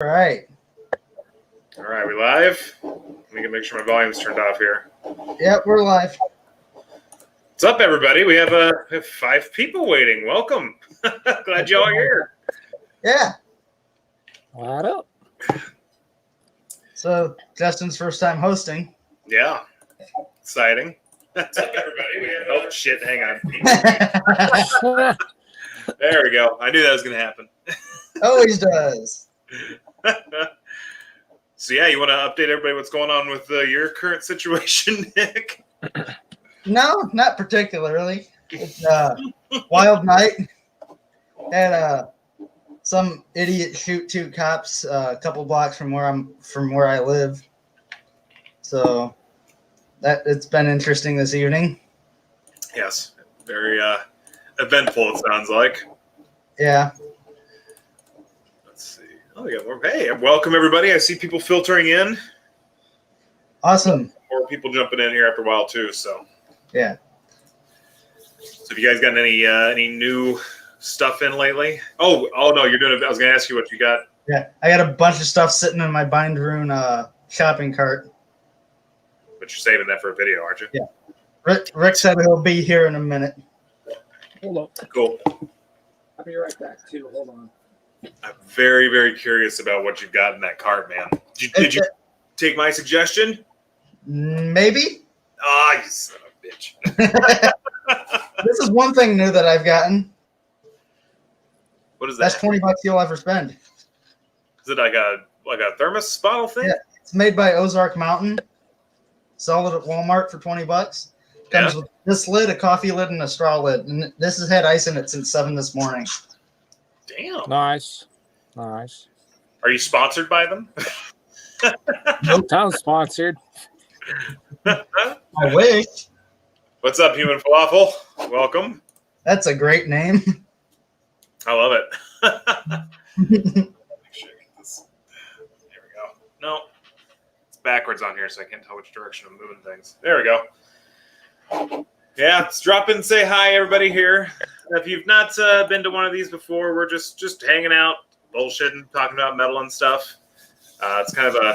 All right. All right, we live? Let me make sure my volume's turned off here. Yep, we're live. What's up, everybody? We have 5 people waiting. Welcome. Glad y'all are here. Yeah. What up? So Justin's first time hosting. Yeah. Exciting. What's up, everybody? We have, oh, shit. Hang on. There we go. I knew that was going to happen. Always does. So, yeah, you want to update everybody what's going on with your current situation, Nick? No, not particularly. It's wild night. Had some idiot shoot 2 cops a couple blocks from where I live. So that it's been interesting this evening. Yes. Very eventful, it sounds like. Yeah. Let's see. Oh, we got more. Hey, welcome, everybody. I see people filtering in. Awesome. More people jumping in here after a while, too, so. Yeah. So have you guys gotten any new stuff in lately? Oh no, you're doing it. I was going to ask you what you got. Yeah, I got a bunch of stuff sitting in my Bind Rune shopping cart. But you're saving that for a video, aren't you? Yeah. Rick said he'll be here in a minute. Hold on. Cool. I'll be right back, too. Hold on. I'm very, very curious about what you've got in that cart, man. Did you take my suggestion? Maybe. Ah, you son of a bitch. This is one thing new that I've gotten. What is that? That's $20 you'll ever spend. Is it like a thermos bottle thing? Yeah, it's made by Ozark Mountain. Sold it at Walmart for $20. Comes with this lid, a coffee lid, and a straw lid. And this has had ice in it since 7 this morning. Damn. Nice. Are you sponsored by them? Nope. Sounds sponsored. I wish. What's up, Human Falafel? Welcome. That's a great name. I love it. Make sure I get this. There we go. No, it's backwards on here, so I can't tell which direction I'm moving things. There we go. Yeah, let's drop in and say hi, everybody here. If you've not been to one of these before, we're just hanging out, bullshitting, talking about metal and stuff. It's kind of a...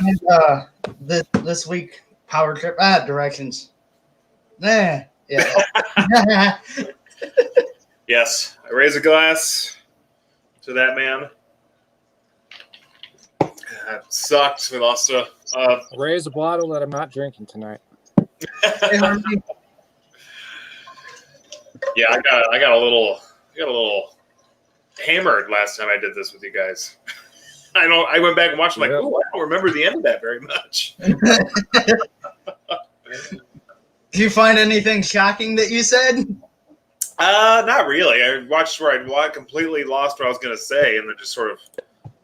This week, power trip, directions. Yeah. Yes, I raise a glass to that man. That sucked. We lost a... Raise a bottle that I'm not drinking tonight. Yeah, I got a little hammered last time I did this with you guys. I went back and watched. I'm like, oh, I don't remember the end of that very much. Did you find anything shocking that you said? Not really. I watched where I completely lost what I was going to say, and then just sort of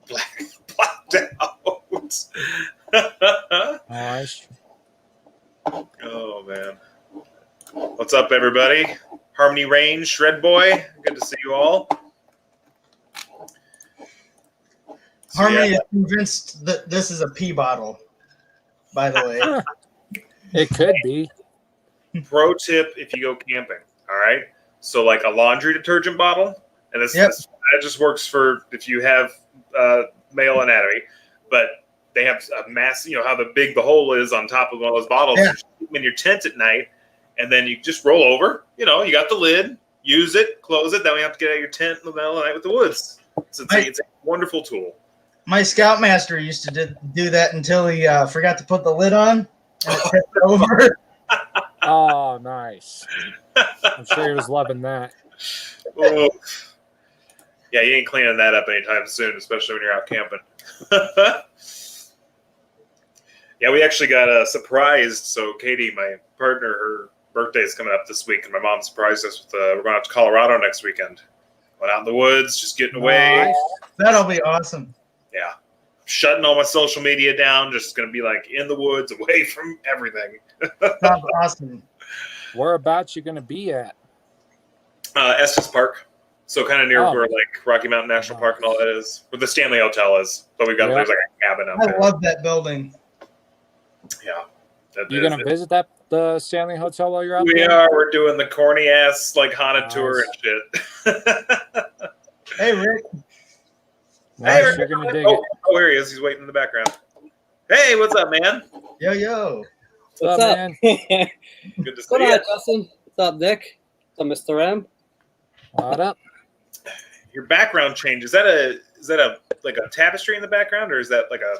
blacked out. Nice. Oh man, what's up, everybody? Harmony Range, Shred Boy. Good to see you all. So, Harmony is convinced that this is a pee bottle, by the way. It could be. Pro tip if you go camping, all right? So like a laundry detergent bottle, and that just works for if you have male anatomy, but they have a massive, how big the hole is on top of one of those bottles. Yeah. You keep them in your tent at night, and then you just roll over. You got the lid, use it, close it. Then we have to get out of your tent in the middle of the night with the woods. So it's a wonderful tool. My scoutmaster used to do that until he forgot to put the lid on and it tipped over. Oh, nice. I'm sure he was loving that. Oh. Yeah, you ain't cleaning that up anytime soon, especially when you're out camping. Yeah, we actually got surprised. So Katie, my partner, her birthday is coming up this week, and my mom surprised us with we're going out to Colorado next weekend. Went out in the woods, just getting away. Nice. That'll be awesome. Yeah. Shutting all my social media down, just going to be like in the woods, away from everything. Sounds awesome. Whereabouts you going to be at? Estes Park. So kind of near where like Rocky Mountain National Park and all that is, where the Stanley Hotel is. But we've got there's like a cabin out there. I love that building. Yeah. You going to visit the Stanley Hotel while you're out there? We are. We're doing the corny ass like haunted tour and shit. Hey, Rick. Nice, you're gonna dig it. Oh, here he is. He's waiting in the background. Hey, what's up, man? Yo. What's up, man? Good to What's see going on, you. Justin? What's up, Nick? What's up, Mr. M? What up? Your background change, is that a like a tapestry in the background, or is that like a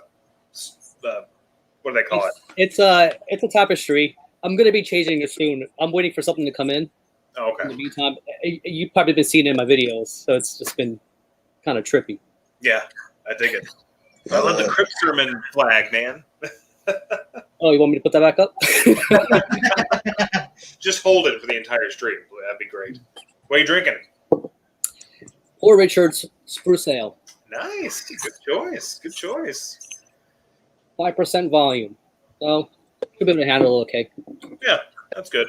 what do they call it? It's a tapestry. I'm gonna be changing it soon. I'm waiting for something to come in. Oh, In okay. the meantime, you've probably been seeing it in my videos, so it's just been kind of trippy. Yeah, I dig it. I love the crypt sermon flag, man. Oh, you want me to put that back up? Just hold it for the entire stream. That'd be great. What are you drinking? Poor Richard's Spruce Ale, Nice. Good choice. Good choice. 5% volume. So should be able to handle it okay. Yeah, that's good.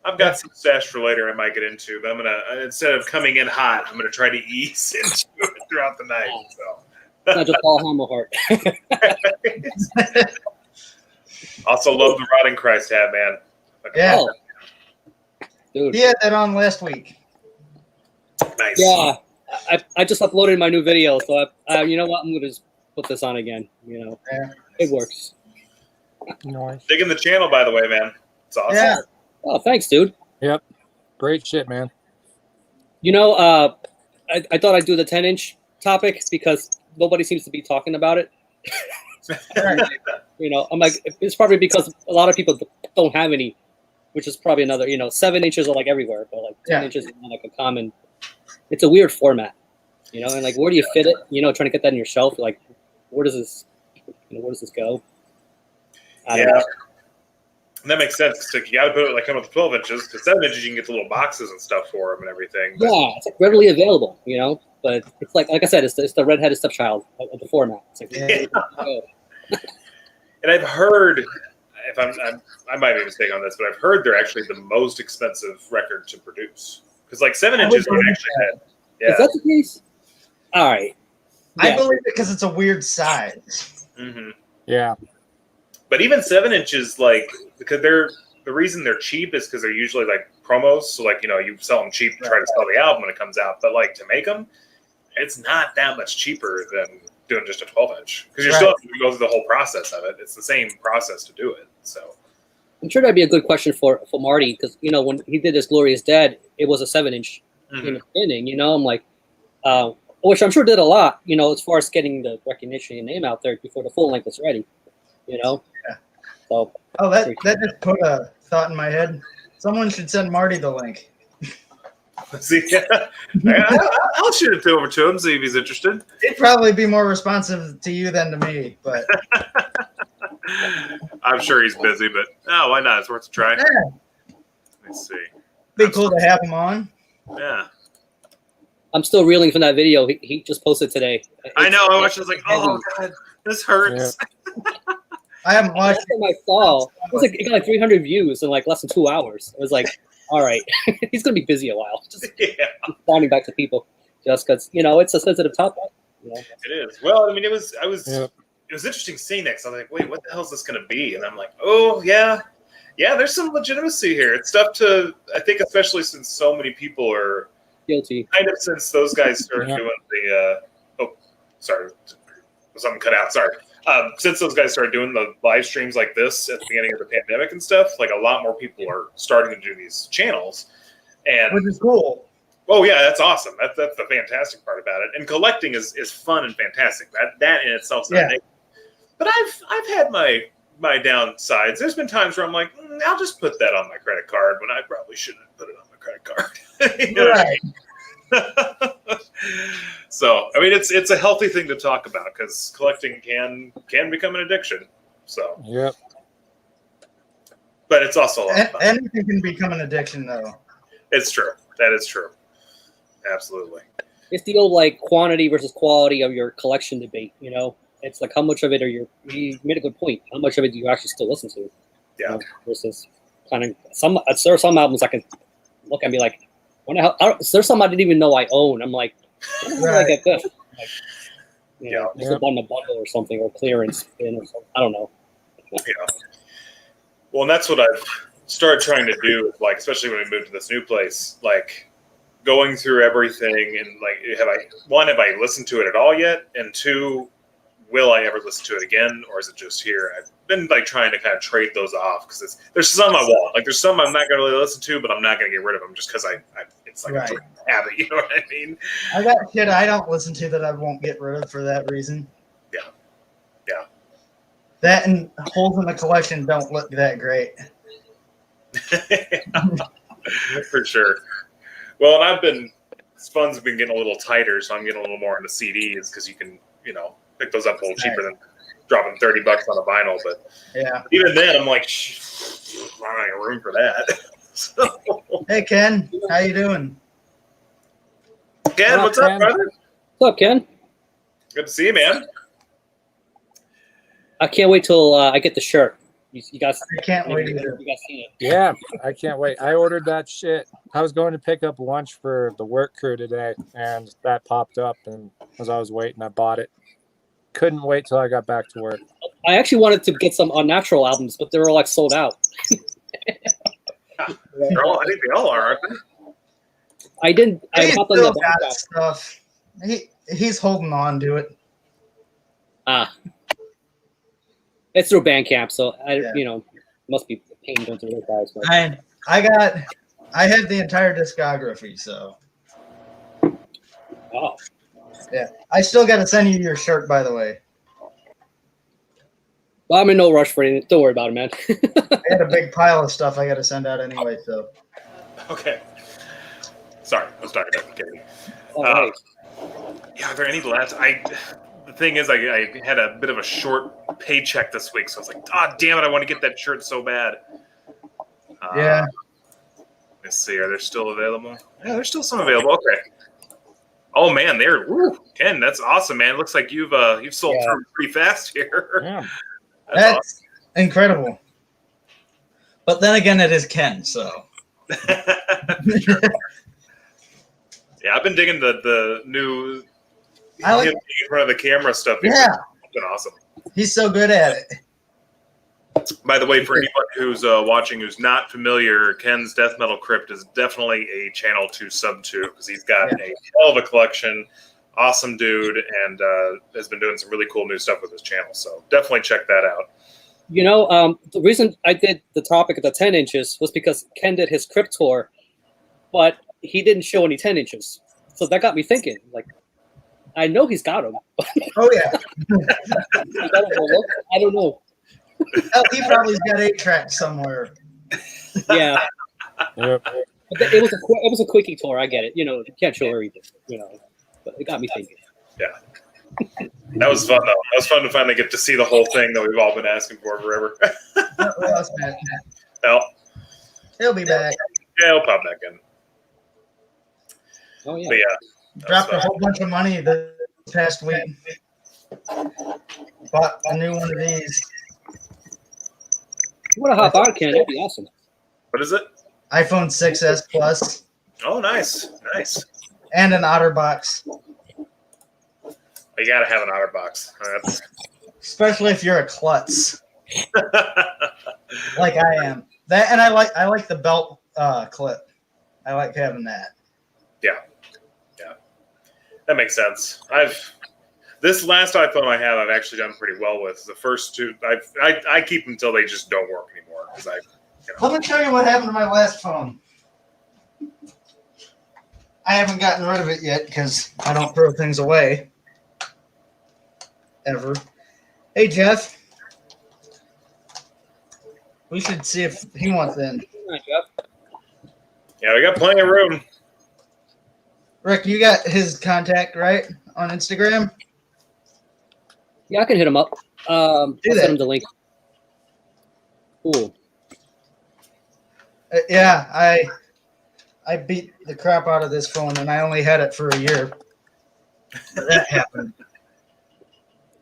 I've got some stash for later I might get into, but I'm gonna instead of coming in hot, I'm gonna try to ease into it throughout the night. So. Not just all Homo heart. Also love the Rotting Christ hat, man. Yeah. Oh, dude. He had that on last week. Nice. Yeah, I just uploaded my new video, so you know what? I'm gonna just put this on again. You know, Yeah. it works. Nice. Digging the channel, by the way, man. It's awesome. Yeah. Oh, thanks, dude. Yep. Great shit, man. You know, I thought I'd do the 10-inch topic because nobody seems to be talking about it. You know, I'm like, it's probably because a lot of people don't have any, which is probably another, 7 inches are like everywhere, but like 10 inches is not like a common, it's a weird format, and like, where do you fit it? Trying to get that in your shelf, like, where does this go? I don't know. And that makes sense. So you got to put it like come with 12 inches because 7 inches you can get the little boxes and stuff for them and everything. But Yeah, it's like readily available, but it's like I said, it's the redheaded stepchild of the format. It's like, where does it go? And I've heard, if I might be mistaken on this, but I've heard they're actually the most expensive record to produce because like 7 inches are actually had. Yeah. Is that the case? All right. I Yeah. believe it because it's a weird size. Mm-hmm. Yeah. But even 7 inches, like because the reason they're cheap is because they're usually like promos. So like you sell them cheap to try to sell the album when it comes out. But like to make them, it's not that much cheaper than doing just a 12-inch because you're still having to go through the whole process of it. It's the same process to do it. So I'm sure that'd be a good question for Marty because when he did this Glorious Dead, it was a 7-inch in the beginning. I'm like, which I'm sure did a lot. As far as getting the recognition and name out there before the full length was ready. Yeah. So. Oh, that just put a thought in my head. Someone should send Marty the link. see, I'll shoot it over to him, see if he's interested. He'd probably be more responsive to you than to me, but I'm sure he's busy, but why not? It's worth a try. yeah, Let's see. be cool to have him on. Yeah. I'm still reeling from that video he just posted today. I know. I watched it. I was like, oh, God, this hurts. I haven't watched Last time I saw, it got like 300 views in like less than 2 hours. It was like, all right, he's gonna be busy a while. Just responding back to people, just because it's a sensitive topic. It is. Well, I mean, it was interesting seeing that. 'Cause I was like, wait, what the hell is this gonna be? And I'm like, oh yeah, there's some legitimacy here. It's stuff to, I think, especially since so many people are Guilty. kind of since those guys started doing the. Sorry, something cut out. Sorry. Since those guys started doing the live streams like this at the beginning of the pandemic and stuff, like a lot more people are starting to do these channels, and which is cool. Oh yeah, that's awesome. That's the fantastic part about it. And collecting is fun and fantastic. That in itself is not negative. But I've had my downsides. There's been times where I'm like, I'll just put that on my credit card when I probably shouldn't put it on my credit card. Right. So I mean, it's a healthy thing to talk about because collecting can become an addiction. So Yep. But it's also a lot of fun. Anything can become an addiction, though. It's true. That is true. Absolutely. It's the old like quantity versus quality of your collection debate. It's like how much of it you made a good point. How much of it do you actually still listen to? Yeah. Versus kind of there are some albums I can look and be like, there's some I didn't even know I own. I'm like, why did I get this? Like, just on the bundle or something, or clearance bin or something. I don't know. Yeah. Well, and that's what I've started trying to do, like, especially when we moved to this new place. Like, going through everything and like, have I listened to it at all yet? And two, will I ever listen to it again, or is it just here? I've been like trying to kind of trade those off because there's some I want. Like there's some I'm not going to really listen to, but I'm not going to get rid of them just because it's like Right. a habit. You know what I mean? I got shit I don't listen to that I won't get rid of for that reason. Yeah. That and holes in the collection don't look that great. For sure. Well, and funds have been getting a little tighter, so I'm getting a little more into CDs because you can, pick those up a little cheaper than dropping $30 on a vinyl. But yeah, even then, I'm like, I don't have room for that. So, hey Ken, how you doing? Ken, what's up, Ken? brother? What's up, Ken? Good to see you, man. I can't wait till I get the shirt. You guys, I can't wait either. You guys seen it? Yeah, I can't wait. I ordered that shit. I was going to pick up lunch for the work crew today, and that popped up. And as I was waiting, I bought it. Couldn't wait till I got back to work. I actually wanted to get some Unnatural albums, but they were all like sold out. I think they all are, aren't they? I didn't. I He's hopped on still the got Bandcamp. stuff. He's holding on to it. It's through Bandcamp, so Yeah. it must be a pain going through those guys. But. I have the entire discography, so Oh, yeah. I still got to send you your shirt, by the way. well, I'm in no rush for anything. Don't worry about it, man. I got a big pile of stuff I got to send out anyway, so. Okay. Sorry, I was talking to Katie. All right. Yeah, are there any last? The thing is, I had a bit of a short paycheck this week, so I was like, "Ah, damn it! I want to get that shirt so bad." Yeah. Let's see. Are there still available? Yeah, there's still some available. Okay. Oh man, Ken, that's awesome, man. It looks like you've sold through pretty fast here. Yeah. That's awesome. incredible. But then again, it is Ken, so. Sure. Yeah, I've been digging the new I like. him in front of the camera stuff. Yeah. It's been awesome. He's so good at it. By the way, for anyone who's watching who's not familiar, Ken's Death Metal Crypt is definitely a channel to sub to because he's got a hell of a collection. Awesome dude, and has been doing some really cool new stuff with his channel. So definitely check that out. The reason I did the topic of the 10 inches was because Ken did his crypt tour, but he didn't show any 10 inches. So that got me thinking, like, I know he's got them. Oh, yeah. I don't know. Oh, he probably's got 8 tracks somewhere. Yeah. Yep. But it was a quickie tour. I get it. You can't show everything. But it got me thinking. Yeah. That was fun, though. That was fun to finally get to see the whole thing that we've all been asking for forever. Well, He'll be back. yeah, he'll pop back in. Oh, yeah. But yeah. Dropped a whole bunch of money this past week. Bought a new one of these. You want to hop on, Ken? That'd be awesome. What is it? iPhone 6s Plus Oh, nice. Nice. and an OtterBox. You got to have an OtterBox. That's... Especially if you're a klutz, like I am. That and I like the belt clip. I like having that. Yeah. That makes sense. This last iPhone I have, I've actually done pretty well with. The first two, I keep them until they just don't work anymore. Let me show you what happened to my last phone. I haven't gotten rid of it yet because I don't throw things away. Ever. Hey, Jeff. We should see if he wants in. Hi, Jeff. Yeah, we got plenty of room. Rick, you got his contact, right, on Instagram? Yeah, I can hit him up. I'll that. send him the link. Cool. Yeah, I beat the crap out of this phone, and I only had it for a year. That happened.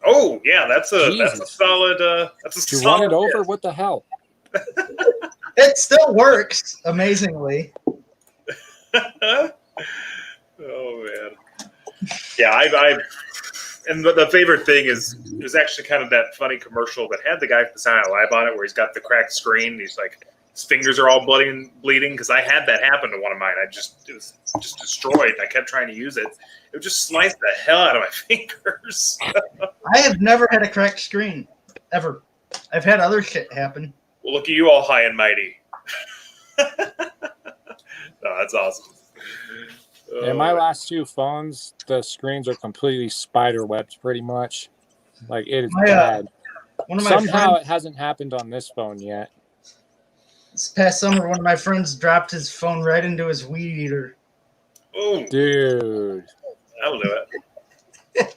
Oh yeah, that's a Jesus. solid. That's a You solid. run it over? What the hell? It still works, amazingly. Oh man. Yeah, I and the favorite thing is it was actually kind of that funny commercial that had the guy from Silent Live on it, where he's got the cracked screen. And he's like his fingers are all bloody and bleeding because I had that happen to one of mine. It was just destroyed. I kept trying to use it. It would just slice the hell out of my fingers. I have never had a cracked screen, ever. I've had other shit happen. Well, look at you all high and mighty. No, that's awesome. And my last 2 phones, the screens are completely spider webbed pretty much. Like, it is bad. One of my Somehow friends, it hasn't happened on this phone yet. this past summer, one of my friends dropped his phone right into his weed eater. Oh, Dude. that'll do it.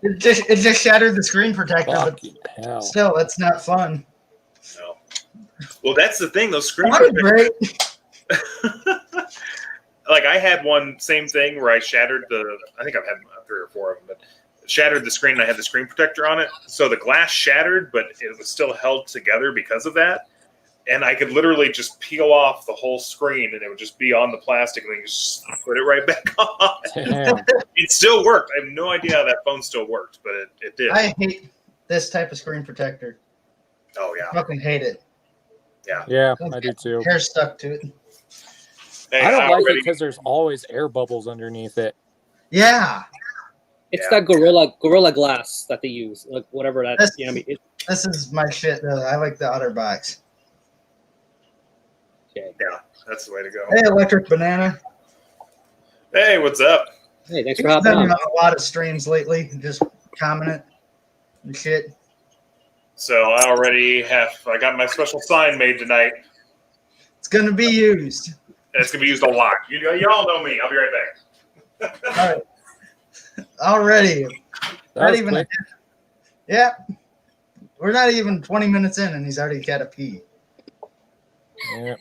It just shattered the screen protector, Fucking but hell. still, that's not fun. No. Well, that's the thing. Those screen That was great. Like I had one same thing where I shattered I think I've had 3 or 4 of them, but shattered the screen and I had the screen protector on it. So the glass shattered, but it was still held together because of that. And I could literally just peel off the whole screen and it would just be on the plastic and then just put it right back on. Damn. It still worked. I have no idea how that phone still worked, but it did. I hate this type of screen protector. Oh, I yeah. fucking hate it. Yeah, I do too. Hair stuck to it. Hey, I don't like it because there's always air bubbles underneath it. Yeah. It's Yeah. that gorilla glass that they use, like whatever that. That's- You know, what I mean, This is my shit, though. I like the OtterBox. Yeah, that's the way to go. Hey, Electric Banana. Hey, what's up? hey, thanks He's for hopping been on. on a lot of streams lately, just commenting and shit. So I got my special sign made tonight. It's going to be used. And it's going to be used a lot. Y'all know me. I'll be right back. All right. Already. That Not was even. quick. Yeah. We're not even 20 minutes in, and he's already got a pee. Yeah.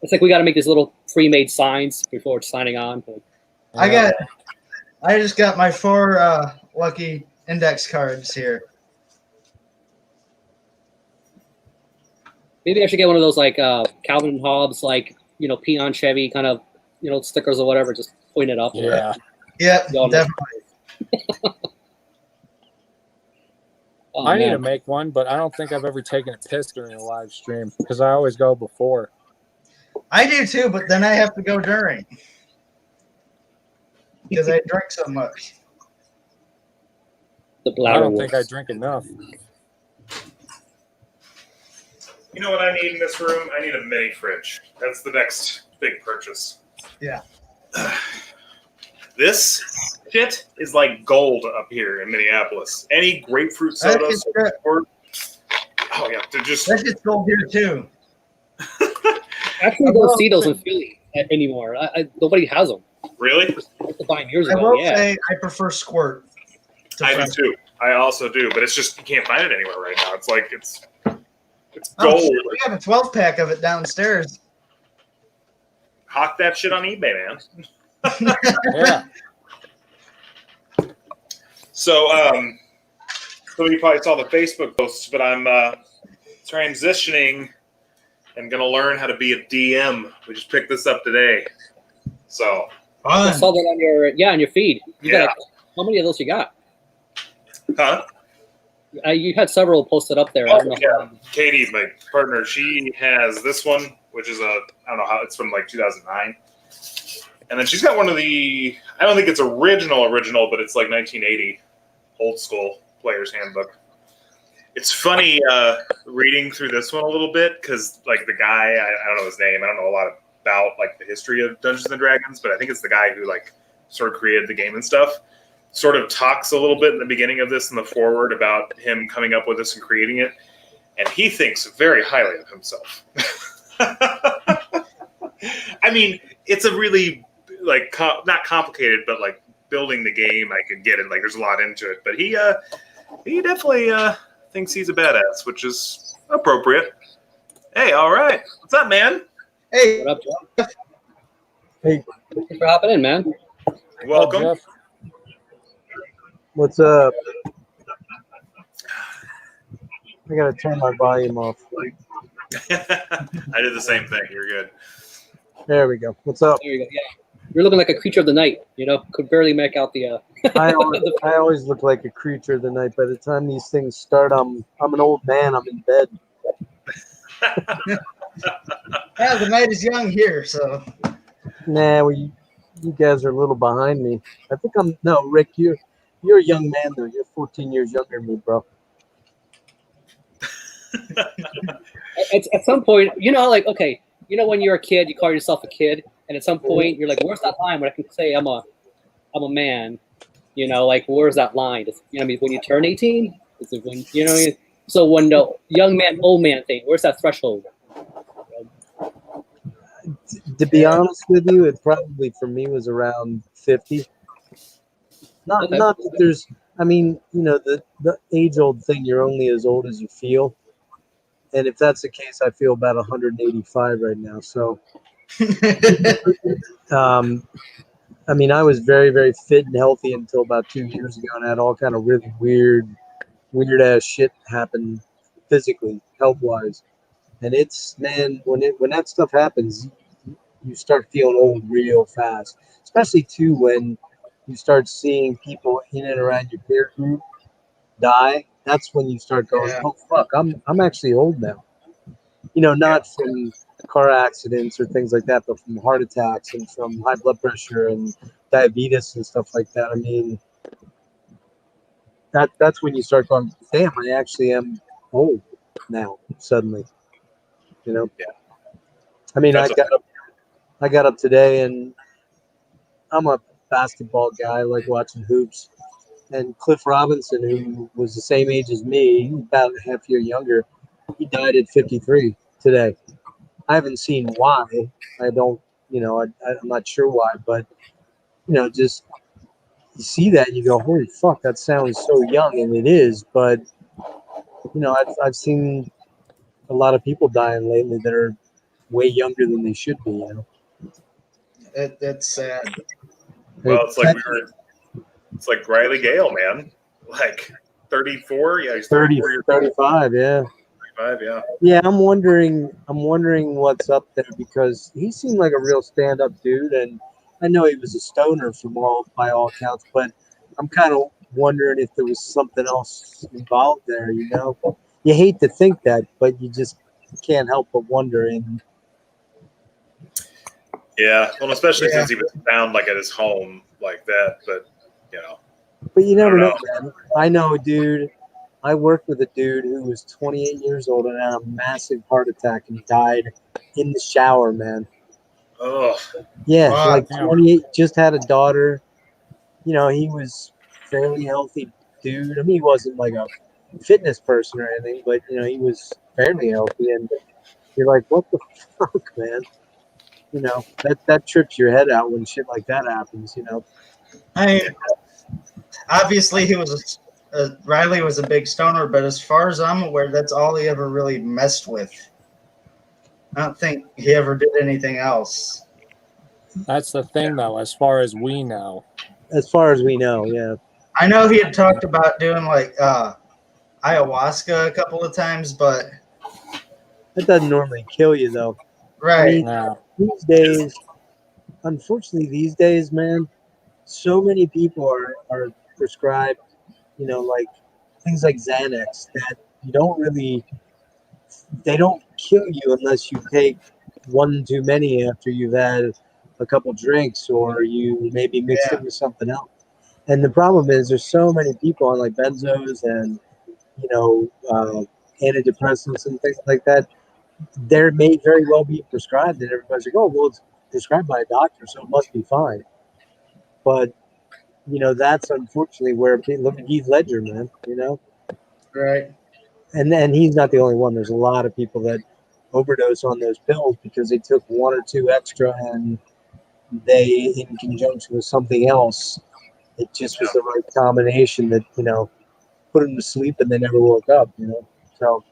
It's like we got to make these little pre-made signs before signing on. I just got my 4 lucky index cards here. Maybe I should get one of those like Calvin and Hobbes, like peon Chevy kind of stickers or whatever. Just point it up. Yeah. Yep, Y'all know. definitely. Oh, I need man. to make one, but I don't think I've ever taken a piss during a live stream because I always go before. I do too, but then I have to go during because I drink so much. The I bladder don't wolf. think I drink enough. You know what I need in this room? I need a mini fridge. That's the next big purchase. Yeah. This shit is like gold up here in Minneapolis. Any grapefruit That sodas shit's good. or to just That shit's gold here too. Actually, don't see those in Philly anymore. Nobody has them. really? I used to buy them years I ago. will Yeah. say I prefer Squirt. to I do French. too. I also do, but it's just you can't find it anywhere right now. It's like it's Oh, gold. shit, we have a 12-pack of it downstairs. Hawk that shit on eBay, man. Yeah. So, so you probably saw the Facebook posts, but I'm transitioning and going to learn how to be a DM. We just picked this up today. So, I Fun. saw that on your feed. You Yeah. got how many of those you got? huh? You had several posted up there. I Oh, don't know. yeah. Katie, my partner, she has this one, which is I don't know how, it's from like 2009. And then she's got one of I don't think it's original, but it's like 1980, old school player's handbook. It's funny reading through this one a little bit because like the guy, I don't know his name. I don't know a lot about like the history of Dungeons and Dragons, but I think it's the guy who like sort of created the game and stuff. Sort of talks a little bit in the beginning of this in the foreword about him coming up with this and creating it. And he thinks very highly of himself. I mean, it's a really like not complicated, but like building the game, I could get it. Like there's a lot into it, but he definitely thinks he's a badass, which is appropriate. Hey, all right, what's up, man? Hey, What up, Jeff? Hey, Thanks for hopping in, man. Welcome. Oh, Jeff. what's up? I gotta turn my volume off. I did the same thing. You're good. There we go. What's up? There you go. Yeah, you're looking like a creature of the night. Could barely make out the. I always look like a creature of the night. By the time these things start, I'm an old man. I'm in bed. Yeah, the night is young here, so. Nah, well, you guys are a little behind me. I think no, Rick, you're a young man though. You're 14 years younger than me, bro. At some point, like, okay, when you're a kid, you call yourself a kid, and at some point you're like, where's that line where I can say I'm a man? Like, where's that line? I mean, when you turn 18, is it when so when the young man, old man thing, where's that threshold? To be honest with you, it probably for me was around 50. Not that there's, I mean, the age old thing, you're only as old as you feel. And if that's the case, I feel about 185 right now. So, I mean, I was very, very fit and healthy until about 2 years ago, and I had all kind of really weird ass shit happen physically, health wise. And it's, man, when that stuff happens, you start feeling old real fast, especially too when you start seeing people in and around your peer group die. That's when you start going, Yeah. oh fuck, I'm actually old now. Not from car accidents or things like that, but from heart attacks and from high blood pressure and diabetes and stuff like that. I mean, that's when you start going, damn, I actually am old now suddenly. Yeah. I mean, That's I got up today, and I'm a basketball guy. I like watching hoops. And Cliff Robinson, who was the same age as me, about a half year younger, he died at 53 today. I haven't seen why. I don't, I'm not sure why, but, just you see that and you go, holy fuck, that sounds so young. And it is, but, I've seen a lot of people dying lately that are way younger than they should be, That's sad. Well, it's like Riley Gale, man. Like 34, yeah, he's 34 years 35, yeah. 35, yeah. Yeah, I'm wondering what's up there because he seemed like a real stand-up dude, and I know he was a stoner by all accounts, but I'm kind of wondering if there was something else involved there, You hate to think that, but you just can't help but wonder. And yeah, well, especially since he was found like at his home like that, but But you never know, man. I know, dude. I worked with a dude who was 28 years old and had a massive heart attack and died in the shower, man. Oh, yeah, wow. like 28, just had a daughter. He was fairly healthy dude. I mean, he wasn't like a fitness person or anything, but he was fairly healthy. And you're like, what the fuck, man? That trips your head out when shit like that happens. I mean, obviously he was Riley was a big stoner, but as far as I'm aware, that's all he ever really messed with. I don't think he ever did anything else. That's the thing, though, as far as we know. As far as we know, yeah. I know he had talked about doing like ayahuasca a couple of times, but That doesn't normally kill you, though. right. I mean, No. these days, unfortunately, man, so many people are prescribed, like things like Xanax that they don't kill you unless you take one too many after you've had a couple drinks or you maybe mix it with something else. And the problem is there's so many people on like benzos and, antidepressants and things like that. There may very well be prescribed and everybody's like, oh, well, it's prescribed by a doctor, so it must be fine. But, that's unfortunately where look at Heath Ledger, man, Right. And he's not the only one. There's a lot of people that overdose on those pills because they took one or two extra and they, in conjunction with something else, it just was the right combination that, put them to sleep and they never woke up, So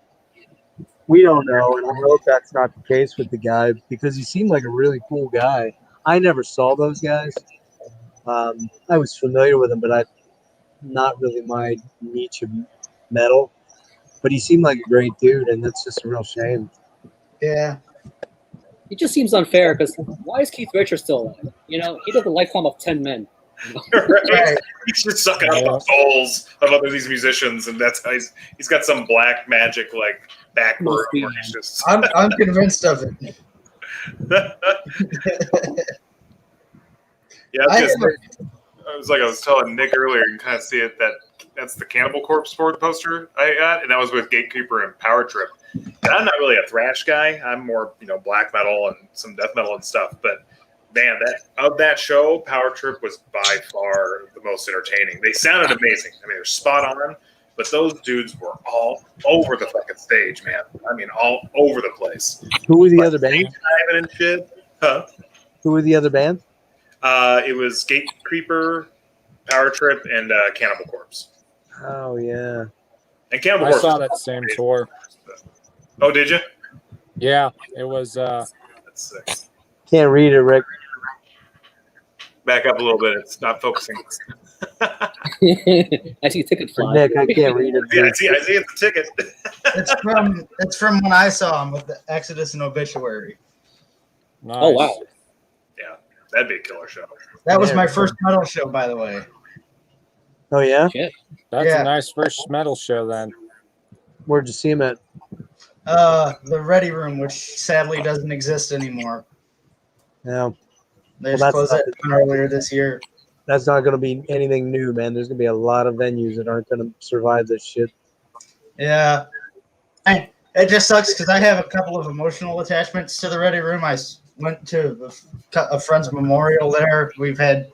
we don't know, and I hope that's not the case with the guy because he seemed like a really cool guy. I never saw those guys. I was familiar with him, but not really my niche of metal. But he seemed like a great dude, and that's just a real shame. Yeah. It just seems unfair because why is Keith Richards still alive? He did the lifetime of 10 men. Right? He's just sucking up the souls of other these musicians, and that's how he's got some black magic like back room where he's just. I'm convinced of it. Yeah, I was telling Nick earlier. You can kind of see it that's the Cannibal Corpse poster I got, and that was with Gatekeeper and Power Trip. And I'm not really a thrash guy. I'm more black metal and some death metal and stuff. But man, that show, Power Trip was by far the most entertaining. They sounded amazing. I mean, they're spot on. But those dudes were all over the fucking stage, man. I mean, all over the place. Who were the other bands? And shit. Huh? Who were the other bands? It was Gatekeeper, Power Trip, and Cannibal Corpse. Oh yeah. And Cannibal I Corpse. saw that same tour. Oh, did you? Yeah, it was. That's sick. Can't read it, Rick. Back up a little bit. It's not focusing. I see a ticket fly. Nick, I can't read it. Yeah, I see it's a ticket. It's from when I saw him with the Exodus and Obituary. Nice. Oh wow. Yeah, that'd be a killer show. That was my first metal show, by the way. Oh yeah? Shit. That's Yeah. a nice first metal show then. Where'd you see him at? The Ready Room, which sadly doesn't exist anymore. Yeah. They Well, just that's closed not- it down earlier this year. That's not going to be anything new, man. There's going to be a lot of venues that aren't going to survive this shit. Yeah. It just sucks because I have a couple of emotional attachments to the Ready Room. I went to a friend's memorial there. We've had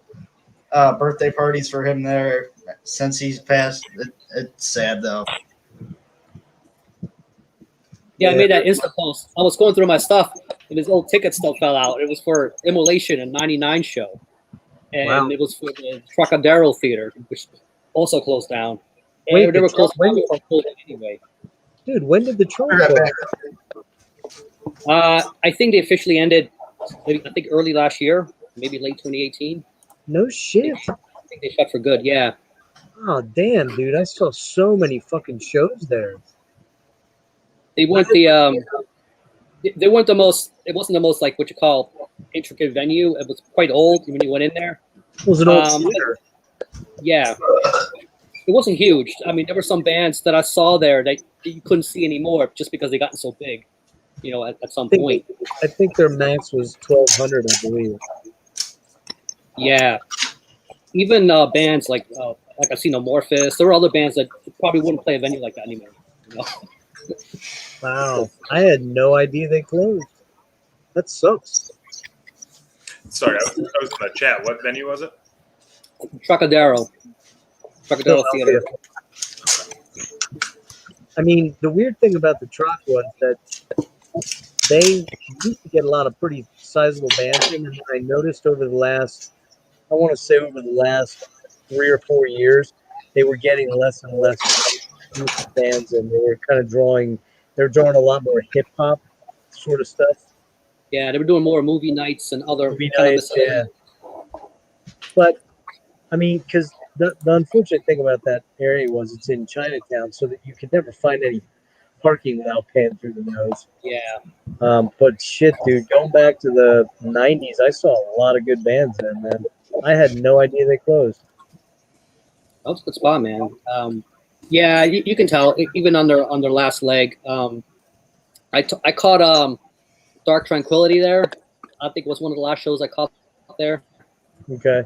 birthday parties for him there since he's passed. It's sad, though. Yeah, I made that Insta post. I was going through my stuff, and his old ticket still fell out. It was for Immolation in '99 show, and Wow. it was for the Trocadero Theater, which also closed down. And Wait, they were the closed when- before COVID anyway. Dude, when did the Trump Right go? back. I think they officially ended. I think early last year, maybe late 2018. No shit. I think they shut for good. Yeah. Oh, damn, dude. I saw so many fucking shows there. They weren't they weren't the most. It wasn't the most like what you call intricate venue. It was quite old when you went in there. It was an old Um, theater. Yeah, it wasn't huge. I mean, there were some bands that I saw there that you couldn't see anymore just because they gotten so big. At some point. I think their max was 1,200, I believe. Yeah, even bands like Xenomorphous. There were other bands that probably wouldn't play a venue like that anymore. Wow. I had no idea they closed. That sucks. Sorry, I was in the chat. What venue was it? Trocadero Theater. I mean, the weird thing about the Troc was that they used to get a lot of pretty sizable bands in, and I noticed over the last 3 or 4 years, they were getting less and less bands, and they were kind of drawing a lot more hip hop sort of stuff. Yeah, they were doing more movie nights and other Movie kind of nights, yeah. But I mean, because the unfortunate thing about that area was it's in Chinatown, so that you could never find any parking without paying through the nose. Yeah. But shit, dude, going back to the 90s, I saw a lot of good bands then, man. I had no idea they closed. That was a good spot, man. Yeah, you can tell even on their last leg. I caught Dark Tranquility there. I think it was one of the last shows I caught there. Okay.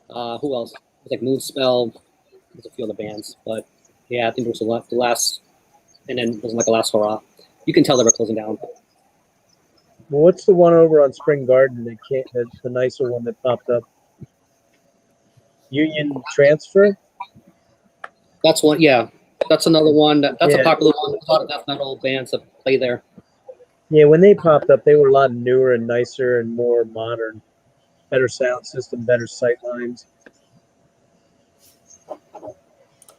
Who else? It was like Moonspell. There's a few other bands, but yeah, I think it was the last, and then it was like a last hurrah. You can tell they were closing down. Well, what's the one over on Spring Garden that's the nicer one that popped up? Union Transfer? That's one. Yeah, that's another one. That's Yeah. a popular one. There's a lot of death metal bands that play there. Yeah, when they popped up, they were a lot newer and nicer and more modern. Better sound system, better sight lines.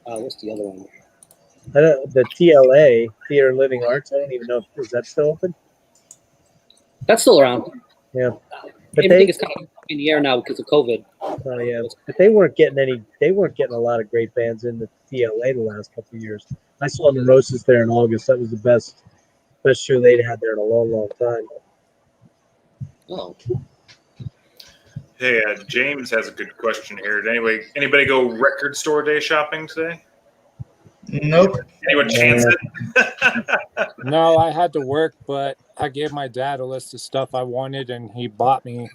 What's the other one? The TLA, Theater Living Arts, I don't even know is that still open? That's still around. Yeah. But Everything is kind of up in the air now because of COVID. Oh yeah, but they weren't getting a lot of great bands in the TLA the last couple of years. I saw Neurosis there in August. That was the best show they'd had there in a long, long time. Oh, Hey, James has a good question here. Did anybody go record store day shopping today? Nope. Anyone chance it? No, I had to work, but I gave my dad a list of stuff I wanted, and he bought me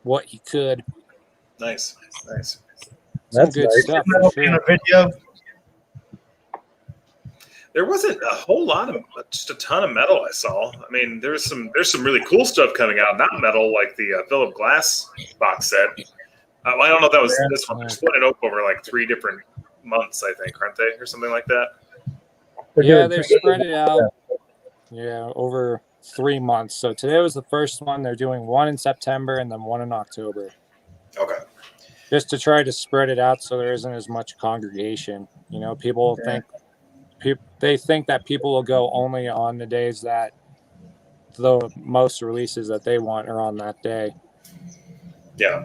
what he could. Nice. Some That's good nice. stuff That'll for be in sure. a video. There wasn't a whole lot of, just a ton of metal I saw. I mean, there's some really cool stuff coming out. Not metal like the Philip Glass box set. I don't know if that was this one. They're splitting it up over like 3 different months, I think, aren't they, or something like that? Yeah, they spread it out. Yeah, over 3 months. So today was the first one. They're doing one in September and then one in October. Okay. Just to try to spread it out so there isn't as much congregation. You know, people think that people will go only on the days that the most releases that they want are on that day. Yeah.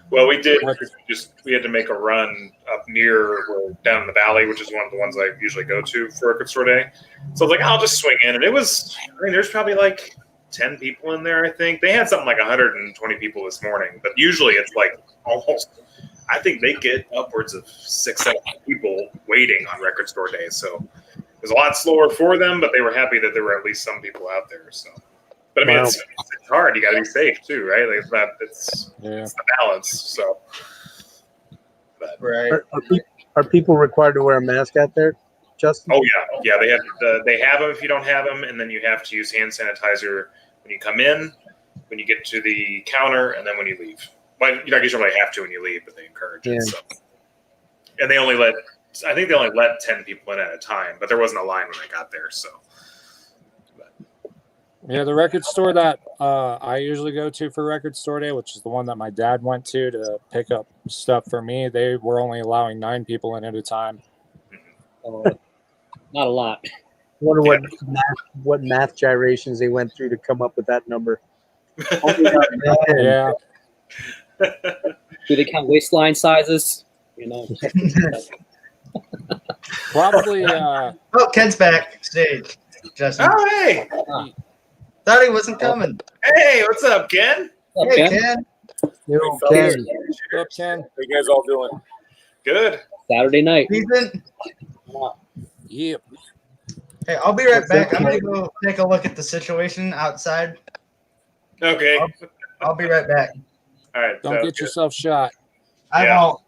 Well, we had to make a run up near down in the valley, which is one of the ones I usually go to for record store day. So I was like, I'll just swing in. And there's probably like 10 people in there, I think. They had something like 120 people this morning, but usually it's like almost, I think they get upwards of 600 people waiting on record store day. So it was a lot slower for them, but they were happy that there were at least some people out there. So, but I mean, it's hard. You got to be safe too, right? Like it's the balance. So, but, Right. Are people required to wear a mask out there, Justin? Oh yeah. They have them if you don't have them, and then you have to use hand sanitizer when you come in, when you get to the counter, and then when you leave. Well, you don't really have to when you leave, but they encourage it. So. And they only let 10 people in at a time, but there wasn't a line when I got there. So. Yeah, the record store that I usually go to for record store day, which is the one that my dad went to pick up stuff for me, they were only allowing 9 people in at a time. Not a lot. I wonder what math gyrations they went through to come up with that number. Yeah. Do they count waistline sizes? You know. Probably. Oh, Ken's back stage. Justin. Oh, hey. Thought he wasn't coming. Hey, what's up, Ken? Hey, Ken. Ken. What's up, Ken? How you guys all doing? Good. Saturday night. Ethan. Yep. Hey, I'll be right back. I'm gonna go take a look at the situation outside. Okay. I'll be right back. All right. Don't get yourself shot. I Yeah. won't.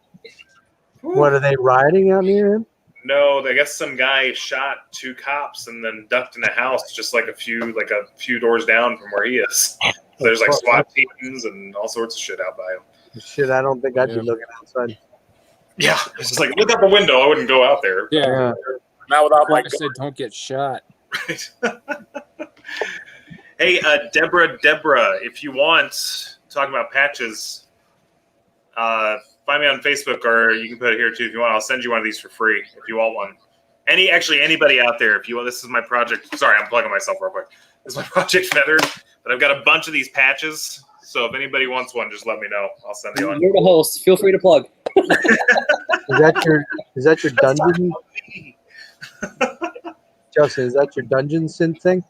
What are they riding out near him? No, I guess some guy shot 2 cops and then ducked in a house just like a few doors down from where he is. So there's like SWAT teams and all sorts of shit out by him. Shit, I don't think I'd be looking outside. Yeah, it's just like look out the window. I wouldn't go out there. Yeah. Not without my Like I said, don't get shot. Right. Hey, Deborah, if you want talk about patches, find me on Facebook, or you can put it here too if you want. I'll send you one of these for free if you want one. Anybody out there, if you want, this is my project. Sorry, I'm plugging myself real quick. This is my Project Feathered, but I've got a bunch of these patches. So if anybody wants one, just let me know. I'll send you one. You're the host. Feel free to plug. Is that your dungeon? Justin, is that your dungeon synth thing?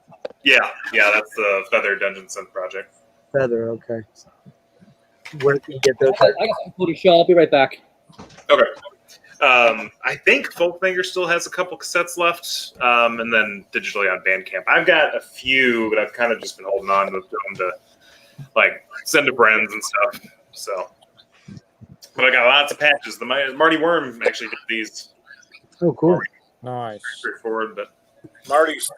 Yeah, that's the Feather Dungeon Synth project. Feather, okay. Where can you get those? I got some food to show. I'll be right back. Okay. I think Folkfinger still has a couple cassettes left, and then digitally on Bandcamp. I've got a few, but I've kind of just been holding on to them to like send to friends and stuff. So, but I got lots of patches. The Marty Worm actually did these. Oh, cool. Nice. Straightforward, but Marty's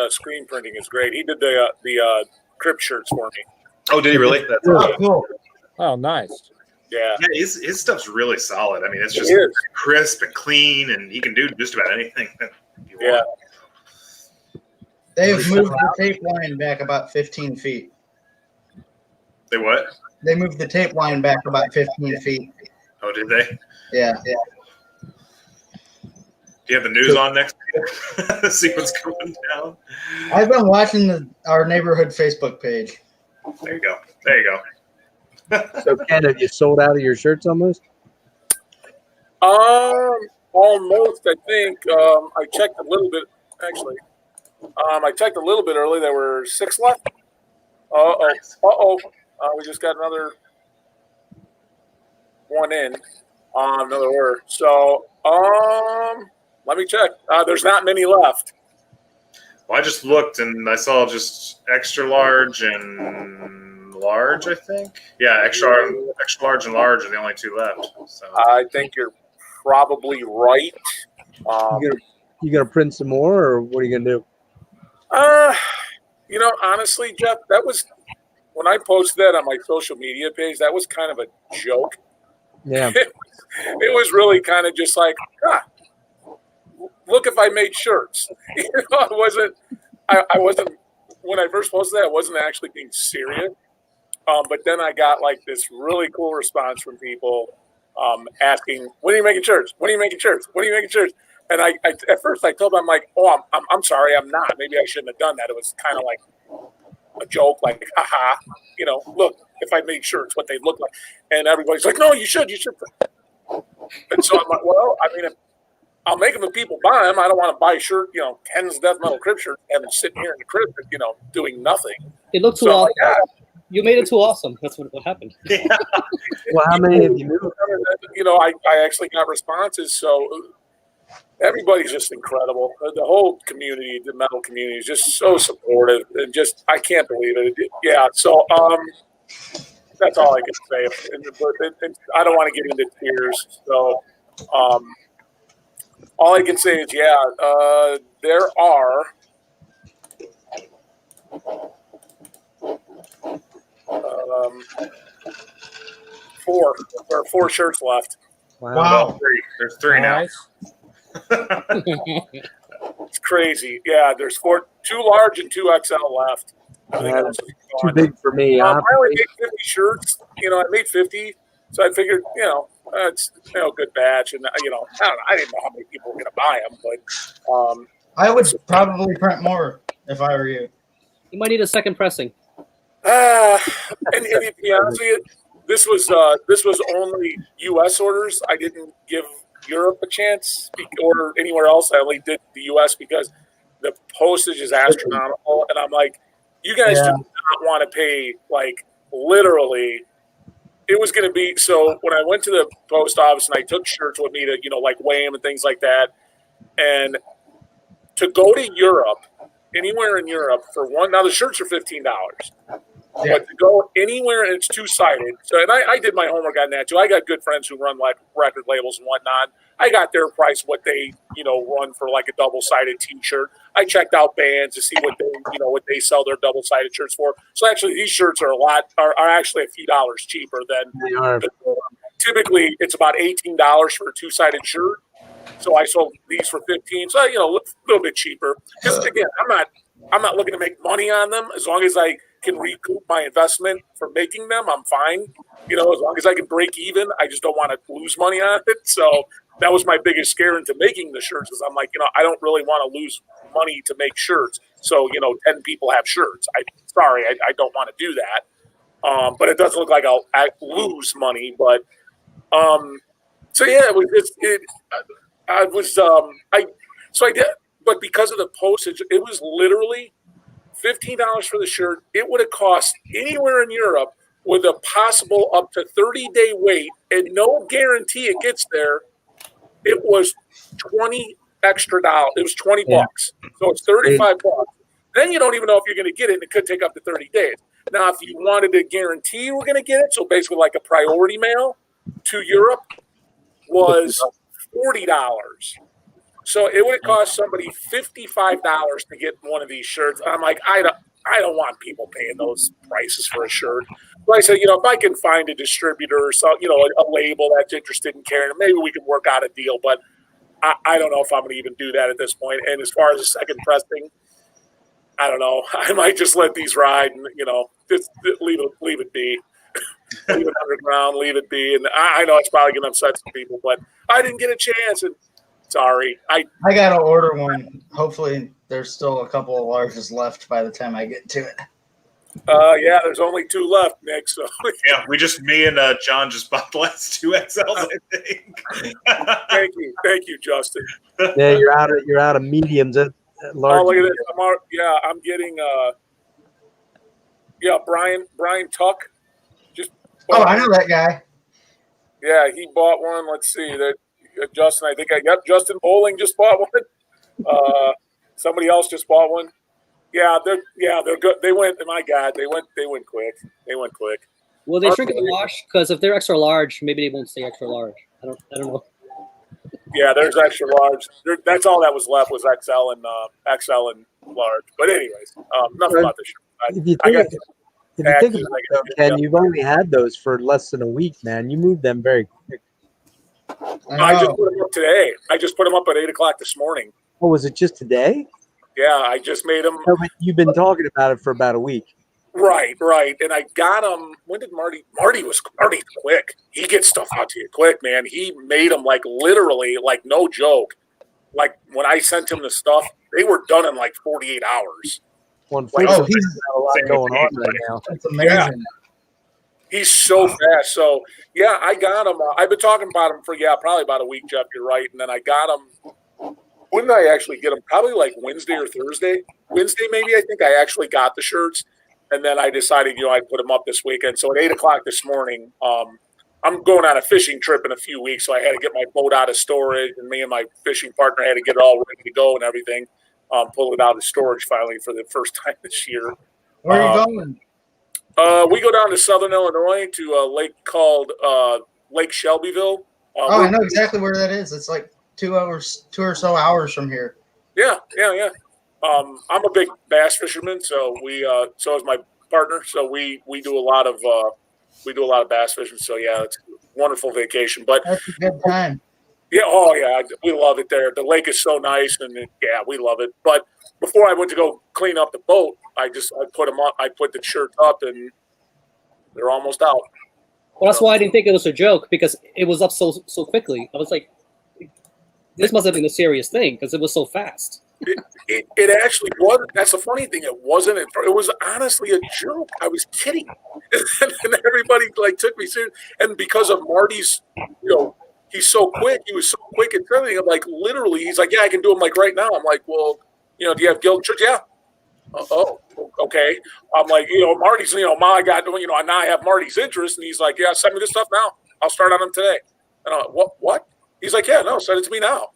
screen printing is great. He did the crypt shirts for me. oh, did he really? That's Oh, cool. Oh, nice. Yeah. Yeah, his stuff's really solid. I mean, it's just It is. crisp and clean, and he can do just about anything that you Yeah. want. They've moved the tape line back about 15 feet. They what? They moved the tape line back about 15 feet. Oh, did they? Yeah. Do you have the news on next week? See what's going down. I've been watching our neighborhood Facebook page. There you go. So, Ken, have you sold out of your shirts almost? Almost. I think I checked a little bit. Actually, I checked a little bit early. There were 6 left. We just got another one in. Another order. So, let me check. There's not many left. Well, I just looked and I saw just extra large and large, I think. Yeah, extra large and large are the only two left. So I think you're probably right. You gonna print some more, or what are you gonna do? Honestly, Jeff, that was when I posted that on my social media page. That was kind of a joke. Yeah. It was really kind of just like, look if I made shirts. It wasn't. I wasn't when I first posted that. I wasn't actually being serious. But then I got like this really cool response from people asking, "When are you making shirts? When are you making shirts? When are you making shirts?" And I at first I told them, I'm like, "Oh, I'm sorry, I'm not. Maybe I shouldn't have done that." It was kind of like a joke, like, haha, look, if I made shirts, what they look like. And everybody's like, "No, you should. And so I'm like, well, I mean, I'll make them if people buy them. I don't want to buy a shirt, Ken's Death Metal Crypt shirt, and then sitting here in the crypt, doing nothing. It looked too So, awesome. like, You made it too awesome. That's what happened. Well, how many have you moved? I actually got responses. So everybody's just incredible. The whole community, the metal community, is just so supportive, and just I can't believe it. Yeah. So that's all I can say. And I don't want to get into tears. So all I can say is, there are. There are 4 shirts left. Wow. There's 3 now. Nice. It's crazy. Yeah, there's 2 large and 2 XL left. That's too big for me. I only made 50 shirts. I made 50, so I figured, it's a good batch. And I don't know. I didn't know how many people were going to buy them, but I would probably print more if I were you. You might need a second pressing. and to be honest with you, this was only U.S. orders. I didn't give Europe a chance or anywhere else. I only did the U.S. because the postage is astronomical, and I'm like, you guys do not want to pay like literally. It was going to be so when I went to the post office and I took shirts with me to like weigh them and things like that, and to go to Europe, anywhere in Europe for one. Now the shirts are $15. Yeah. But to go anywhere and it's 2-sided. So, and I did my homework on that too. I got good friends who run like record labels and whatnot. I got their price, what they, run for like a double-sided T-shirt. I checked out bands to see what they sell their double-sided shirts for. So actually, these shirts are actually a few dollars cheaper than. They are. Typically, it's about $18 for a 2-sided shirt. So I sold these for $15. So a little bit cheaper. Because again, I'm not looking to make money on them. As long as I can recoup my investment for making them, I'm fine. As long as I can break even, I just don't want to lose money on it. So that was my biggest scare into making the shirts. Is I'm like, I don't really want to lose money to make shirts. So 10 people have shirts. I don't want to do that. But it doesn't look like I'll lose money. But so yeah, it was. I did, but because of the postage, it was literally $15 for the shirt. It would have cost anywhere in Europe with a possible up to 30-day wait and no guarantee it gets there. It was $20 extra. It was $20 bucks. So it's $35. Then you don't even know if you're going to get it, and it could take up to 30 days. Now, if you wanted to guarantee you were going to get it, so basically like a priority mail to Europe was $40. So it would have cost somebody $55 to get one of these shirts. I'm like, I don't want people paying those prices for a shirt. So I said, if I can find a distributor or so, a label that's interested in carrying it, maybe we can work out a deal. But I don't know if I'm going to even do that at this point. And as far as the second pressing, I don't know. I might just let these ride and just leave it be. Leave it underground, leave it be. And I know it's probably going to upset some people, but I didn't get a chance. And sorry. I got to order one. Hopefully there's still a couple of larges left by the time I get to it. Yeah, there's only 2 left, Nick. So yeah, me and John just bought the last 2 XLs, I think. Thank you, Justin. Yeah, you're out of mediums at large. Oh, look at this. I'm getting Brian Tuck. I know that guy. Yeah, he bought one. Let's see. That Justin, I think Justin Bowling just bought one. Somebody else just bought one. Yeah, they're good. They went. My God, they went quick. They went quick. Will they shrink in the wash? Because if they're extra large, maybe they won't stay extra large. I don't know. Yeah, there's extra large. That's all that was left was XL and large. But anyways, enough about this. If you think about it, though, Ken, you've only had those for less than a week, man. You moved them very quick. I just put them up today. I just put them up at 8:00 this morning. Oh, was it just today? Yeah, I just made them. No, but you've been talking about it for about a week. Right. And I got them. When did Marty's quick. He gets stuff out to you quick, man. He made them like literally, like no joke. Like when I sent him the stuff, they were done in like 48 hours. Well, unfortunately, he's got a lot going on right now. That's amazing. Yeah. He's so fast. So, yeah, I got him. I've been talking about him for, probably about a week, Jeff. You're right. And then I got him. When did I actually get them? Probably like Wednesday or Thursday. Wednesday, maybe. I think I actually got the shirts. And then I decided, I'd put them up this weekend. So at 8:00 this morning, I'm going on a fishing trip in a few weeks. So I had to get my boat out of storage. And me and my fishing partner had to get it all ready to go and everything. Pull it out of storage finally for the first time this year. Where are you going? We go down to Southern Illinois to a lake called Lake Shelbyville. I know exactly where that is. It's like 2 or so hours from here. Yeah. I'm a big bass fisherman, so so is my partner. So we do a lot of bass fishing. So yeah, it's a wonderful vacation. But that's a good time. Yeah, we love it there. The lake is so nice, and we love it. But before I went to go clean up the boat, I put them up. I put the shirts up, and they're almost out. Well, that's why I didn't think it was a joke, because it was up so quickly. I was like, this must have been a serious thing because it was so fast. It actually was. That's the funny thing. It wasn't. It was honestly a joke. I was kidding, and everybody took me serious. And because of Marty's, he's so quick. He was so quick at everything. I'm like, literally, he's like, yeah, I can do them like right now. I'm like, well, do you have guild shirts? Yeah. Oh, okay. I'm like, Marty's, I got, now I have Marty's interest. And he's like, yeah, send me this stuff now. I'll start on them today. And I'm like, what? He's like, yeah, no, send it to me now.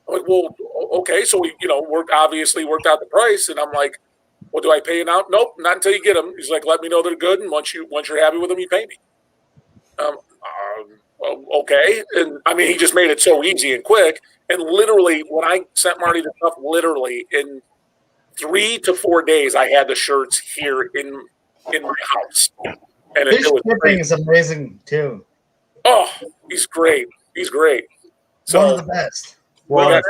I'm like, well, okay. So we, worked out the price. And I'm like, well, do I pay you now? Nope, not until you get them. He's like, let me know they're good. And once you're happy with them, you pay me. Okay. And I mean, he just made it so easy and quick. And literally, when I sent Marty the stuff, literally in 3 to 4 days, I had the shirts here in my house. And his shipping is amazing too. Oh, he's great. So, one of the best. Well,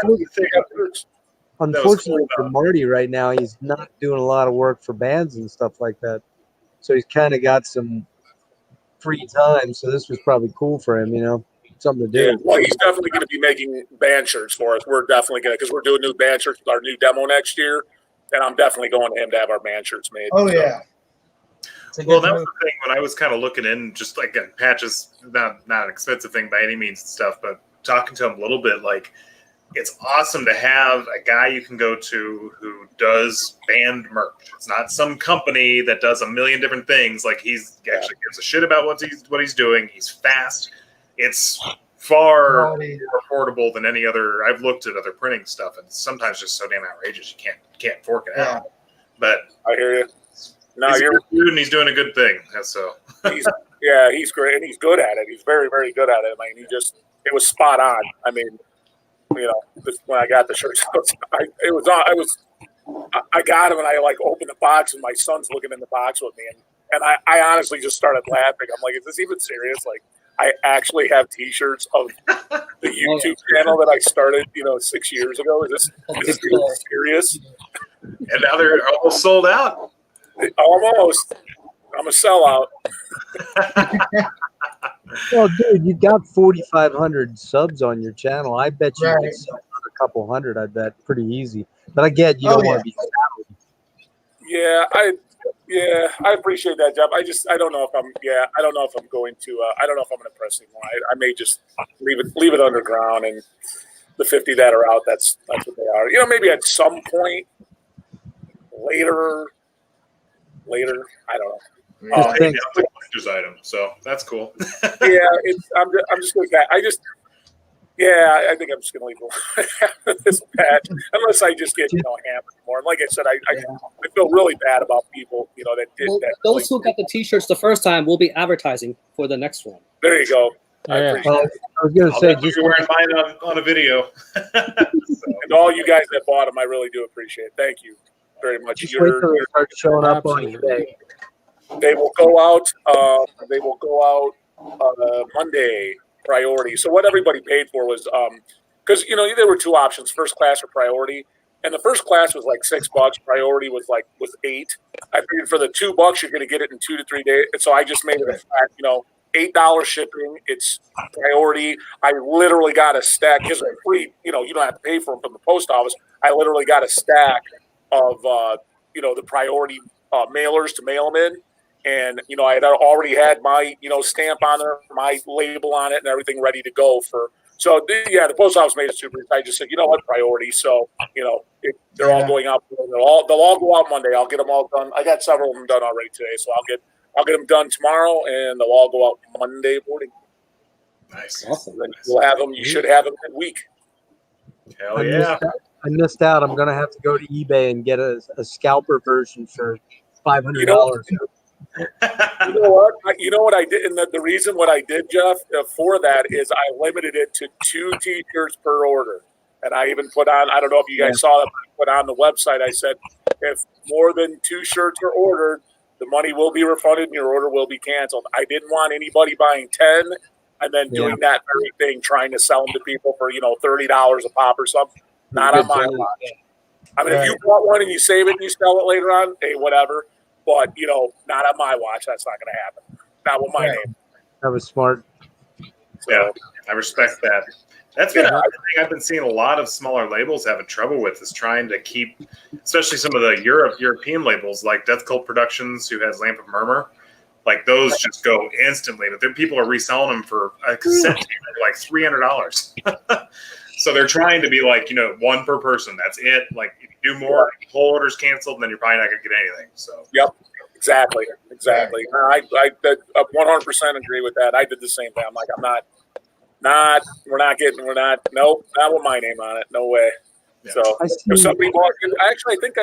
unfortunately for Marty right now, he's not doing a lot of work for bands and stuff like that. So he's kind of got some free time. So this was probably cool for him, something to do. Yeah, well, he's definitely going to be making band shirts for us. We're definitely going to, because we're doing new band shirts with our new demo next year. And I'm definitely going to him to have our band shirts made. Oh, yeah. Well, that was the thing when I was kind of looking in, just like patches, not an expensive thing by any means and stuff, but talking to him a little bit, it's awesome to have a guy you can go to who does band merch. It's not some company that does a million different things. He actually gives a shit about what he's doing. He's fast. It's far more affordable than any other. I've looked at other printing stuff, and it's sometimes just so damn outrageous you can't fork it out. But I hear you. No, he's a good dude, and he's doing a good thing. So he's great, and he's good at it. He's very, very good at it. I mean, it was spot on. I mean, when I got the shirts, I got them, and I opened the box, and my son's looking in the box with me, and I honestly just started laughing. I'm like, is this even serious? I actually have T-shirts of the YouTube channel that I started, 6 years ago. Is this even serious? And now they're almost sold out. Almost. I'm a sellout. Well, dude, you got 4,500 subs on your channel. I bet you can sell another couple hundred. I bet pretty easy. But I get you don't want to be salary. Yeah, I appreciate that, Jeff. I don't know if I'm going to. I don't know if I'm going to press anymore. I may just leave it underground, and the 50 that are out, that's what they are. Maybe at some point later. I don't know. Just think. It's a collector's item, so that's cool. Yeah, I'm just going back. I think I'm just going to leave this patch unless I just get hammered more. And like I said, I feel really bad about people that did that. Those who got the T-shirts the first time will be advertising for the next one. There you go. Yeah. Well, I was going to say, just wearing mine on a video. And all you guys that bought them, I really do appreciate it. Thank you very much. just wait till they start showing up on Absolutely. eBay. They will go out. Monday. Priority. So what everybody paid for was because there were two options: first class or priority. And the first class was like $6. Priority was $8. I figured for the $2 you're going to get it in 2 to 3 days. And so I just made it a fact, $8 shipping. It's priority. I literally got a stack because they're free. You don't have to pay for them from the post office. I literally got a stack of the priority mailers to mail them in. And, I had already had my, stamp on there, my label on it and everything ready to go for. So, the post office made it super. I just said, priority. So, they're all going out. They'll all go out Monday. I'll get them all done. I got several of them done already today. So I'll get them done tomorrow and they'll all go out Monday morning. Nice. Awesome. We'll have them. You should have them in a week. Hell yeah. I missed out. I'm going to have to go to eBay and get a scalper version for $500. You know what I did, and the reason what I did, Jeff, for that is I limited it to 2 T-shirts per order, and I even put on. I don't know if you guys saw that. I put on the website. I said if more than 2 shirts are ordered, the money will be refunded and your order will be canceled. I didn't want anybody buying 10 and then doing that very thing, trying to sell them to people for $30 a pop or something. Not on my watch. I mean, if you bought one and you save it and you sell it later on, hey, whatever. But, not on my watch. That's not going to happen. Not with my name. That was smart. Yeah, I respect that. That's been another thing I've been seeing a lot of smaller labels having trouble with is trying to keep, especially some of the European labels like Death Cult Productions, who has Lamp of Murmur. Like those just go instantly, but then people are reselling them for a cassette tape for like $300. So they're trying to be like, one per person. That's it. Like if you do more, the whole order's canceled, and then you're probably not going to get anything. So yep, exactly. I 100% agree with that. I did the same thing. I'm like, nope, not with my name on it. No way. Yeah. So if somebody bought, actually, I think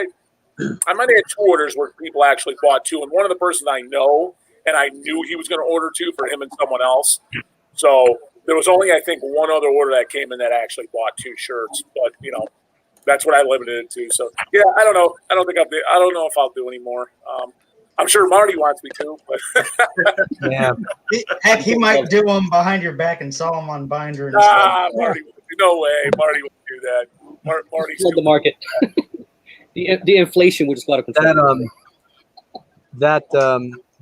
I might have had 2 orders where people actually bought 2, and one of the persons I know, and I knew he was going to order 2 for him and someone else. So there was only, I think, one other order that came in that actually bought 2 shirts, but that's what I limited it to. So yeah, I don't know. I don't know if I'll do any more. I'm sure Marty wants me to, but yeah. Heck, he might do them behind your back and sell them on binder. And Marty, no way. Marty would do that. Marty's the market. The inflation would just go out of control.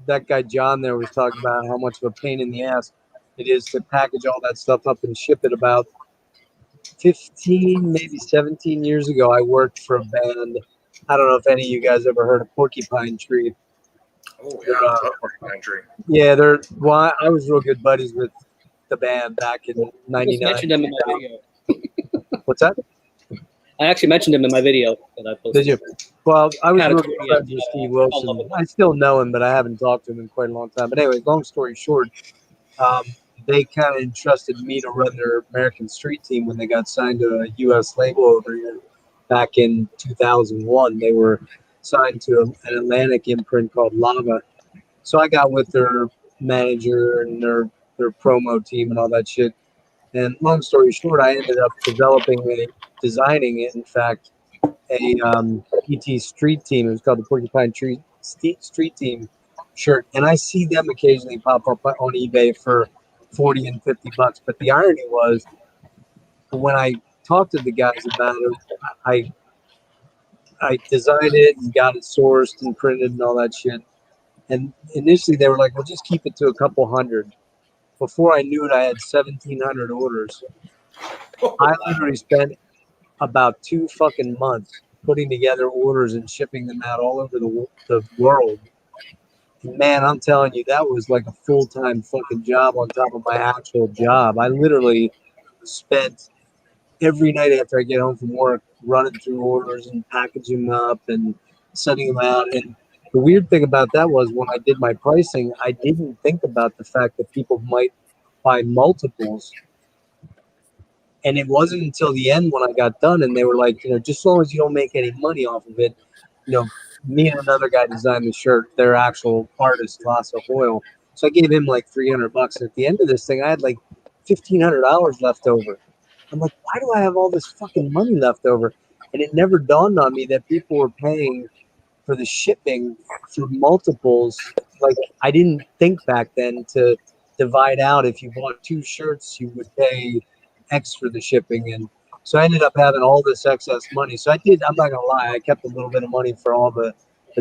That guy John there was talking about how much of a pain in the ass it is to package all that stuff up and ship it. About 15, maybe 17 years ago, I worked for a band. I don't know if any of you guys ever heard of Porcupine Tree. Oh, yeah, I love Porcupine Tree. Yeah, I was real good buddies with the band back in '99. Mentioned them in my video. What's that? I actually mentioned him in my video that I posted. Did you? Well, I was real good friends with Steve Wilson. I still know him, but I haven't talked to him in quite a long time. But anyway, long story short, they kind of entrusted me to run their American Street team when they got signed to a U.S. label over here back in 2001. They were signed to an Atlantic imprint called Lava. So I got with their manager and their promo team and all that shit. And long story short, I ended up designing it, in fact, a PT Street Team. It was called the Porcupine Tree Street Team shirt. And I see them occasionally pop up on eBay for $40 and $50. But the irony was, when I talked to the guys about it, I designed it and got it sourced and printed and all that shit. And initially they were like, well, just keep it to a couple hundred. Before I knew it, I had 1,700 orders. I literally spent about 2 fucking months putting together orders and shipping them out all over the world. And man, I'm telling you, that was like a full-time fucking job on top of my actual job. I literally spent every night after I get home from work running through orders and packaging them up and sending them out. And The weird thing about that was when I did my pricing, I didn't think about the fact that people might buy multiples. And it wasn't until the end when I got done and they were like, just as long as you don't make any money off of it, me and another guy designed the shirt, their actual artist, Lasso Hoyle. So I gave him like $300. At the end of this thing, I had like $1,500 left over. I'm like, why do I have all this fucking money left over? And it never dawned on me that people were paying for the shipping for multiples. Like, I didn't think back then to divide out. If you bought 2 shirts, you would pay X for the shipping. And so I ended up having all this excess money. So I'm not gonna lie, I kept a little bit of money for all the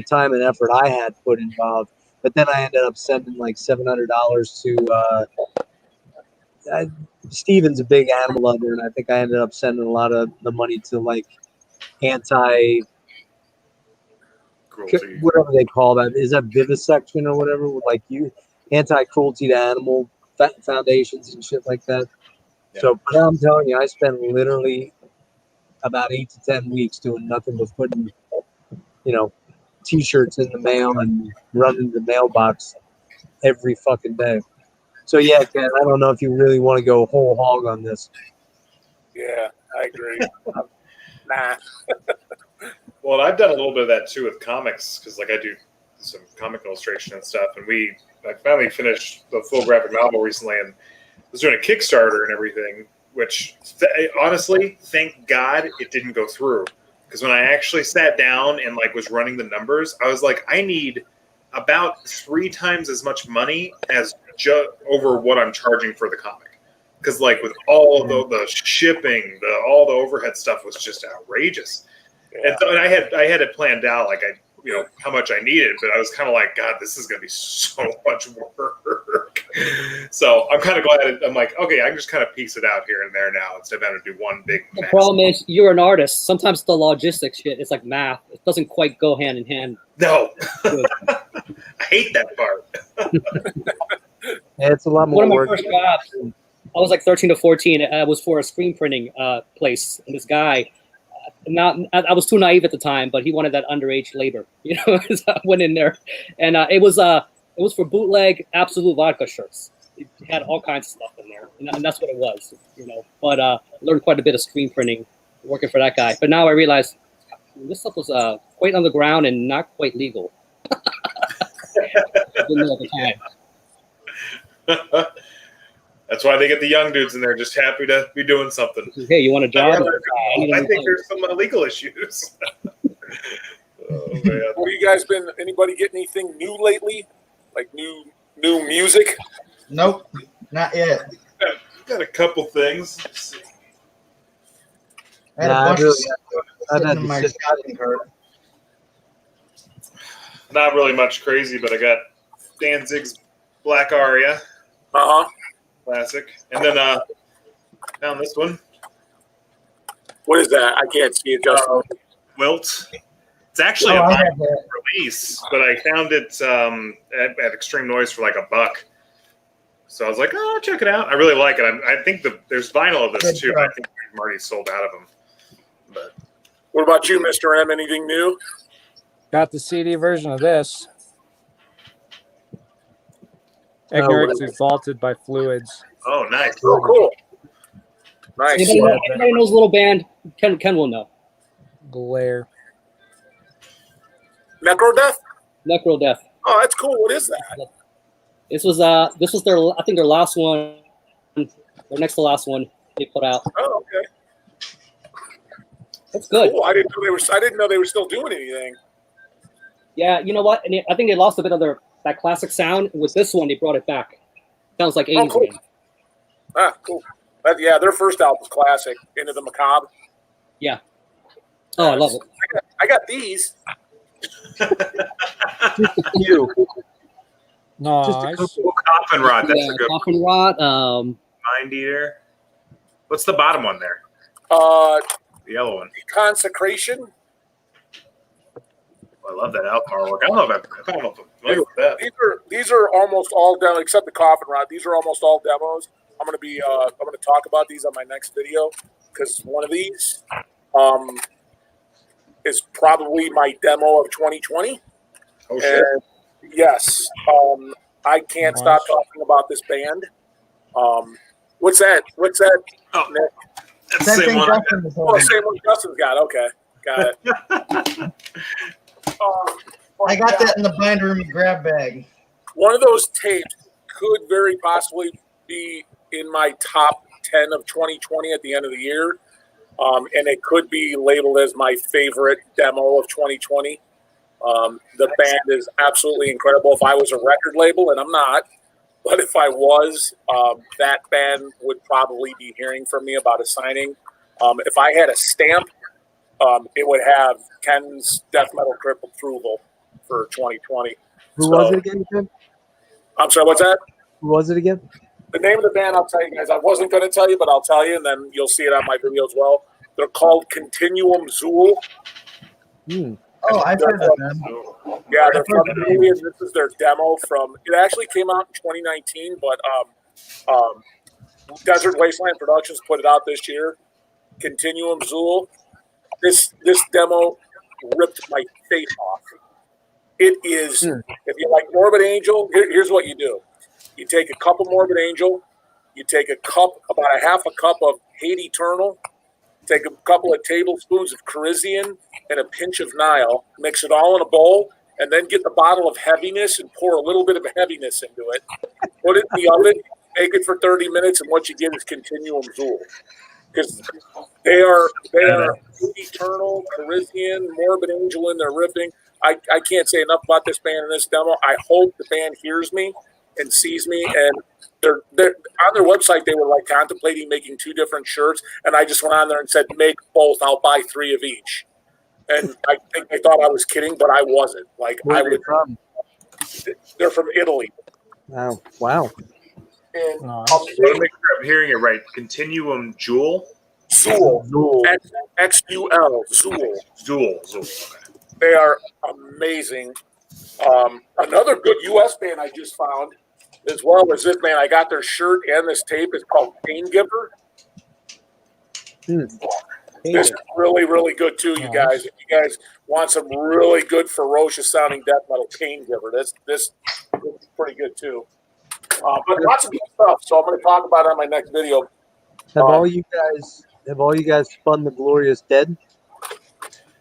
time and effort I had put involved. But then I ended up sending like $700 to Steven's a big animal lover, and I think I ended up sending a lot of the money to like anti Cruelty. whatever they call that. Is that vivisection or whatever? Like anti-cruelty to animal foundations and shit like that. Yeah. So, but I'm telling you, I spent literally about 8 to 10 weeks doing nothing but putting, T-shirts in the mail and running the mailbox every fucking day. So yeah, Ken, I don't know if you really want to go whole hog on this. Yeah, I agree. Nah. Well, I've done a little bit of that too with comics because, like, I do some comic illustration and stuff, and I finally finished the full graphic novel recently, and was doing a Kickstarter and everything. Which, honestly, thank God it didn't go through. Because when I actually sat down and was running the numbers, I was like, I need about 3 times as much money as over what I'm charging for the comic. Because with all the shipping, all the overhead stuff was just outrageous. Yeah. And I had it planned out how much I needed, but I was kind of like, God, this is going to be so much work. So I'm kind of glad. I'm like, okay, I can just kind of piece it out here and there now instead of having to do one big. The problem is you're an artist. Sometimes the logistics shit, it's like math. It doesn't quite go hand in hand. No. I hate that part. Yeah, it's a lot more work. One of my first jobs, I was like 13 to 14. I was for a screen printing place, and this guy. I was too naive at the time, but he wanted that underage labor, So I went in there, and it was for bootleg Absolute Vodka shirts. It had all kinds of stuff in there, and that's what it was, But learned quite a bit of screen printing working for that guy. But now I realize this stuff was quite underground and not quite legal. Didn't know at the time. That's why they get the young dudes in there, just happy to be doing something. Hey, you want a job? I think there's some legal issues. Oh, man. What you guys been? Anybody get anything new lately? Like new music? Nope, not yet. Got a couple things. I had a bunch of stuff sitting in my shopping cart. Not really much crazy, but I got Danzig's Black Aria. Classic. And then found this one. What is that? I can't see it. Just Wilt. It's actually a release, but I found it at Extreme Noise for like $1. So I was like, oh, check it out. I really like it. I think there's vinyl of this too. I think I'm already sold out of them. But what about you, Mr. M? Anything new? Got the CD version of this. Ignorance Exalted by Fluids. Oh, nice. Oh, cool. Nice. Anybody knows a little band? Ken will know. Glare. Necrodeath? Necrodeath. Oh, that's cool. What is that? This was their, I think, their last one, or next to last one they put out. Oh, okay. That's good. Cool. I didn't know they were still doing anything. Yeah, you know what? And I think they lost a bit of that classic sound. With this one, they brought it back. Sounds like 80s cool. again. Ah, cool. Their first album's classic, Into the Macabre. Yeah. Oh, I love it. I got these. You. No, Coffin Rod. That's a good Coffin Rod. Mind Eater. What's the bottom one there? The yellow one. Consecration. I love that album artwork. I don't know if I'm familiar with that. These are almost all demo, except the Coffin Rod. These are almost all demos. I'm gonna talk about these on my next video because one of these is probably my demo of 2020. Oh shit! And yes, I can't stop talking about this band. What's that? What's that? Oh, Nick? that's the same one. Oh, same one Justin's got. Okay, got it. I got that in the binder in my grab bag. One of those tapes could very possibly be in my top 10 of 2020 at the end of the year. And it could be labeled as my favorite demo of 2020. The band is absolutely incredible. If I was a record label, and I'm not, but if I was, that band would probably be hearing from me about a signing. If I had a stamp, it would have Ken's Death Metal Crypt approval for 2020. Who was it again, Ken? I'm sorry, what's that? Who was it again? The name of the band, I'll tell you guys. I wasn't going to tell you, but I'll tell you, and then you'll see it on my video as well. They're called Continuum Zool. Oh, I've heard of them. Yeah, they're from Italy, and this is their demo from. It actually came out in 2019, but Desert Wasteland Productions put it out this year. Continuum Zool. This demo ripped my face off. It is. If you like Morbid Angel, here's what you do. You take a cup of Morbid Angel. You take about a half a cup of Hate Eternal. Take a couple of tablespoons of Grecian and a pinch of Nile. Mix it all in a bowl, and then get the bottle of heaviness and pour a little bit of heaviness into it. Put it in the oven. Bake it for 30 minutes, and what you get is Continuum Zool. Because they are Eternal, Grecian, Morbid Angel in their ripping. I can't say enough about this band and this demo. I hope the band hears me and sees me, and they're on their website. They were like contemplating making 2 different shirts, and I just went on there and said, "Make both. I'll buy 3 of each." And I think they thought I was kidding, but I wasn't. Like, Where are they from? They're from Italy. Oh, wow. And Nice. I want to make sure I'm hearing it right. Continuum Jewel. Zool. Zool. XUL. Zool. Zool. Okay. They are amazing. Another good U.S. band I just found, as well as this band. I got their shirt and this tape. It's called Pain Giver. This is really, really good too, you guys. If you guys want some really good, ferocious sounding death metal, Pain Giver. This is pretty good too. But lots of good stuff. So I'm going to talk about it on my next video. Have all you guys spun the Glorious Dead?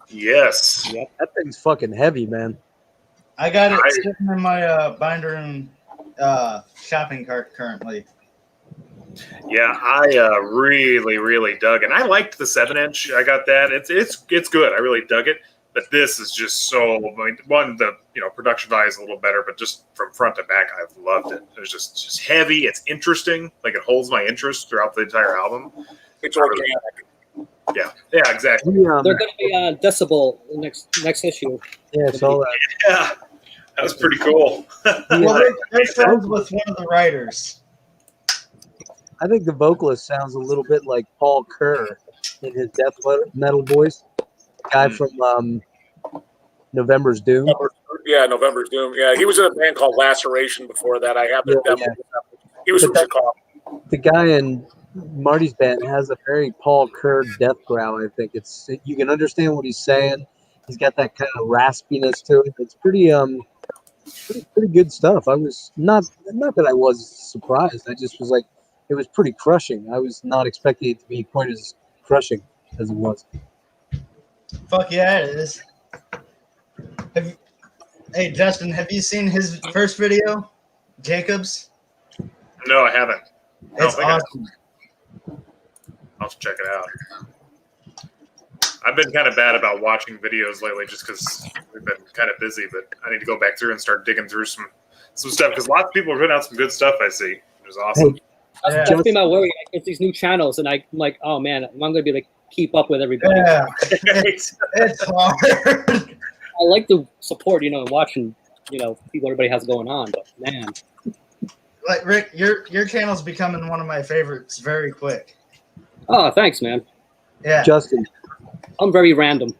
Yes. Yeah, that thing's fucking heavy, man. I got it sitting in my binder and shopping cart currently. Yeah, I really, really dug it. And I liked the 7-inch. I got that. It's good. I really dug it. But this is just so. One, the production value is a little better, but just from front to back, I've loved it. It's just heavy. It's interesting. Like, it holds my interest throughout the entire album. It's organic. Yeah, exactly. They're going to be Decibel next issue. Yeah, so Yeah, that was pretty cool. Well, they're friends with one of the writers. I think the vocalist sounds a little bit like Paul Kerr in his death metal voice. Guy from November's Doom. November's Doom. Yeah, he was in a band called Laceration before that. I have the demo. He was from Chicago. The guy in Marty's band has a very Paul Kerr death growl. I think you can understand what he's saying. He's got that kind of raspiness to it. It's pretty good stuff. I was not that I was surprised. I just was like, it was pretty crushing. I was not expecting it to be quite as crushing as it was. Fuck yeah, it is. Hey, Justin, have you seen his first video, Jacobs? No, I haven't. It's awesome. I'll have to check it out. I've been kind of bad about watching videos lately just because we've been kind of busy, but I need to go back through and start digging through some stuff because lots of people are putting out some good stuff I see, which is awesome. Yeah. That's been my worry. I get these new channels, and I'm like, oh man, I'm going to be like keep up with everybody. Yeah, it's hard. I like to support, and watching, people everybody has going on. But man, like Rick, your channel's becoming one of my favorites very quick. Oh, thanks, man. Yeah, Justin, I'm very random.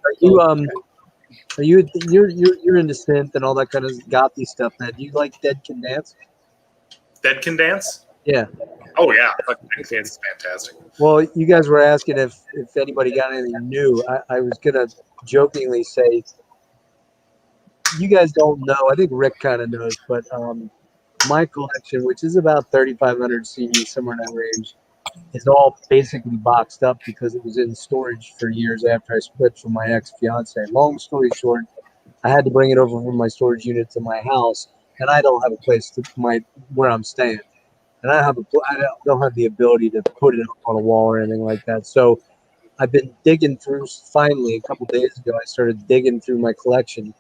you're into synth and all that kind of gothy stuff, man. Do you like Dead Can Dance? Dead Can Dance? Yeah. Oh yeah, Dead Can Dance is fantastic. Well, you guys were asking if anybody got anything new. I was gonna jokingly say you guys don't know. I think Rick kind of knows, but my collection, which is about 3,500 CDs, somewhere in that range, is all basically boxed up because it was in storage for years after I split from my ex-fiance. Long story short, I had to bring it over from my storage unit to my house, and I don't have a place to where I'm staying, and I don't have the ability to put it on a wall or anything like that. So I've been digging through. Finally, a couple days ago, I started digging through my collection,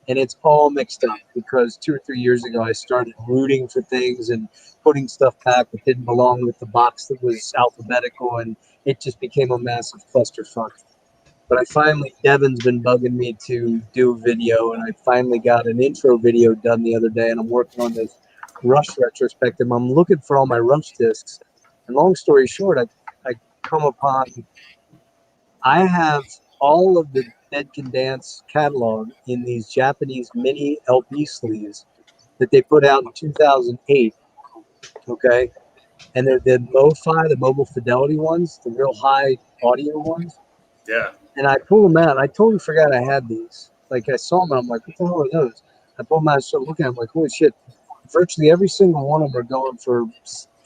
and it's all mixed up because 2 or 3 years ago, I started rooting for things and putting stuff back that didn't belong with the box that was alphabetical, and it just became a massive clusterfuck. But Devin's been bugging me to do a video, and I finally got an intro video done the other day, and I'm working on this Rush retrospective. I'm looking for all my Rush discs, and long story short, I come upon, I have all of the Dead Can Dance catalog in these Japanese mini LP sleeves that they put out in 2008, okay? And they're the MoFi, the mobile fidelity ones, the real high audio ones. Yeah. And I pulled them out. I totally forgot I had these. Like, I saw them, and I'm like, what the hell are those? I pulled them out and started looking at them, like, holy shit. Virtually every single one of them are going for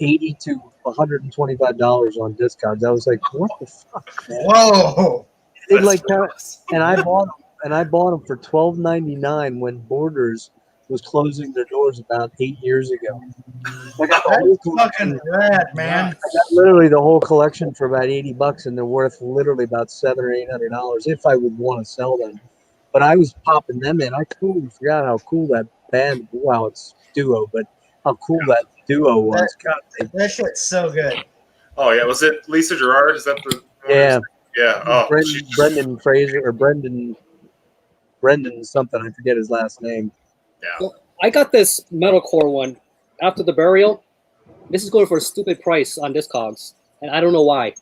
$80 to $125 on Discogs. I was like, what the fuck, man? Whoa! It like and I bought them for $12.99 when Borders was closing their doors about 8 years ago. I got the whole Fucking rad, man. I got literally the whole collection for about $80, and they're worth literally about $700 or $800 if I would want to sell them. But I was popping them in. I totally forgot how cool that band. Wow, it's duo, but how cool that duo was. That shit's so good. Oh yeah, was it Lisa Gerard? Is that the? Yeah. Yeah. Oh, Brendan Fraser or Brendan something. I forget his last name. Yeah. Well, I got this metalcore one after the burial. This is going for a stupid price on Discogs, and I don't know why.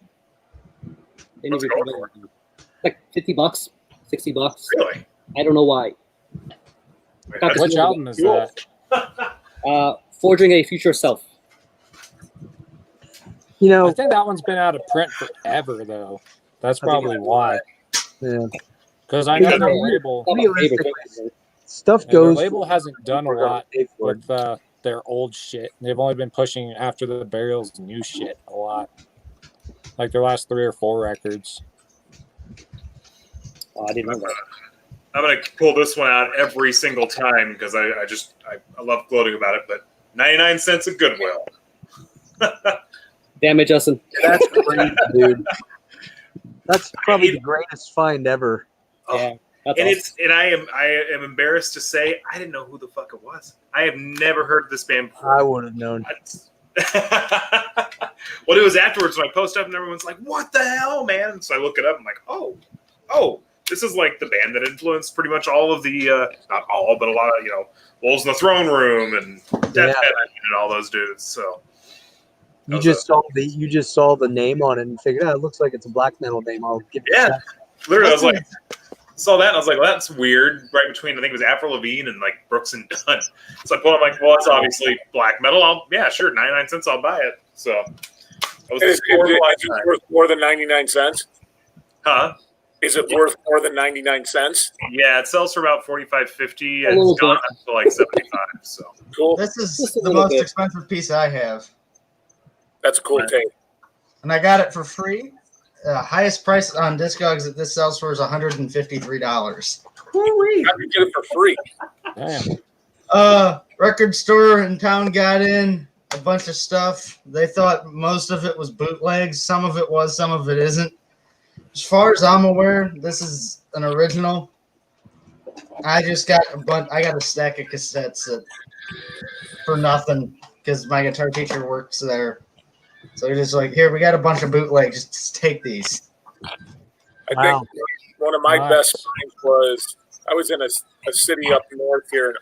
What's it going for? Like $50, $60. Really? I don't know why. Which album is that? Forging a Future Self. You know, I think that one's been out of print forever, though. That's probably why. Yeah. Because I know their label. Stuff Their goes. label hasn't done a lot with their old shit. They've only been pushing after the burials new shit a lot. Like their last 3 or 4 records. Oh, I didn't know that. I'm gonna pull this one out every single time because I love gloating about it. But 99 cents at Goodwill. Damn it, Justin. That's great, dude. That's probably the greatest find ever. Yeah, and awesome. I am embarrassed to say I didn't know who the fuck it was. I have never heard this band before. I would have known. Well, it was afterwards when I post up and everyone's like, "What the hell, man?" So I look it up. I'm like, "Oh, this is like the band that influenced pretty much all of the not all, but a lot of Wolves in the Throne Room and Death Head and all those dudes." So. You just saw the name on it and figured, it looks like it's a black metal name. I'll give it a shot. Literally, I was like, saw that and I was like, well, that's weird. Right between, I think it was Avril Lavigne and like Brooks and Dunn. So I pulled, I'm like, well, it's obviously black metal. Sure, 99 cents, I'll buy it. So that was is it worth more than 99 cents? Huh? Is it worth more than 99 cents? Yeah, it sells for about $45.50 and it's gone up to like 75. So cool. This is the most expensive piece I have. That's a cool tape. And I got it for free. Highest price on Discogs that this sells for is $153. Woo-wee. How did you get it for free? Damn. Record store in town got in a bunch of stuff. They thought most of it was bootlegs. Some of it was, some of it isn't. As far as I'm aware, this is an original. I just got I got a stack of cassettes for nothing because my guitar teacher works there. So they're just like, here, we got a bunch of bootlegs. Just take these. I think one of my best finds was I was in a city up north here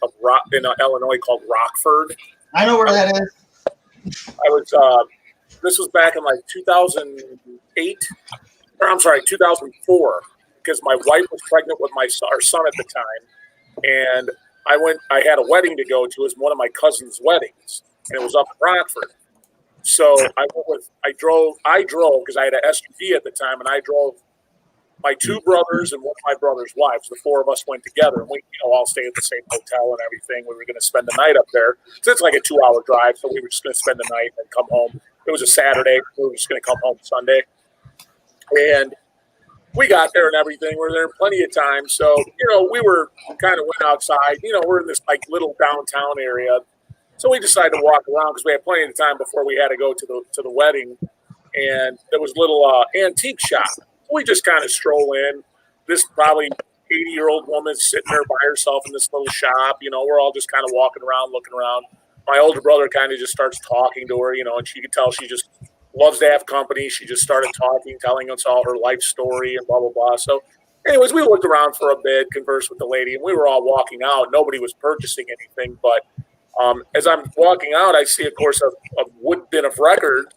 in Illinois called Rockford. I know where that is. I was this was back in like 2008, or I'm sorry, 2004, because my wife was pregnant with our son at the time, and I had a wedding to go to. It was one of my cousin's weddings, and it was up in Rockford. So I drove because I had an SUV at the time, and I drove my two brothers and one of my brother's wives. The four of us went together, and we all stayed at the same hotel and everything. We were going to spend the night up there. So it's like a 2-hour drive, so we were just going to spend the night and come home. It was a Saturday. We were just going to come home Sunday. And we got there and everything. We were there plenty of time. So, we were kind of went outside. We're in this like little downtown area. So we decided to walk around because we had plenty of time before we had to go to the wedding. And there was a little antique shop. We just kind of stroll in. This probably 80-year-old woman sitting there by herself in this little shop. We're all just kind of walking around, looking around. My older brother kind of just starts talking to her, and she could tell she just loves to have company. She just started talking, telling us all her life story and blah, blah, blah. So anyways, we looked around for a bit, conversed with the lady, and we were all walking out. Nobody was purchasing anything. But as I'm walking out, I see, of course, a wood bin of records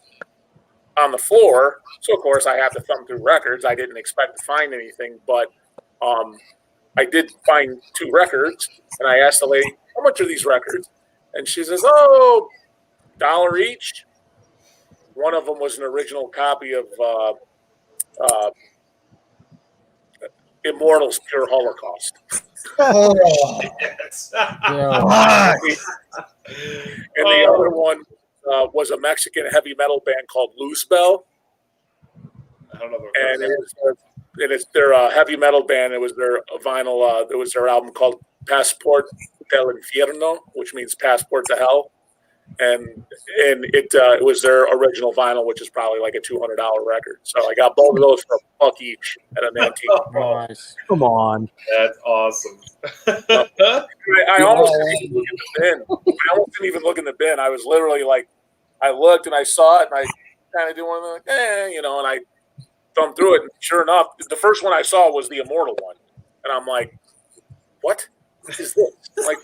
on the floor. So, of course, I have to thumb through records. I didn't expect to find anything, but I did find 2 records. And I asked the lady, how much are these records? And she says, $1 each. One of them was an original copy of Immortals Pure Holocaust. Oh, Yes. Yeah. And the other one was a Mexican heavy metal band called Luzbel. I don't know. And it's their heavy metal band. It was their vinyl. It was their album called Passport del Infierno, which means Passport to Hell. And it was their original vinyl, which is probably like a $200 record. So I got both of those for $1 each at an antique. Nice. Come on. That's awesome. I almost didn't even look in the bin. I almost didn't even look in the bin. I was literally like, I looked and I saw it, and I kind of do one like, and I thumbed through it. And sure enough, the first one I saw was the Immortal one, and I'm like, what is this? Like,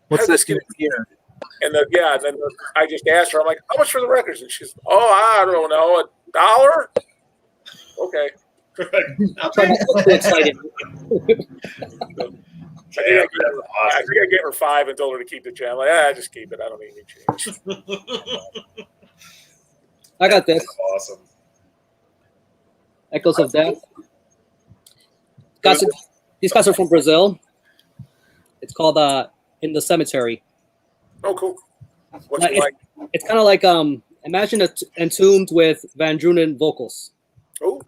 What's this get here? And then I just asked her, I'm like, how much for the records? And she's, I don't know, $1? Okay. I'm excited. I think I gave her 5 and told her to keep the channel. Like, just keep it. I don't need any change. I got this. Awesome. Echoes of Death. These guys are from Brazil. It's called In the Cemetery. Oh, cool. What's it like? It's kind of like imagine Entombed with Van Drunen vocals. Oh,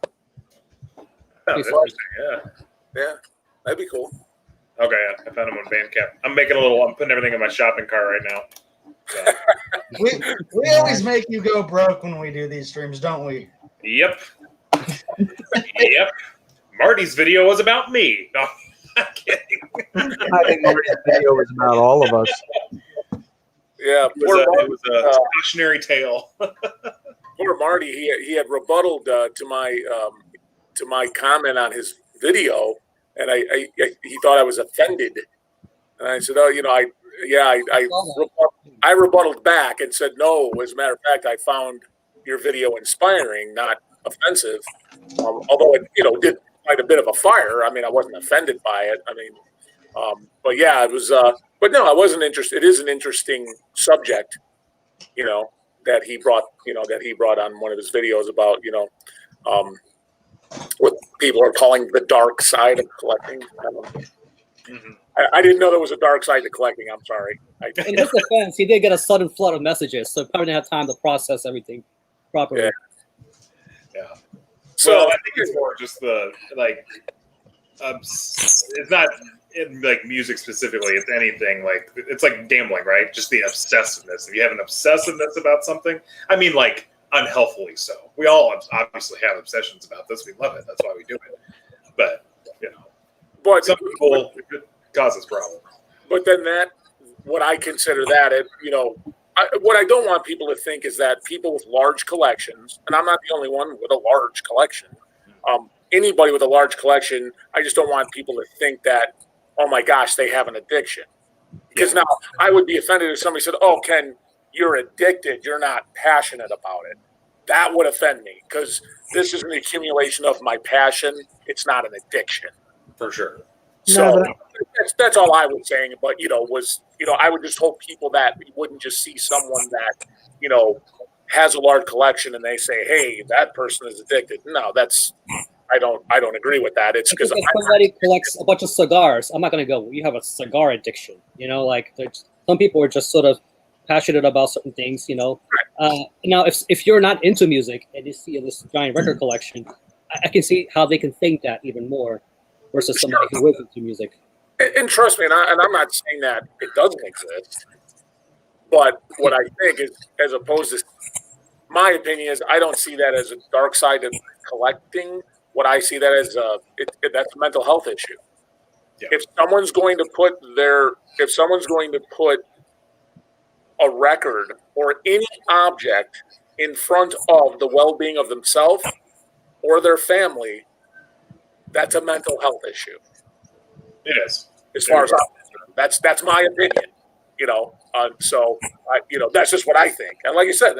That's interesting. yeah, that'd be cool. Okay, I found them on Bandcamp. I'm putting everything in my shopping cart right now. So. we always make you go broke when we do these streams, don't we? Yep. Yep. Marty's video was about me. No, I'm kidding. I think Marty's video was about all of us. Yeah, It was a cautionary tale. Poor Marty, he had rebutted to my comment on his video, and he thought I was offended, and I said, I rebutted back and said, no, as a matter of fact, I found your video inspiring, not offensive, although it did light a bit of a fire. I mean, I wasn't offended by it. I mean, but yeah, it was. But no, I wasn't interested. It is an interesting subject, that he brought on one of his videos about, what people are calling the dark side of collecting. I didn't know there was a dark side to collecting. I'm sorry. In his defense, he did get a sudden flood of messages, so probably didn't have time to process everything properly. Yeah. So I think it's more just the it's not like music specifically. It's anything it's like gambling, right? Just the obsessiveness. If you have an obsessiveness about something, I mean, like unhealthily so. We all obviously have obsessions about this. We love it. That's why we do it. But but some people it could cause us problems. But then what I consider that, what I don't want people to think is that people with large collections, and I'm not the only one with a large collection. Anybody with a large collection, I just don't want people to think that, oh my gosh, they have an addiction. Because now I would be offended if somebody said, oh, Ken, you're addicted. You're not passionate about it. That would offend me because this is an accumulation of my passion. It's not an addiction. For sure. So that's all I was saying. But, I would just hope people that we wouldn't just see someone that, has a large collection and they say, hey, that person is addicted. No, I don't agree with that. It's because if somebody collects a bunch of cigars, I'm not going to go, you have a cigar addiction. You know, like some people are just sort of passionate about certain things, you know. Now, if you're not into music and you see this giant record collection, I can see how they can think that even more versus somebody who is into music. And trust me, and I'm not saying that it doesn't exist, but what I think is, as opposed to, my opinion is, I don't see that as a dark side of collecting. What I see that as that's a mental health issue. Yeah. If someone's going to put a record or any object in front of the well-being of themselves or their family, that's a mental health issue. It is. As far as I'm concerned, that's my opinion. You know, so that's just what I think. And like you said,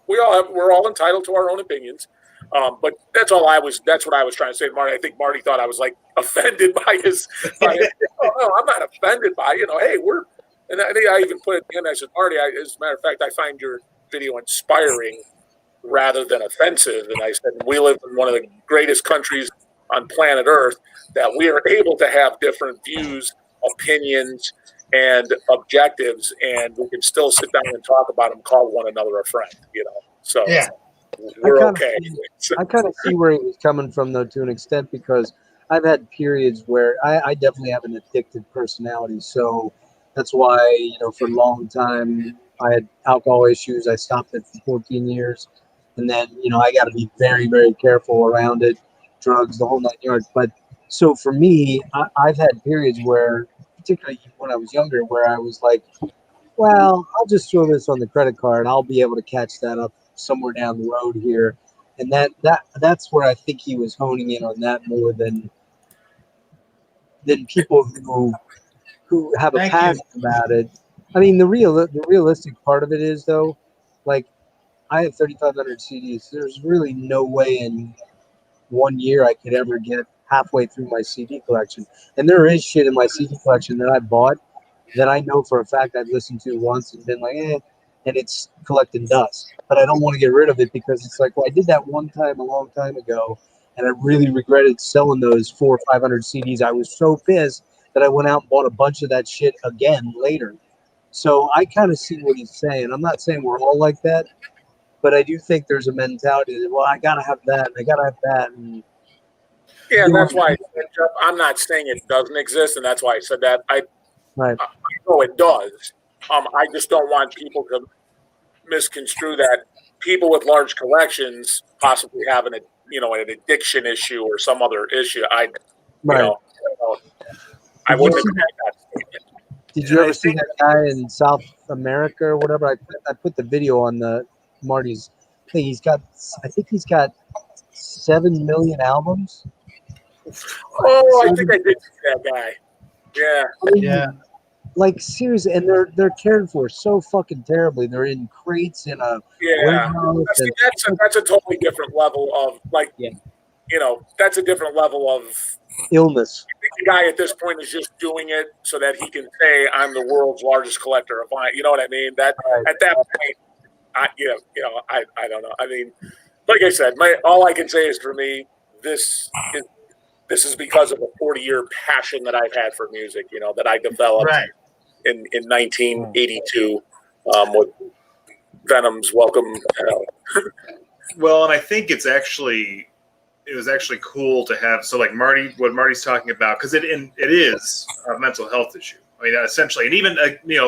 we're all entitled to our own opinions. But that's what I was trying to say to Marty. I think Marty thought I was like offended by his. Oh, no, I'm not offended by Hey, and I think I even put it at the end. I said, Marty, as a matter of fact, I find your video inspiring rather than offensive. And I said, we live in one of the greatest countries on planet Earth that we are able to have different views, opinions, and objectives, and we can still sit down and talk about them, call one another a friend. So Yeah. we're okay. I kind of see where he was coming from, though, to an extent, because I've had periods where I definitely have an addicted personality. So that's why, for a long time, I had alcohol issues. I stopped it for 14 years. And then, I got to be very, very careful around it, drugs, the whole nine yards. But so for me, I've had periods where, particularly when I was younger, where I was like, well, I'll just throw this on the credit card. I'll be able to catch that up somewhere down the road here. And that's where I think he was honing in on that more than people who have a passion about it. I mean, the realistic part of it is, though, like, I have 3,500 CDs. There's really no way in 1 year I could ever get halfway through my CD collection. And there is shit in my CD collection that I bought that I know for a fact I've listened to once and been like, and it's collecting dust. But I don't want to get rid of it because it's like, well, I did that one time a long time ago, and I really regretted selling those 400 or 500 CDs. I was so pissed that I went out and bought a bunch of that shit again later. So I kind of see what he's saying. I'm not saying we're all like that, but I do think there's a mentality that, well, I got to have that, and I got to have that. And and that's why I'm not saying it doesn't exist, and that's why I said that. I know it does. I just don't want people to misconstrue that people with large collections possibly have an addiction issue or some other issue. I wouldn't have had that statement. Did you ever see that guy in South America or whatever? I put the video on the Marty's thing. I think he's got 7 million albums. Oh, I think I did see that guy. Yeah. Yeah. Like, seriously, and they're cared for so fucking terribly. They're in crates in a warehouse. That's a totally different level of that's a different level of illness. The guy at this point is just doing it so that he can say, "I'm the world's largest collector of wine." You know what I mean? That at that point, I don't know. I mean, like I said, all I can say is, for me, this is because of a 40-year passion that I've had for music. That I developed in 1982 with Venom's Welcome to Hell. Well, and I think it was actually cool to have, so like what Marty's talking about, because it is a mental health issue. I mean, essentially, and even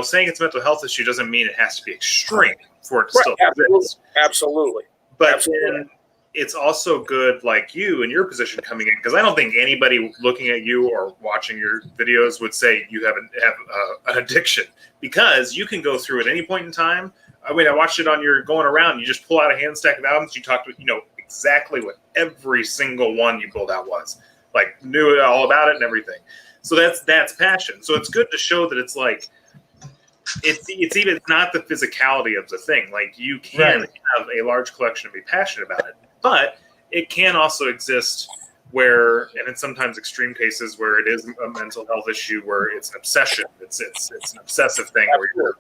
saying it's a mental health issue doesn't mean it has to be extreme for it to still exist. Absolutely. But then it's also good, like you in your position coming in, because I don't think anybody looking at you or watching your videos would say you have an addiction, because you can go through at any point in time. I mean, I watched it on your going around. You just pull out a hand stack of albums. You talked with exactly what every single one you pulled out was, like, knew all about it and everything. So that's passion. So it's good to show that it's like it's even not the physicality of the thing. Like, you can have a large collection and be passionate about it, but it can also exist where, and in sometimes extreme cases where it is a mental health issue, where it's an obsession. It's an obsessive thing. Absolutely. Where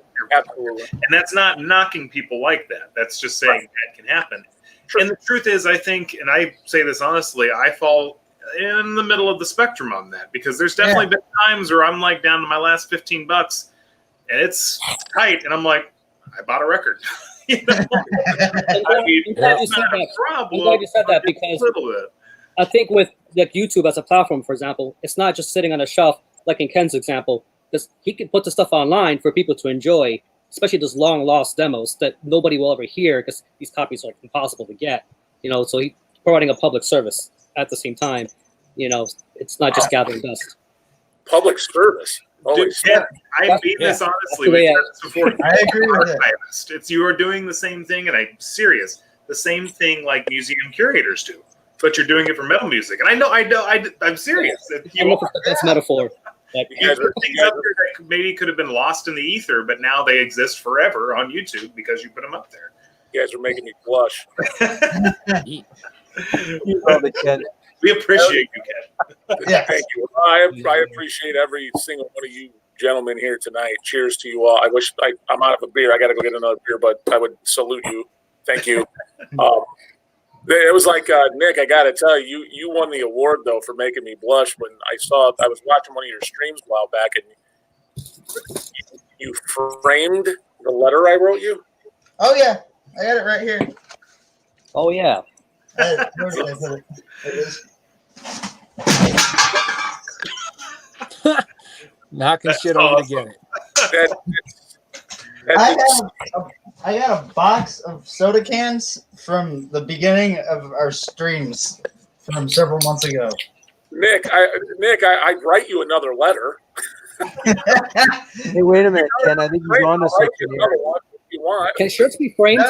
you're, and that's not knocking people like that. That's just saying that can happen. And the truth is, I think, and I say this honestly, I fall in the middle of the spectrum on that, because there's definitely been times where I'm like down to my last $15 and it's tight, and I'm like, I bought a record. You know? I mean, I'm glad you said that because I think with like YouTube as a platform, for example, it's not just sitting on a shelf like in Ken's example, because he can put the stuff online for people to enjoy, especially those long lost demos that nobody will ever hear because these copies are impossible to get. You know, so he's providing a public service at the same time. You know, it's not just gathering dust. Public service. Dude, I mean this honestly. We've said this before. I agree with it. It's you are doing the same thing, and I'm serious. The same thing like museum curators do, but you're doing it for metal music. And I'm serious. That's metaphor. Like, things out there that maybe could have been lost in the ether, but now they exist forever on YouTube because you put them up there. You guys are making me blush. We appreciate you, Ken. Yeah, thank you. I appreciate every single one of you gentlemen here tonight. Cheers to you all. I wish I'm out of a beer. I got to go get another beer, but I would salute you. Thank you. It was like, Nick, I got to tell you, you won the award, though, for making me blush when I was watching one of your streams a while back, and you framed the letter I wrote you. Oh, yeah. I got it right here. Oh, yeah. Where did I put it? It is. Knocking shit over to get it. I got a box of soda cans from the beginning of our streams from several months ago. Nick, I'd write you another letter. Hey, wait a minute, Ken. I think he's on to something here. You want. Can shirts be framed?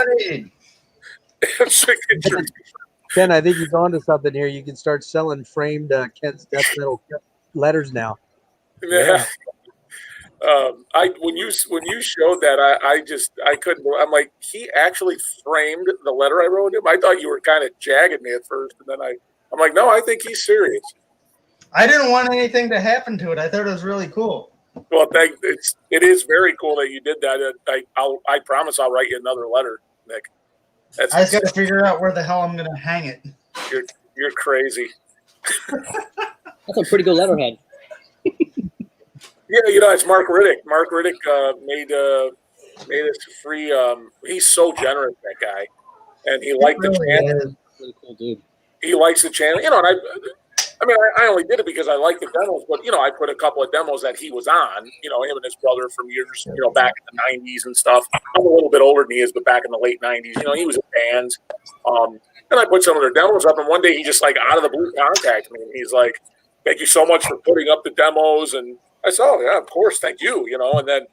Ken, I think he's on to something here. You can start selling framed Ken's death metal letters now. Yeah. When you showed that, I couldn't. I'm like, he actually framed the letter I wrote him. I thought you were kind of jagging me at first, and then I'm like, no, I think he's serious. I didn't want anything to happen to it. I thought it was really cool. Well, it is very cool that you did that. I promise I'll write you another letter, Nick. I just got to figure out where the hell I'm going to hang it. You're crazy. That's a pretty good letterhead. Yeah, it's Mark Riddick. Mark Riddick made us free. He's so generous, that guy, and he liked the channel. Really cool dude. He likes the channel, and I only did it because I like the demos, but I put a couple of demos that he was on. Him and his brother from years, back in the '90s and stuff. I'm a little bit older than he is, but back in the late '90s, he was in bands. And I put some of their demos up, and one day he just out of the blue contacted me, and he's like, "Thank you so much for putting up the demos." And I said, "Oh yeah, of course, thank you." And then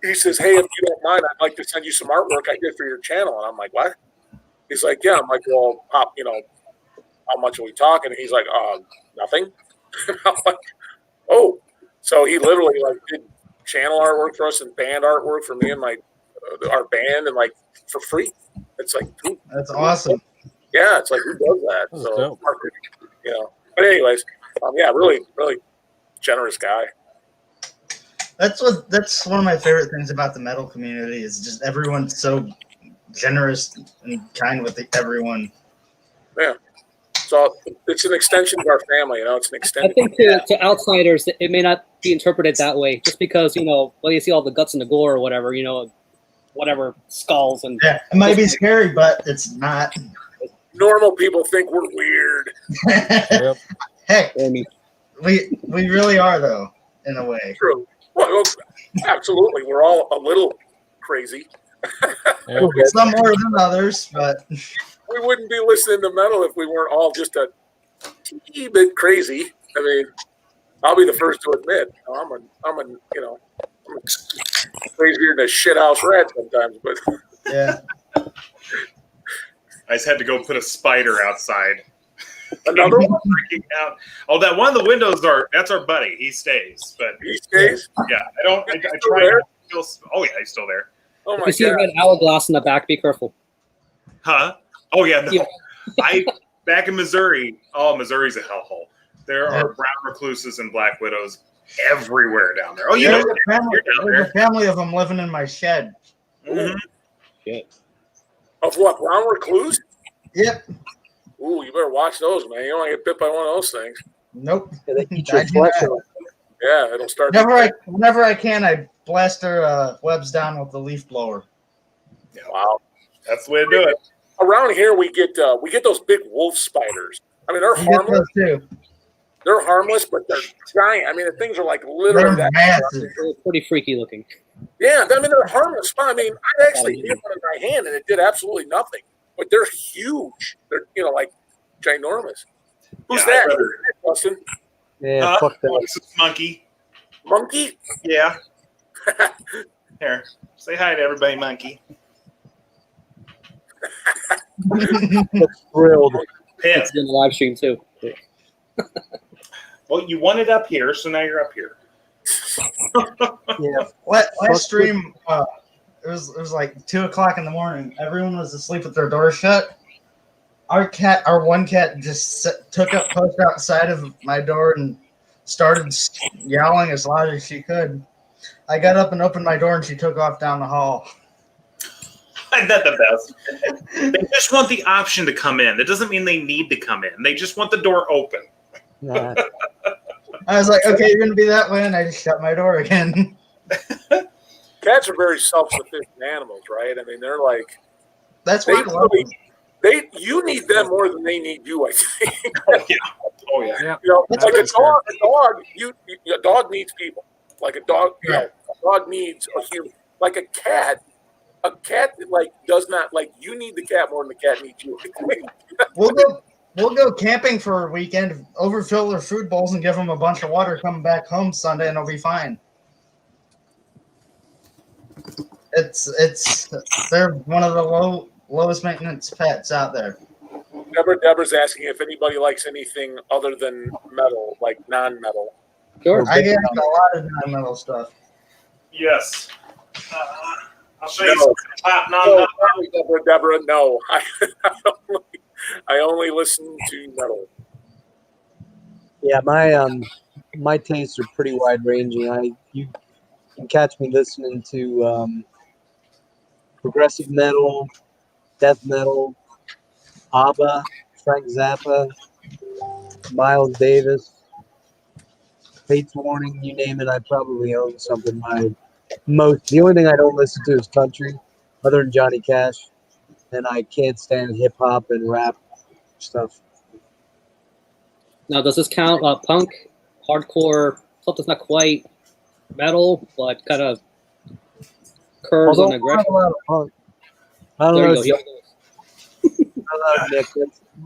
he says, "Hey, if you don't mind, I'd like to send you some artwork I did for your channel." And I'm like, "What?" He's like, "Yeah." I'm like, "Well, Pop, how much are we talking?" And he's like, "Nothing." I'm like, "Oh." So he literally did channel artwork for us and band artwork for me and our band and for free. It's like, dude, that's awesome. Yeah, it's like, who does that? That's so dope. But anyways, yeah, really, really generous guy. That's one of my favorite things about the metal community is just everyone's so generous and kind with everyone. Yeah. So it's an extension of our family, It's an extension. I think to outsiders, it may not be interpreted that way, just because you see all the guts and the gore or whatever, whatever skulls and. Yeah, it might be scary, but it's not. Normal people think we're weird. Yep. Heck, we really are though, in a way. True. Well, absolutely, we're all a little crazy. Yeah. Some more than others, but. We wouldn't be listening to metal if we weren't all just a teeny bit crazy. I'll be the first to admit I'm crazier than a shithouse rat sometimes. But yeah, I just had to go put a spider outside. Another one? Freaking out. Oh, that one of the windows that's our buddy. He stays, but he stays. Yeah, I try. Oh yeah, he's still there. Oh my god! You see a red hourglass in the back. Be careful. Huh? Oh yeah, no. Yeah. Back in Missouri. Oh, Missouri's a hellhole. There are brown recluses and black widows everywhere down there. Oh, there's a family of them living in my shed. Mm-hmm. Shit. Of what? Brown recluse? Yep. Ooh, you better watch those, man. You don't want to get bit by one of those things. Nope. Yeah, they eat your I do flesh not. off. Yeah, it'll start. Whenever I can, I blast their webs down with the leaf blower. Wow. That's the way to do it. Around here, we get those big wolf spiders. I mean, they're You get harmless. those too. They're harmless, but they're giant. I mean, the things are like literally They're that. massive. They're pretty freaky looking. Yeah, I mean, they're harmless. I mean, I actually hit one in my hand, and it did absolutely nothing. But they're huge. They're like ginormous. Who's Yeah, that? Justin? Yeah, fuck that. This is Monkey. Monkey? Yeah. Here, say hi to everybody, Monkey. That's thrilled. Pissed. It's in the live stream too. Well, you won it up here, so now you're up here. Yeah. Last stream, it was like 2:00 in the morning. Everyone was asleep with their doors shut. Our one cat just took up post outside of my door and started yowling as loud as she could. I got up and opened my door, and she took off down the hall. Isn't that the best? They just want the option to come in. That doesn't mean they need to come in. They just want the door open. Nah. I was like, okay, you're going to be that way, and I just shut my door again. Cats are very self-sufficient animals, right? I mean, they're like That's why I love them. you need them more than they need you, I think. Oh yeah. You know, That's like what's a dog needs people. Like a dog, a dog needs a human. Like a cat like does not like you need the cat more than the cat needs you. We'll go camping for a weekend, overfill their food bowls, and give them a bunch of water coming back home Sunday, and it'll be fine. They're one of the lowest maintenance pets out there. Deborah's asking if anybody likes anything other than metal, like non-metal. Sure. I get a lot of non-metal stuff. Yes. I'll show you some top non. Deborah, no. I only listen to metal. Yeah, my tastes are pretty wide ranging. You can catch me listening to progressive metal, death metal, ABBA, Frank Zappa, Miles Davis, Fates Warning, you name it. I probably own something. The only thing I don't listen to is country, other than Johnny Cash, and I can't stand hip hop and rap stuff. Now, does this count punk, hardcore, something's not quite metal, but kind of curves and aggression? I don't know. There you go. Nick,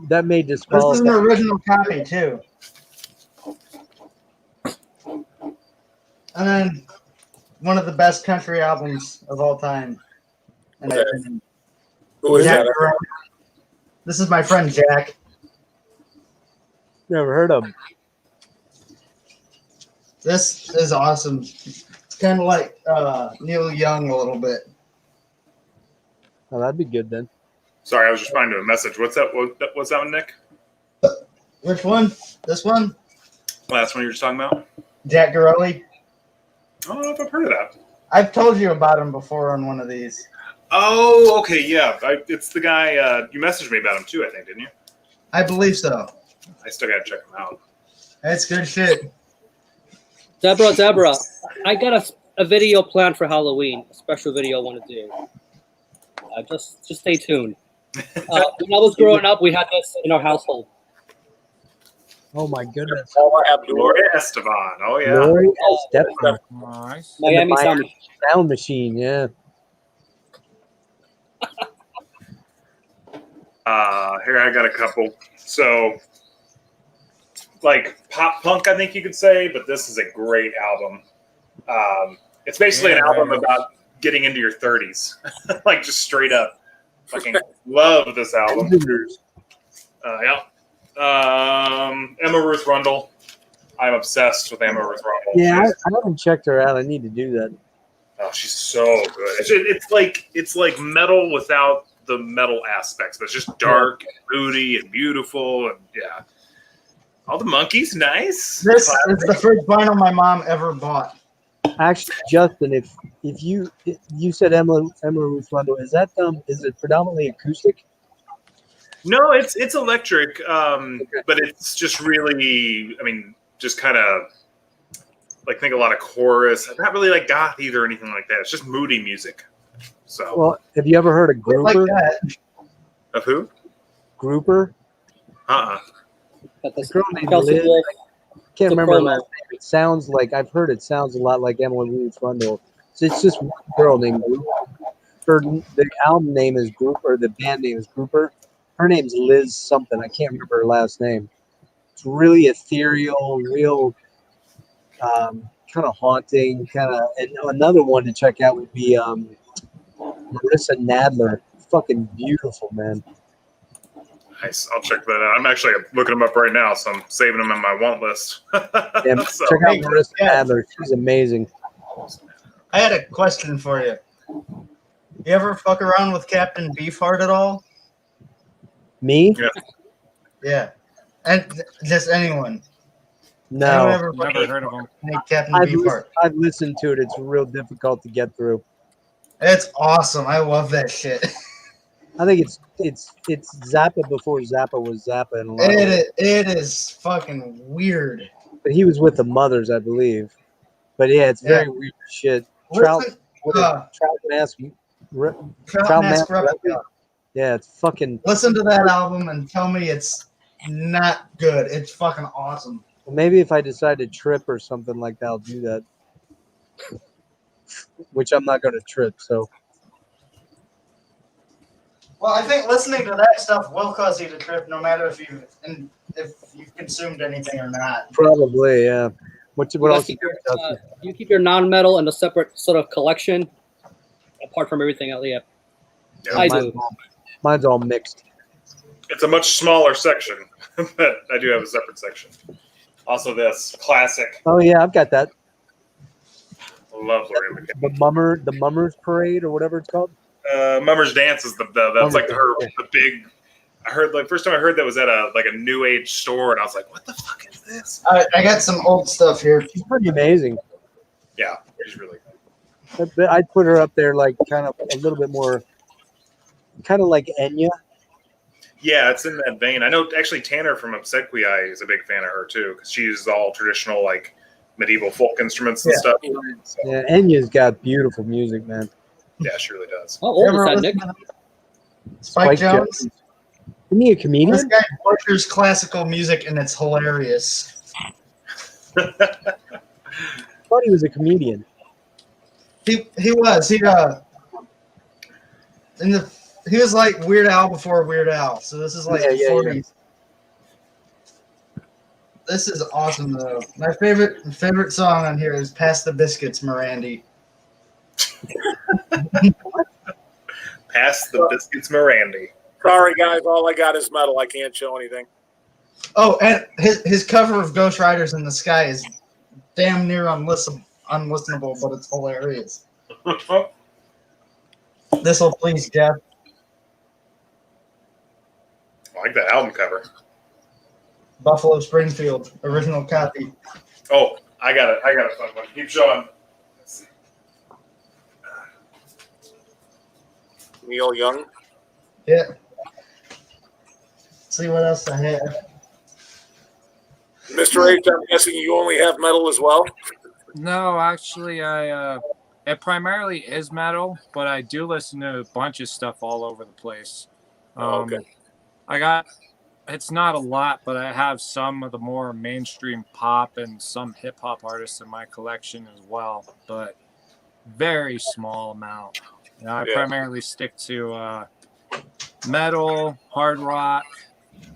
that may This disqualify. is an original copy, too. And then one of the best country albums of all time. And Who is that? This is my friend Jack. Never heard of him. This is awesome. It's kind of like Neil Young a little bit. Oh, that'd be good then. Sorry, I was just finding a message. What's that? What's that one, Nick? Which one? This one? Last one you were just talking about? Jack Garelli. I don't know if I've heard of that. I've told you about him before on one of these. Oh, okay, yeah. It's the guy, you messaged me about him too, I think, didn't you? I believe so. I still got to check him out. That's good shit. Deborah, I got a video planned for Halloween, a special video I want to do. Just stay tuned. When I was growing up, we had this in our household. Oh my goodness. Gloria Esteban. Oh, yeah. Gloria Esteban. Nice. Miami Sound Machine, yeah. Here, I got a couple. So, like pop punk, I think you could say, but this is a great album. It's basically an album about getting into your 30s. Like, just straight up. Fucking love this album. Yeah. Emma Ruth Rundle. I'm obsessed with Emma Ruth Rundle. Yeah, I haven't checked her out. I need to do that. Oh, she's so good. It's like metal without the metal aspects, but it's just dark and moody and beautiful, and yeah. All the monkeys, nice. This is the first vinyl my mom ever bought. Actually, Justin, if you said Emma Ruth Rundle, is it predominantly acoustic? No, it's electric, but it's just really, I mean, just kind of like think a lot of chorus. Not really like goth either or anything like that. It's just moody music. So, Well, have you ever heard of Like Grouper? that. of who? Grouper? But A girl named Kelsey Liz. Wolf. Can't The remember her promo. last name. It sounds like I've heard it sounds a lot like Emily Louise Rundle. So it's just one girl named Grouper. The album name is Grouper. The band name is Grouper. Her name's Liz something. I can't remember her last name. It's really ethereal, real kind of haunting, kind of. And another one to check out would be Marissa Nadler. Fucking beautiful, man. Nice. I'll check that out. I'm actually looking them up right now, so I'm saving them in my want list. Yeah, So, check out Marissa Nadler. She's amazing. I had a question for you. You ever fuck around with Captain Beefheart at all? Me? Yeah. And just anyone. No. Anyone ever Never fucking heard of them. make Captain I've, Beefheart? I've listened to it. It's real difficult to get through. It's awesome. I love that shit. I think it's Zappa before Zappa was Zappa in a lot of ways. It is fucking weird. But he was with the Mothers, I believe. But yeah, it's very weird shit. Trout Mask. Trout Mask Replica. Yeah, it's fucking. Listen to that album and tell me it's not good. It's fucking awesome. Maybe if I decide to trip or something like that, I'll do that. Which I'm not going to trip, so. Well, I think listening to that stuff will cause you to trip, no matter if you've consumed anything or not. Probably, yeah. What else? You keep your non-metal in a separate sort of collection, apart from everything else. Yeah, I do. Mine's all mixed. it's a much smaller section, but I do have a separate section. Also, this classic. Oh yeah, I've got that. Love Lori McKenna. The Mummers Parade or whatever it's called. Mummer's Dance is that's like the big. I heard like first time I heard that was at a new age store, and I was like, "What the fuck is this?" I got some old stuff here. She's pretty amazing. Yeah, she's really good. I'd put her up there, like kind of a little bit more, kind of like Enya. Yeah, it's in that vein. I know actually Tanner from Obsequiae is a big fan of her too, because she uses all traditional like medieval folk instruments and stuff. So, Yeah, Enya's got beautiful music, man. yeah, she really does. How old is that, Nick? Spike Jones. Isn't he a comedian? This guy butchers classical music, and it's hilarious. I thought he was a comedian. He was he was like Weird Al before Weird Al, so this is like the 40s. Yeah. This is awesome though. My favorite song on here is "Pass the Biscuits, Mirandy." Pass the Biscuits, Mirandy. Sorry, guys. All I got is metal. I can't show anything. Oh, and his cover of Ghost Riders in the Sky is damn near unlistenable, but it's hilarious. This will please Jeff. I like that album cover. Buffalo Springfield, original copy. Oh, I got it. I got a fun one. Keep showing. Neil Young. Yeah. See what else I have. Mr. H, I'm guessing you only have metal as well? No, actually, it primarily is metal, but I do listen to a bunch of stuff all over the place. Okay. It's not a lot, but I have some of the more mainstream pop and some hip hop artists in my collection as well, but very small amount. I primarily stick to metal, hard rock,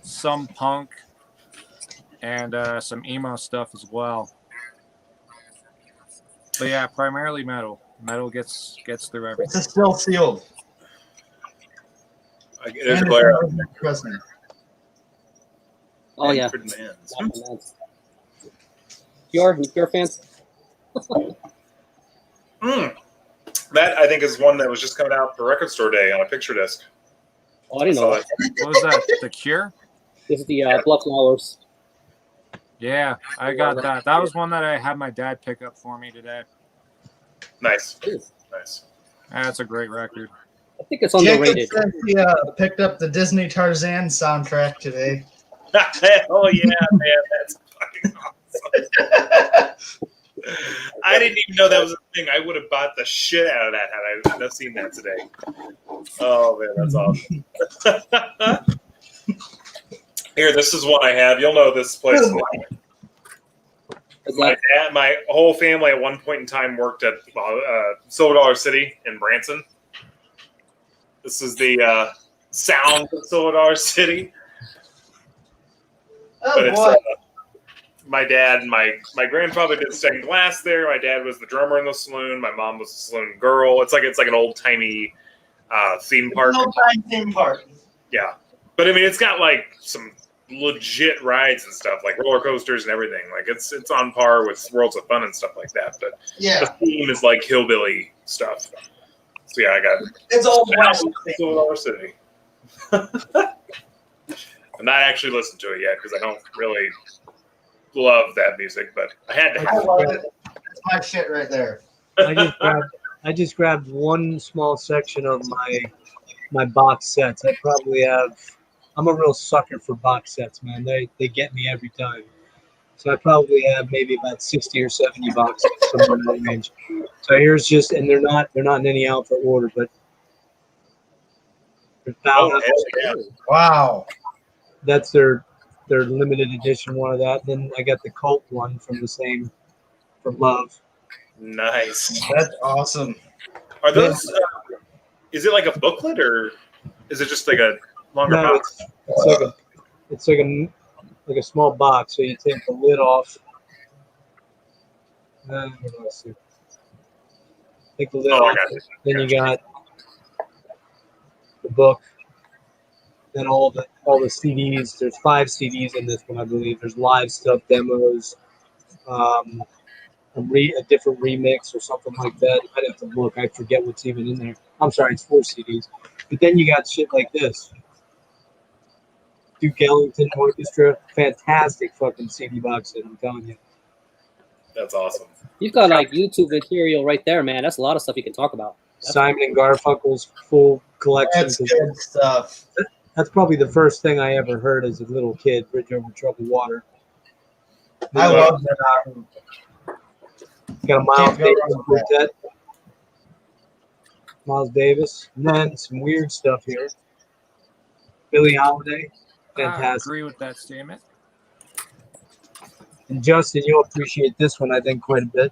some punk, and some emo stuff as well. But yeah, primarily metal. Metal gets through everything. It's still sealed. There's a glare. Oh yeah. Your fans? That I think is one that was just coming out for Record Store Day on a picture disc. Oh, I didn't know that. What was that? The Cure? This is the Blood Flowers. Yeah, I got that. That was one that I had my dad pick up for me today. Nice. Nice. That's a great record. I think it's Jacob underrated. said he picked up the Disney Tarzan soundtrack today. Oh yeah, man, that's fucking awesome. I didn't even know that was a thing. I would have bought the shit out of that had I seen that today. Oh man, that's awesome. Here, this is what I have. You'll know this place. My whole family at one point in time worked at Silver Dollar City in Branson. This is the sound of Silver Dollar City. Oh boy. My dad and my grandfather did stained glass there. My dad was the drummer in the saloon. My mom was the saloon girl. It's like an old timey theme park. Old time theme park. Yeah, but I mean, it's got like some legit rides and stuff, like roller coasters and everything. Like it's on par with Worlds of Fun and stuff like that. But yeah, the theme is like hillbilly stuff. So yeah, I got it's old west. Silver Dollar City. I'm not actually listened to it yet because I don't really love that music, but I had to. I love it. That's my shit right there. I just grabbed one small section of my box sets. I probably have. I'm a real sucker for box sets, man. They get me every time. So I probably have maybe about 60 or 70 box sets somewhere in that range. So here's just, and they're not in any alpha order, but Yeah. Wow. That's their limited edition one of that. Then I got the cult one from Love. Nice. That's awesome. Are those? Is it like a booklet or is it just like a longer No, box? it's like a small box. So you take the lid off. Let's see. Take the lid off. Then you got the book. Then all the CDs. There's 5 CDs in this one, I believe. There's live stuff, demos, a different remix or something like that. I'd have to look. I forget what's even in there. I'm sorry, it's 4 CDs. But then you got shit like this. Duke Ellington Orchestra, fantastic fucking CD box set, I'm telling you. That's awesome. You've got like YouTube material right there, man. That's a lot of stuff you can talk about. Simon and Garfunkel's full collection. That's good stuff. That's probably the first thing I ever heard as a little kid, Bridge Over Troubled Water. I love that album. Got a Miles Davis quartet. Miles Davis. And then some weird stuff here. Billie Holiday. I Fantastic. agree with that statement. And Justin, you'll appreciate this one, I think, quite a bit.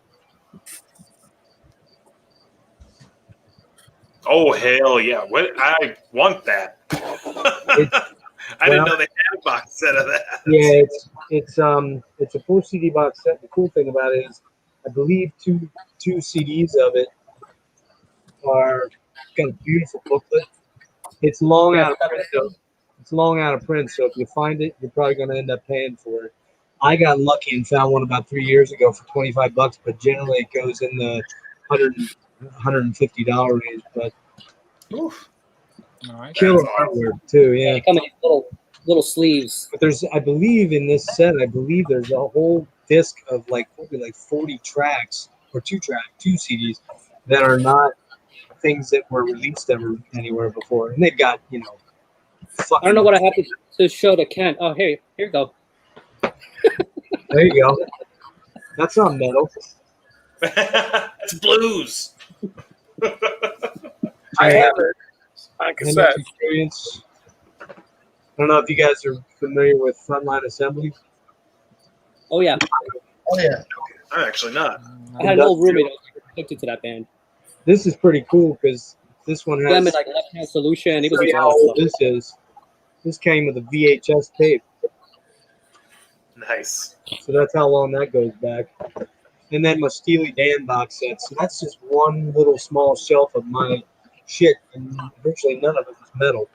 Oh hell yeah! What I want that. I didn't know they had a box set of that. Yeah, it's a full CD box set. The cool thing about it is, I believe two CDs of it are got a beautiful booklet. It's long out of print, though. It's long out of print, so if you find it, you're probably going to end up paying for it. I got lucky and found one about 3 years ago for $25, but generally it goes in the $150 range. But Oof. Nice. killer artwork too, yeah. They come in little sleeves. But I believe in this set, there's a whole disc of probably 40 tracks or two CDs that are not things that were released anywhere before, and they've got I don't know what I have to show to Ken. Oh, here you go. There you go. That's not metal. It's blues. I have it on cassette. Experience. I don't know if you guys are familiar with Frontline Assembly. Oh yeah, Oh yeah. I'm actually not. I had an old roommate that was addicted to that band. This is pretty cool because this one has. Them in like Left Hand Solution. He was See into how all old that this is. This came with a VHS tape, Nice. so that's how long that goes back. And then my Steely Dan box set. So that's just one little small shelf of my shit, and virtually none of it was metal.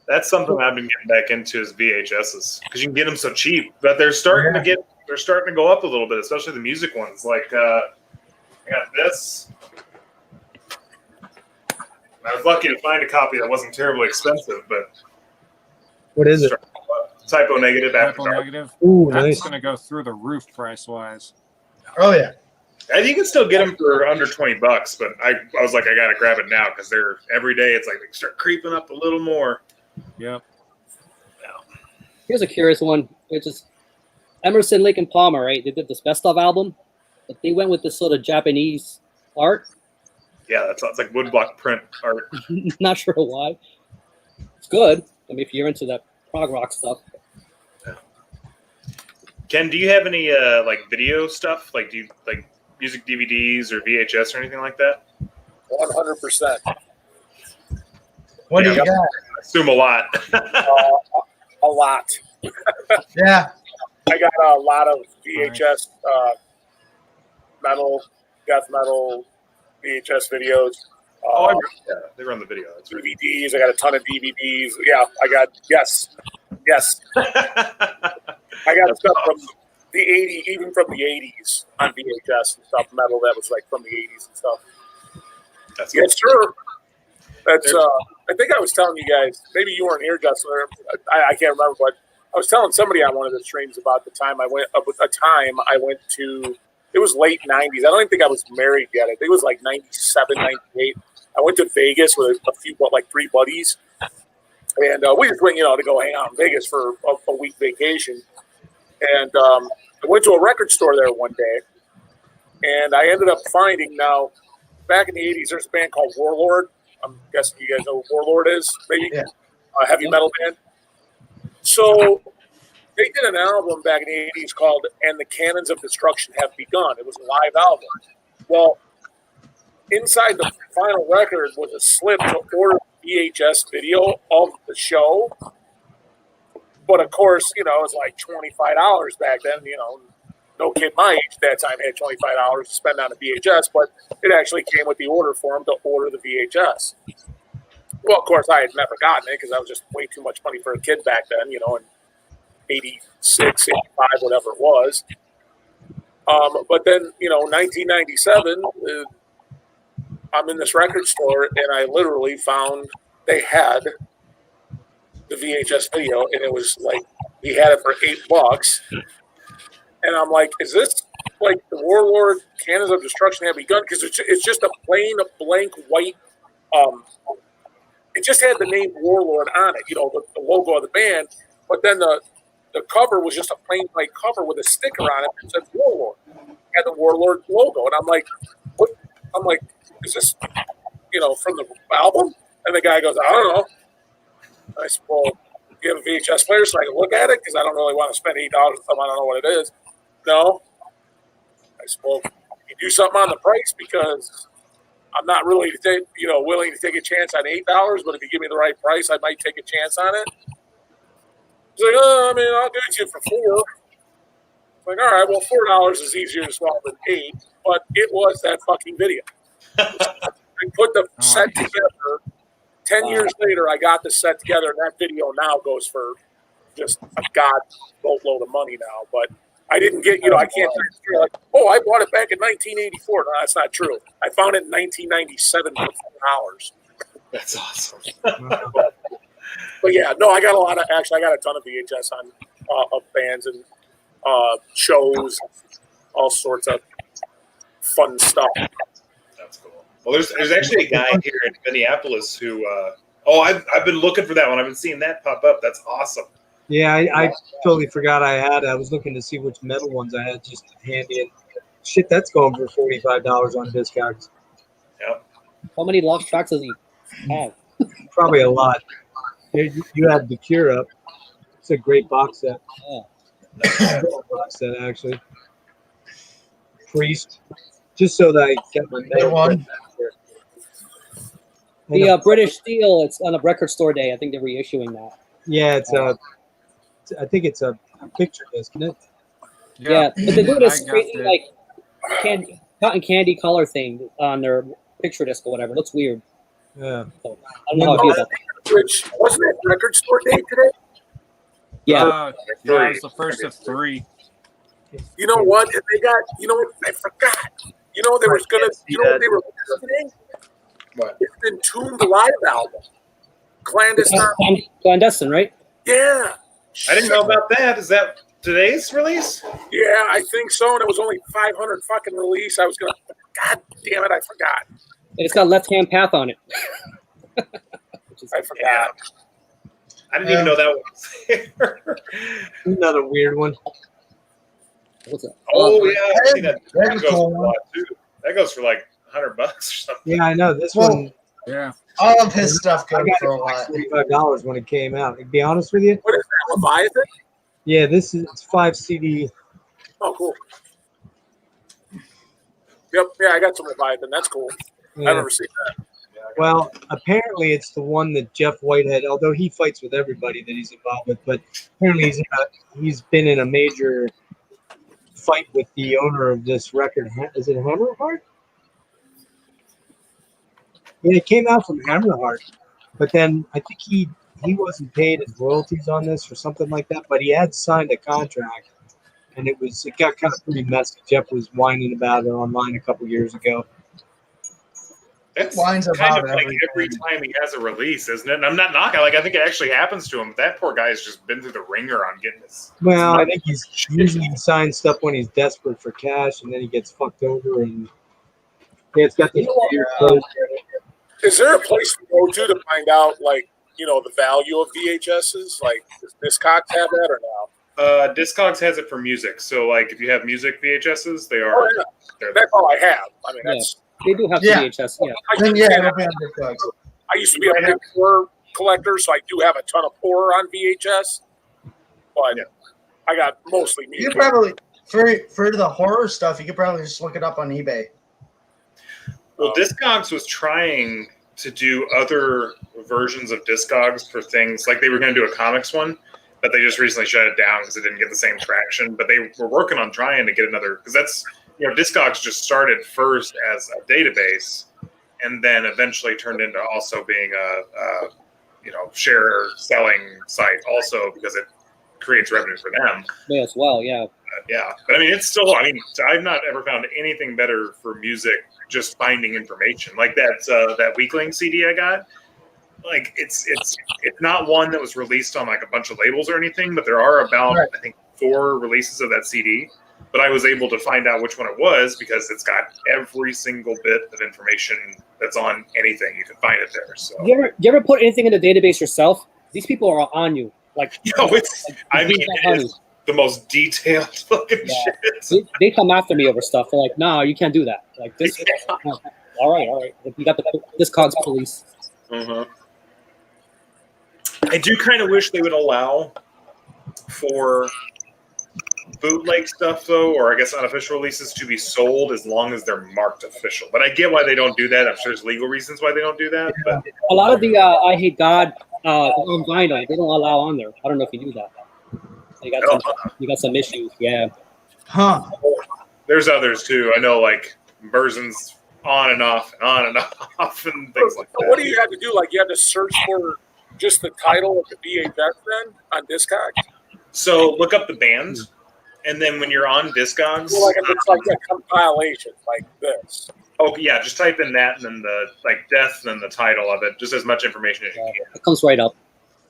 That's something I've been getting back into is VHSs because you can get them so cheap, but they're starting to go up a little bit, especially the music ones. Like I got this. I was lucky to find a copy that wasn't terribly expensive, but What is it? Typo Negative. After Triple Dark. negative. Ooh, That's nice. going to go through the roof price wise. Oh yeah. And you can still get them for under $20, but I was like, I gotta grab it now because they're every day. It's like they start creeping up a little more. Yep. Here's a curious one. It's just Emerson, Lake and Palmer, right? They did this best of album, but they went with this sort of Japanese art. Yeah, that's like woodblock print art. Not sure why. It's good. I mean, if you're into that prog rock stuff. Ken, do you have any like video stuff? Like, do you like music DVDs or VHS or anything like that? 100%. What do you got? I assume a lot. A lot. Yeah. I got a lot of VHS metal, death metal, VHS videos. They run the video. That's right. DVDs. I got a ton of DVDs. Yeah, I got yes. I got stuff from the 80s, even from the 80s on VHS and stuff, metal that was like from the 80s and stuff. That's yes, sir. That's I think I was telling you guys, maybe you weren't here, Justin. I can't remember, but I was telling somebody on one of the streams about the time I went to. It was late 90s. I don't even think I was married yet. I think it was like 97, 98. I went to Vegas with a few, like 3 buddies. And we just went, to go hang out in Vegas for a week vacation. And I went to a record store there one day. And I ended up finding, now, back in the 80s, there's a band called Warlord. I'm guessing you guys know who Warlord is, maybe? Yeah. A heavy metal band. So they did an album back in the 80s called And the Cannons of Destruction Have Begun. It was a live album. Well, inside the final record was a slip to order VHS video of the show. But, of course, it was like $25 back then. No kid my age at that time had $25 to spend on a VHS, but it actually came with the order form to order the VHS. Well, of course, I had never gotten it because I was just way too much money for a kid back then, in 86, 85, whatever it was. But then, 1997, I'm in this record store, and I literally found they had the VHS video, and it was like, he had it for $8. And I'm like, is this like the Warlord Cannons of Destruction Have Begun? Because it's just a plain blank white. It just had the name Warlord on it, the logo of the band. But then the cover was just a plain white cover with a sticker on it that said Warlord. It had the Warlord logo, and I'm like, what? I'm like, is this, from the album? And the guy goes, I don't know. I said, well, you have a VHS player so I can look at it because I don't really want to spend $8 on something I don't know what it is. No. I said, well, you do something on the price because I'm not really willing to take a chance on $8, but if you give me the right price, I might take a chance on it. He's like, I'll do it to you for $4. I'm like, all right, well, $4 is easier to swallow than $8, but it was that fucking video. I put the set together. 10 years later, I got the set together, and that video now goes for just a boatload of money now. But I didn't get, I can't say like, I bought it back in 1984. No, that's not true. I found it in 1997 for $4. That's awesome. But yeah, no, I got a ton of VHS on of bands and shows, all sorts of fun stuff. That's cool. Well, there's actually a guy here in Minneapolis who, I've been looking for that one. I've been seeing that pop up. That's awesome. Yeah, I totally forgot I had. I was looking to see which metal ones I had just handy. And shit, that's going for $45 on Discogs. Yep. How many lost tracks does he have? Probably a lot. You had the Cure up. It's a great box set. Yeah. Box set, actually. Priest. Just so that I get my metal one. The British Steele, it's on a record store day. I think they're reissuing that. Yeah, I think it's a picture disc, isn't it? Yeah, but they do this crazy cotton candy color thing on their picture disc or whatever. It looks weird. Yeah. So, I don't know how I feel about that. Which wasn't it record store day today? Yeah. It was the first of 3. You know what? If they got, I forgot. They was gonna, what they were listening? What? It's the Entombed Live album. Clandestine. Clandestine, right? Yeah. I didn't know about that. Is that today's release? Yeah, I think so. And it was only 500 fucking release. I was gonna. God damn it! I forgot. And it's got Left Hand Path on it. I forgot. I didn't even know that was there. Another weird one. What's that? Oh yeah, I see that. That's That a goes cool for a one. lot too. That goes for like $100 or something. Yeah, I know this Well, one. Yeah. All of his stuff I goes got for a it for lot. like $45 when it came out. To be honest with you, What is that? Leviathan? yeah, this is it's 5 CD. Oh, cool. Yep. Yeah, I got some Leviathan. That's cool. Yeah. I've never seen that. Well, apparently it's the one that Jeff Whitehead, although he fights with everybody that he's involved with, but apparently he's been in a major fight with the owner of this record. Is it Hammerheart? Yeah, it came out from Hammerheart, but then I think he wasn't paid his royalties on this or something like that, but he had signed a contract, and it got kind of pretty messy. Jeff was whining about it online a couple years ago. It's Whines kind about of like everything. every time he has a release, isn't it? And I'm not knocking. Like I think it actually happens to him. But that poor guy's just been through the ringer on getting this. Well, I think he's usually signs stuff when he's desperate for cash, and then he gets fucked over, and yeah, it's got the weird clothes. Is there a place to go to find out, like, the value of VHSs? Like, does Discogs have that or no? Discogs has it for music. So like if you have music VHSs, they are. Oh, yeah. They're That's all I have. I mean, Yeah. that's. They do have Yeah. VHS. Yeah. Then yeah, it'll be on Discogs. I used to be a big horror collector, so I do have a ton of horror on VHS. But Yeah. I got mostly You music. could probably for the horror stuff, you could probably just look it up on eBay. Well, Discogs was trying to do other versions of Discogs for things like they were going to do a comics one, but they just recently shut it down because it didn't get the same traction. But they were working on trying to get another, because that's, Discogs just started first as a database and then eventually turned into also being a share selling site also because it creates revenue for them. Yeah, as well. Yeah. Yeah, but I mean, it's still. I mean, I've not ever found anything better for music. Just finding information like that Weakling CD I got. Like it's not one that was released on like a bunch of labels or anything, but there are about I think 4 releases of that CD. But I was able to find out which one it was because it's got every single bit of information that's on anything. You can find it there. So You ever put anything in the database yourself? These people are on you. Like, it's. I mean, it is the most detailed fucking shit. They come after me over stuff. They're like, "No, you can't do that." Like this. Yeah. All right. You got the Discogs police. Uh-huh. I do kind of wish they would allow for bootleg stuff, though, or I guess unofficial releases to be sold as long as they're marked official. But I get why they don't do that. I'm sure there's legal reasons why they don't do that. But A lot of the I Hate God on vinyl, they don't allow on there. I don't know if you knew that. You got some issues. Yeah. Huh. there's others too. I know, like versions on and off and on and off and things like that. What do you have to do? Like, you have to search for just the title of the VHS then on Discogs? So look up the band, and then when you're on Discogs, Well, like if it's like a compilation like this. oh yeah, just type in that and then the death and then the title of it, just as much information as you can. It comes right up.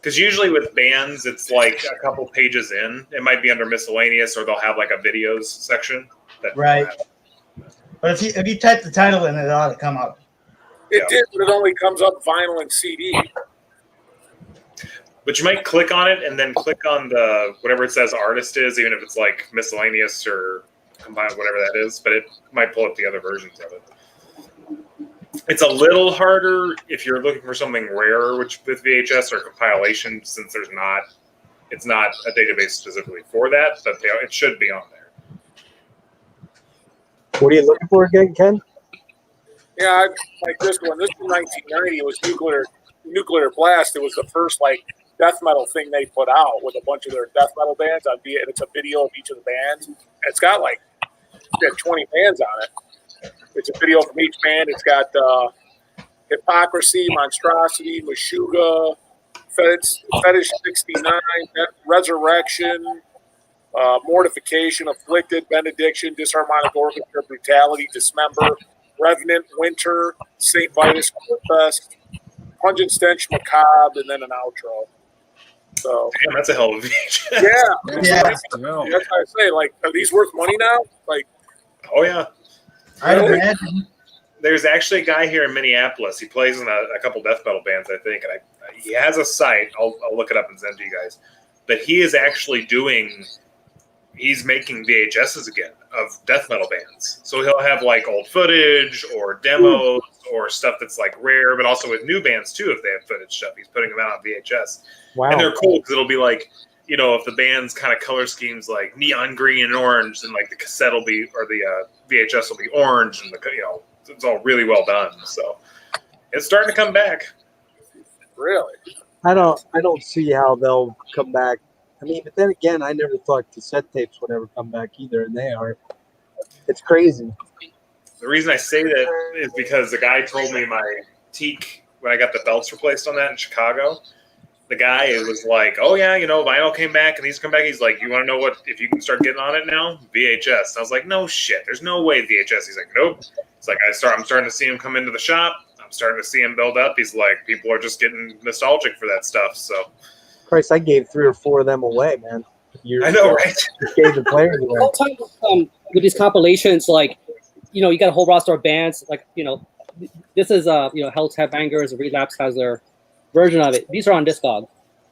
Because usually with bands, it's like a couple pages in. It might be under miscellaneous, or they'll have like a videos section. Right. But if you type the title in, it ought to come up. It did, but it only comes up vinyl and CD. But you might click on it and then click on the whatever it says artist is, even if it's like miscellaneous or combined, whatever that is. But it might pull up the other versions of it. It's a little harder if you're looking for something rare, which with VHS or compilation, since it's not a database specifically for that, but it should be on there. What are you looking for again, Ken? Yeah, like this one. This was 1990. It was Nuclear Blast. It was the first death metal thing they put out with a bunch of their death metal bands. And it's a video of each of the bands. And it's got 20 bands on it. It's a video from each band. It's got Hypocrisy, Monstrosity, Meshuggah, Fetish 69, Resurrection, Mortification, Afflicted, Benediction, Disharmonic Orchestra, Brutality, Dismember, Revenant, Winter, St. Vitus, Fest, Pungent Stench, Macabre, and then an outro. So Damn, that's a hell of a VHS. yeah, Yeah. that's what I say. Like, are these worth money now? Like, Oh yeah. I'd Really? imagine. There's actually a guy here in Minneapolis. He plays in a couple death metal bands, I think, and he has a site. I'll look it up and send it to you guys. But he is actually he's making VHSs again of death metal bands. So he'll have like old footage or demos or stuff that's like rare, but also with new bands too. If they have footage stuff, he's putting them out on VHS, Wow. and they're cool because it'll be like, you know, if the band's kind of color schemes like neon green and orange, then like the cassette will be, or the VHS will be orange, and it's all really well done. So it's starting to come back. really? I don't see how they'll come back. I mean, but then again, I never thought cassette tapes would ever come back either, and they are. It's crazy. The reason I say that is because the guy told me my teak when I got the belts replaced on that in Chicago. The guy was like, "Oh yeah, vinyl came back and these come back." He's like, "You want to know if you can start getting on it now? VHS." And I was like, "No shit, there's no way VHS." He's like, "Nope." It's like I'm starting to see him come into the shop. I'm starting to see him build up. He's like, people are just getting nostalgic for that stuff. So, Christ, I gave 3 or 4 of them away, man. I know, right? Just gave the players away. Sometimes with these compilations, like, you got a whole roster of bands. Like, this is Hell's Headbangers, Relapse has their version of it. These are on Discogs,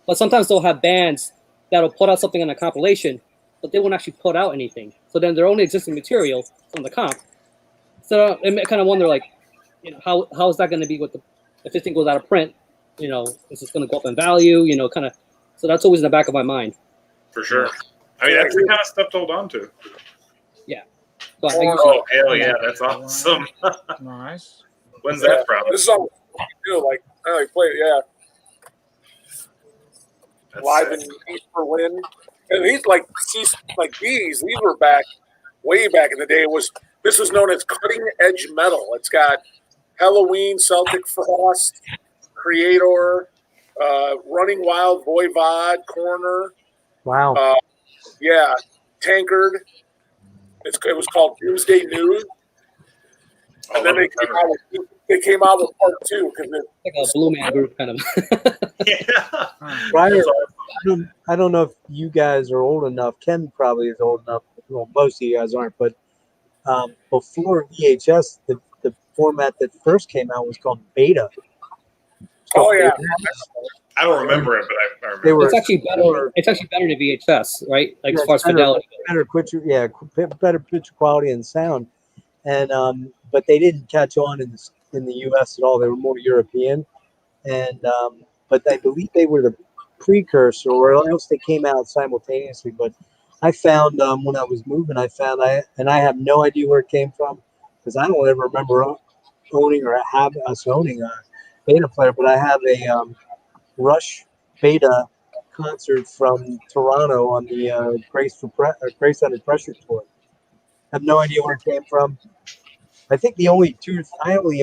but sometimes they'll have bands that'll put out something on a compilation, but they won't actually put out anything. So then their only existing material from the comp. So I kind of wonder, like, how is that going to be if this thing goes out of print? Is this going to go up in value? Kind of. So that's always in the back of my mind. For sure. I mean, that's the kind of stuff to hold on to. Yeah. So Oh, hell yeah, that's awesome. Nice. When's that from? This is all we do. Like, I play it, yeah. That's Live sick. in East Berlin. And these, like these were back, way back in the day. This was known as cutting edge metal. It's got Halloween, Celtic Frost, Creator, Running Wild, Voivod, Corner. Wow. Yeah, Tankard. It was called Doomsday News. And then they came out with part 2 because like a Blue Man Group kind of. Yeah. Prior, I don't know if you guys are old enough. Ken probably is old enough. Well, most of you guys aren't. But before VHS, the format that first came out was called Beta. Oh yeah, I don't remember it, but I remember. They were It's actually better. It's actually better than VHS, right? Like as far as fidelity. better picture quality and sound. And but they didn't catch on in the U.S. at all. They were more European, and but I believe they were the precursor, or else they came out simultaneously. But I found when I was moving, I have no idea where it came from because I don't ever remember owning or have us owning a Beta player. But I have a Rush Beta concert from Toronto on the Grace Under Pressure tour. I have no idea where it came from. I think I only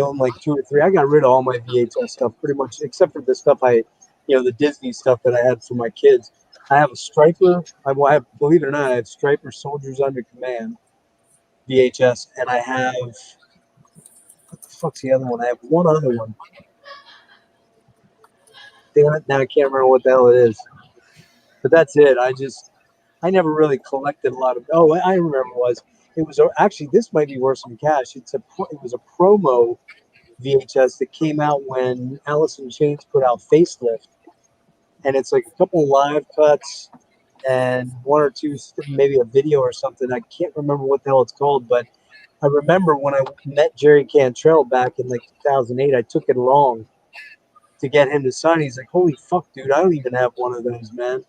own like 2 or 3. I got rid of all my VHS stuff pretty much, except for the stuff the Disney stuff that I had for my kids. I have a Striper. Believe it or not, I have Striper Soldiers Under Command VHS, and I have, what the fuck's the other one? I have one other one. Damn it, now I can't remember what the hell it is. But that's it. I never really collected a lot of. Oh, I remember it was actually, this might be worse than cash. It was a promo VHS that came out when Alice in Chains put out Facelift, and it's like a couple of live cuts and 1 or 2, maybe a video or something. I can't remember what the hell it's called, but I remember when I met Jerry Cantrell back in like 2008, I took it along to get him to sign. He's like, "Holy fuck, dude! I don't even have one of those, man."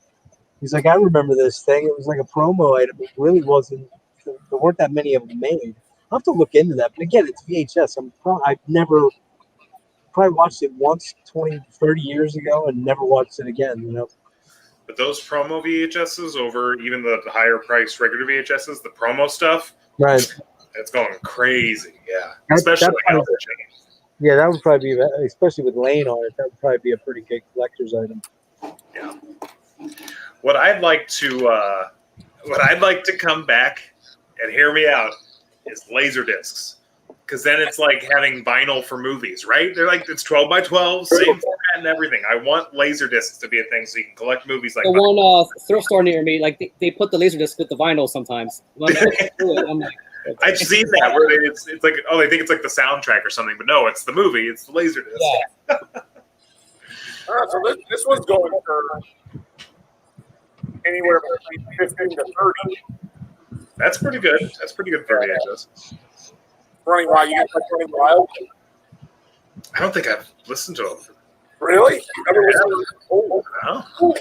He's like, "I remember this thing. It was like a promo item. It really wasn't. There weren't that many of them made. I'll have to look into that." But again, it's VHS. I've never probably watched it once 20, 30 years ago and never watched it again, But those promo VHSs over even the higher priced regular VHSs, the promo stuff, Right. it's going crazy. Yeah. That Especially probably, Alice in Chains. yeah, that would probably be, especially with Lane on it, that would probably be a pretty good collector's item. Yeah. What I'd like to come back and hear me out is laser discs. because then it's like having vinyl for movies, right? They're like, it's 12 by 12, same format and everything. I want laser discs to be a thing so you can collect movies like The one thrift store near me, like they put the laser disc with the vinyl sometimes. When I'm looking through it, I'm like, okay. I've seen that where it's like, oh, they think it's like the soundtrack or something, but no, it's the movie, it's the laser disc. Yeah. So this one's going for anywhere between 15 to 30. That's pretty good. That's pretty good for VHS. Running Wild, you guys like Running Wild? I don't think I've listened to them. Really? Oh. No.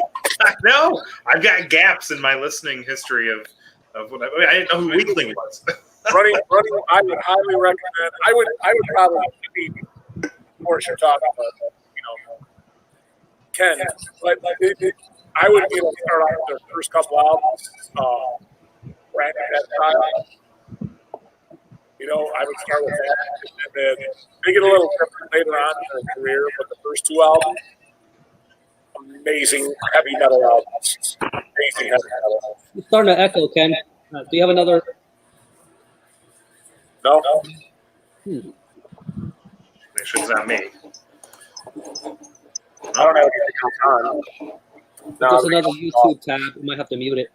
No, I've got gaps in my listening history of what I didn't know who Weakling was. Running, I would highly recommend. I would probably be more you're talking about, Ken. But I would start off with their first couple albums. Right at that time. I would start with that, and then they get a little different later on in their career. But the first two albums, amazing heavy metal albums. Amazing heavy metal albums. You're starting to echo, Ken. Do you have another? No. Make sure it's not me. I don't have anything on. No, There's another YouTube tab. You might have to mute it.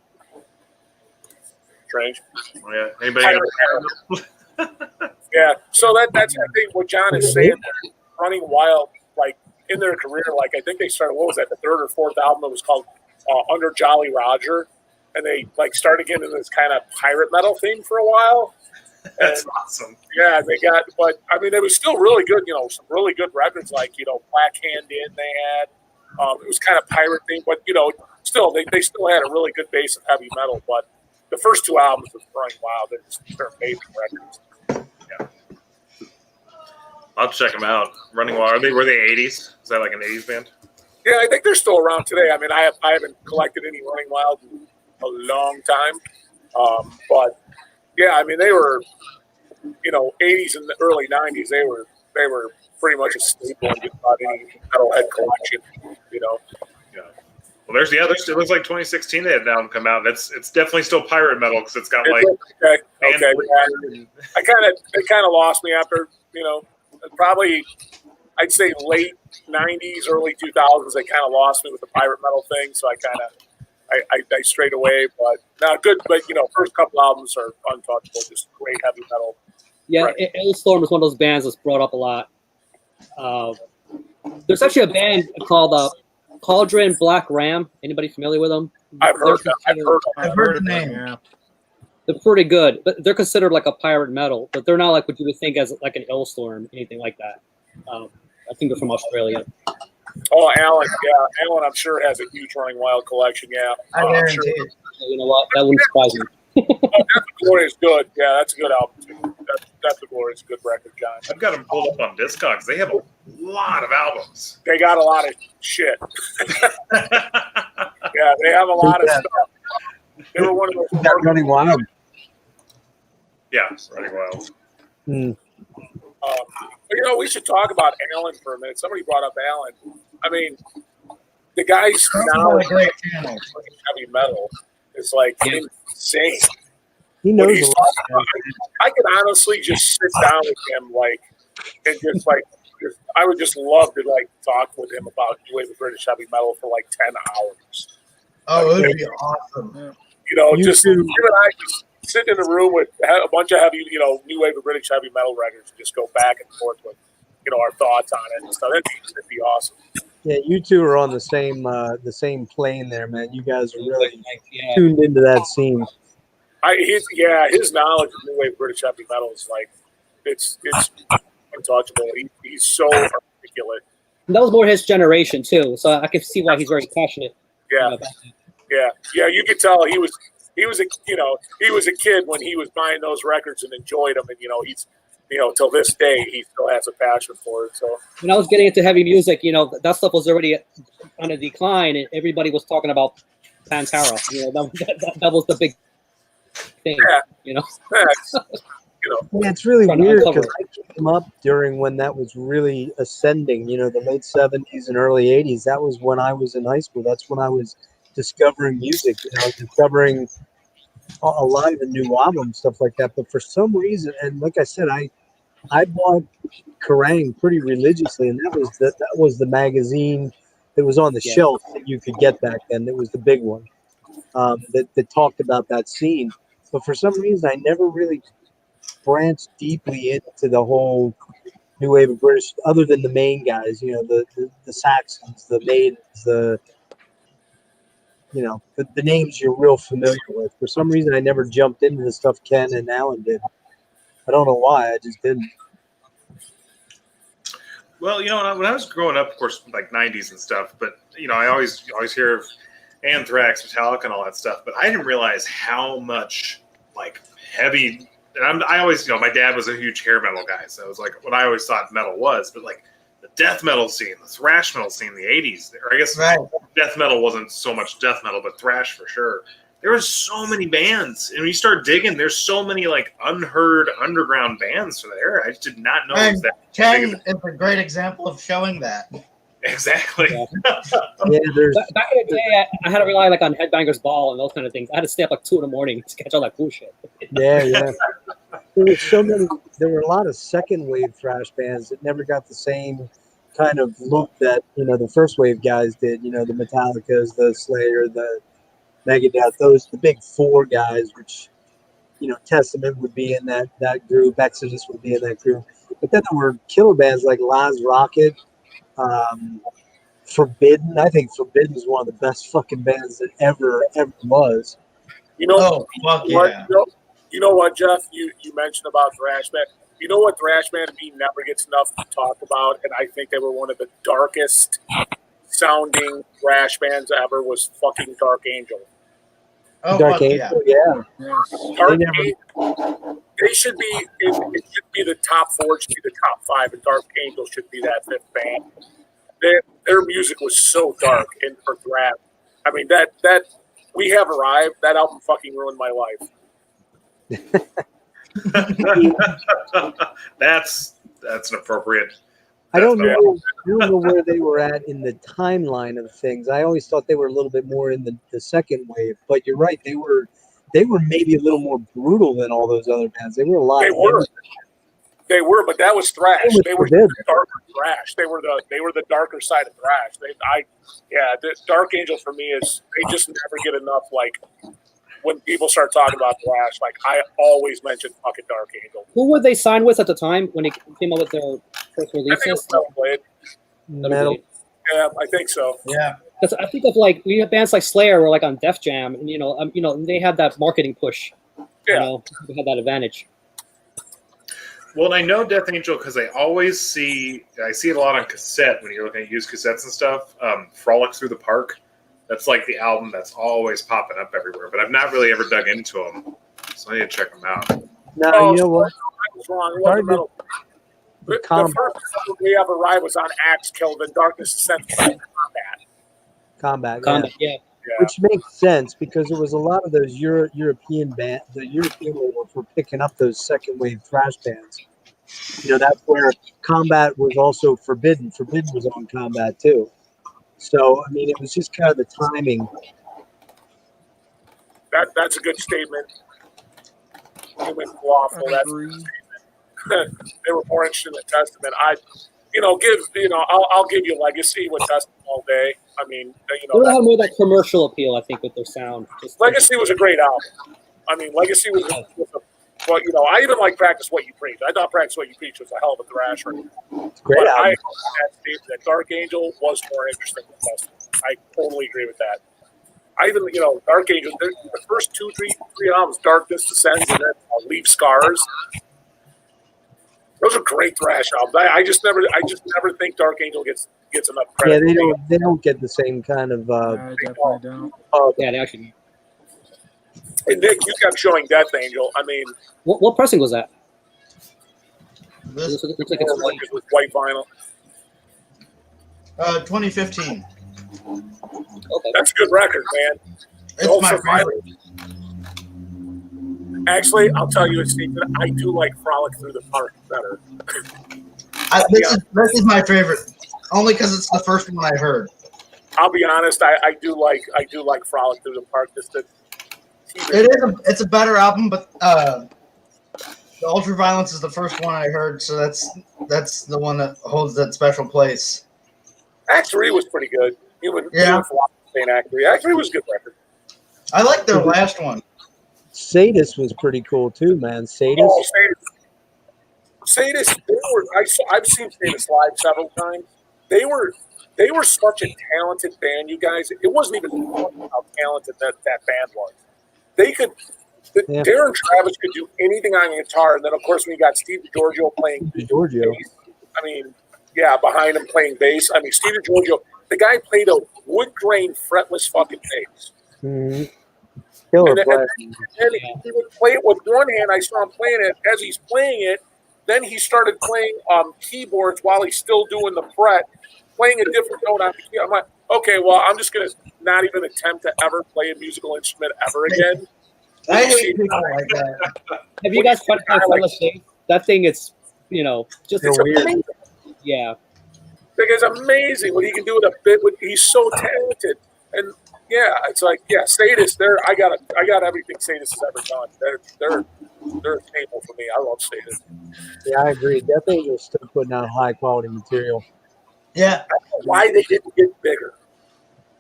Strange. Yeah. Anybody? Yeah. So that's I think what John is saying. Running Wild, like in their career, like I think they started. What was that? The third or fourth album? It was called Under Jolly Roger, and they like started getting into this kind of pirate metal theme for a while. That's awesome. Yeah, they got, but I mean, it was still really good. Some really good records like Black Hand In they had. It was kind of pirate theme, but still they still had a really good base of heavy metal. But the first two albums of Running Wild, they're amazing records. Yeah. I'll check them out. Running Wild. Were they 80s? Is that like an 80s band? Yeah, I think they're still around today. I mean, I haven't collected any Running Wild in a long time. But yeah, I mean, they were, 80s and the early 90s. They were pretty much a staple in just about any metalhead collection. Yeah. Well, it looks like 2016 they had an album come out. It's definitely still pirate metal because it's got like. Okay. Yeah. They kind of lost me after probably I'd say late 90s, early 2000s. They kind of lost me with the pirate metal thing, so I strayed away. But not good. But first couple albums are untouchable. Just great heavy metal. Yeah, Right. Storm is one of those bands that's brought up a lot. There's actually a band called Cauldron Black Ram. Anybody familiar with them? I've heard the name. Yeah. They're pretty good, but they're considered like a pirate metal, but they're not like what you would think as like an Storm, anything like that. I think they're from Australia. Oh, Alan, yeah. Alan, I'm sure, has a huge Running Wild collection, yeah. I I'm guarantee sure. it. You know what? That wouldn't surprise me. Death of Glory is good. Yeah, that's a good album, too. Death of Glory is a good record, John. I've got them pulled up on Discogs. They have a lot of albums. They got a lot of shit. Yeah, they have a lot of stuff. They were one of those. That Running Wild. Yeah, Running Wild. But, we should talk about Alan for a minute. Somebody brought up Alan. I mean, the guy's now a great channel. heavy metal is like insane. He knows a lot. I could honestly just sit down with him, and just I would just love to talk with him about new wave of British heavy metal for 10 hours. Oh, it would be awesome. Just him and I just sit in a room with a bunch of heavy, new wave of British heavy metal records and just go back and forth with, our thoughts on it and stuff. That'd be awesome. Yeah, you two are on the same plane there, man. You guys are really tuned into that scene. His knowledge of new wave British heavy metal is it's untouchable. He's so articulate. And that was more his generation too, so I can see why he's very passionate. Yeah, yeah. You could tell he was a kid when he was buying those records and enjoyed them, and he's till this day he still has a passion for it. So when I was getting into heavy music, that stuff was already on a decline, and everybody was talking about Pantera. That was the big thing. Yeah. Yeah, it's really Trying to weird uncover because I came up during when that was really ascending, the late 70s and early 80s. That was when I was in high school. That's when I was discovering music, discovering a lot of the new albums, stuff like that. But for some reason, and like I said, I I bought Kerrang pretty religiously, and that was the magazine that was on the shelf that you could get back then. That was the big one that talked about that scene. But for some reason, I never really branched deeply into the whole new wave of British, other than the main guys. You know, the Saxons, the Maidens, the names you're real familiar with. For some reason, I never jumped into the stuff Ken and Alan did. I don't know why. I just didn't. Well, when I was growing up, of course, like 90s and stuff, but, I always hear of Anthrax, Metallica, and all that stuff, but I didn't realize how much, like, heavy, and I always, my dad was a huge hair metal guy, so it was like what I always thought metal was, but, like, the death metal scene, the thrash metal scene in the 80s, or I guess death metal wasn't so much death metal, but thrash for sure. There were so many bands, and when you start digging, there's so many like unheard underground bands for the era. I just did not know that. Ken is a great example of showing that. Exactly. Yeah. Back in the day, I had to rely like on Headbangers Ball and those kind of things. I had to stay up like 2 a.m. to catch all that cool shit. Yeah. There were so many. There were a lot of second wave thrash bands that never got the same kind of look that the first wave guys did. The Metallicas, the Slayer, the Megadeth, the big four guys, which Testament would be in that group, Exodus would be in that group, but then there were killer bands like Laz Rocket, Forbidden. I think Forbidden is one of the best fucking bands that ever was. You know what, Jeff? You mentioned about thrash band. You know what thrash band to me never gets enough to talk about, and I think they were one of the darkest sounding thrash bands ever was fucking Dark Angel. Oh, Dark Angel, yeah. Dark Angel, they should be. It should be the top 4. It should be the top 5, and Dark Angel should be that 5th band. Their music was so dark and for thrash. I mean that We Have Arrived. That album fucking ruined my life. That's an appropriate. I don't know where they were at in the timeline of things. I always thought they were a little bit more in the second wave, but you're right. They were maybe a little more brutal than all those other bands. They were a lot. They were, but that was thrash. They were darker thrash. They were the darker side of thrash. The Dark Angel for me is they just never get enough. Like when people start talking about thrash, like I always mention fucking Dark Angel. Who were they signed with at the time when they came out with their first releases? I think it was Metal. Yeah, I think so. Yeah. Because I think of like we have bands like Slayer were like on Def Jam, and they had that marketing push. Yeah. They had that advantage. Well, I know Death Angel because I see it a lot on cassette when you're looking at used cassettes and stuff. Frolic Through the Park. That's like the album that's always popping up everywhere, but I've not really ever dug into them, so I need to check them out. No, you know what? I was wrong. It wasn't metal. The first album We Have Arrived was on Axe Kill, then Darkness Descends on Combat, yeah. Which makes sense because there was a lot of those European bands. The European labels were picking up those second wave thrash bands. That's where Combat was also Forbidden. Forbidden was on Combat too. So I mean, it was just kind of the timing. That's a good statement. It was lawful. That's a good statement. They were more interested in the Testament. I'll give you Legacy with Testament all day. I mean, they have more that commercial appeal, I think, with their sound. Legacy was a great album. I mean, Legacy was I even like Practice What You Preach. I thought Practice What You Preach was a hell of a thrasher. Great album. That Dark Angel was more interesting than Testament. I totally agree with that. I even, Dark Angel, the first three albums, Darkness Descends and then Leave Scars. Those are great thrash albums. I just never think Dark Angel gets enough credit. Yeah, they don't get the same kind of. I definitely don't. Oh, yeah, they actually. And Nick, you kept showing Death Angel. I mean, what pressing was that? This looks like it's with white vinyl. 2015. Okay. That's a good record, man. It's my favorite. Actually, I'll tell you a secret. I do like Frolic Through the Park better. This is my favorite, only because it's the first one I heard. I'll be honest. I do like Frolic Through the Park. It's a better album, but The Ultraviolence is the first one I heard, so that's the one that holds that special place. Act 3 was pretty good. Human Philosophy Act 3. Act 3 was a good record. I like their last one. Sadist was pretty cool too, man. Sadist. Oh, Sadist. I've seen Sadist live several times. They were such a talented band, you guys. It wasn't even how talented that band was. They could. Darren Travis could do anything on guitar, and then of course when you got Steve DiGiorgio playing bass, I mean, behind him playing bass. I mean, Steve DiGiorgio, the guy played a wood grain fretless fucking bass. Mm-hmm. And he would play it with one hand. I saw him playing it. As he's playing it, then he started playing keyboards while he's still doing the fret, playing a different note on the key. I'm like, okay, well, I'm just going to not even attempt to ever play a musical instrument ever again. I hate people like that. Have you guys tried to play that thing? It's just it's amazing. Yeah, That guy's amazing what he can do with a bit. He's so talented, and it's like Sadist. I got everything Sadist has ever done. They're a staple for me. I love Sadist. Yeah, I agree. Definitely, they're still putting out high quality material. Yeah. I don't know why they didn't get bigger.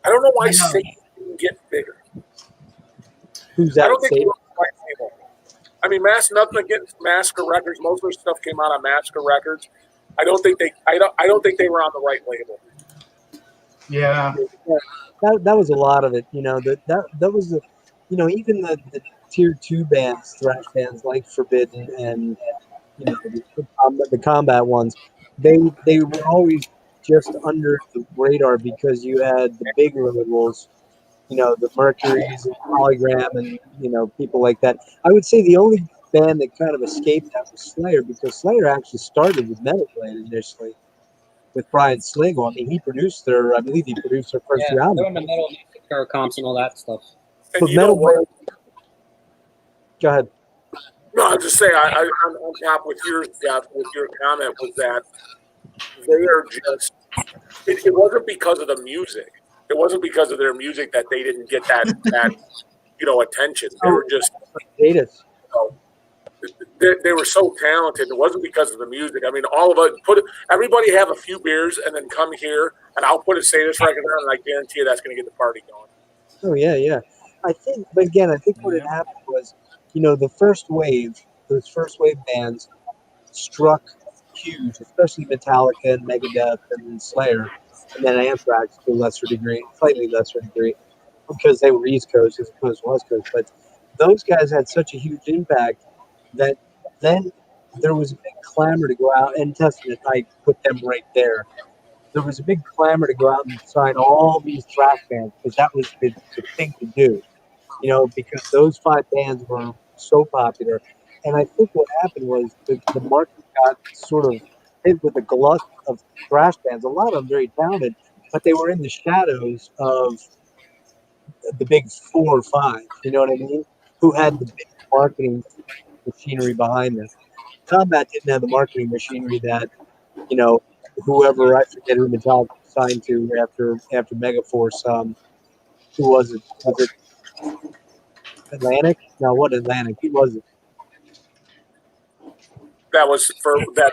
I don't know why Sadist didn't get bigger. Who's that? I don't think they were quite able. I mean, nothing against Massacre Records. Most of their stuff came out on Massacre Records. I don't think they were on the right label. Yeah. That was a lot of it. That was the, even the tier 2 bands, thrash bands like Forbidden and the combat ones, they were always just under the radar because you had the big labels, the Mercuries and Polygram and people like that. I would say the only band that kind of escaped that was Slayer, because Slayer actually started with Metal Blade initially with Brian Slingle. I mean, I believe he produced their first two albums. They were in the Metal Massacre comps and all that stuff. And Metal Blade. Go ahead. No, I'll just say I'm on top with your comment was that they are just. It wasn't because of the music. It wasn't because of their music that they didn't get that attention. They were just. They were so talented. It wasn't because of the music. I mean, all of us everybody have a few beers and then come here and I'll put a Sadist record on and I guarantee you that's going to get the party going. Oh yeah. I think what had happened was, the first wave, those first wave bands struck huge, especially Metallica and Megadeth and Slayer, and then Anthrax to a lesser degree, slightly lesser degree, because they were East Coast as opposed to West Coast. But those guys had such a huge impact that then there was a big clamor to go out, and Testament, I put them right there. There was a big clamor to go out and sign all these thrash bands because that was the thing to do, because those 5 bands were so popular. And I think what happened was the market got sort of hit with a glut of thrash bands. A lot of them very talented, but they were in the shadows of the big 4 or 5, you know what I mean? Who had the big marketing machinery behind them. Combat didn't have the marketing machinery that, whoever, I forget who Metallica signed to after Megaforce. Who was it? Was it Atlantic? No, what Atlantic? Who was it? That was for that.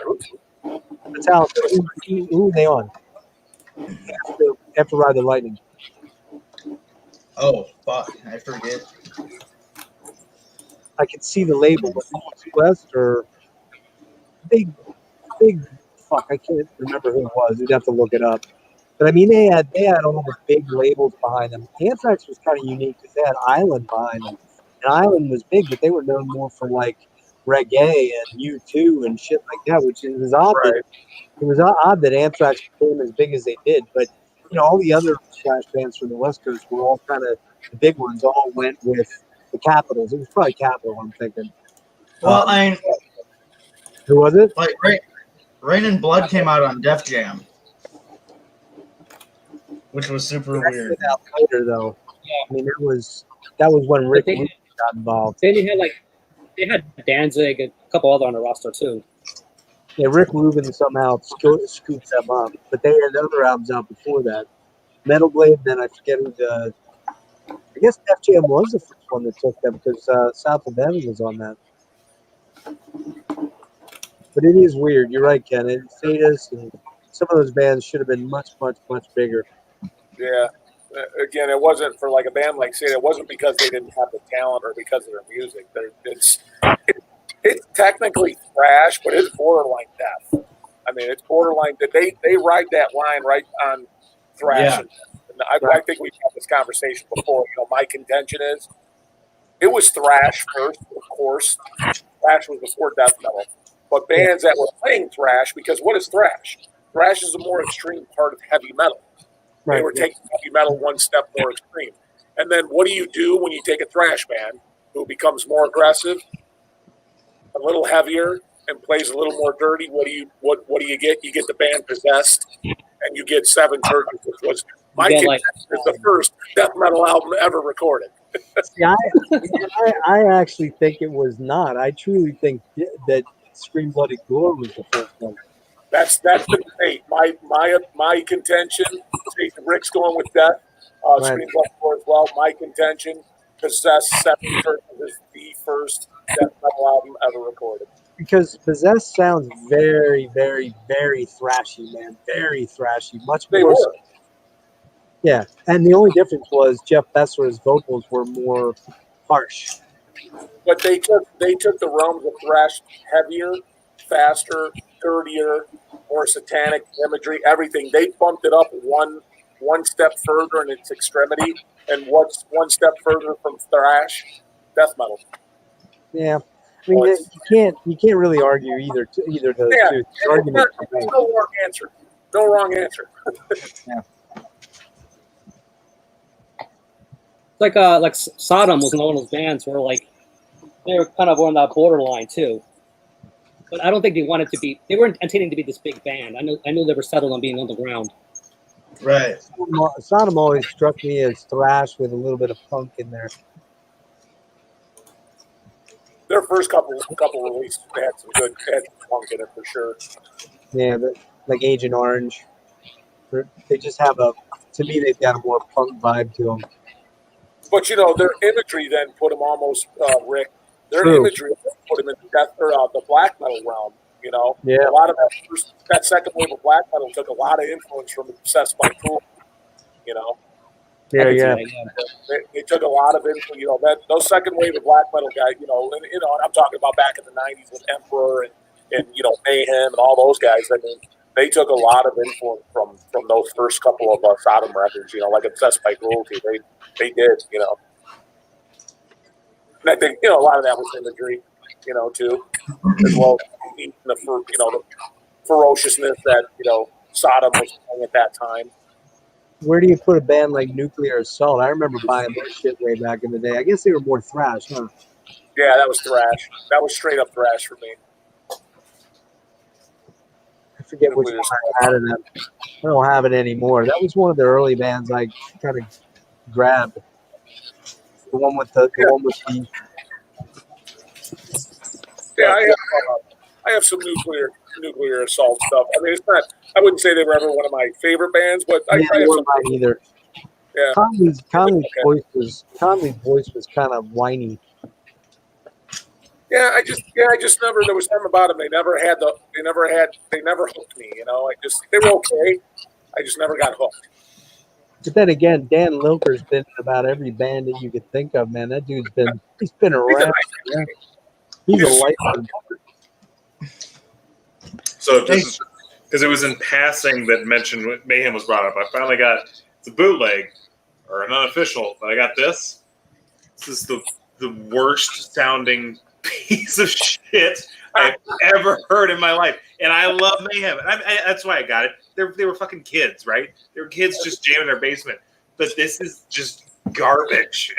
Metallica. Who were they on? After Ride the Lightning. Oh, fuck. I forget. I could see the label, but West or big, fuck, I can't remember who it was. You'd have to look it up. But I mean, they had all the big labels behind them. Anthrax was kind of unique because they had Island behind them. And Island was big, but they were known more for like reggae and U2 and shit like that, which was odd. Right. It was odd that Anthrax became as big as they did. But all the other thrash bands from the West Coast were all kind of the big ones. All went with the Capitals. It was probably Capital, I'm thinking. Well, who was it? Like Rain and Blood came out on Def Jam, which was super weird. Later, though. Yeah. I mean, that was when Rick Rubin got involved. Then they had Danzig and a couple other on the roster too. Yeah, Rick Rubin somehow scooped them up, but they had other albums out before that. Metal Blade, then I forget who I guess Def Jam was the first one that took them because South of Heaven was on that. But it is weird. You're right, Ken. And Sadist and some of those bands should have been much, much, much bigger. Yeah. Again, it wasn't for like a band like Sadist. It wasn't because they didn't have the talent or because of their music. It's technically thrash, but it's borderline death. I mean, it's borderline. They ride that line right on thrash. Yeah. And I think we've had this conversation before. My contention is it was thrash first, of course. Thrash was before death metal. But bands that were playing thrash, because what is thrash? Thrash is a more extreme part of heavy metal. Right. They were taking heavy metal one step more extreme. And then what do you do when you take a thrash band who becomes more aggressive, a little heavier, and plays a little more dirty? What do you get? You get the band Possessed, and you get Seven Churches, which was is the first death metal album ever recorded. See, I actually think it was not. I truly think that Scream Bloody Gore was the first one. That's the debate. My contention. Rick's going with Death. Scream Bloody Gore as well. My contention. Possessed Seven Churches is the first death metal album ever recorded. Because Possessed sounds very, very, very thrashy, man. Very thrashy. Much they more. Were. Yeah, and the only difference was Jeff Besser's vocals were more harsh. But they took the realms of thrash heavier, faster, dirtier, more satanic imagery, everything. They bumped it up one step further in its extremity, and what's one step further from thrash? Death metal. Yeah. I mean, you can't really argue either of those two. There's no wrong answer. No wrong answer. Yeah. Like Sodom was one of those bands where like they were kind of on that borderline too. But I don't think they wanted to be. They weren't intending to be this big band. I knew they were settled on being underground. Right. Sodom always struck me as thrash with a little bit of punk in there. Their first couple releases, they had some good punk in it for sure. Yeah, like Agent Orange. They just have to me, they've got a more punk vibe to them. But their imagery then put them almost, Rick. Their imagery put them in the black metal realm. Yeah. A lot of that second wave of black metal took a lot of influence from Obsessed by Cruelty. Yeah. They took a lot of influence. Those second wave of black metal guys. And I'm talking about back in the '90s with Emperor and Mayhem and all those guys. I mean, they took a lot of influence from those first couple of Sodom records. Like Obsessed by Cruelty. They did. And I think a lot of that was imagery. Too, as well as the ferociousness that Sodom was playing at that time. Where do you put a band like Nuclear Assault? I remember buying their shit way back in the day. I guess they were more thrash, huh? Yeah, that was thrash. That was straight up thrash for me. I forget which one I had of them. I don't have it anymore. That was one of the early bands I kind of grabbed. The one with the Yeah, I have some nuclear assault stuff. I mean, it's not. I wouldn't say they were ever one of my favorite bands, but I have some. Mine either. Yeah. Conley's voice was kind of whiny. Yeah, I just never. There was something about them. They never hooked me. They were okay. I just never got hooked. But then again, Dan Lilker's been in about every band that you could think of, man. That dude's been around. He's a lifer. So this is because it was in passing that mentioned Mayhem was brought up. I finally got the bootleg or an unofficial. I got this. This is the worst sounding piece of shit I've ever heard in my life, and I love Mayhem. That's why I got it. They were fucking kids, right? They were kids just jamming in their basement. But this is just garbage.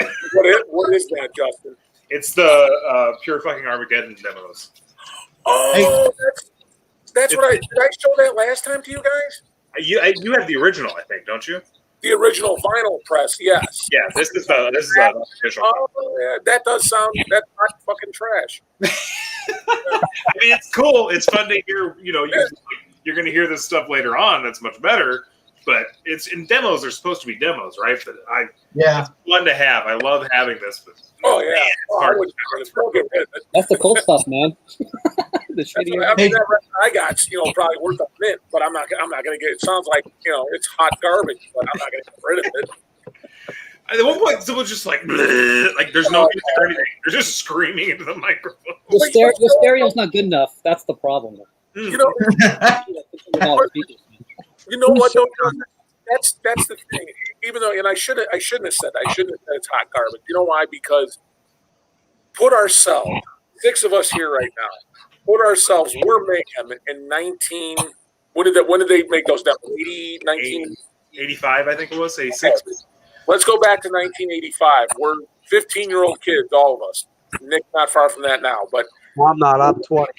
What is that, Justin? It's the Pure Fucking Armageddon demos. Oh, that's what did I show that last time to you guys? You have the original, I think, don't you? The original vinyl press, yes. Yeah, this is official. Oh, yeah, that's not fucking trash. I mean, it's cool. It's fun to hear. You're going to hear this stuff later on. That's much better. But it's in demos. They're supposed to be demos, right? But it's fun to have. I love having this. But yeah, that's the cool stuff, man. The shitty. I mean, that record I got, probably worth a mint, but I'm not going to get. It sounds like it's hot garbage, but I'm not going to get rid of it. At one point, someone's just like, bleh, like there's no music or anything. They're just screaming into the microphone. The stereo's not good enough. That's the problem. You know what? Though, that's the thing. Even though, and I shouldn't have said it's hot garbage. You know why? Because put ourselves, 6 of us here right now, we're Mayhem in 19. When did they make those demos? 85, I think it was. 86. Let's go back to 1985. We're 15-year-old kids, all of us. Nick's not far from that now, but I'm not. I'm 20.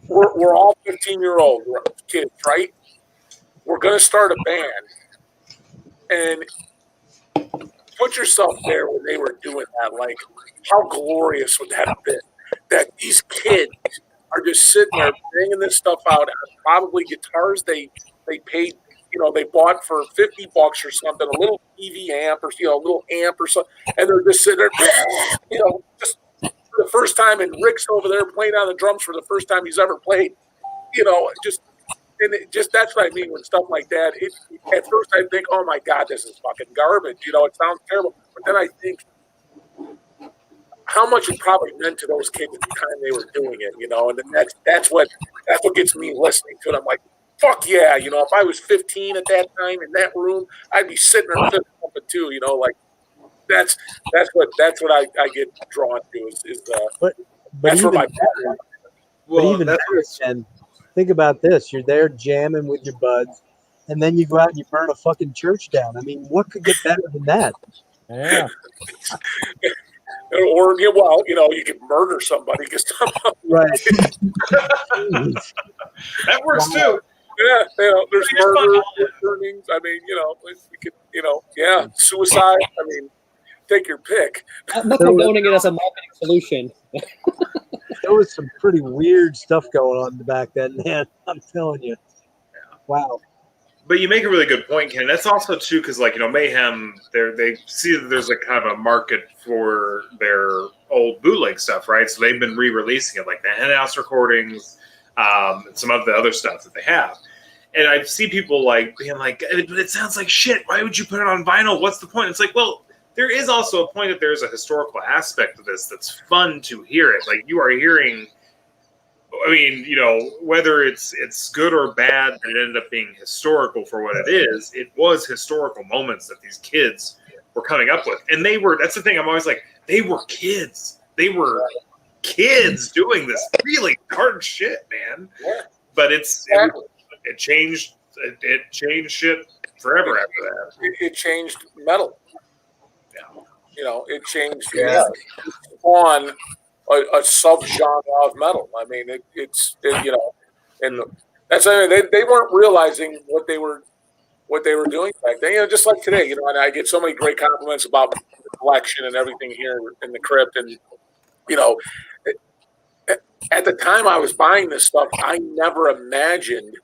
We're all 15-year-old kids, right? We're going to start a band, and put yourself there when they were doing that. Like, how glorious would that have been? That these kids are just sitting there banging this stuff out, and probably guitars they paid, they bought for $50 or something, a little TV amp or a little amp or something, and they're just sitting there, just for the first time, and Rick's over there playing on the drums for the first time he's ever played, that's what I mean with stuff like that. At first I think, oh my God, this is fucking garbage. It sounds terrible. But then I think how much it probably meant to those kids at the time they were doing it, and then that's what gets me listening to it. I'm like, fuck yeah, if I was 15 at that time in that room, I'd be sitting there fist pumping too, like that's what I get drawn to is but that's even, where my background. but even and think about this: you're there jamming with your buds, and then you go out and you burn a fucking church down. I mean, what could get better than that? Yeah. Or you can murder somebody because Right. That works too. Yeah, there's murder, burnings. I mean, we could, suicide. I mean, take your pick. I'm not condoning it as a marketing solution. There was some pretty weird stuff going on back then, man. I'm telling you. Wow. But you make a really good point, Ken. That's also too because, Mayhem, they see that there's kind of a market for their old bootleg stuff, right? So they've been re-releasing it, like the Henhouse recordings, and some of the other stuff that they have. And I see people being like, it sounds like shit. Why would you put it on vinyl? What's the point? It's like, well, there is also a point that there's a historical aspect to this that's fun to hear it. Like you are hearing, I mean, whether it's good or bad, that it ended up being historical for what it is. It was historical moments that these kids were coming up with. And that's the thing. I'm always like, they were kids. They were kids doing this really hard shit, man. But it changed shit forever after that. It changed metal. Yeah. It changed on a subgenre of metal. I mean, and that's they weren't realizing what they were doing back then. Just like today, and I get so many great compliments about the collection and everything here in the crypt, and at the time I was buying this stuff, I never imagined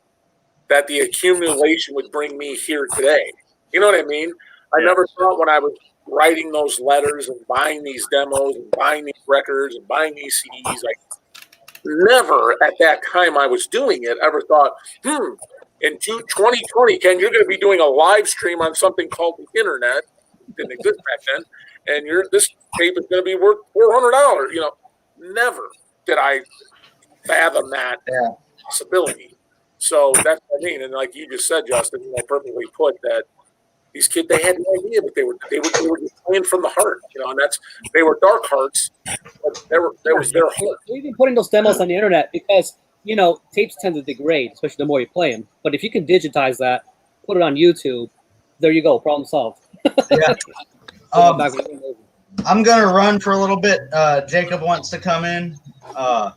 that the accumulation would bring me here today. You know what I mean? I never thought when I was writing those letters and buying these demos and buying these records and buying these CDs, I never at that time I was doing it ever thought, in 2020, Ken, you're going to be doing a live stream on something called the internet. It didn't exist back then. And this tape is going to be worth $400. Never did I fathom that possibility. So that's what I mean. And like you just said, Justin, perfectly put, that these kids, they had no idea, but they were just playing from the heart, and they were dark hearts, but there was their heart. We've been putting those demos on the internet because, tapes tend to degrade, especially the more you play them. But if you can digitize that, put it on YouTube, there you go, problem solved. Yeah. I'm going to run for a little bit. Jacob wants to come in. Right.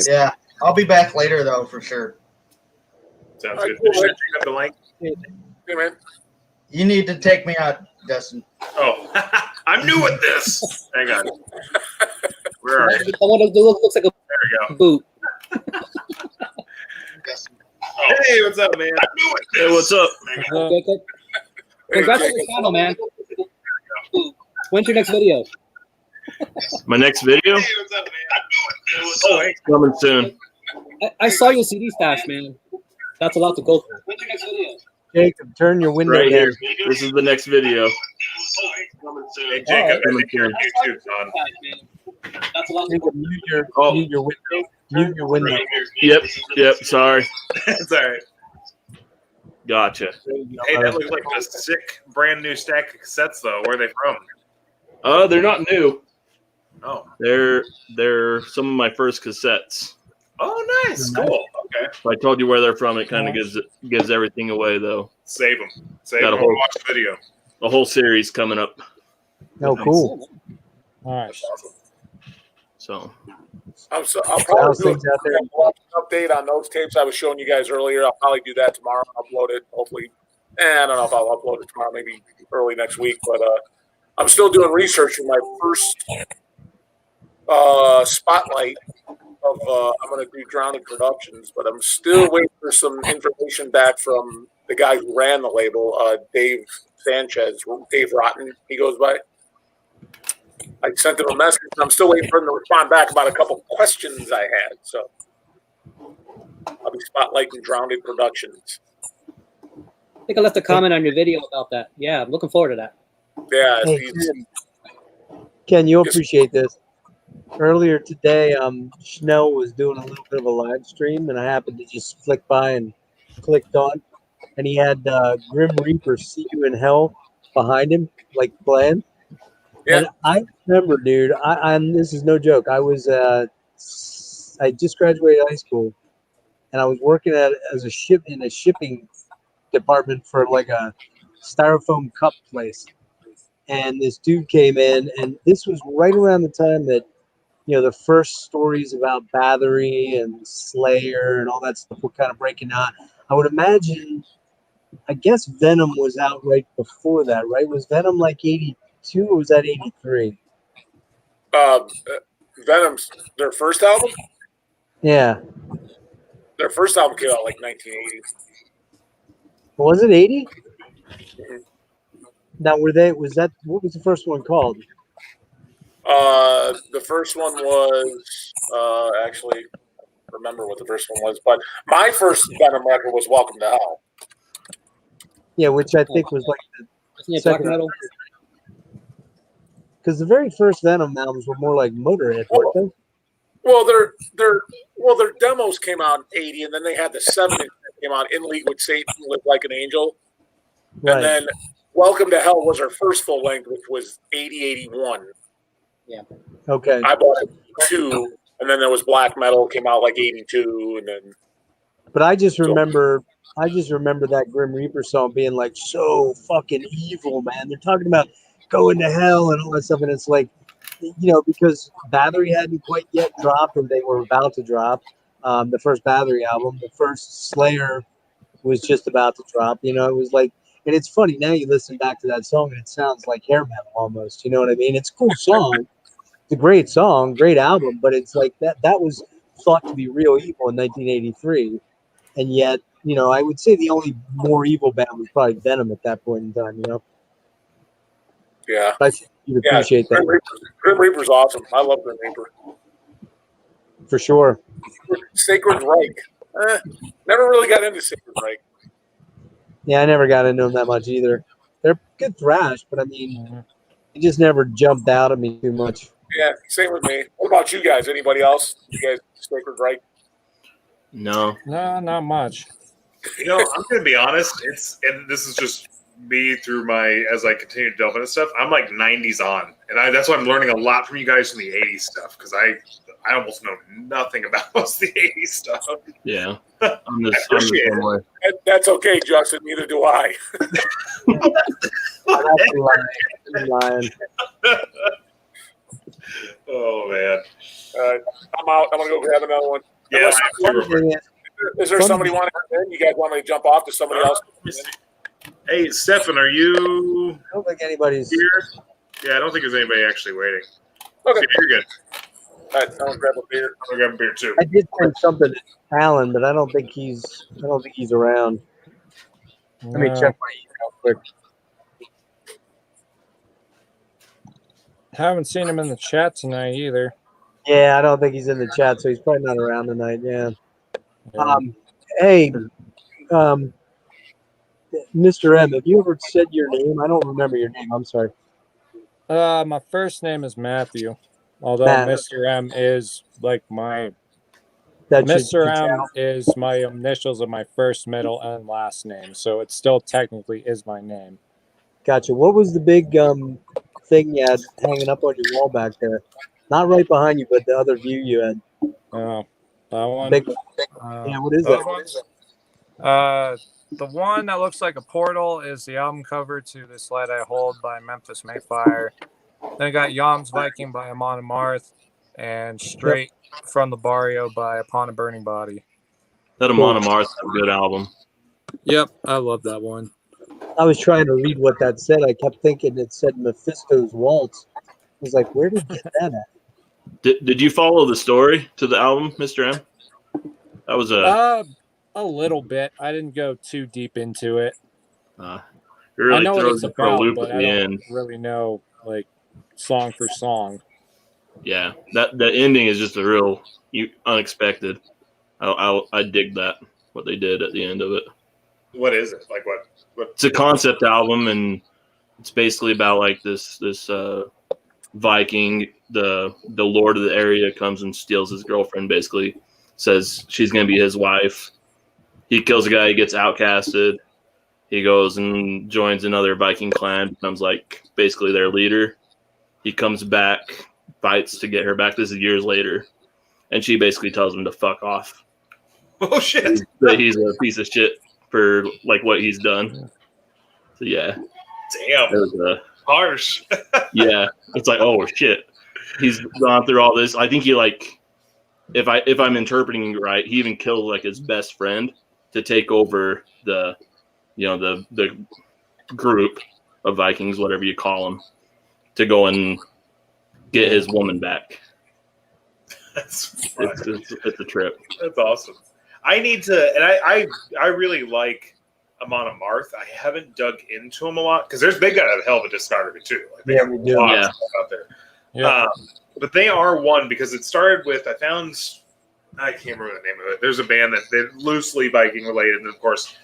Yeah, I'll be back later, though, for sure. Sounds good. Should I pick up the link? Hey, man. You need to take me out, Justin. Oh, I'm new at this. Hang on. Where are you? The one that looks like a boot. Hey, what's up, man? I'm new at this. Hey, what's up? Congrats on the channel, man. When's your next video? My next video? Hey, what's up, man? I'm new at this. Coming soon. I saw your CD stash, man. That's a lot to go for. When's your next video? Jacob, turn your window Right down. here. This is the next video. Hey, Jacob, I Coming think you're on soon. YouTube, Don. That's a lot to Jacob, go mute your Oh. window. Mute your window. Yep. Sorry. It's all right. Gotcha. Hey, that looks like a sick, brand new stack of cassettes, though. Where are they from? They're not new. Oh. They're some of my first cassettes. Oh, nice. Cool. Okay. If I told you where they're from, it kind of gives everything away, though. Save them. Save Got them. a whole- Watch the video. A whole series coming up. Oh, cool. All right. That's awesome. So I'll How's probably do things out there? an update on those tapes I was showing you guys earlier. I'll probably do that tomorrow. Upload it, hopefully. I don't know if I'll upload it tomorrow, maybe early next week. But I'm still doing research for my first spotlight of I'm going to do Drowning Productions, but I'm still waiting for some information back from the guy who ran the label, Dave Sanchez, Dave Rotten, he goes by. I sent him a message. I'm still waiting for him to respond back about a couple questions I had. So I'll be spotlighting Drowning Productions. I think I left a comment on your video about that. Yeah, I'm looking forward to that. Yeah, Hey, Ken, you'll Yes. appreciate this. Earlier today, Schnell was doing a little bit of a live stream, and I happened to just flick by and clicked on, and he had Grim Reaper "See You in Hell" behind him, like playing. Yeah. And I remember, dude. I'm this is no joke. I was I just graduated high school, and I was working as a shipping department for like a styrofoam cup place. And this dude came in, and this was right around the time that, the first stories about Bathory and Slayer and all that stuff were kind of breaking out. I would imagine, I guess Venom was out right before that, right? Was Venom like 82 or was that 83? Venom's their first album. Yeah. Their first album came out like 1980. Was it 80? Mhm. Now, what was the first one called? The first one was actually remember what the first one was, but my first Venom record was "Welcome to Hell." Yeah, which I think was like Isn't it black second- metal? because the very first Venom albums were more like Motorhead, weren't they? Well, their demos came out in '80, and then they had the 7-inch that came out, "In League with Satan," "Live Like an Angel," Right. and then "Welcome to Hell" was our first full length, which was '80-'81. Okay. I bought it 2, and then there was Black Metal came out like '82, and then But I just remember that Grim Reaper song being like so fucking evil, man. They're talking about going to hell and all that stuff, and it's like, because Bathory hadn't quite yet dropped, or they were about to drop. The first Bathory album, the first Slayer was just about to drop. It was like, and it's funny now you listen back to that song and it sounds like hair metal almost. You know what I mean? It's a cool song. It's a great song, great album, but it's like that was thought to be real evil in 1983, and yet, I would say the only more evil band was probably Venom at that point in time. yeah. I think you'd appreciate that Grim Reaper's awesome. I love Grim Reaper. for sure. Sacred Reich. Never really got into Sacred Reich. Yeah, I never got into them that much either. They're good thrash, but I mean, it just never jumped out at me too much. Yeah, same with me. What about you guys? Anybody else? You guys, Sacred Reich? no. No, not much. I'm going to be honest. And this is just me through as I continue to delve into stuff. I'm like 90s on, and that's why I'm learning a lot from you guys from the 80s stuff, because I almost know nothing about most of the 80s stuff. Yeah. I'm the appreciate same way. That's okay, Justin. Neither do I. I'm lying. Oh man. I'm out. I'm gonna go grab another one. Yeah. Is there somebody want to come in? You guys want me to jump off to somebody else? Hey, Stefan, are you I don't think anybody's. here? Yeah, I don't think there's anybody actually waiting. Okay. Yeah, you're good. All right, I'm gonna grab a beer. I'm gonna grab a beer too. I did send something to Alan, but I don't think he's around. Let me check my email quick. Haven't seen him in the chat tonight either. Yeah, I don't think he's in the chat, so he's probably not around tonight. Yeah. Yeah. Hey, Mr. M, have you ever said your name? I don't remember your name. I'm sorry. My first name is Matthew, although Matt. Mr. M is like my That should Mr. be M is my initials of my first, middle, and last name, so it still technically is my name. Gotcha. What was the big thing you had hanging up on your wall back there? Not right behind you, but the other view you had. Oh, that one. Big, yeah, what is that? The one that looks like a portal is the album cover to This Light I Hold by Memphis Mayfire. Then I got Yom's Viking by Amon Amarth, and Straight from the Barrio by Upon a Burning Body. That Amon Amarth is a good album. Yep, I love that one. I was trying to read what that said. I kept thinking it said Mephisto's Waltz. I was like, where did you get that at? Did you follow the story to the album, Mr. M? That was a little bit. I didn't go too deep into it. really I know what throws it's you for a about, loop but at I the don't end. really know like song for song. Yeah, that the ending is just a real unexpected. I dig that what they did at the end of it. What is it? Like what? It's a concept album, and it's basically about like this Viking, the lord of the area, comes and steals his girlfriend. Basically, says she's gonna be his wife. He kills a guy. He gets outcasted. He goes and joins another Viking clan, becomes like basically their leader. He comes back, fights to get her back. This is years later, and she basically tells him to fuck off. Oh shit! That he's a piece of shit for like what he's done. So yeah, damn, harsh. Yeah, it's like, oh shit, he's gone through all this. I think he like, if I'm interpreting right, he even killed like his best friend to take over the group of Vikings, whatever you call them, to go and get his woman back. It's a trip. That's awesome. I need to, and I really like Amon Amarth. I haven't dug into them a lot because they got a hell of a discography too. Like they got a lot of stuff out there. Yeah. But they are one because it started with I can't remember the name of it. There's a band that they're loosely Viking related, and of course,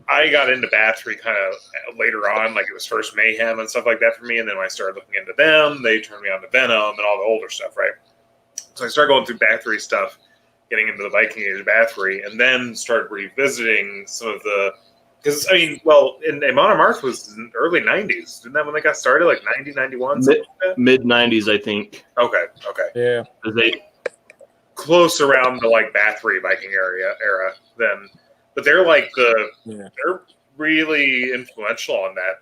I got into Bathory kind of later on, like it was first Mayhem and stuff like that for me, and then when I started looking into them, they turned me on to Venom and all the older stuff, right? So I started going through Bathory stuff, getting into the Viking Age Bathory, and then started revisiting some of the, because I mean, well, in Amon Amarth was in the early '90s, didn't that when they got started, like 90, 91, something like that? Mid '90s, I think. Okay, Yeah, they close around the like Bathory Viking era then. But they're like they're really influential on that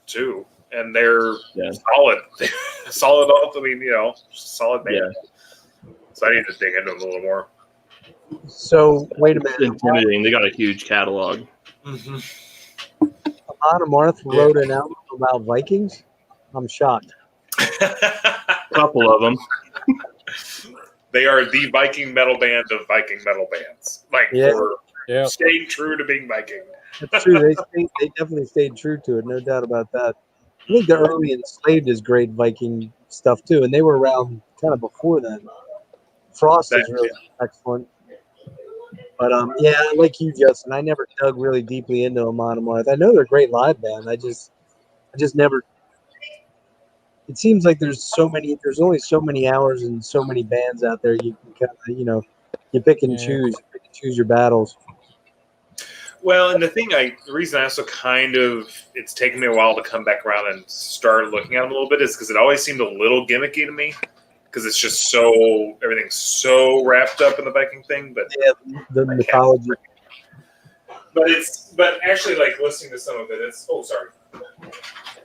too, and they're solid, solid. I mean, solid band. Yeah. So I need to dig into them a little more. So wait a minute. It's intimidating. They got a huge catalog. Mm-hmm. Amon Amarth wrote an album about Vikings. I'm shocked. A couple of them. They are the Viking metal band of Viking metal bands. Like staying true to being Viking. That's true. They definitely stayed true to it. No doubt about that. I think the early Enslaved is great Viking stuff too, and they were around kind of before then. Frost is really excellent. But like you, Justin, I never dug really deeply into Amon Amarth. I know they're a great live band. I just never. It seems like there's only so many hours and so many bands out there. You can kind of, you pick and choose your battles. Well, and the reason I also it's taken me a while to come back around and start looking at them a little bit is because it always seemed a little gimmicky to me because it's just everything's so wrapped up in the Viking thing. But the mythology. But actually, like listening to some of it, it's sorry.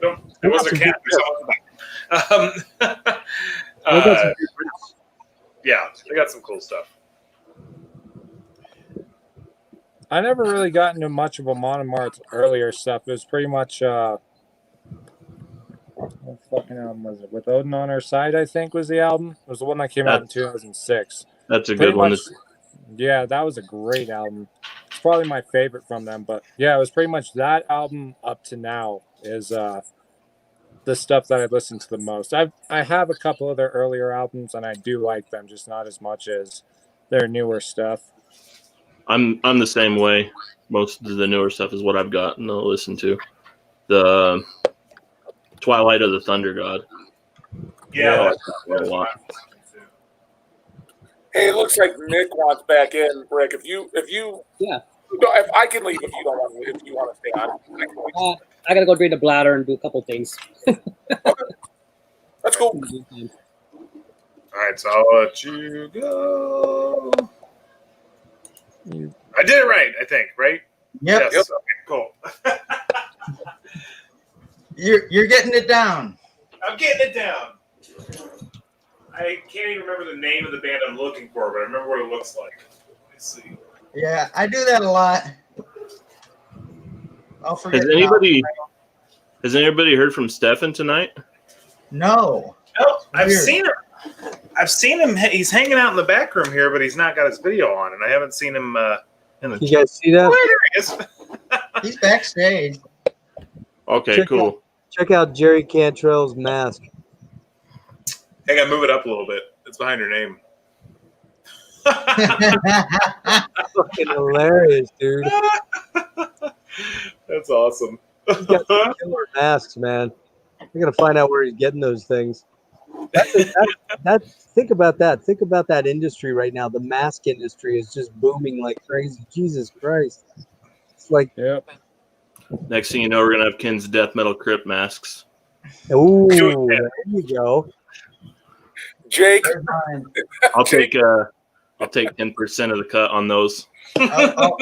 No, it was a cat. Yeah, they got some cool stuff. I never really got into much of Amon Amarth's earlier stuff. It was pretty much what fucking album was it? With Odin on Our Side, I think was the album. It was the one that came out in 2006. That's a good one. Yeah, that was a great album. It's probably my favorite from them. But yeah, it was pretty much that album up to now is the stuff that I've listened to the most. I have a couple of their earlier albums and I do like them, just not as much as their newer stuff. I'm the same way. Most of the newer stuff is what I've got and I'll listen to. The Twilight of the Thunder God. Yeah, I that's like that a lot. Hey, it looks like Nick wants back in, Rick. If I can leave if you don't want to, if you want to stay on. I gotta go drain the bladder and do a couple things. That's cool. All right, so I'll let you go. I did it right, I think, right? Yep. Yes. Okay, cool. You're getting it down. I'm getting it down. I can't even remember the name of the band I'm looking for, but I remember what it looks like. Let's see. Yeah, I do that a lot. I'll forget. Has anybody heard from Stefan tonight? No. No, I've Weird. seen him. I've seen him. He's hanging out in the back room here, but he's not got his video on, and I haven't seen him in the. You guys see that? Oh, there he is. He's backstage. Okay, Check cool. Check out Jerry Cantrell's mask. I gotta move it up a little bit. It's behind her name. Fucking hilarious, dude. That's awesome. He's got some killer masks, man. We're gonna find out where he's getting those things. Think about that. Think about that industry right now. The mask industry is just booming like crazy. Jesus Christ! It's like, Yep. Next thing you know, we're gonna have Ken's death metal crypt masks. ooh, there you go. Jake, I'll take 10% of the cut on those. I'll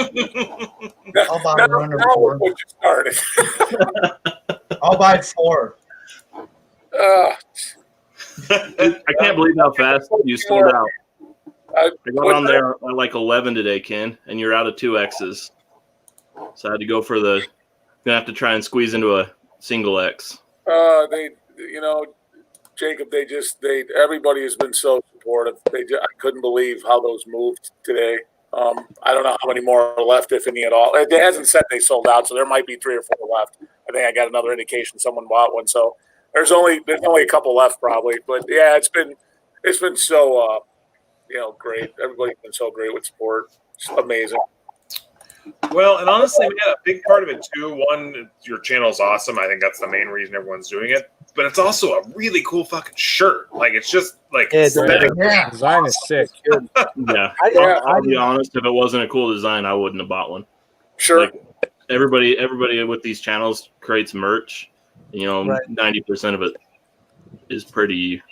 buy now, one or now four. what you started. I'll buy 4. I can't believe how fast you sold out. I got on there at like 11 today, Ken, and you're out of 2Xs. So I had to go for the. Gonna have to try and squeeze into a single X. Jacob, everybody has been so supportive. I couldn't believe how those moved today. I don't know how many more are left, if any at all. It hasn't said they sold out, so there might be 3 or 4 left. I think I got another indication someone bought one. So there's only a couple left probably. But yeah, it's been so great. Everybody's been so great with support. It's amazing. Well, and honestly, man, a big part of it too. One, your channel's awesome. I think that's the main reason everyone's doing it. But it's also a really cool fucking shirt. Like it's just like aesthetic. Yeah. Design is sick. Yeah, Yeah, I'll be honest. If it wasn't a cool design, I wouldn't have bought one. Sure. Like everybody with these channels creates merch. Right. 90% of it is pretty.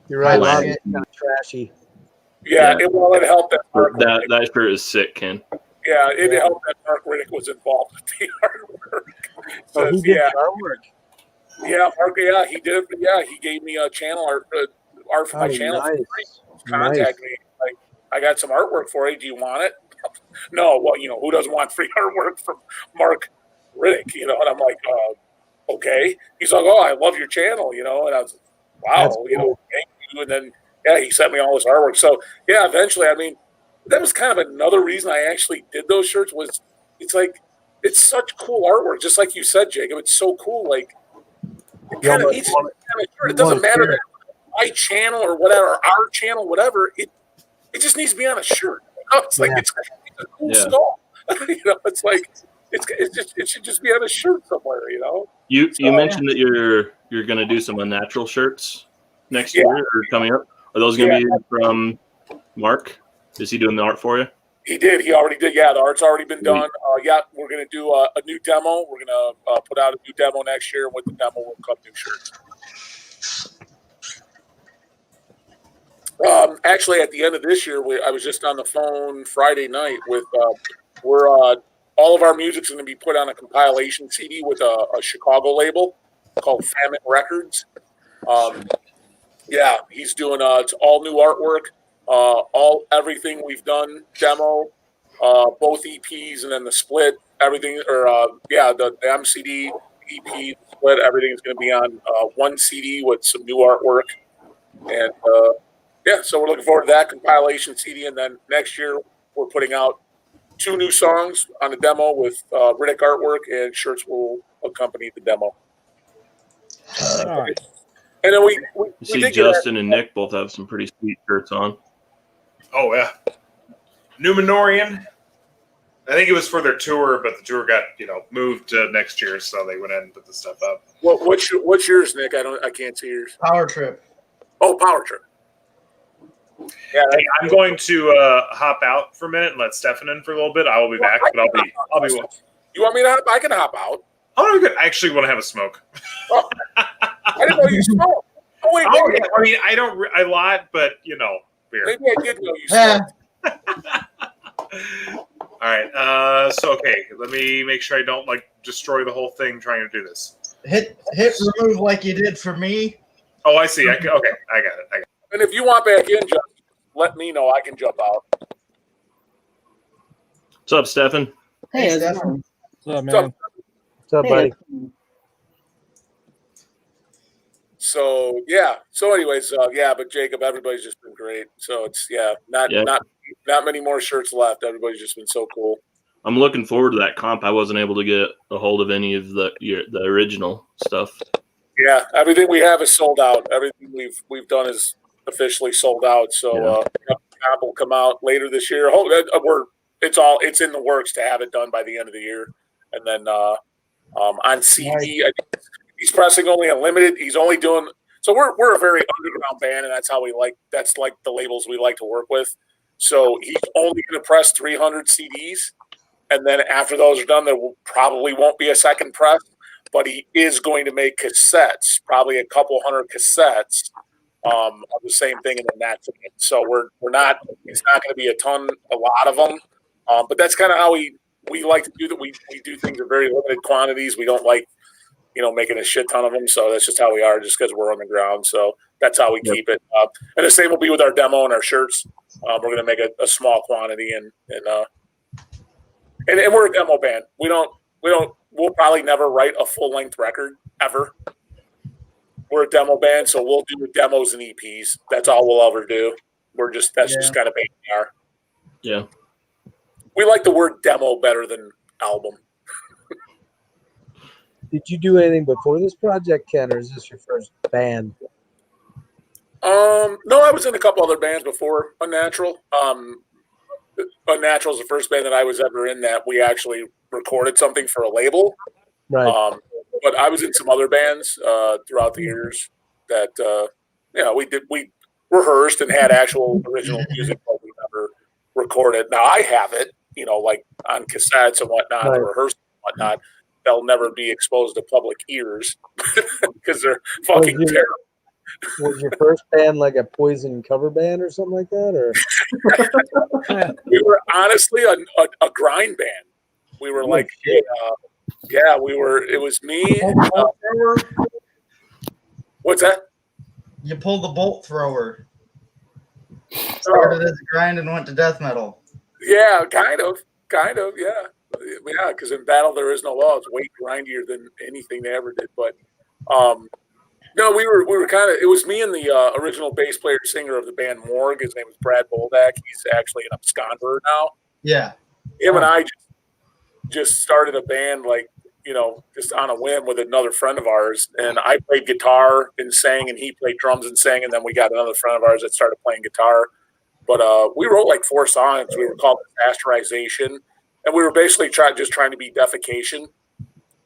You're right. A lot of Like it's kind of trashy. Yeah, it helped that Mark. That shirt is sick, Ken. Yeah, it helped that Mark Riddick was involved with the artwork. So, He did artwork. Yeah, Mark. Yeah, he did. Yeah, he gave me a channel art for my channel. Nice. For free. Contact me. Like, I got some artwork for you. Do you want it? No. Well, who doesn't want free artwork from Mark Riddick? And I'm like, okay. He's like, oh, I love your channel. And I was, wow. That's cool. Thank you. And then he sent me all this artwork. So yeah, eventually, that was kind of another reason I actually did those shirts. Was it's like it's such cool artwork, just like you said, Jacob. It's so cool. Like it kind of each kind of shirt. It doesn't matter that my channel or whatever, or our channel, whatever. It just needs to be on a shirt. It's like it's a cool skull. It's like it should just be on a shirt somewhere. You mentioned that you're going to do some unnatural shirts next year or coming up. Are those going to be from Mark? Is he doing the art for you? He did. He already did. Yeah, the art's already been done. We're going to do a new demo. We're going to put out a new demo next year. And with the demo will come new shirts. Actually, at the end of this year, I was just on the phone Friday night with all of our music's going to be put on a compilation CD with a Chicago label called Famine Records. He's doing it's all new artwork. Everything we've done, demo, both EPs and then the split, everything, the MCD, EP, split, everything is going to be on one CD with some new artwork. And so we're looking forward to that compilation CD. And then next year, we're putting out 2 new songs on the demo with Riddick artwork, and shirts will accompany the demo. All right. And then we see Justin and Nick both have some pretty sweet shirts on. Oh yeah. Numenorian. I think it was for their tour, but the tour got moved to next year, so they went ahead and put the stuff up. What's yours, Nick? I can't see yours. Power Trip. Oh, Power Trip. Yeah, hey, I'm going to hop out for a minute and let Stefan in for a little bit. I will be back, but I'll be. You want me to hop? I can hop out. Oh, good. I actually want to have a smoke. Oh, I didn't know you smoked. Oh wait, yeah. I mean, I don't a lot, but beer. Maybe I did know you smoked. All right. So okay, let me make sure I don't destroy the whole thing trying to do this. Hit remove like you did for me. Oh, I see. Okay, I got it. And if you want back in, just let me know. I can jump out. What's up, Stefan? Hey, Stefan. What's up, man? What's up, buddy? So yeah. So anyways, but Jacob, everybody's just been great. So it's not many more shirts left. Everybody's just been so cool. I'm looking forward to that comp. I wasn't able to get a hold of any of the original stuff. Yeah, everything we have is sold out. Everything we've done is officially sold out. So comp will come out later this year. It's in the works to have it done by the end of the year, and then on CD, I think he's pressing only unlimited. He's only doing so. We're a very underground band, and that's how we like. That's like the labels we like to work with. So he's only going to press 300 CDs, and then after those are done, there probably won't be a second press. But he is going to make cassettes, probably a couple hundred cassettes of the same thing, and then that's it. So we're not. It's not going to be a lot of them. But that's kind of how we like to do that. We do things in very limited quantities. We don't like making a shit ton of them. So that's just how we are, just because we're on the ground. So that's how we keep it. And the same will be with our demo and our shirts. We're going to make a small quantity, and we're a demo band. We'll probably never write a full length record ever. We're a demo band, so we'll do demos and EPs. That's all we'll ever do. That's just kind of band we are. Yeah. We like the word demo better than album. Did you do anything before this project, Ken, or is this your first band? No, I was in a couple other bands before Unnatural. Unnatural is the first band that I was ever in that we actually recorded something for a label. Right. But I was in some other bands throughout the years that we rehearsed and had actual original music, but we never recorded. Now I have it, like on cassettes and whatnot, right. The rehearsal and whatnot. They'll never be exposed to public ears because they're fucking terrible. Was your first band like a Poison cover band or something like that, or? We were honestly a grind band. We were like, we were. It was me. What's that? You pulled the bolt thrower. Started as a grind and went to death metal. Yeah, kind of, yeah. Yeah, because in battle there is no law. It's way grindier than anything they ever did. But no, we were kind of. It was me and the original bass player singer of the band Morgue. His name was Brad Boldak. He's actually an absconder now. Yeah, him and I just started a band just on a whim with another friend of ours. And I played guitar and sang, and he played drums and sang. And then we got another friend of ours that started playing guitar. But we wrote like 4 songs. We were called Pasteurization. And we were basically trying to be Defecation,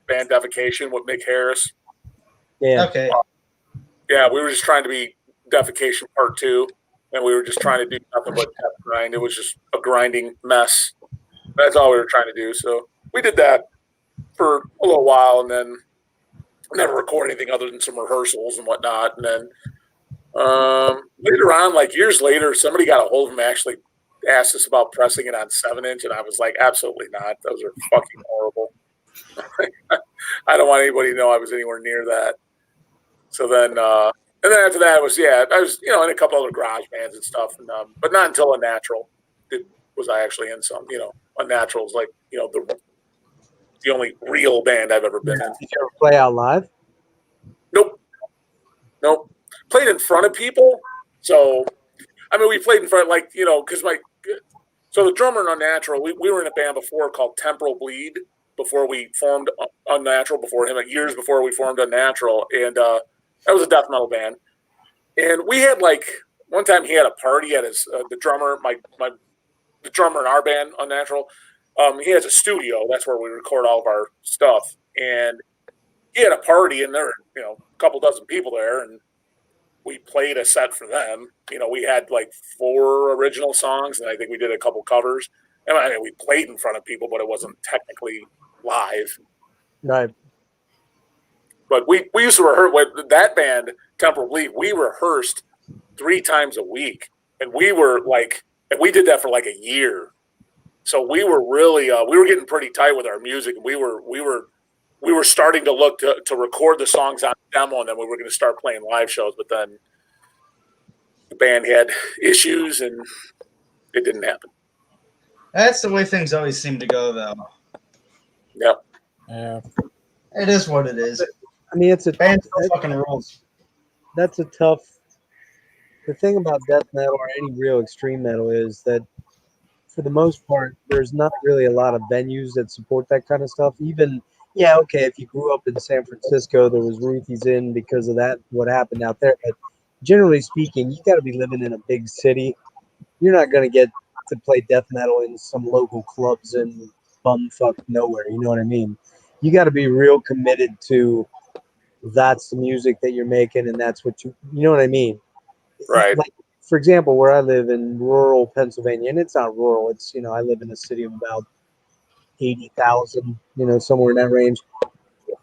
band Defecation with Mick Harris. Yeah. Okay. Yeah, we were just trying to be Defecation Part 2, and we were just trying to do nothing but grind. It was just a grinding mess. That's all we were trying to do. So we did that for a little while, and then never recorded anything other than some rehearsals and whatnot. And then later on, like years later, somebody got a hold of him, actually asked us about pressing it on 7-inch, and I was like, absolutely not. Those are fucking horrible. I don't want anybody to know I was anywhere near that. So then, and then after that, I was in a couple other garage bands and stuff, and, but not until Unnatural was I actually in some. Unnatural is like the only real band I've ever been in. Did you ever play out live? Nope. Played in front of people. So, I mean, we played in front, because so the drummer in Unnatural, we were in a band before called Temporal Bleed before we formed Unnatural, years before we formed Unnatural. And that was a death metal band. And we had one time he had a party at his, the drummer, my the drummer in our band, Unnatural, he has a studio. That's where we record all of our stuff. And he had a party, and there were, a couple dozen people there, and we played a set for them. We had like 4 original songs, and I think we did a couple covers. And I mean, we played in front of people, but it wasn't technically live. Right. But we used to rehearse with that band, Temple Belief. We rehearsed 3 times a week, and we did that for like a year. So we were really we were getting pretty tight with our music, and we were starting to look to record the songs on demo, and then we were going to start playing live shows. But then the band had issues, and it didn't happen. That's the way things always seem to go, though. Yep. Yeah. It is what it is. I mean, it's a Band fucking rules. That's a tough. The thing about death metal or any real extreme metal is that, for the most part, there's not really a lot of venues that support that kind of stuff. Even, if you grew up in San Francisco, there was Ruthie's Inn because of that, what happened out there. But generally speaking, you got to be living in a big city. You're not going to get to play death metal in some local clubs in bumfuck nowhere. You know what I mean? You got to be real committed to that's the music that you're making, and that's what you know what I mean? Right. Like, for example, where I live in rural Pennsylvania, and it's not rural, it's, I live in a city of about 80,000, somewhere in that range.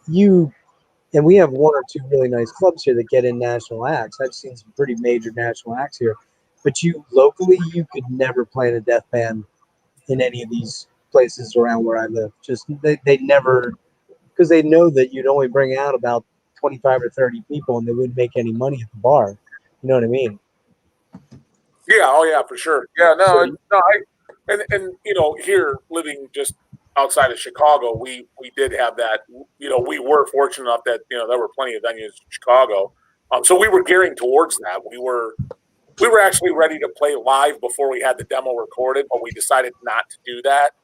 And we have 1 or 2 really nice clubs here that get in national acts. I've seen some pretty major national acts here. But locally, you could never play in a death band in any of these places around where I live. Just, they never, because they know that you'd only bring out about 25 or 30 people, and they wouldn't make any money at the bar. You know what I mean? Yeah. Oh, yeah, for sure. Yeah. And here living just outside of Chicago, we did have that. We were fortunate enough that there were plenty of venues in Chicago, so we were gearing towards that. We were actually ready to play live before we had the demo recorded, but we decided not to do that.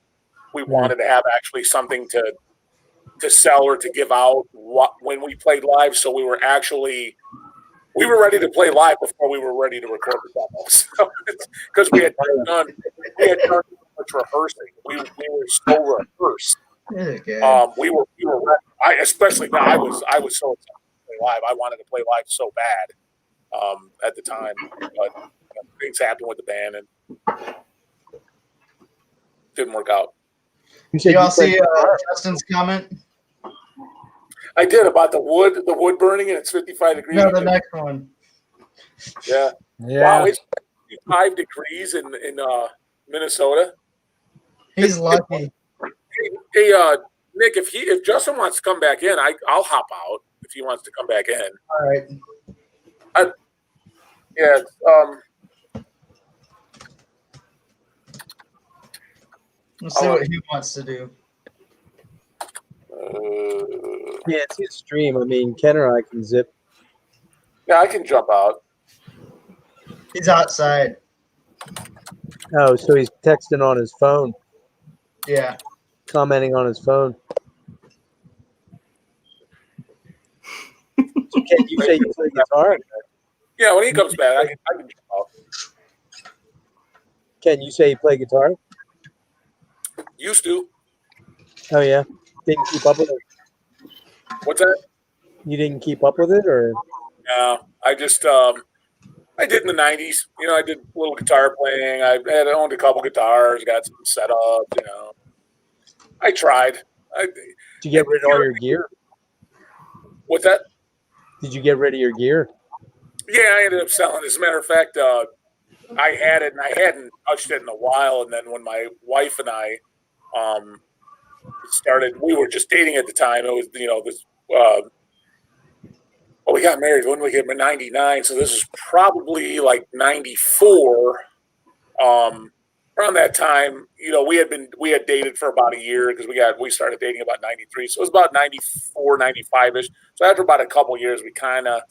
We wanted to have actually something to sell or to give out when we played live. So we were ready to play live before we were ready to record the demos. Because we had done so much rehearsing. We were so rehearsed. We were ready. Especially now, I was so excited to play live. I wanted to play live so bad at the time, but things happened with the band and didn't work out. Did y'all see Justin's comment? I did, about the wood burning, and it's 55 degrees. No, the next one. Yeah. Wow, it's 55 degrees in Minnesota. He's lucky. Hey, Nick, if Justin wants to come back in, I'll hop out if he wants to come back in. All right. Let's see what he wants to do. It's his stream. I mean, Ken or I can zip. Yeah, I can jump out. He's outside. Oh, so he's texting on his phone. Yeah. Commenting on his phone. So Ken, you say you play guitar? Yeah, when he comes back, I can jump out. Ken, you say you play guitar? Used to. Oh, yeah. Didn't keep up with it? What's that? You didn't keep up with it, or? No, I just I did in the 90s. I did a little guitar playing. I owned a couple guitars, got some set up, I tried. Did you get rid of all your gear? What's that? Did you get rid of your gear? Yeah, I ended up selling. As a matter of fact, I had it, and I hadn't touched it in a while. And then when my wife and I started, we were just dating at the time. It was, this. Well, we got married when we got married in 99, so this is probably like 94. Around that time, we had dated for about a year because we started dating about 93, so it was about 94, 95ish. So after about a couple of years, we kind of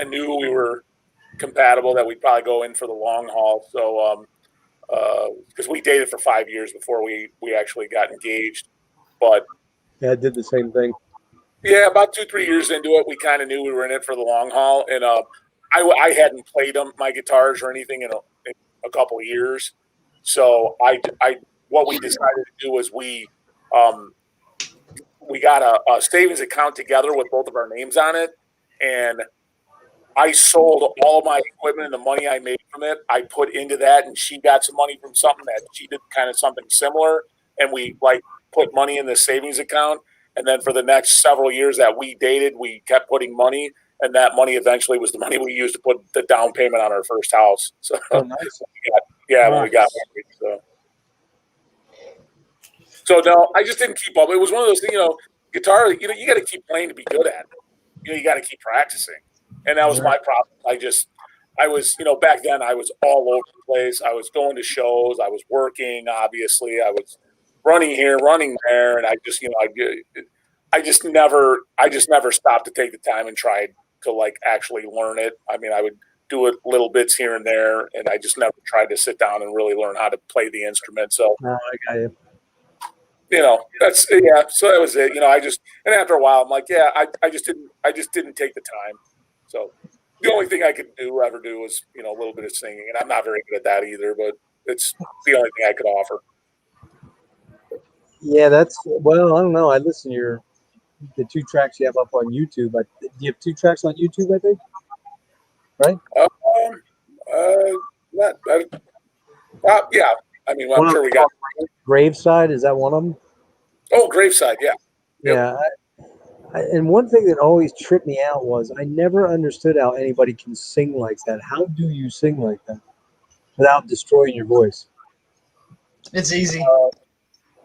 knew we were compatible, that we'd probably go in for the long haul. So because we dated for 5 years before we actually got engaged, but yeah, I did the same thing. Yeah, about 2-3 years into it, we kind of knew we were in it for the long haul, and I hadn't played my guitars or anything in a couple of years, So what we decided to do was we got a savings account together with both of our names on it, and I sold all of my equipment and the money I made from it, I put into that, and she got some money from something that she did kind of something similar, and we put money in the savings account. And then for the next several years that we dated, we kept putting money, and that money eventually was the money we used to put the down payment on our first house. So nice. when we got married. So no, I just didn't keep up. It was one of those things, guitar, you got to keep playing to be good at it. You got to keep practicing. And that was my problem. I was, back then I was all over the place. I was going to shows. I was working, obviously. I was running here, running there. And I just never stopped to take the time and try to actually learn it. I mean, I would do it little bits here and there. And I just never tried to sit down and really learn how to play the instrument. So, I got you. So that was it. And after a while, I'm like, I just didn't take the time. So the only thing I could ever do was, a little bit of singing, and I'm not very good at that either, but it's the only thing I could offer. Yeah, I don't know. I listen to the 2 tracks you have up on YouTube. You have 2 tracks on YouTube, I think? Right? Yeah. I mean, I'm sure we got Graveside. Is that one of them? Oh, Graveside. Yeah. Yeah. And one thing that always tripped me out was I never understood how anybody can sing like that. How do you sing like that without destroying your voice? It's easy.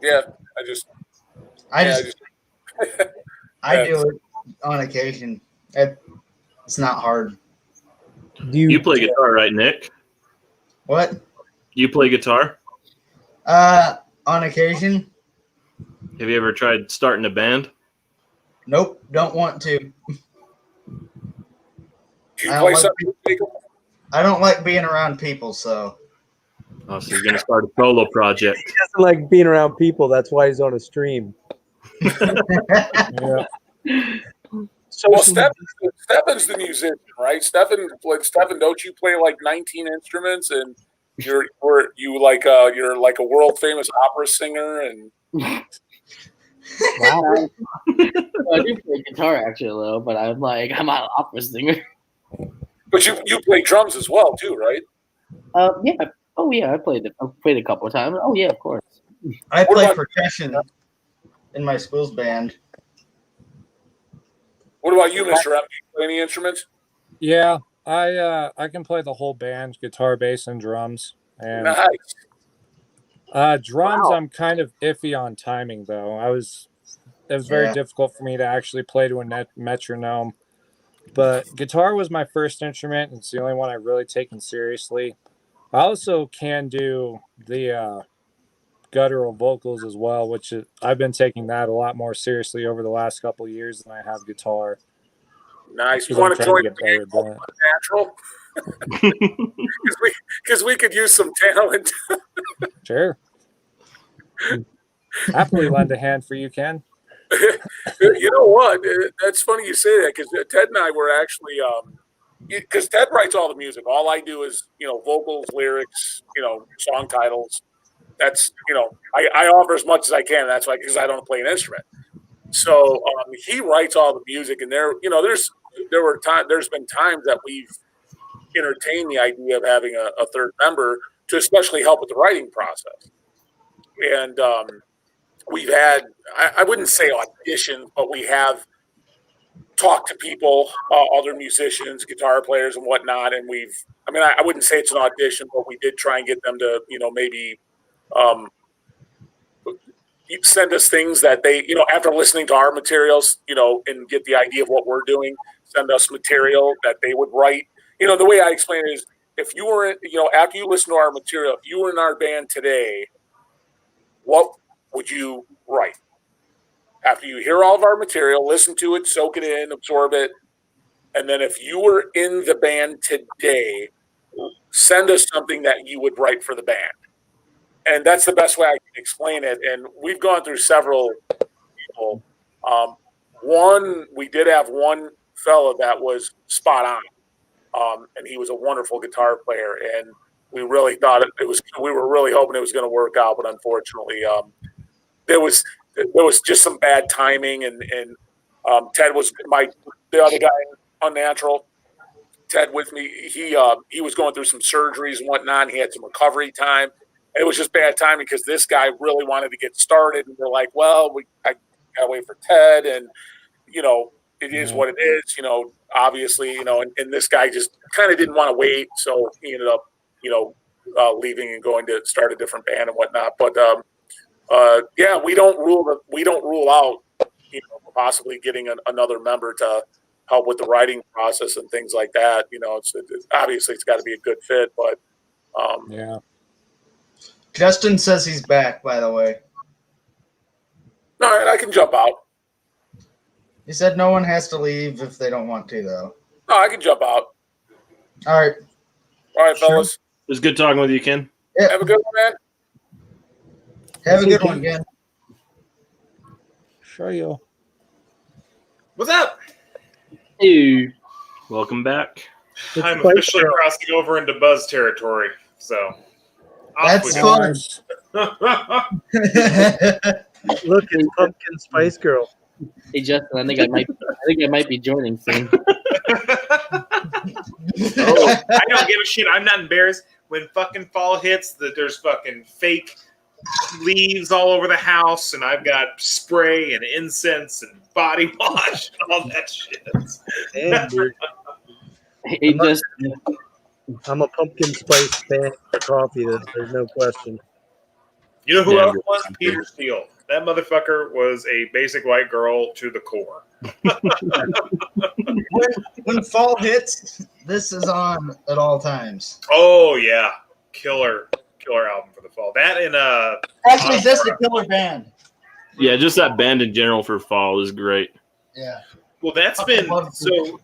Yeah. I do it on occasion. It's not hard. You play guitar, right, Nick? What? You play guitar? On occasion. Have you ever tried starting a band? Nope, don't want to. Do you play something? I don't like being around people, so. Oh, so you're going to start a solo project. He doesn't like being around people. That's why he's on a stream. Yeah. Well, Stefan's the musician, right? Stefan, don't you play 19 instruments, and you're like a world famous opera singer? And wow. I do play guitar actually a little, but I'm not an opera singer. But you play drums as well too, right? Yeah. Oh yeah, I played a couple of times. Oh yeah, of course. I play percussion in my school's band. What about you, Mr. M? Do you play any instruments? Yeah, I can play the whole band: guitar, bass, and drums. And nice. Drums, wow. I'm kind of iffy on timing though. It was very difficult for me to actually play to a metronome. But guitar was my first instrument. It's the only one I've really taken seriously. I also can do the guttural vocals as well, which I've been taking that a lot more seriously over the last couple of years than I have guitar. Nice. You want to join the natural? Because we could use some talent. Sure. Happily lend a hand for you, Ken. You know what? That's funny you say that, because Ted and I were actually because Ted writes all the music. All I do is vocals, lyrics, song titles. That's I offer as much as I can. That's why, because I don't play an instrument. So he writes all the music, and there's been times that we've entertained the idea of having a third member to especially help with the writing process. And we've had, I wouldn't say auditions, but we have talked to people, other musicians, guitar players and whatnot. And I wouldn't say it's an audition, but we did try and get them to, maybe send us things that they, after listening to our materials, and get the idea of what we're doing, send us material that they would write. The way I explain it is, if you were, after you listen to our material, if you were in our band today, what would you write? After you hear all of our material, listen to it, soak it in, absorb it, and then if you were in the band today, send us something that you would write for the band. And that's the best way I can explain it. And we've gone through several people. We did have one fella that was spot on, and he was a wonderful guitar player. And we really thought it was. We were really hoping it was going to work out, but unfortunately, there was just some bad timing, and Ted was the other guy, Unnatural. Ted with me. He was going through some surgeries and whatnot. He had some recovery time. It was just bad timing because this guy really wanted to get started, and we're like, well, I gotta wait for Ted, and it is what it is. Obviously, and this guy just kind of didn't want to wait, so he ended up, leaving and going to start a different band and whatnot. But yeah, we don't rule out, possibly getting another member to help with the writing process and things like that. It's obviously it's got to be a good fit, but Yeah. Justin says he's back, by the way. all right, I can jump out. He said no one has to leave if they don't want to, though. No, I can jump out. All right. All right, fellas. It was good talking with you, Ken. Yeah. Have a good one, man. Have a good one, again. Sure you. What's up? Ew. Welcome back. I'm officially crossing over into Buzz territory, so off That's we fun. Look, it's Pumpkin Spice Girl. Hey Justin, I think I might be joining soon. Oh, I don't give a shit. I'm not embarrassed. When fucking fall hits, there's fucking fake leaves all over the house, and I've got spray and incense and body wash and all that shit. Damn, dude. Hey Justin, I'm a pumpkin spice fan for coffee. There's no question. You know who Yeah, else was? Peter Steele. That motherfucker was a basic white girl to the core. when fall hits, this is on at all times. Oh yeah, killer album for the fall. That and Actually, just a killer band. Yeah, just that band in general for fall is great. Yeah. well, that's been so.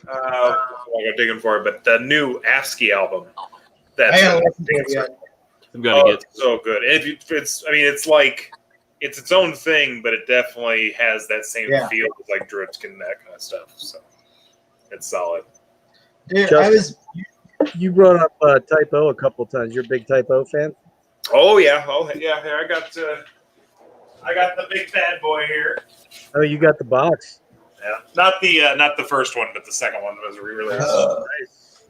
I'll go digging for it, but the new ASCII album. I haven't listened to it yet. I've got to Oh, get. so good. It's like it's its own thing, but it definitely has that same feel as like Dripskin and that kind of stuff. So it's solid. Dude, Justin, you brought up Typo a couple times. You're a big Typo fan? Oh yeah. Here I got the big bad boy here. Oh, you got the box. Yeah, not the first one, but the second one was re-released.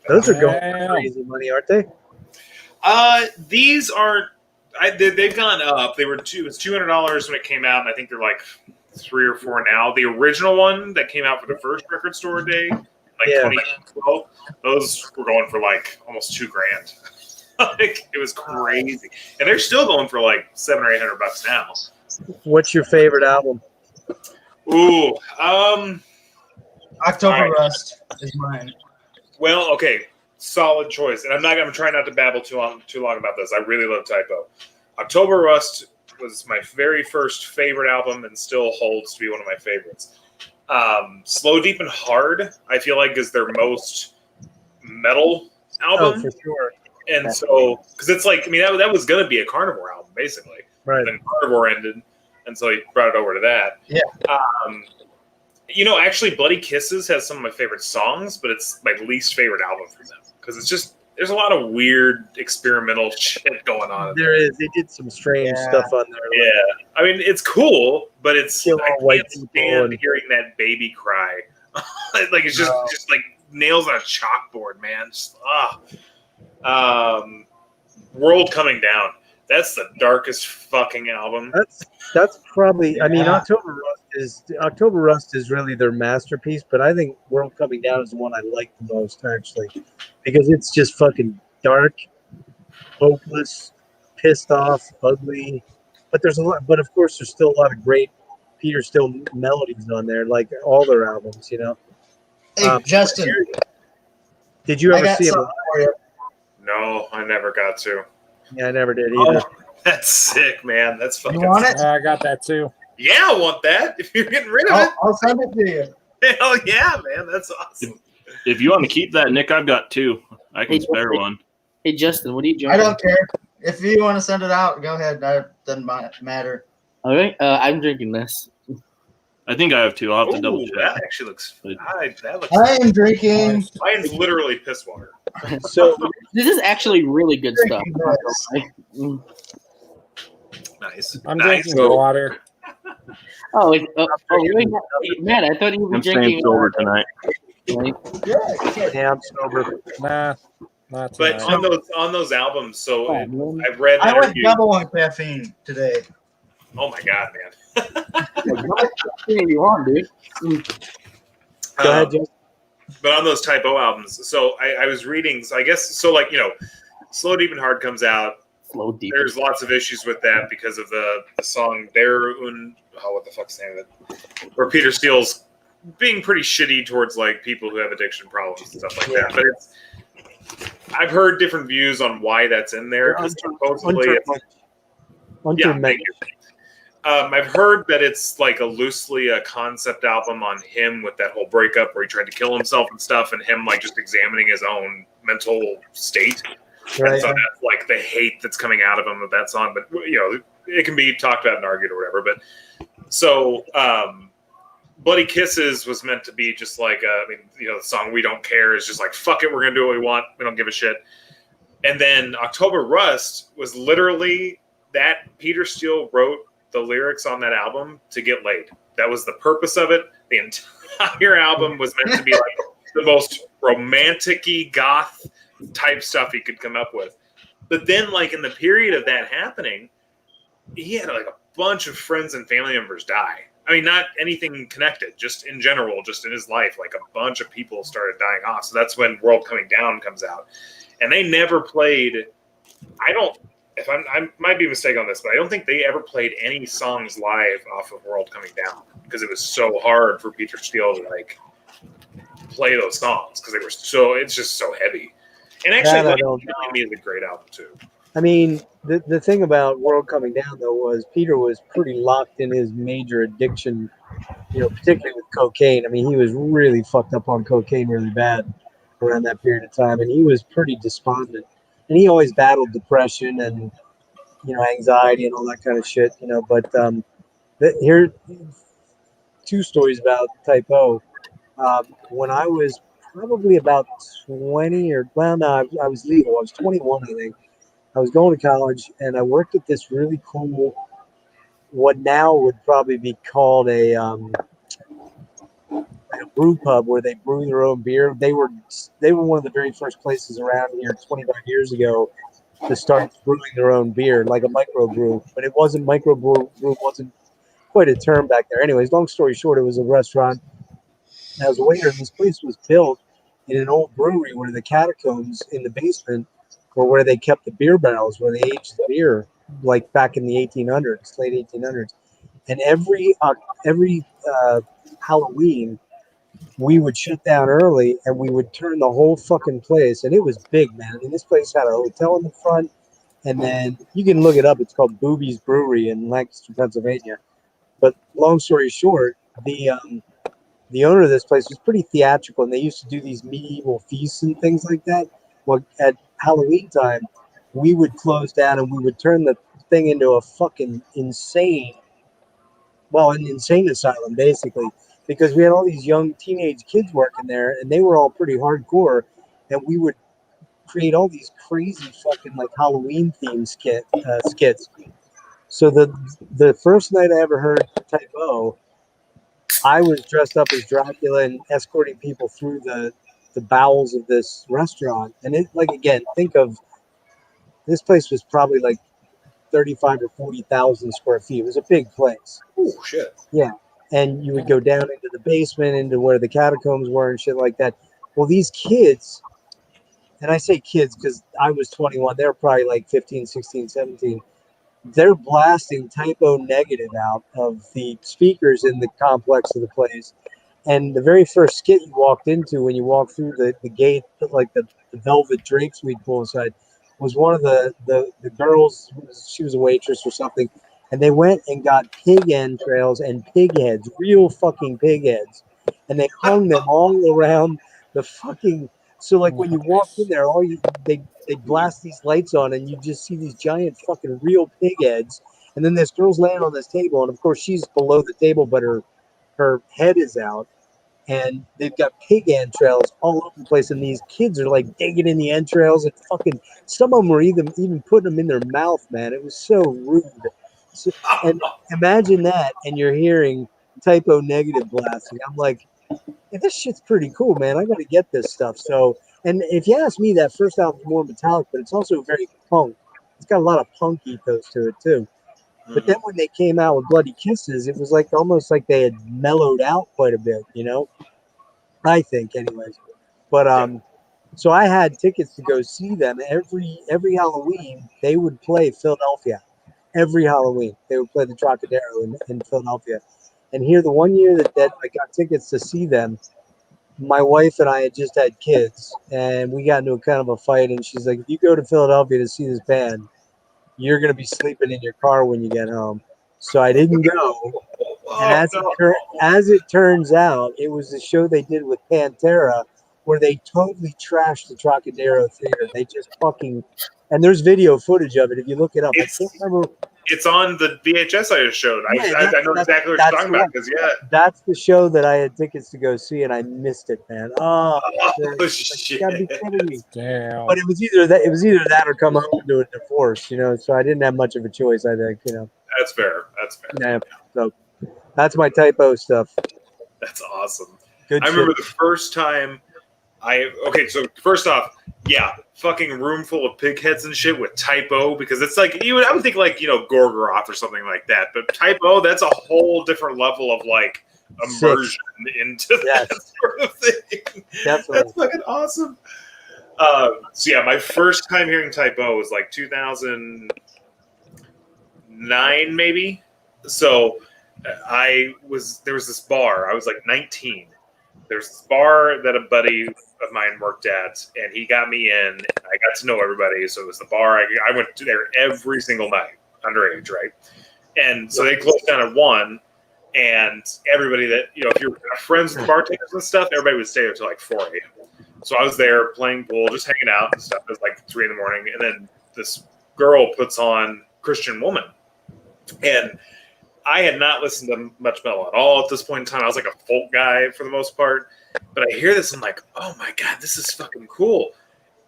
Those are going Damn. for crazy money, aren't they? These aren't. They've gone up. It was $200 when it came out, and I think they're like $3 or $4 now. The original one that came out for the first record store day, like 2012, those were going for like almost $2,000. Like it was crazy, and they're still going for like $700 or $800 now. What's your favorite album? Ooh, October All right. Rust is mine. well, okay, solid choice. And I'm trying not to babble too long about this. I really love Typo. October Rust was my very first favorite album and still holds to be one of my favorites. Slow, Deep, and Hard, I feel like, is their most metal album. Oh, for sure. And so, because it's like, that was going to be a Carnivore album, basically. Right. Then Carnivore ended, and so he brought it over to that. Yeah. Actually, Bloody Kisses has some of my favorite songs, but it's my least favorite album from them. Because it's just, there's a lot of weird experimental shit going on. There is. They did some strange stuff on there. Yeah. It's cool, but it's, Kill all I white can't people stand and- hearing that baby cry. Like, it's just like nails on a chalkboard, man. Just, World Coming Down. That's the darkest fucking album. That's probably. I mean, October Rust is really their masterpiece. But I think World Coming Down is the one I like the most, actually, because it's just fucking dark, hopeless, pissed off, ugly. But there's a lot. But of course, there's still a lot of great Peter Steele melodies on there, like all their albums. Hey, Justin, did you I ever got see him? something for you. No, I never got to. Yeah, I never did either. Oh, that's sick, man. That's fucking You want it? I got that too. Yeah, I want that. If you're getting rid of it. I'll send it to you. Hell yeah, man. That's awesome. If you want to keep that, Nick, I've got two. I can Hey, spare one. Hey Justin, what are you I joining? don't care. If you want to send it out, go ahead. That doesn't matter. All right, I'm drinking this. I think I have two. I'll have to double Ooh, check. that actually looks. That looks. I am drinking. Mine's literally piss water. So This is actually really good stuff. Drinking Nice. I'm nice. drinking water. Oh, really? Man, I thought you were I'm staying drinking. sober tonight. yeah, I'm sober. Nah, not But tonight. on those albums, so Oh, man. I've read I went interviews. double on caffeine today. Oh my god, man! You on, dude? Go ahead, Jeff. But on those Type O albums, so I was reading. So I guess so. Like Slow Deep and Hard comes out. Slow deep. There's lots of issues with that because of the song "Der Un." Oh, what the fuck's the name of it? Where Peter Steele's being pretty shitty towards like people who have addiction problems and stuff like that. But I've heard different views on why that's in there. Because supposedly, I've heard that it's like loosely a concept album on him with that whole breakup where he tried to kill himself and stuff, and him like just examining his own mental state. Right. And so that's like the hate that's coming out of him with that song. But it can be talked about and argued or whatever. But so Bloody Kisses was meant to be just like the song "We Don't Care" is just like fuck it, we're gonna do what we want, we don't give a shit. And then October Rust was literally that Peter Steele wrote the lyrics on that album to get laid. That was the purpose of it. The entire album was meant to be like the most romantic-y goth type stuff he could come up with. But then like in the period of that happening, he had like a bunch of friends and family members die. I mean, not anything connected, just in general, just in his life, like a bunch of people started dying off. So that's when World Coming Down comes out. And they never played, I might be mistaken on this, but I don't think they ever played any songs live off of World Coming Down because it was so hard for Peter Steele to like play those songs because it's just so heavy. And actually, is a great album too. I mean, the thing about World Coming Down though was Peter was pretty locked in his major addiction, particularly with cocaine. I mean, he was really fucked up on cocaine really bad around that period of time, and he was pretty despondent. And he always battled depression and anxiety and all that kind of shit. But here, two stories about Type O. When I was probably about 20 I was legal. I was 21, I think. I was going to college, and I worked at this really cool, what now would probably be called a brew pub where they brew their own beer. They were one of the very first places around here 25 years ago to start brewing their own beer, like a microbrew. But it wasn't microbrew, wasn't quite a term back there. Anyways, long story short, it was a restaurant. And I was a waiter, and this place was built in an old brewery where the catacombs in the basement were where they kept the beer barrels, where they aged the beer, like back in the 1800s, late 1800s. And every Halloween, we would shut down early and we would turn the whole fucking place. And it was big, man. I mean, this place had a hotel in the front. And then you can look it up. It's called Booby's Brewery in Lancaster, Pennsylvania. But long story short, the owner of this place was pretty theatrical. And they used to do these medieval feasts and things like that. Well, at Halloween time, we would close down and we would turn the thing into a fucking an insane asylum, basically. Because we had all these young teenage kids working there, and they were all pretty hardcore, and we would create all these crazy fucking like Halloween themed skits. So the first night I ever heard Type O, I was dressed up as Dracula and escorting people through the bowels of this restaurant, and it think of this place was probably like 35 or 40,000 square feet. It was a big place. Oh shit! Yeah. And you would go down into the basement, into where the catacombs were and shit like that. Well, these kids, and I say kids because I was 21, they were probably like 15, 16, 17. They're blasting Type O negative out of the speakers in the complex of the place. And the very first skit you walked into when you walked through the gate, like the velvet drapes we'd pull aside, was one of the girls. She was a waitress or something. And they went and got pig entrails and pig heads, real fucking pig heads. And they hung them all around the fucking. So like when you walk in there, they blast these lights on and you just see these giant fucking real pig heads. And then this girl's laying on this table. And of course she's below the table, but her her head is out, and they've got pig entrails all over the place, and these kids are like digging in the entrails and fucking. Some of them were even putting them in their mouth, man. It was so rude. So, and imagine that, and you're hearing Typo Negative blasting. I'm like, hey, this shit's pretty cool, man. I got to get this stuff. So, and if you ask me, that first album's more metallic, but it's also very punk. It's got a lot of punk ethos to it too. But then when they came out with Bloody Kisses, it was like almost like they had mellowed out quite a bit, you know? I think, anyways. But so I had tickets to go see them every Halloween. They would play Philadelphia. Every Halloween, they would play the Trocadero in Philadelphia. And here, the one year that I got tickets to see them, my wife and I had just had kids, and we got into a kind of a fight. And she's like, "If you go to Philadelphia to see this band, you're going to be sleeping in your car when you get home." So I didn't go. And as it turns out, it was the show they did with Pantera where they totally trashed the Trocadero Theater. They just fucking, and there's video footage of it if you look it up. I can't remember. It's on the VHS I just showed. I know exactly what you're talking about because that's the show that I had tickets to go see, and I missed it, man. Oh shit! You gotta be kidding me. Damn. But it was either that or come home to a divorce, you know. So I didn't have much of a choice, I think, you know. That's fair. Yeah. So that's my Typo stuff. That's awesome. Good I shit. remember the first time so first off, yeah, fucking room full of pig heads and shit with Typo, because it's like I would think like, you know, Gorgoroth or something like that, but Typo, that's a whole different level of like immersion into that sort of thing. Definitely. That's fucking awesome. So yeah, my first time hearing Typo was like 2009 maybe. So there was this bar. I was like 19. There's this bar that a buddy of mine worked at, and he got me in. I got to know everybody, so it was the bar. I went to there every single night, underage, right? And so they closed down at 1, and everybody that, you know, if you're friends with bartenders and stuff, everybody would stay until like 4 a.m. So I was there playing pool, just hanging out and stuff. It was like 3 a.m, and then this girl puts on Christian Woman, and I had not listened to much metal at all at this point in time. I was like a folk guy for the most part. But I hear this, I'm like, oh my God, this is fucking cool.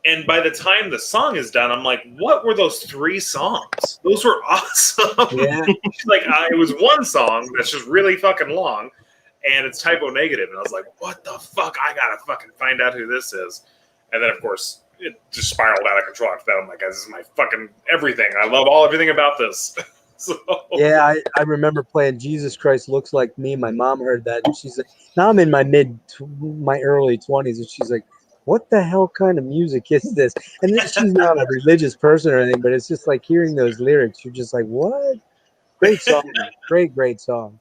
And by the time the song is done, I'm like, what were those 3 songs? Those were awesome. Yeah. Like, it was one song that's just really fucking long, and it's Typo Negative. And I was like, what the fuck? I gotta fucking find out who this is. And then, of course, it just spiraled out of control after that. I'm like, this is my fucking everything. I love everything about this. So. Yeah, I remember playing Jesus Christ Looks Like Me. My mom heard that, and she's like, now I'm in my early 20s, and she's like, what the hell kind of music is this? And then she's not a religious person or anything, but it's just like hearing those lyrics, you're just like, what? Great song. Great song.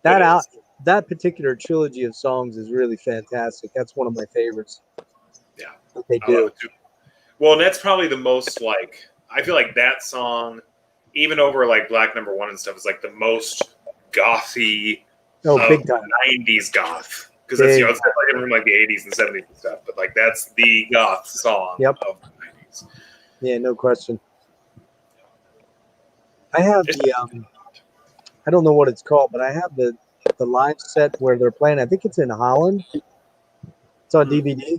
That particular trilogy of songs is really fantastic. That's one of my favorites. Yeah. What they do. Well, and that's probably the most, like, I feel like that song, even over like Black Number One and stuff, is like the most gothy, big time 90s goth, because it's, you know, it's like in like the 80s and 70s and stuff, but like that's the goth song of the 90s. Yeah, no question. I have the I don't know what it's called, but I have the live set where they're playing. I think it's in Holland. It's on DVD.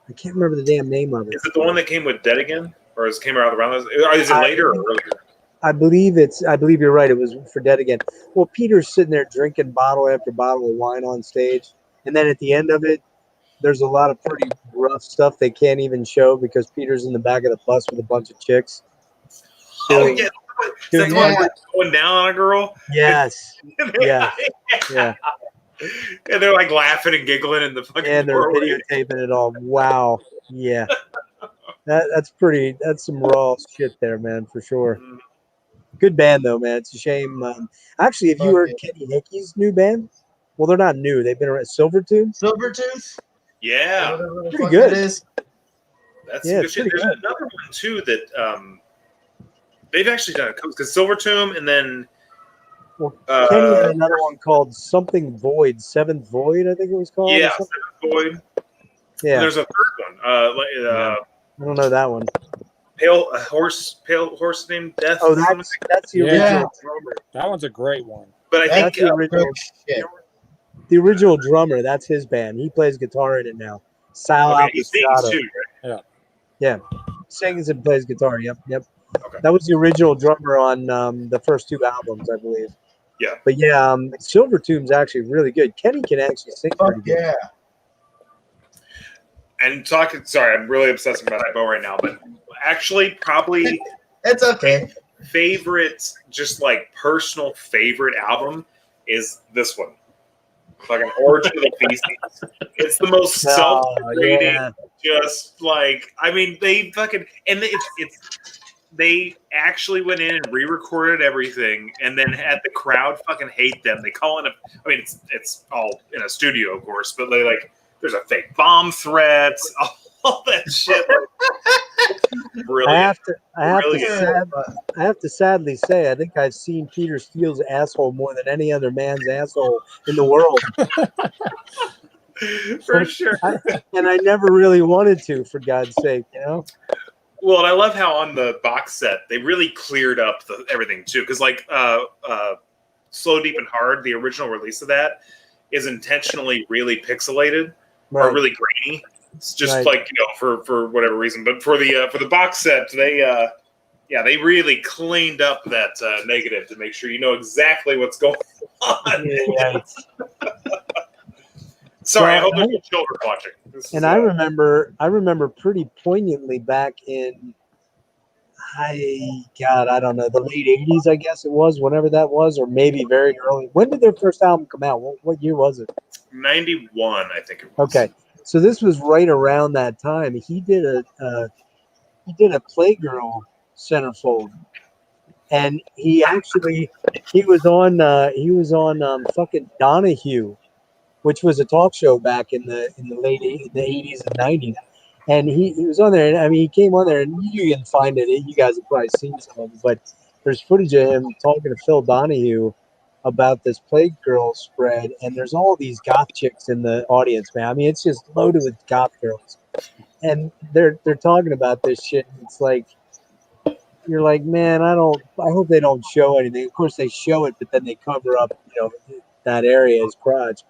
I can't remember the damn name of it. Is it the one that came with Dead Again, or is it came around those? Is it later or earlier? I believe you're right. It was for Dead Again. Well, Peter's sitting there drinking bottle after bottle of wine on stage. And then at the end of it, there's a lot of pretty rough stuff they can't even show because Peter's in the back of the bus with a bunch of chicks. Oh, yeah. Is that the one going down on a girl? Yes. Yeah. And they're like laughing and giggling in the fucking and they're videotaping it all. Wow. Yeah. That's some raw shit there, man, for sure. Good band, though, man. It's a shame. Actually, have you heard Kenny Hickey's new band? Well, they're not new. They've been around. Silvertooth? Yeah. Pretty good. That's good shit. There's another one, too, that they've actually done it. Because Silvertooth and then... Kenny had another one called Something Void. Seventh Void, I think it was called. Yeah, Seventh Void. Yeah. And there's a third one. I don't know that one. Pale horse named Death. Oh, that's the original drummer. That one's a great one. But I think the original. the original drummer. That's his band. He plays guitar in it now. Sal Okay, he sings Alpascato. too, right? Yeah, sings and plays guitar. Yep. Okay. That was the original drummer on the first 2 albums, I believe. Yeah. But yeah, Silvertomb's actually really good. Kenny can actually sing Fuck pretty good. yeah. And talking, sorry, I'm really obsessing about Typo right now, but actually, probably It's okay. favorite, just like personal favorite album is this one. Fucking Origin of the Beasties. It's the most self-rating. Yeah. Just like, I mean, they fucking, and they actually went in and re-recorded everything, and then had the crowd fucking hate them. They call it I mean, it's all in a studio, of course, but they like, there's a fake bomb threat, all that shit. Brilliant. I have to sadly say, I think I've seen Peter Steele's asshole more than any other man's asshole in the world. For sure. And I never really wanted to, for God's sake, you know? Well, and I love how on the box set they really cleared up everything too, because like Slow, Deep, and Hard, the original release of that, is intentionally really pixelated or really grainy. It's just like, you know, for whatever reason. But for the box set, they really cleaned up that negative to make sure you know exactly what's going on. Yeah. Sorry, I hope there's no children watching. I remember pretty poignantly back in, I don't know, the late 80s, I guess it was, whenever that was, or maybe very early. When did their first album come out? What year was it? 91, I think it was. Okay, so this was right around that time. He did a Playgirl centerfold, and he was on fucking Donahue, which was a talk show back in the late 80s and 90s. And he was on there, and I mean, he came on there, and you can find it. You guys have probably seen some of it, but there's footage of him talking to Phil Donahue about this Playgirl spread, and there's all these goth chicks in the audience, man. I mean, it's just loaded with goth girls, and they're talking about this shit. And it's like, you're like, man, I hope they don't show anything. Of course, they show it, but then they cover up, you know, that area as crotch.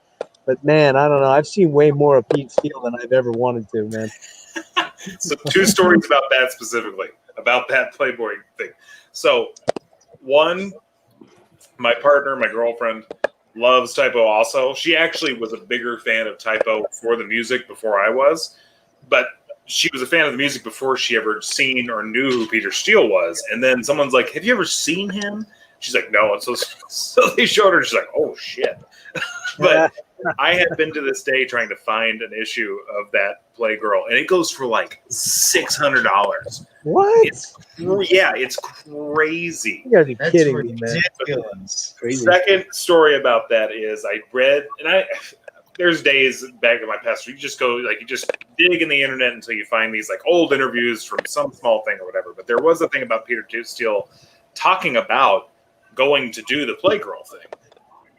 But man, I don't know. I've seen way more of Pete Steele than I've ever wanted to, man. So 2 stories about that specifically, about that Playboy thing. So one, my partner, my girlfriend, loves Typo also. She actually was a bigger fan of Typo for the music before I was, but she was a fan of the music before she ever seen or knew who Peter Steele was. And then someone's like, have you ever seen him? She's like, no. And so they showed her. She's like, oh, shit. But I have been to this day trying to find an issue of that Playgirl, and it goes for like $600. What? It's crazy. You gotta be kidding me, man. Ridiculous. Crazy. Second story about that is I read, and there's days back in my past where you just go, like, you just dig in the internet until you find these like old interviews from some small thing or whatever. But there was a thing about Peter Steele talking about going to do the Playgirl thing,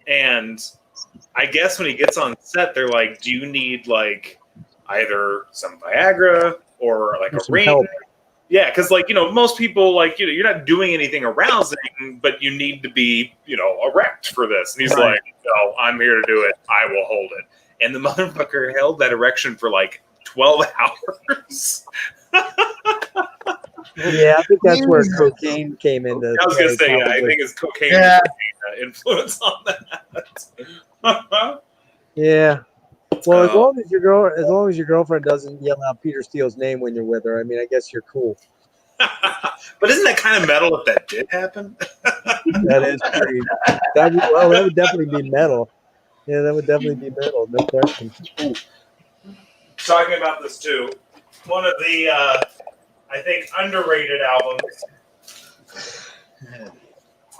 and I guess when he gets on set, they're like, do you need like either some Viagra or like a ring? Help. Yeah, because like, you know, most people, like, you know, you're not doing anything arousing, but you need to be, you know, erect for this. And he's like, no, I'm here to do it. I will hold it. And the motherfucker held that erection for like 12 hours. Yeah, I think that's where cocaine came into. I was going to say, I think it's cocaine influence on that. Yeah. Well, as long as your girlfriend doesn't yell out Peter Steele's name when you're with her, I mean, I guess you're cool. But isn't that kind of metal if that did happen? That is pretty. That would definitely be metal. Yeah, that would definitely be metal, no question. Talking about this too, one of the I think underrated albums.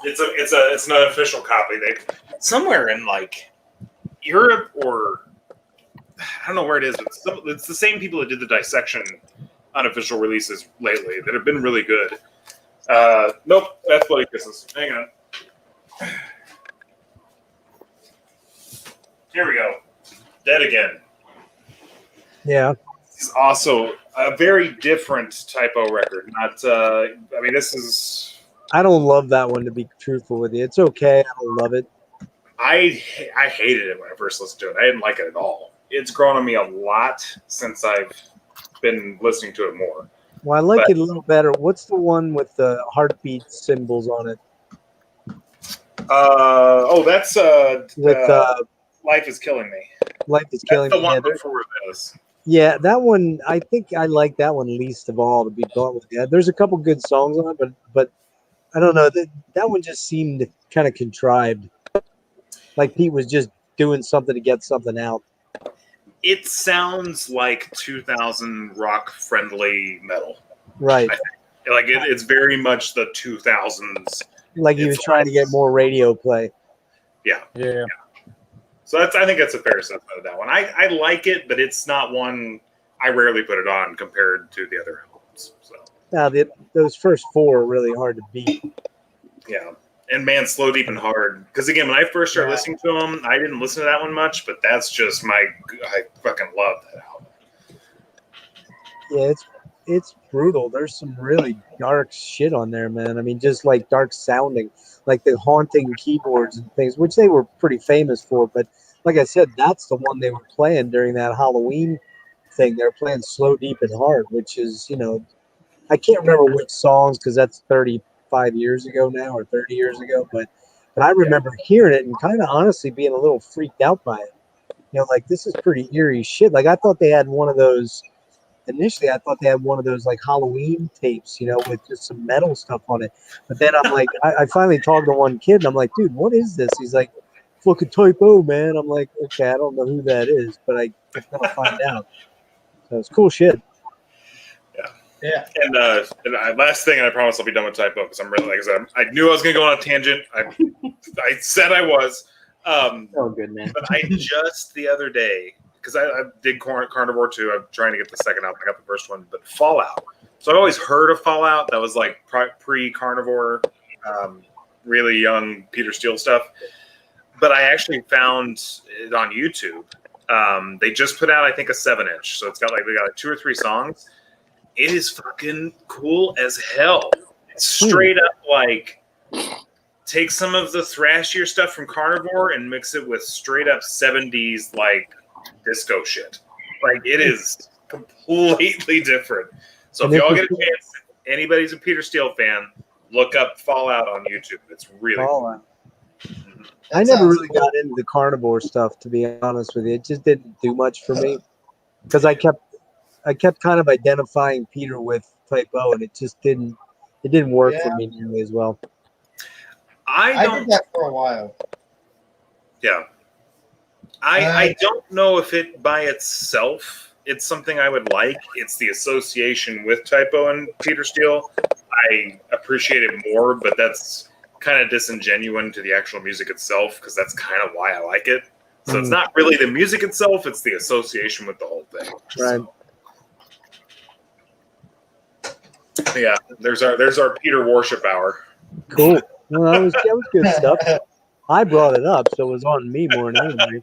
It's an unofficial copy. They somewhere in like Europe or I don't know where it is, but it's the same people that did the Dissection unofficial releases lately that have been really good. Nope, that's Bloody Kisses. Hang on. Here we go. Dead Again. Yeah. It's also a very different Typo record. Not, I mean, this is. I don't love that one, to be truthful with you. It's okay. I don't love it. I hated it when I first listened to it. I didn't like it at all. It's grown on me a lot since I've been listening to it more. Well, I like it a little better. What's the one with the heartbeat symbols on it? That's With Life is Killing Me. Life is That's Killing the Me. one Yeah, before this. yeah, that one. I think I like that one least of all. To be blunt with you, there's a couple good songs on it, but I don't know. That one just seemed kind of contrived. Like Pete was just doing something to get something out. It sounds like 2000 rock friendly metal. Right. It's very much the 2000s. Like he was trying to get more radio play. Yeah. Yeah. So I think that's a fair assessment of that one. I like it, but it's not one I rarely put it on compared to the other albums. So Now those first four are really hard to beat. yeah. And man, Slow Deep and Hard. Because again, when I first started listening to them, I didn't listen to that one much, but that's just I fucking love that album. Yeah, it's brutal. There's some really dark shit on there, man. I mean, just like dark sounding, like the haunting keyboards and things, which they were pretty famous for. But like I said, that's the one they were playing during that Halloween thing. They're playing Slow, Deep, and Hard, which is, I can't remember which songs because that's 35 years ago now or 30 years ago. But I remember hearing it and kind of honestly being a little freaked out by it. Like this is pretty eerie shit. Like I thought they had one of those. Initially, I thought they had one of those like Halloween tapes, with just some metal stuff on it. But then I'm like, I finally talked to one kid and I'm like, dude, what is this? He's like, fucking Typo, man. I'm like, okay, I don't know who that is, but I'm gonna find out. So it's cool shit. Yeah. And last thing, and I promise I'll be done with Typo because I'm really, like I said, I knew I was going to go on a tangent. I said I was. Oh, good, man. But I just the other day, because I did Carnivore too. I'm trying to get the second album. I got the first one, but Fallout. So I always heard of Fallout. That was like pre-Carnivore, really young Peter Steele stuff. But I actually found it on YouTube. They just put out, I think, a 7-inch. So they got like 2 or 3 songs. It is fucking cool as hell. It's straight up like take some of the thrashier stuff from Carnivore and mix it with straight up 70s like disco shit. Like it is completely different. So if y'all get a chance, anybody's a Peter Steele fan, look up Fallout on YouTube. It's really cool. I never really got into the Carnivore stuff, to be honest with you. It just didn't do much for me because I kept kind of identifying Peter with Typo, and it just didn't work for me nearly as well. I did that for a while. Yeah. I don't know if it by itself it's something I would like. It's the association with Typo and Peter Steele. I appreciate it more, but that's kind of disingenuous to the actual music itself because that's kind of why I like it. So it's not really the music itself, it's the association with the whole thing. Right. So, yeah, there's our Peter worship hour. Cool. Well, that was good stuff. I brought it up, so it was on me more than anybody.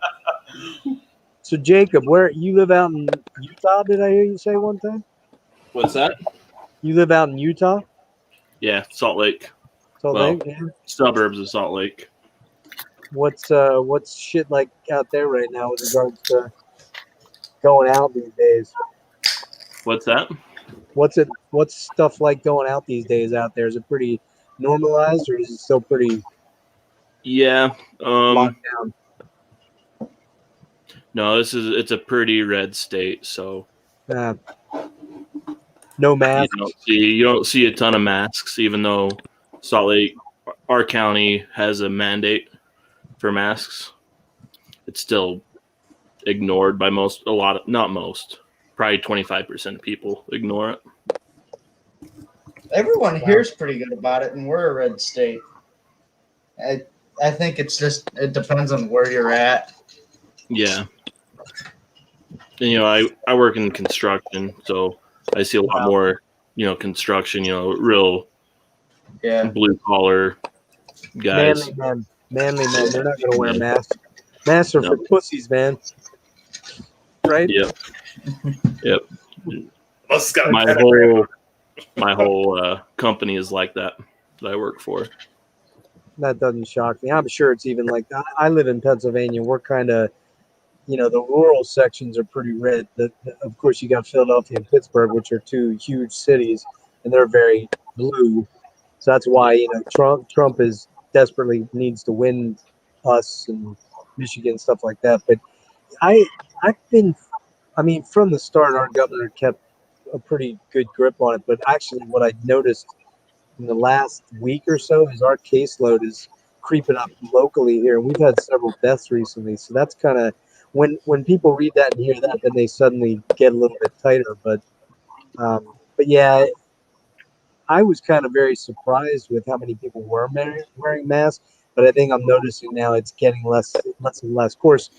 So, Jacob, where you live out in Utah? Did I hear you say one time? What's that? You live out in Utah? Yeah, Salt Lake. Salt Lake, yeah. Suburbs of Salt Lake. What's shit like out there right now with regards to going out these days? What's that? What's stuff like going out these days out there? Is it pretty normalized or is it still pretty locked down? No, it's a pretty red state, so no masks. You don't see a ton of masks, even though Salt Lake, our county, has a mandate for masks. It's still ignored by probably 25% of people ignore it. Everyone here's pretty good about it, and we're a red state. I think it depends on where you're at. Yeah. And, I work in construction, so I see a lot more, construction, real blue collar guys. Manly men. They're not going to wear masks. Masks are for pussies, man. Right? Yep. My whole company is like that I work for. That doesn't shock me. I'm sure it's even like I live in Pennsylvania. We're kind of, the rural sections are pretty red. Of course, you got Philadelphia and Pittsburgh, which are two huge cities, and they're very blue. So that's why Trump is desperately needs to win us and Michigan, stuff like that. But from the start, our governor kept a pretty good grip on it. But actually, what I noticed in the last week or so is our caseload is creeping up locally here. We've had several deaths recently, so that's kind of when people read that and hear that, then they suddenly get a little bit tighter. But yeah, I was kind of very surprised with how many people were wearing masks. But I think I'm noticing now it's getting less and less. Of course,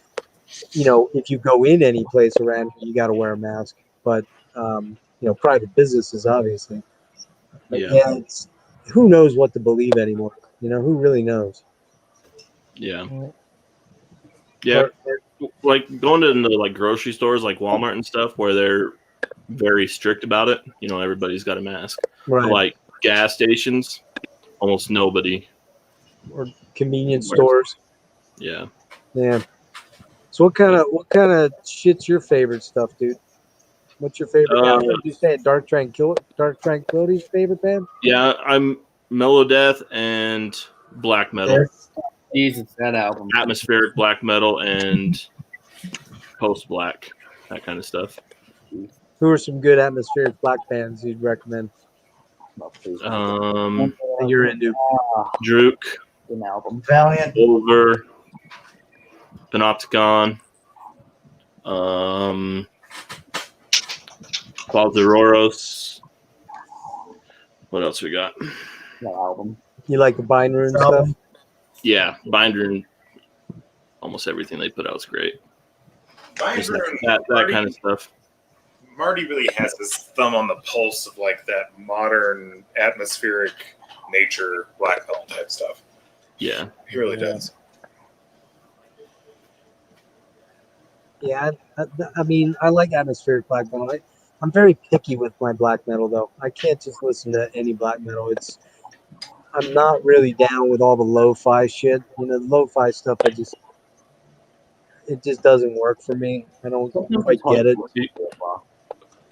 if you go in any place around here, you got to wear a mask. But private businesses obviously. But yeah, who knows what to believe anymore? Who really knows? Yeah. Like going to like grocery stores like Walmart and stuff where they're very strict about it. Everybody's got a mask. Right. But like gas stations, almost nobody. Or convenience stores. Yeah. Yeah. So what kind of shit's your favorite stuff, dude? What's your favorite band? What did you say? Dark Tranquility's favorite band? Yeah, I'm Mellow Death and black metal. Jesus, that album. Atmospheric black metal and post black, that kind of stuff. Who are some good atmospheric black bands you'd recommend? That you're into? Druk, An album. Valiant. Over, Panopticon, Qualiteroros. What else we got? That album. You like the Bind Rune stuff? Yeah, Binder. Almost everything they put out is great. Binder that kind of stuff. Marty really has his thumb on the pulse of like that modern atmospheric nature black metal type stuff. Yeah, he really does. Yeah, I like atmospheric black metal. I'm very picky with my black metal, though. I can't just listen to any black metal. I'm not really down with all the lo-fi shit. The lo-fi stuff, it just doesn't work for me. I don't quite get it.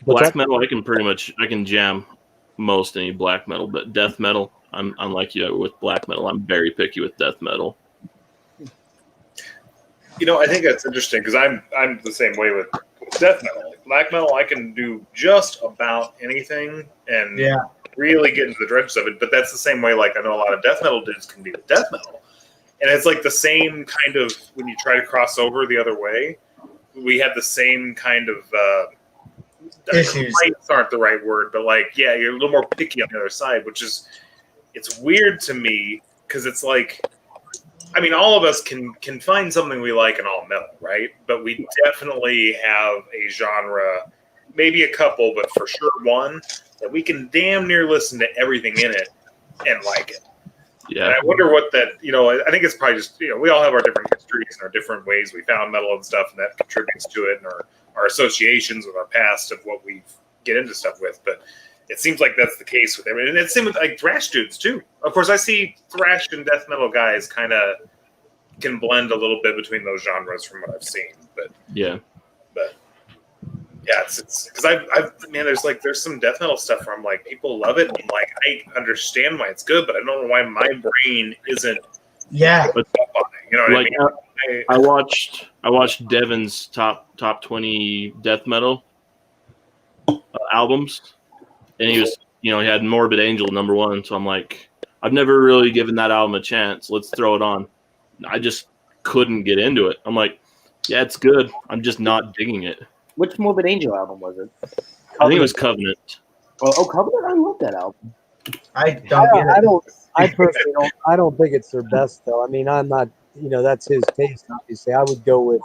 Black metal, I can jam most any black metal, but death metal, I'm like you with black metal. I'm very picky with death metal. I think that's interesting because I'm the same way with death metal. Like black metal, I can do just about anything and really get into the dredges of it. But that's the same way. Like I know a lot of death metal dudes can be with death metal, and it's like the same kind of when you try to cross over the other way. We had the same kind of issues. Complaints aren't the right word, but you're a little more picky on the other side, which is it's weird to me because it's like. All of us can find something we like in all metal, right? But we definitely have a genre, maybe a couple, but for sure one, that we can damn near listen to everything in it and like it. Yeah. And I wonder what that, I think it's probably just, we all have our different histories and our different ways we found metal and stuff, and that contributes to it, and our associations with our past of what we get into stuff with. But it seems like that's the case with everything. And it's the same with like thrash dudes too. Of course, I see thrash and death metal guys kind of can blend a little bit between those genres from what I've seen. But yeah, it's because there's some death metal stuff where I'm like, people love it. And like, I understand why it's good, but I don't know why my brain isn't. Yeah. Up on it. You know what I mean? I watched Devin's top 20 death metal albums. And he was, he had Morbid Angel #1. So I'm like, I've never really given that album a chance. Let's throw it on. I just couldn't get into it. I'm like, yeah, it's good. I'm just not digging it. Which Morbid Angel album was it? I think it was Covenant. Oh, Covenant! I love that album. I personally don't. I don't think it's their best, though. I'm not. That's his taste. Obviously, I would go with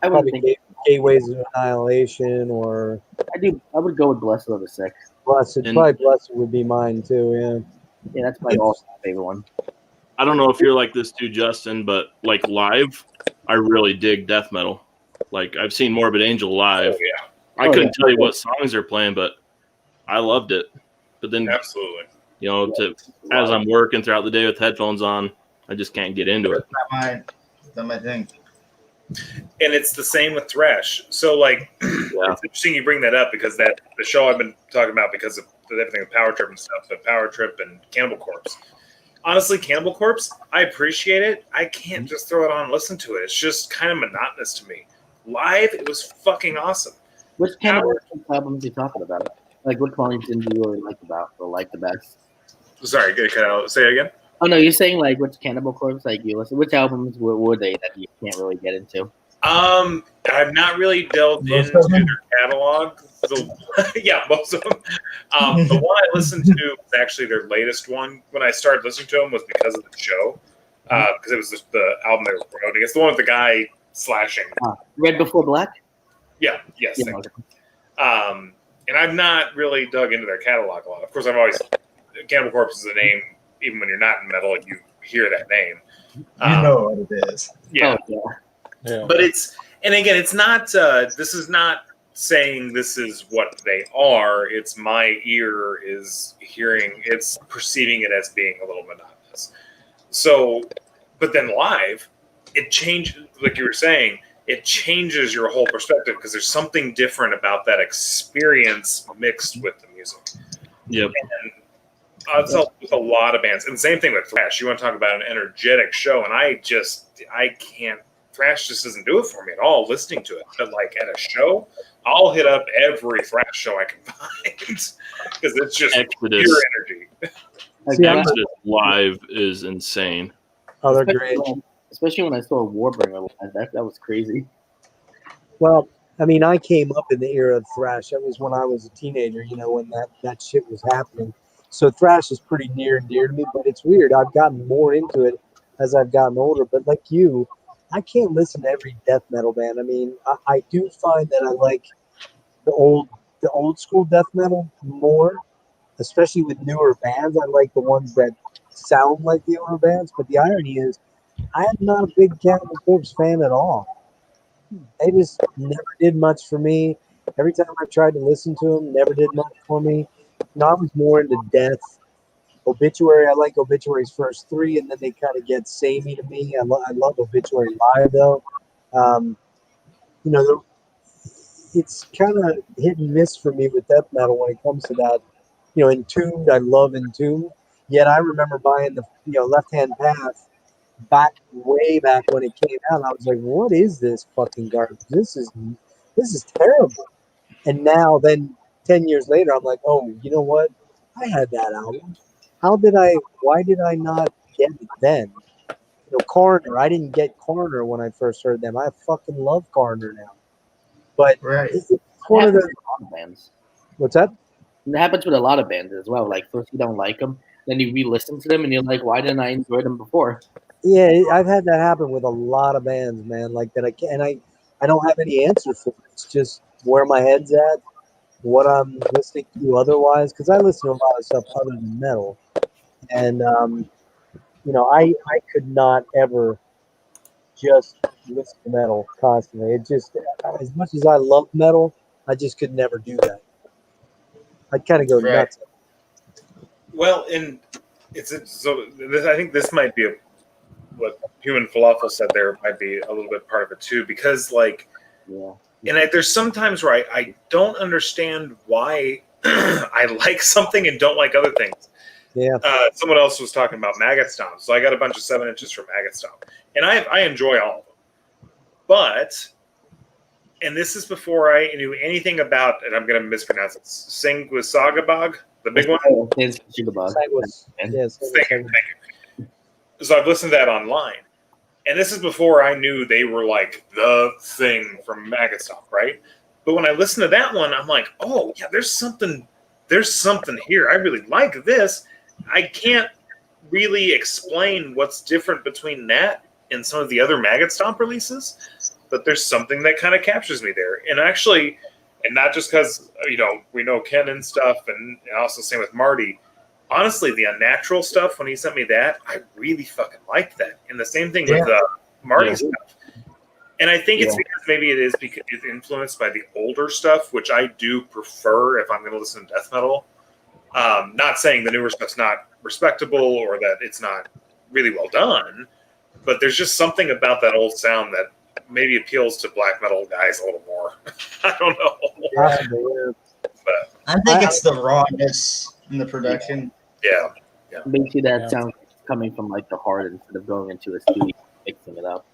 probably Gateways of Annihilation, or I would go with Blessed of the Sick. Blessed. Probably Blessed would be mine too. Yeah. Yeah, that's my all-time favorite one. I don't know if you're like this too, Justin, but like live, I really dig death metal. Like I've seen Morbid Angel live. Oh, yeah. I couldn't tell you what songs they're playing, but I loved it. But then absolutely, You know, as I'm working throughout the day with headphones on, I just can't get into it. That's not my thing. And it's the same with thrash. So like, it's interesting you bring that up because the show I've been talking about because of everything with Power Trip and stuff, but Power Trip and Cannibal Corpse. Honestly, Cannibal Corpse, I appreciate it. I can't just throw it on and listen to it. It's just kind of monotonous to me. Live, it was fucking awesome. Which Cannibal Corpse albums are you talking about? Like, which ones did you really like about or like the best? Sorry, can I say it again? Oh no, you're saying like which Cannibal Corpse like you listen? Which albums were they that you can't really get into? I've not really delved into their catalog. Yeah, most of them. The one I listened to was actually their latest one. When I started listening to them was because of the show, because it was the album they were promoting. It's the one with the guy slashing. Red Before Black. Yeah. Yes. And I've not really dug into their catalog a lot. Of course, I've always Cannibal Corpse is a name. Even when you're not in metal, you hear that name. You know what it is. Yeah. Oh, yeah. But it's not, this is not saying this is what they are. It's my ear is hearing, it's perceiving it as being a little monotonous. So, but then live, it changes, like you were saying, it changes your whole perspective because there's something different about that experience mixed with the music. Yep. And it's with a lot of bands. And the same thing with thrash. You want to talk about an energetic show, and I can't. Thrash just doesn't do it for me at all. Listening to it, but like at a show, I'll hit up every thrash show I can find because it's just Exodus. pure energy. Exodus live is insane. Oh, they're great. Especially when I saw Warbringer live, that was crazy. Well, I mean, I came up in the era of thrash. That was when I was a teenager. You know, when that shit was happening. So thrash is pretty near and dear to me, but it's weird. I've gotten more into it as I've gotten older. But like you, I can't listen to every death metal band. I mean, I do find that I like the old school death metal more, especially with newer bands. I like the ones that sound like the older bands. But the irony is, I am not a big Cannibal Corpse fan at all. They just never did much for me. Every time I tried to listen to them, never did much for me. No, I was more into death. Obituary, I like Obituary's first three, and then they kind of get samey to me. I love Obituary live, though. You know, it's kind of hit and miss for me with death metal when it comes to that. You know, Entombed, I love Entombed. Yet I remember buying the Left Hand Path way back when it came out. And I was like, what is this fucking garbage? This is terrible. And now, then 10 years later, I'm like, oh, you know what? I had that album. Why did I not get it then? You know, Coroner, I didn't get Coroner when I first heard them. I fucking love Coroner now. But it's one of the bands. What's that? It happens with a lot of bands as well. Like, first you don't like them, then you re-listen to them, and you're like, why didn't I enjoy them before? Yeah, I've had that happen with a lot of bands, man. Like that, I don't have any answer for it. It's just where my head's at, what I'm listening to otherwise, because I listen to a lot of stuff other than metal, and you know, I could not ever just listen to metal constantly. It just, as much as I love metal, I just could never do that. I'd kind of go nuts. Well, and I think this might be what Human Falafel said. There might be a little bit part of it too, because like, and there's sometimes where I don't understand why I like something and don't like other things. Yeah. Someone else was talking about Maggot Stomp, so I got a bunch of 7 inches from Maggot Stomp, and I enjoy all of them, but. And this is before I knew anything about, and I'm going to mispronounce it, Singwisagabog, the big one? Yes. Thank you. So I've listened to that online. And this is before I knew they were like the thing from Maggot Stomp, right? But when I listened to that one, I'm like, oh, yeah, there's something here. I really like this. I can't really explain what's different between that and some of the other Maggot Stomp releases. But there's something that kind of captures me there. And actually, and not just because, you know, we know Ken and stuff, and also same with Marty. Honestly, the Unnatural stuff, when he sent me that, I really fucking liked that. And the same thing with Marty stuff. And I think it's because maybe it is because it's influenced by the older stuff, which I do prefer if I'm going to listen to death metal. Not saying the newer stuff's not respectable or that it's not really well done, but there's just something about that old sound that maybe appeals to black metal guys a little more. I don't know. Possibly, yeah. But I think it's the rawness in the production. yeah. Basically, that Yeah. sounds coming from like the heart instead of going into a studio mixing it up.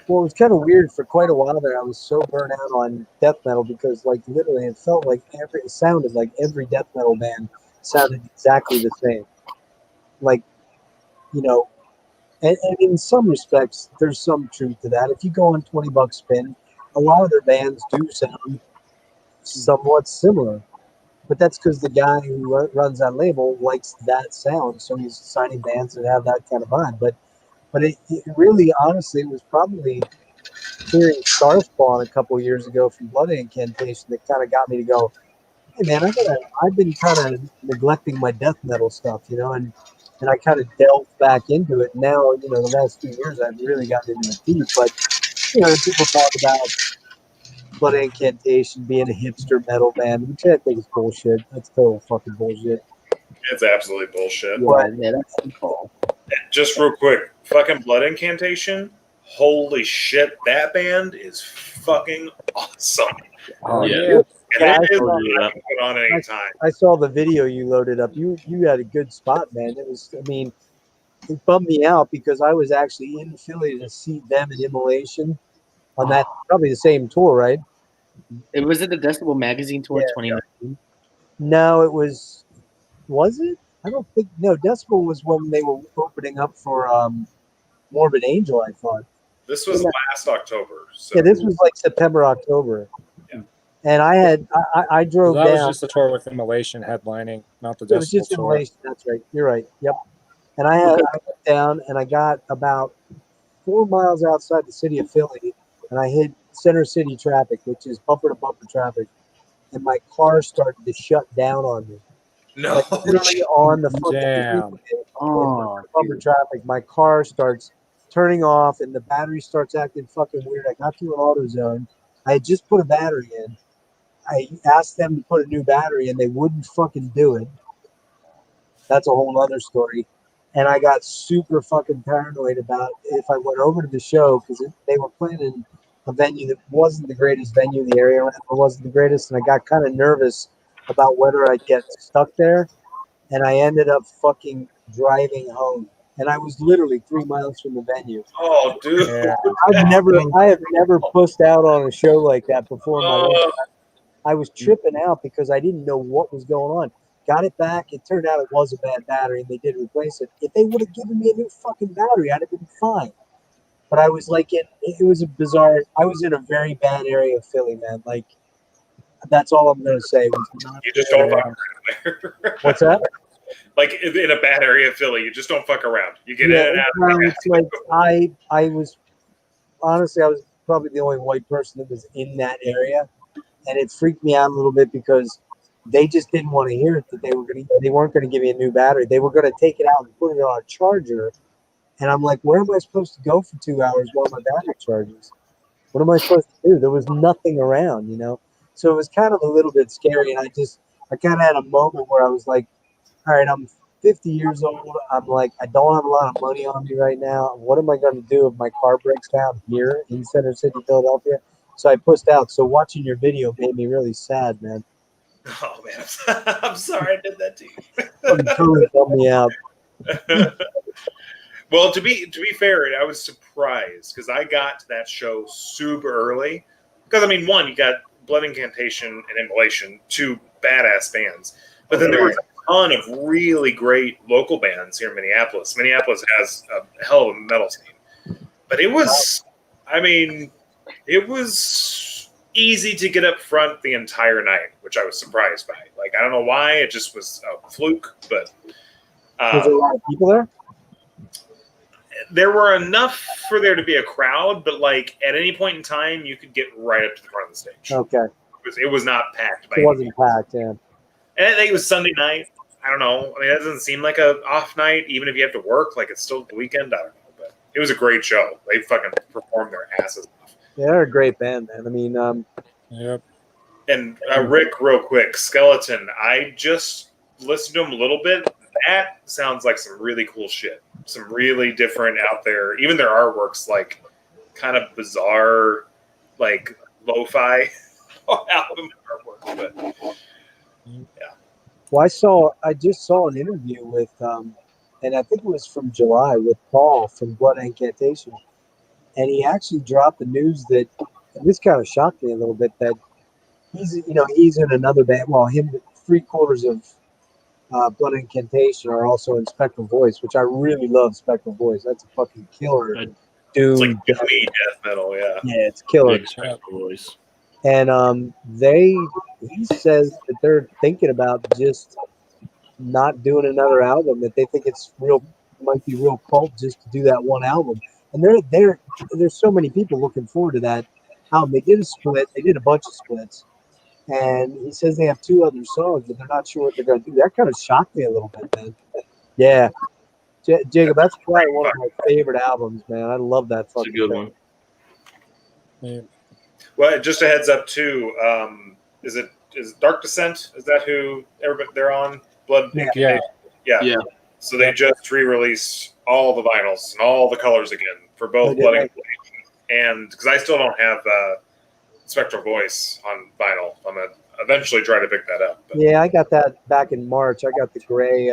Well, it was kind of weird for quite a while there. I was so burnt out on death metal because, like, literally, it felt like it sounded like every death metal band sounded exactly the same. Like, you know, and in some respects, there's some truth to that. If you go on 20 Bucks Spin, a lot of their bands do sound somewhat similar. But that's because the guy who runs that label likes that sound, so he's signing bands that have that kind of vibe. But it really, honestly, it was probably hearing Starspawn a couple years ago from Blood Incantation that kind of got me to go, hey man, I've been kind of neglecting my death metal stuff, you know, and I kind of delved back into it. Now, you know, the last few years I've really gotten into it deep. But you know, people talk about Blood Incantation being a hipster metal band, which I think is bullshit. That's total fucking bullshit. It's absolutely bullshit. Yeah, that's cool. Just real quick, fucking Blood Incantation. Holy shit, that band is fucking awesome. Oh Yeah. yeah. And Yeah, it is saw- not put on any time. I saw the video you loaded up. You had a good spot, man. It was, I mean, it bummed me out because I was actually in Philly to see them in Immolation on that probably the same tour, right? It was it the Decibel Magazine tour Yeah. 2019. No, it was it? I don't think no, Decibel was when they were opening up for Morbid Angel, I thought. This was last October. So Yeah, this was like September, October. Yeah. And I drove That was down. just the tour with Immolation headlining, not the It was just Decibel tour. Immolation. That's right. You're right. Yep. And I went down and I got about 4 miles outside the city of Philly, and I hit Center City traffic, which is bumper to bumper traffic, and my car started to shut down on me. no, Like literally on the fucking Damn. freeway, Oh, bumper traffic. My car starts turning off, and the battery starts acting fucking weird. I got to an AutoZone. I had just put a battery in. I asked them to put a new battery in. They wouldn't fucking do it. That's a whole other story. And I got super fucking paranoid about if I went over to the show because they were playing in a venue that wasn't the greatest venue in the area. It wasn't the greatest. And I got kind of nervous about whether I'd get stuck there. And I ended up fucking driving home. And I was literally 3 miles from the venue. oh, dude. Yeah. I have never pushed out on a show like that before in my life. I was tripping out because I didn't know what was going on. Got it back. It turned out it was a bad battery, and they did replace it. If they would have given me a new fucking battery, I'd have been fine. But I was like, it was a bizarre. I was in a very bad area of Philly, man. Like, that's all I'm gonna say. Was not You just don't Yeah. fuck around there. What's that? Like in a bad area of Philly, you just don't fuck around. You get in and out. well, it's like I was honestly, I was probably the only white person that was in that area, and it freaked me out a little bit because they just didn't want to hear it that they weren't going to give me a new battery. They were going to take it out and put it on a charger, and I'm like, where am I supposed to go for 2 hours while my battery charges? What am I supposed to do? There was nothing around, you know. So it was kind of a little bit scary, and I kind of had a moment where I was like, all right, I'm 50 years old. I'm like, I don't have a lot of money on me right now. What am I going to do if my car breaks down here in Center City, Philadelphia? So I pushed out. So watching your video made me really sad, man. Oh man, I'm sorry I did that to you. It totally bummed me out. Well, to be fair, I was surprised because I got to that show super early. Because I mean, one, you got Blood Incantation and Immolation, two badass bands, but then there was a ton of really great local bands here in Minneapolis. Minneapolis has a hell of a metal scene, but it was, I mean, it was easy to get up front the entire night, which I was surprised by. Like, I don't know why, it just was a fluke, but Was there a lot of people there? there were enough for there to be a crowd, but like at any point in time, you could get right up to the front of the stage. Okay. It was not packed by It any wasn't means. packed, yeah. And I think it was Sunday night. I don't know. I mean, that doesn't seem like a off night, even if you have to work. Like, it's still the weekend. I don't know. But it was a great show. They fucking performed their asses off. Yeah, they're a great band, man. I mean, Yep. And Rick, real quick, Skeleton, I just listened to them a little bit. That sounds like some really cool shit. Some really different out there. Even their artwork's like kind of bizarre, like lo-fi album artwork. But yeah. Well, I just saw an interview with, and I think it was from July, with Paul from Blood Incantation, and he actually dropped the news that, and this kind of shocked me a little bit, that he's in another band. Well, him, 3/4 of Blood Incantation are also in Spectral Voice, which I really love. Spectral Voice, that's a fucking killer. It's like doomy death metal, yeah. Yeah, it's killer. Big Spectral Voice. And he says that they're thinking about just not doing another album, that they think might be real cult just to do that one album. And there's so many people looking forward to that album. They did a bunch of splits, and he says they have 2 other songs, but they're not sure what they're going to do. That kind of shocked me a little bit, man. Yeah, Jacob, that's probably one of my favorite albums, man. I love that fucking It's a good thing. one. Yeah. Well, just a heads up too. Is Dark Descent? Is that who they're on? Blood. Yeah. Yeah. So they just re-released all the vinyls and all the colors again for both Blood and and because I still don't have Spectral Voice on vinyl. I'm gonna eventually try to pick that up. But. Yeah, I got that back in March. I got the gray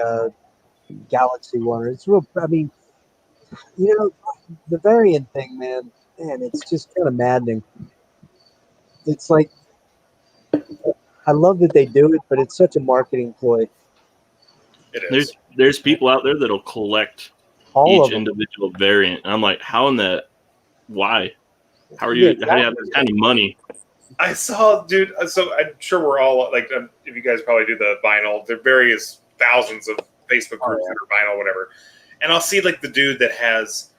Galaxy one. It's real. I mean, the variant thing, man, it's just kind of maddening. It's like, I love that they do it, but it's such a marketing ploy. It is. There's people out there that'll collect All each individual variant. And I'm like, why? How do you have this kind of money? I saw, dude. So I'm sure we're all like, if you guys probably do the vinyl, there are various thousands of Facebook groups that are vinyl, whatever. And I'll see like the dude that has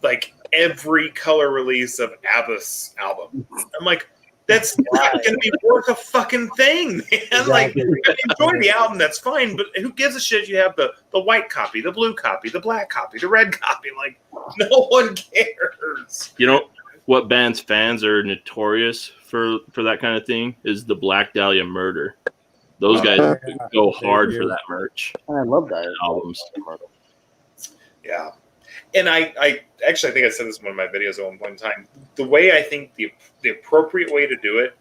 like every color release of ABBA's album. I'm like, that's not going to be worth a fucking thing, man. Exactly. Like, enjoy the album, that's fine, but who gives a shit if you have the white copy, the blue copy, the black copy, the red copy? Like, no one cares. You know what band's fans are notorious for that kind of thing is the Black Dahlia Murder. Those guys go hard for that merch. I love that albums. Yeah. And I actually think I said this in one of my videos at one point in time. The way I think the appropriate way to do it,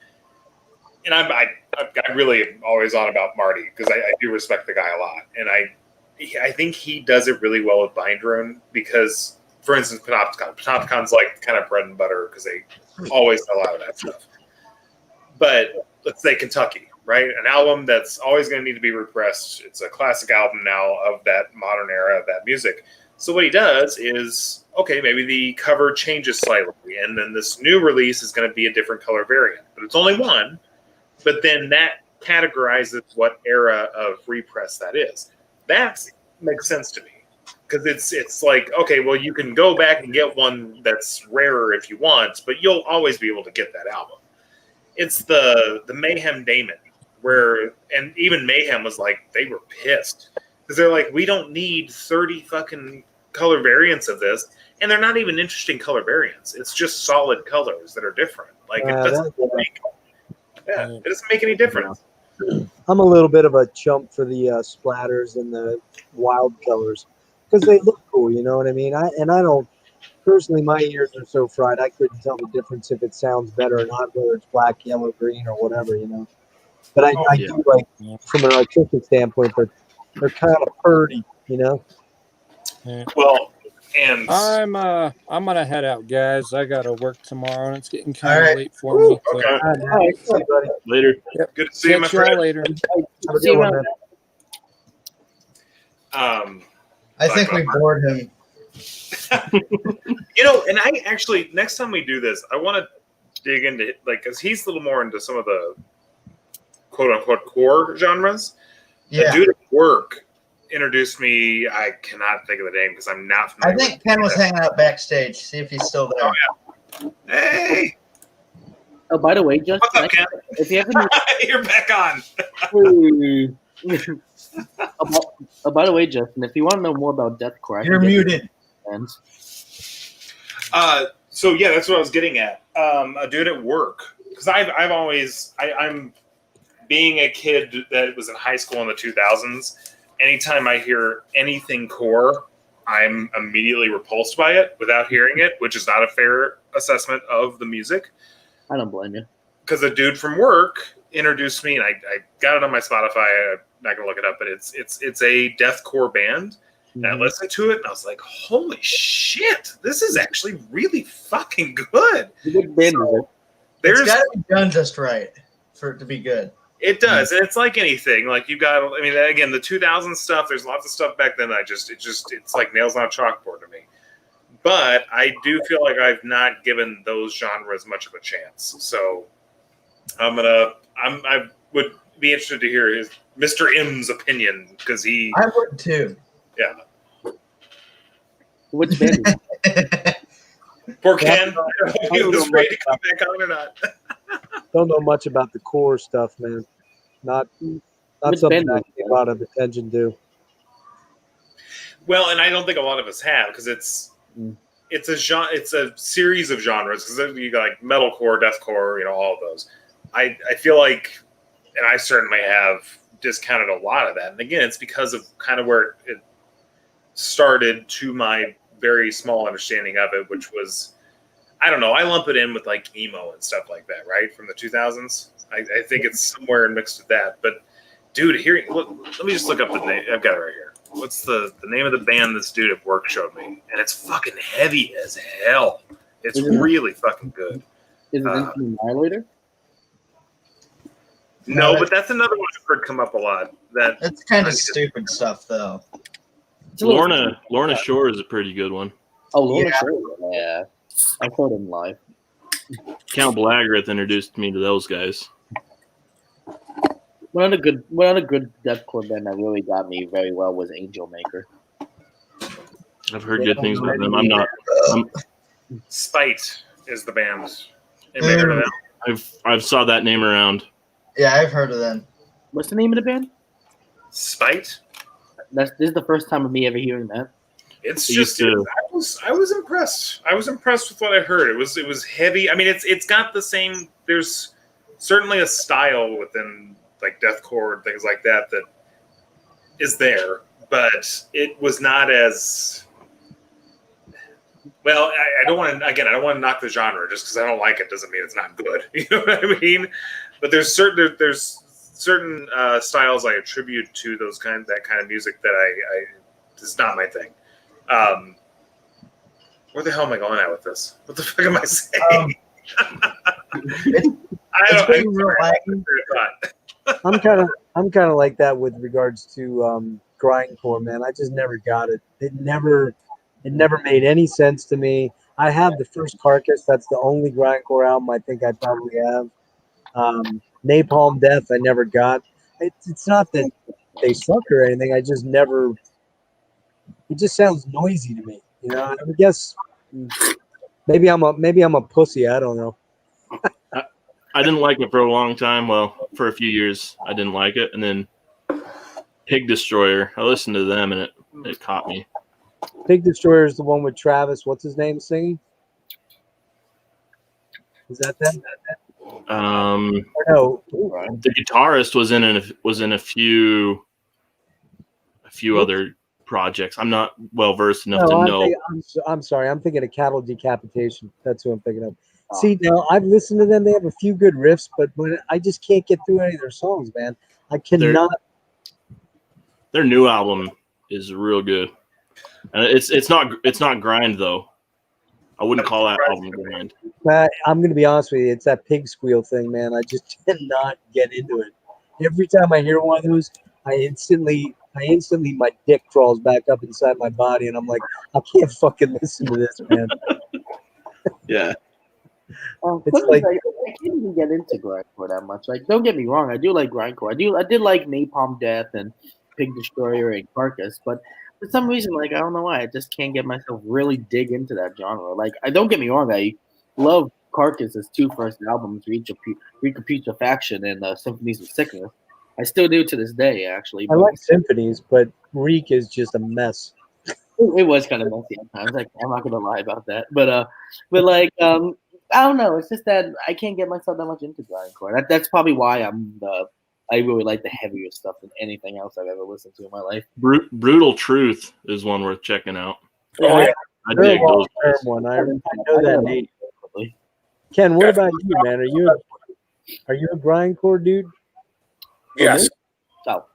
and I really am always on about Marty because I do respect the guy a lot, and I think he does it really well with Bindrune because, for instance, Panopticon's like kind of bread and butter because they always sell out of that stuff. But let's say Kentucky, right? An album that's always going to need to be repressed. It's a classic album now of that modern era of that music. So what he does is, okay, maybe the cover changes slightly, and then this new release is going to be a different color variant, but it's only one. But then that categorizes what era of repress that is. That makes sense to me because it's like, okay, well, you can go back and get one that's rarer if you want, but you'll always be able to get that album. It's the Mayhem Damon and even Mayhem was like, they were pissed. Because they're like, we don't need 30 fucking color variants of this. And they're not even interesting color variants. It's just solid colors that are different. Like, it doesn't make any difference. I'm a little bit of a chump for the splatters and the wild colors because they look cool, you know what I mean? I don't, personally, my ears are so fried, I couldn't tell the difference if it sounds better or not, whether it's black, yellow, green, or whatever, you know? But I do like, from an artistic standpoint, they're kind of purdy, you know. Yeah. Well, and I'm gonna head out, guys. I gotta work tomorrow, and it's getting kind of late for me. Okay. All right, see you, buddy. Later. Yep. Good to see you, my Catch y'all friend. later. Have a good one, man. I think we bored him. And I actually, next time we do this, I want to dig into, like, because he's a little more into some of the quote-unquote core genres. Yeah. The dude at work introduced me, I cannot think of the name because I'm not I familiar think Ken was hanging out backstage. See if he's still there. Oh, yeah. Hey! Oh, by the way, just What's up, Ken? if you haven't, You're back on. by the way, Justin, if you want to know more about deathcore, You're muted. So yeah, that's what I was getting at. A dude at work, because I'm being a kid that was in high school in the 2000s, anytime I hear anything core, I'm immediately repulsed by it without hearing it, which is not a fair assessment of the music. I don't blame you. Because a dude from work introduced me, and I got it on my Spotify. I'm not gonna look it up, but it's a deathcore band. And I listened to it, and I was like, "Holy shit! This is actually really fucking good." So, it's got to be done just right for it to be good. It does, and it's like anything. Like you got, I mean, again, the 2000 stuff. There's lots of stuff back then. It's like nails on a chalkboard to me. But I do feel like I've not given those genres much of a chance. So I would be interested to hear his Mr. M's opinion because I would too. Yeah. Which band? Poor Ken. He was ready to come back on or not. Don't know much about the core stuff, man. Not something I pay a lot of attention to. Well, and I don't think a lot of us have because it's a series of genres because you got like metalcore, deathcore, all of those. I feel like, and I certainly have discounted a lot of that. And again, it's because of kind of where it started to my very small understanding of it, which was, I don't know, I lump it in with like emo and stuff like that, right? From the 2000s. I think it's somewhere mixed with that. But dude, let me just look up the name. I've got it right here. What's the name of the band this dude at work showed me? And it's fucking heavy as hell. It's really fucking good. Is it Annihilator? No, but that's another one I've heard come up a lot. That's kind of stupid stuff, though. Lorna Shore is a pretty good one. Oh, Lorna Shore. Yeah. I've heard him live. Count Blaggerith introduced me to those guys. One of the good deathcore band that really got me very well was Angel Maker. I've heard good things about them. Spite is the band. Anybody heard of them? I've saw that name around. Yeah, I've heard of them. What's the name of the band? Spite. This is the first time of me ever hearing that. It's just I was impressed. I was impressed with what I heard. It was heavy. I mean, it's got the same. There's certainly a style within like deathcore and things like that is there, but it was not as well. I don't want to knock the genre just because I don't like it doesn't mean it's not good. You know what I mean? But there's certain styles I attribute to that kind of music that I it's not my thing. Where the hell am I going at with this? What the fuck am I saying? I'm kind of like that with regards to grindcore, man. I just never got it. It never made any sense to me. I have the first Carcass. That's the only grindcore album I think I probably have. Napalm Death I never got. It's not that they suck or anything. I just never. It just sounds noisy to me. I guess maybe I'm a pussy. I don't know. I didn't like it for a long time. Well, for a few years, I didn't like it, and then Pig Destroyer. I listened to them, and it caught me. Pig Destroyer is the one with Travis. What's his name singing? Is that them? No. The guitarist was in a few other projects. I'm not well versed enough to know. I'm sorry. I'm thinking of Cattle Decapitation. That's who I'm thinking of. See, now I've listened to them. They have a few good riffs, but I just can't get through any of their songs, man. I cannot. Their new album is real good, and it's not grind though. I wouldn't call that album grind. I'm going to be honest with you. It's that pig squeal thing, man. I just cannot get into it. Every time I hear one of those, I instantly my dick crawls back up inside my body, and I'm like, I can't fucking listen to this, man. Yeah. It's like I can't even get into grindcore that much. Like, don't get me wrong, I do like grindcore. I did like Napalm Death and Pig Destroyer and Carcass, but for some reason, like, I don't know why, I just can't get myself really dig into that genre. Like, don't get me wrong, I love Carcass's two first albums, Reach of Putrefaction and Symphonies of Sickness. I still do to this day, actually. I like Symphonies, but Reek is just a mess. It was kind of messy at times. Like, I'm not gonna lie about that, but like, I don't know. It's just that I can't get myself that much into grindcore. That's probably why I'm I really like the heavier stuff than anything else I've ever listened to in my life. Brutal Truth is one worth checking out. Oh, yeah. I They're dig a those. long-term one. I know that name. Ken, what about you, man? Are you a grindcore dude? Yes. Oh,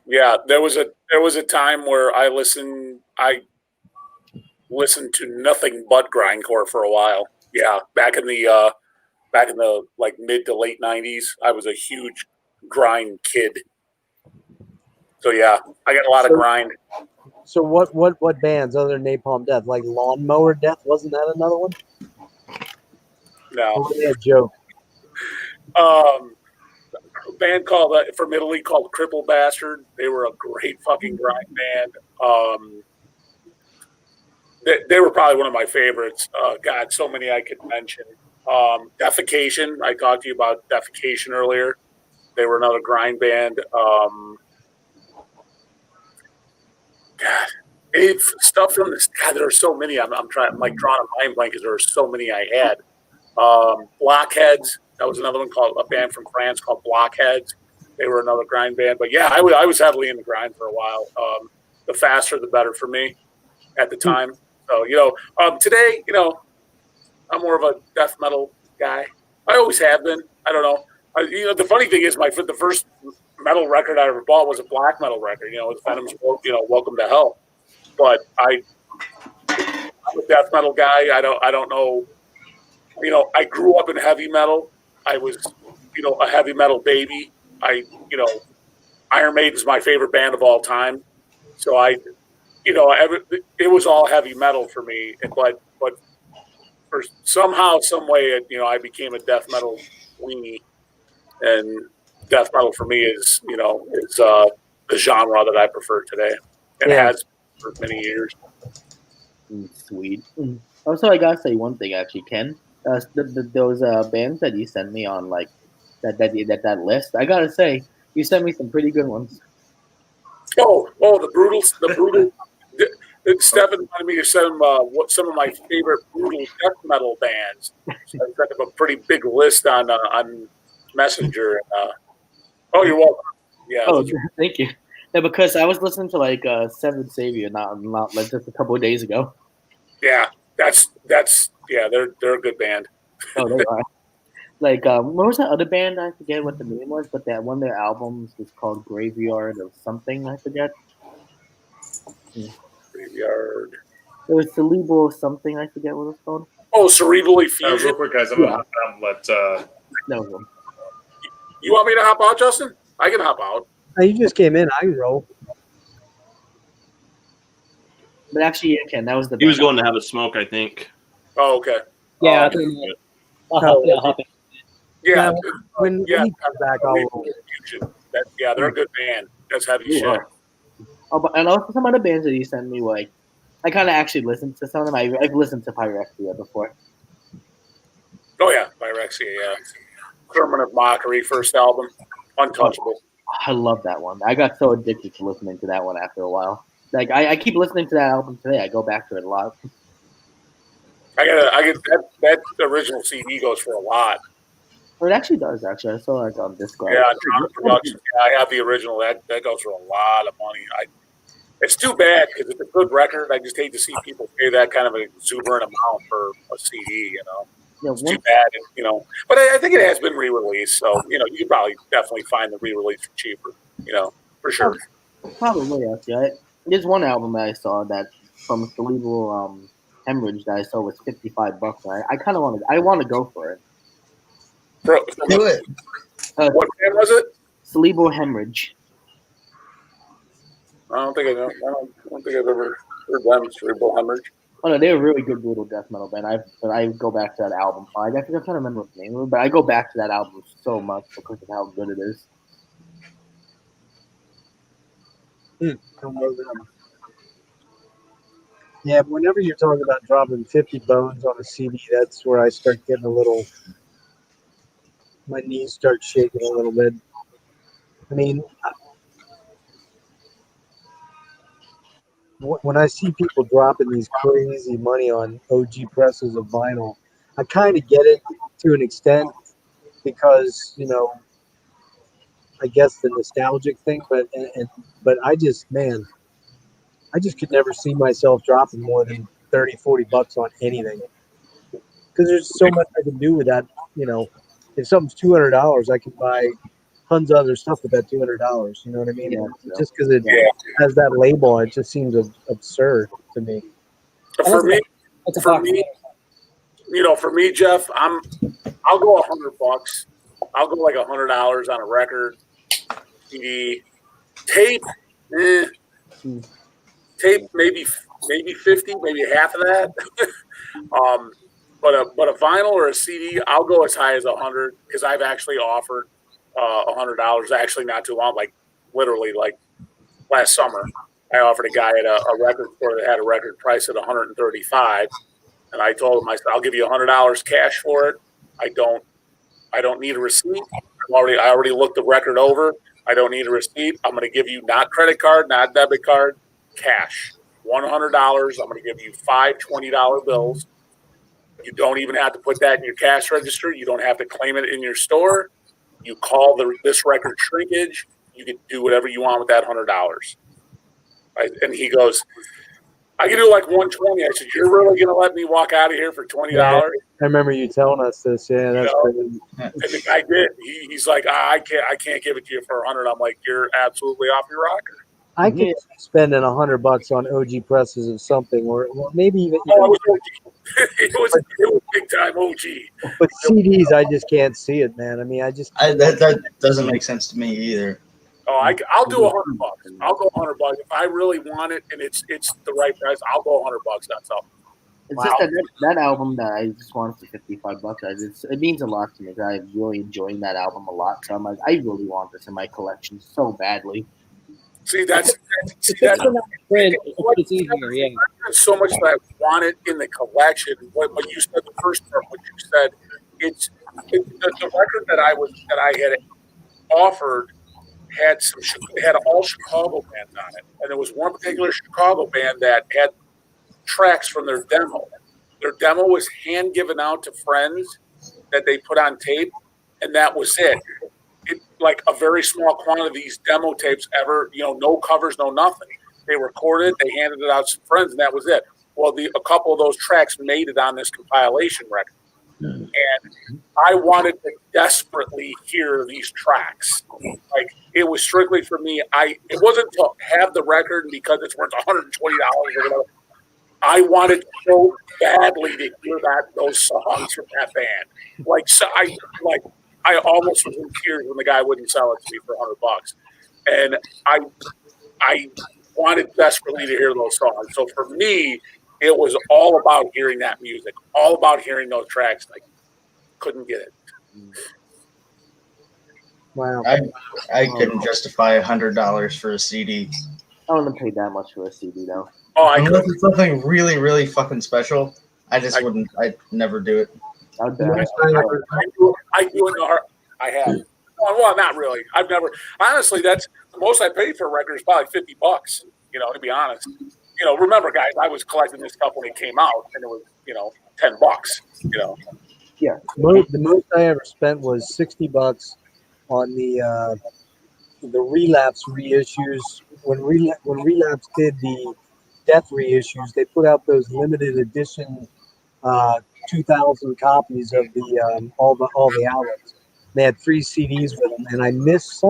Yeah, there was a time where I listened to nothing but grindcore for a while. Yeah, back in the like mid to late 90s, I was a huge grind kid. So yeah, I got a lot of grind. So what bands other than Napalm Death? Like Lawnmower Death? Wasn't that another one? No. Or was that a joke? A band called from Italy called Cripple Bastard. They were a great fucking grind band. They were probably one of my favorites. God, so many I could mention. Defecation. I talked to you about Defecation earlier. They were another grind band. God, stuff from this. God, there are so many. I'm trying. I'm like drawing a mind blank because there are so many I had. Blockheads. That was another one called a band from France called Blockheads. They were another grind band. But yeah, I was heavily in the grind for a while. The faster, the better for me at the time. So today, I'm more of a death metal guy. I always have been. I don't know. The funny thing is, the first metal record I ever bought was a black metal record. It was Venom's, Welcome to Hell. But I'm a death metal guy. I don't know. I grew up in heavy metal. I was, a heavy metal baby. Iron Maiden's my favorite band of all time. So it was all heavy metal for me. But for somehow, some way, I became a death metal weenie, and death metal for me is the genre that I prefer today, and has for many years. Sweet. Also, I gotta say one thing, actually, Ken. Those bands that you sent me on, like that list, I gotta say, you sent me some pretty good ones. Oh, the brutal. Stefan wanted me to send him some of my favorite brutal death metal bands. So I sent him a pretty big list on Messenger. Oh, you're welcome. Yeah. Oh, thank you. Yeah, because I was listening to like Seven Savior not like just a couple of days ago. Yeah, that's they're a good band. Oh, they are. Like, what was that other band? I forget what the name was, but that one of their albums was called Graveyard or something. I forget. Graveyard. It was Cerebral something. I forget what it was called. Oh, Cerebral Effusion. Real quick, guys, I'm gonna hop out and let. That was one. You want me to hop out, Justin? I can hop out. You just came in. I can roll. But actually, yeah, Ken, that was the. He was going to have a smoke, I think. Oh, okay. Yeah, I'll hop in. Yeah. When he comes back, I'll roll. They're a good band. That's heavy shit. Are. Oh, but and also some other bands that you sent me, like I kind of actually listened to some of them. I've listened to Pyrexia before. Oh yeah, Pyrexia. Yeah. Permanent Mockery first album, Untouchable. I love that one. I got so addicted to listening to that one after a while. Like I keep listening to that album today. I go back to it a lot. I get that original CD goes for a lot. Well, it actually does. Actually, I saw it on Discogs. Yeah, John Productions. Yeah, I have the original. That goes for a lot of money. It's too bad because it's a good record. I just hate to see people pay that kind of an exuberant amount for a CD. It's too bad. But I think it has been re-released, so you could probably definitely find the re-release for cheaper. For sure. Probably actually. There's one album that I saw that from Cerebral Hemorrhage that I saw was $55. I kind of want to go for it. Bro, Do it. What band was it? Cerebral Hemorrhage. I don't think I've ever heard them. Cerebral Hemorrhage. Oh no, they're a really good brutal death metal band. I go back to that album. I think I'm trying to remember what the name of it, but I go back to that album so much because of how good it is. Yeah, whenever you're talking about dropping 50 bones on a CD, that's where I start getting my knees start shaking a little bit. I mean, when I see people dropping these crazy money on OG presses of vinyl, I kind of get it to an extent because, I guess the nostalgic thing, but I just could never see myself dropping more than 30-40 bucks on anything because there's so much I can do with that. You know, if something's $200, I can buy tons of other stuff with that $200. You know what I mean? Yeah, Just because it has that label, it just seems absurd to me. For me, That's a for box. me, for me, Jeff, I'll go $100. I'll go like $100 on a record, CD, tape, tape maybe 50, maybe half of that. But a vinyl or a CD, I'll go as high as 100 because I've actually offered $100 actually not too long, like literally like last summer. I offered a guy at a record store that had a record price at 135, and I told him, I said, I'll give you $100 cash for it. I don't need a receipt. I already looked the record over. I don't need a receipt. I'm going to give you not credit card, not debit card, cash. $100. I'm going to give you 5 $20 bills. You don't even have to put that in your cash register. You don't have to claim it in your store. You call this record shrinkage. You can do whatever you want with that $100. Right? And he goes, I can do like 120. I said, you're really going to let me walk out of here for $20? Yeah, I remember you telling us this. Yeah, that's crazy. And the guy did. He's like, I can't give it to you for 100. I'm like, you're absolutely off your rocker. I could see spending $100 on OG presses of something, or maybe even. Oh, it was OG. it was big time OG. But CDs, I just can't see it, man. I mean, that doesn't make sense to me either. Oh, I'll do $100. I'll go $100 if I really want it and it's the right price. I'll go $100. That's all. It's just that album that I just wanted for $55. It means a lot to me. I'm really enjoying that album a lot. So I'm like, I really want this in my collection so badly. See, that's it's easier, yeah. So much that I want it in the collection. What you said, the first part, what you said, it's the record that I had offered had all Chicago bands on it, and there was one particular Chicago band that had tracks from their demo. Their demo was hand given out to friends that they put on tape, and that was it. Like a very small quantity of these demo tapes ever, no covers, no nothing. They recorded, they handed it out to friends, and that was it. Well, a couple of those tracks made it on this compilation record. And I wanted to desperately hear these tracks. Like, it was strictly for me. It wasn't to have the record because it's worth $120 or whatever. I wanted so badly to hear those songs from that band. I almost was in tears when the guy wouldn't sell it to me for $100. And I wanted desperately to hear those songs. So for me, it was all about hearing that music, all about hearing those tracks. I couldn't get it. Wow. I couldn't justify $100 for a CD. I wouldn't pay that much for a CD though. Unless it's something really, really fucking special, I just wouldn't. I'd never do it. I do it in the heart. I have. Well, not really. I've never. Honestly, that's the most I paid for a record is probably $50. To be honest. Remember, guys, I was collecting this stuff when it came out, and it was $10. Yeah. The most I ever spent was $60 on the Relapse reissues. When Relapse did the Death reissues, they put out those limited edition 2,000 copies of the all the albums. They had 3 CDs with them, and I missed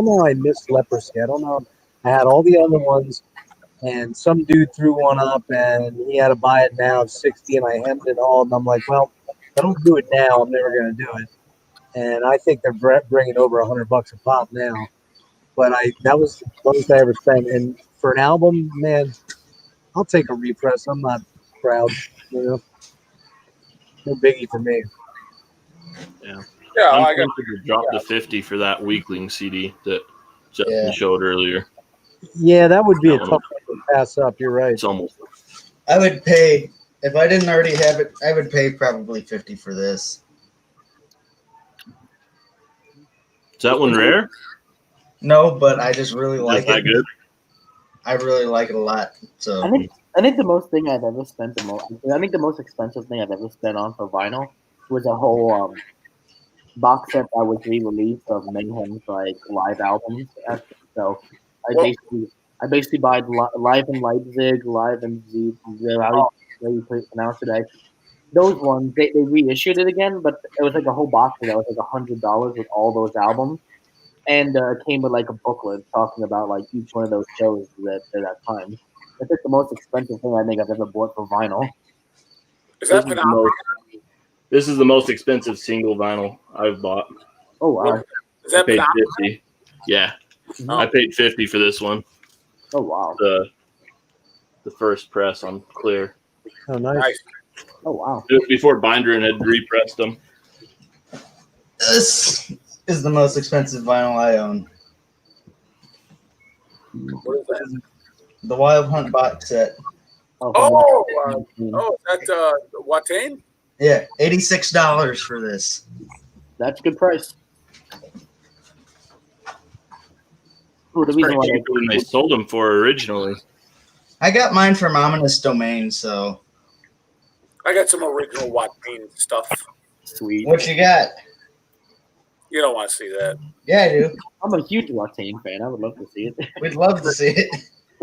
Leprosy. I don't know. I had all the other ones, and some dude threw one up, and he had to buy it now at 60, and I hemmed it all, and I'm like, well, if I don't do it now, I'm never going to do it. And I think they're bringing over $100 a pop now. But that was the most I ever spent. And for an album, man, I'll take a repress. I'm not proud, No biggie for me. Yeah. Yeah, I'm tempted to drop the 50 for that Weakling CD that Justin showed earlier. Yeah, that would be a tough one to pass up. You're right. It's almost. I would pay, if I didn't already have it, I would pay probably $50 for this. Is that one rare? No, but I just really like it. Is that good? I really like it a lot. So I think the most thing I've ever spent the most expensive thing I've ever spent on for vinyl was a whole box set that was re-released of Mayhem's like live albums. So Well- I basically buy Live in Leipzig, Live in how you pronounce it. Those ones they reissued it again, but it was like a whole box set that was like $100 with all those albums, and it came with like a booklet talking about like each one of those shows at that time. That's like the most expensive thing I think I've ever bought for vinyl. Is that phenomenal? This is the most expensive single vinyl I've bought. Oh wow! Is I that paid phenomenal? 50. Yeah, Mhm. I paid 50 for this one. Oh wow! The first press on clear. Oh, nice. Nice. Oh wow! It was before Binder had repressed them. This is the most expensive vinyl I own. What is that? The Wild Hunt box set. Oh, is that Watain? Yeah, $86 for this. That's a good price. Ooh, the reason Pretty why cheap when they sold them for originally. I got mine from Ominous Domain, so I got some original Watain stuff. sweet. what you got? You don't want to see that. Yeah, I do. I'm a huge Watain fan. I would love to see it. We'd love to see it.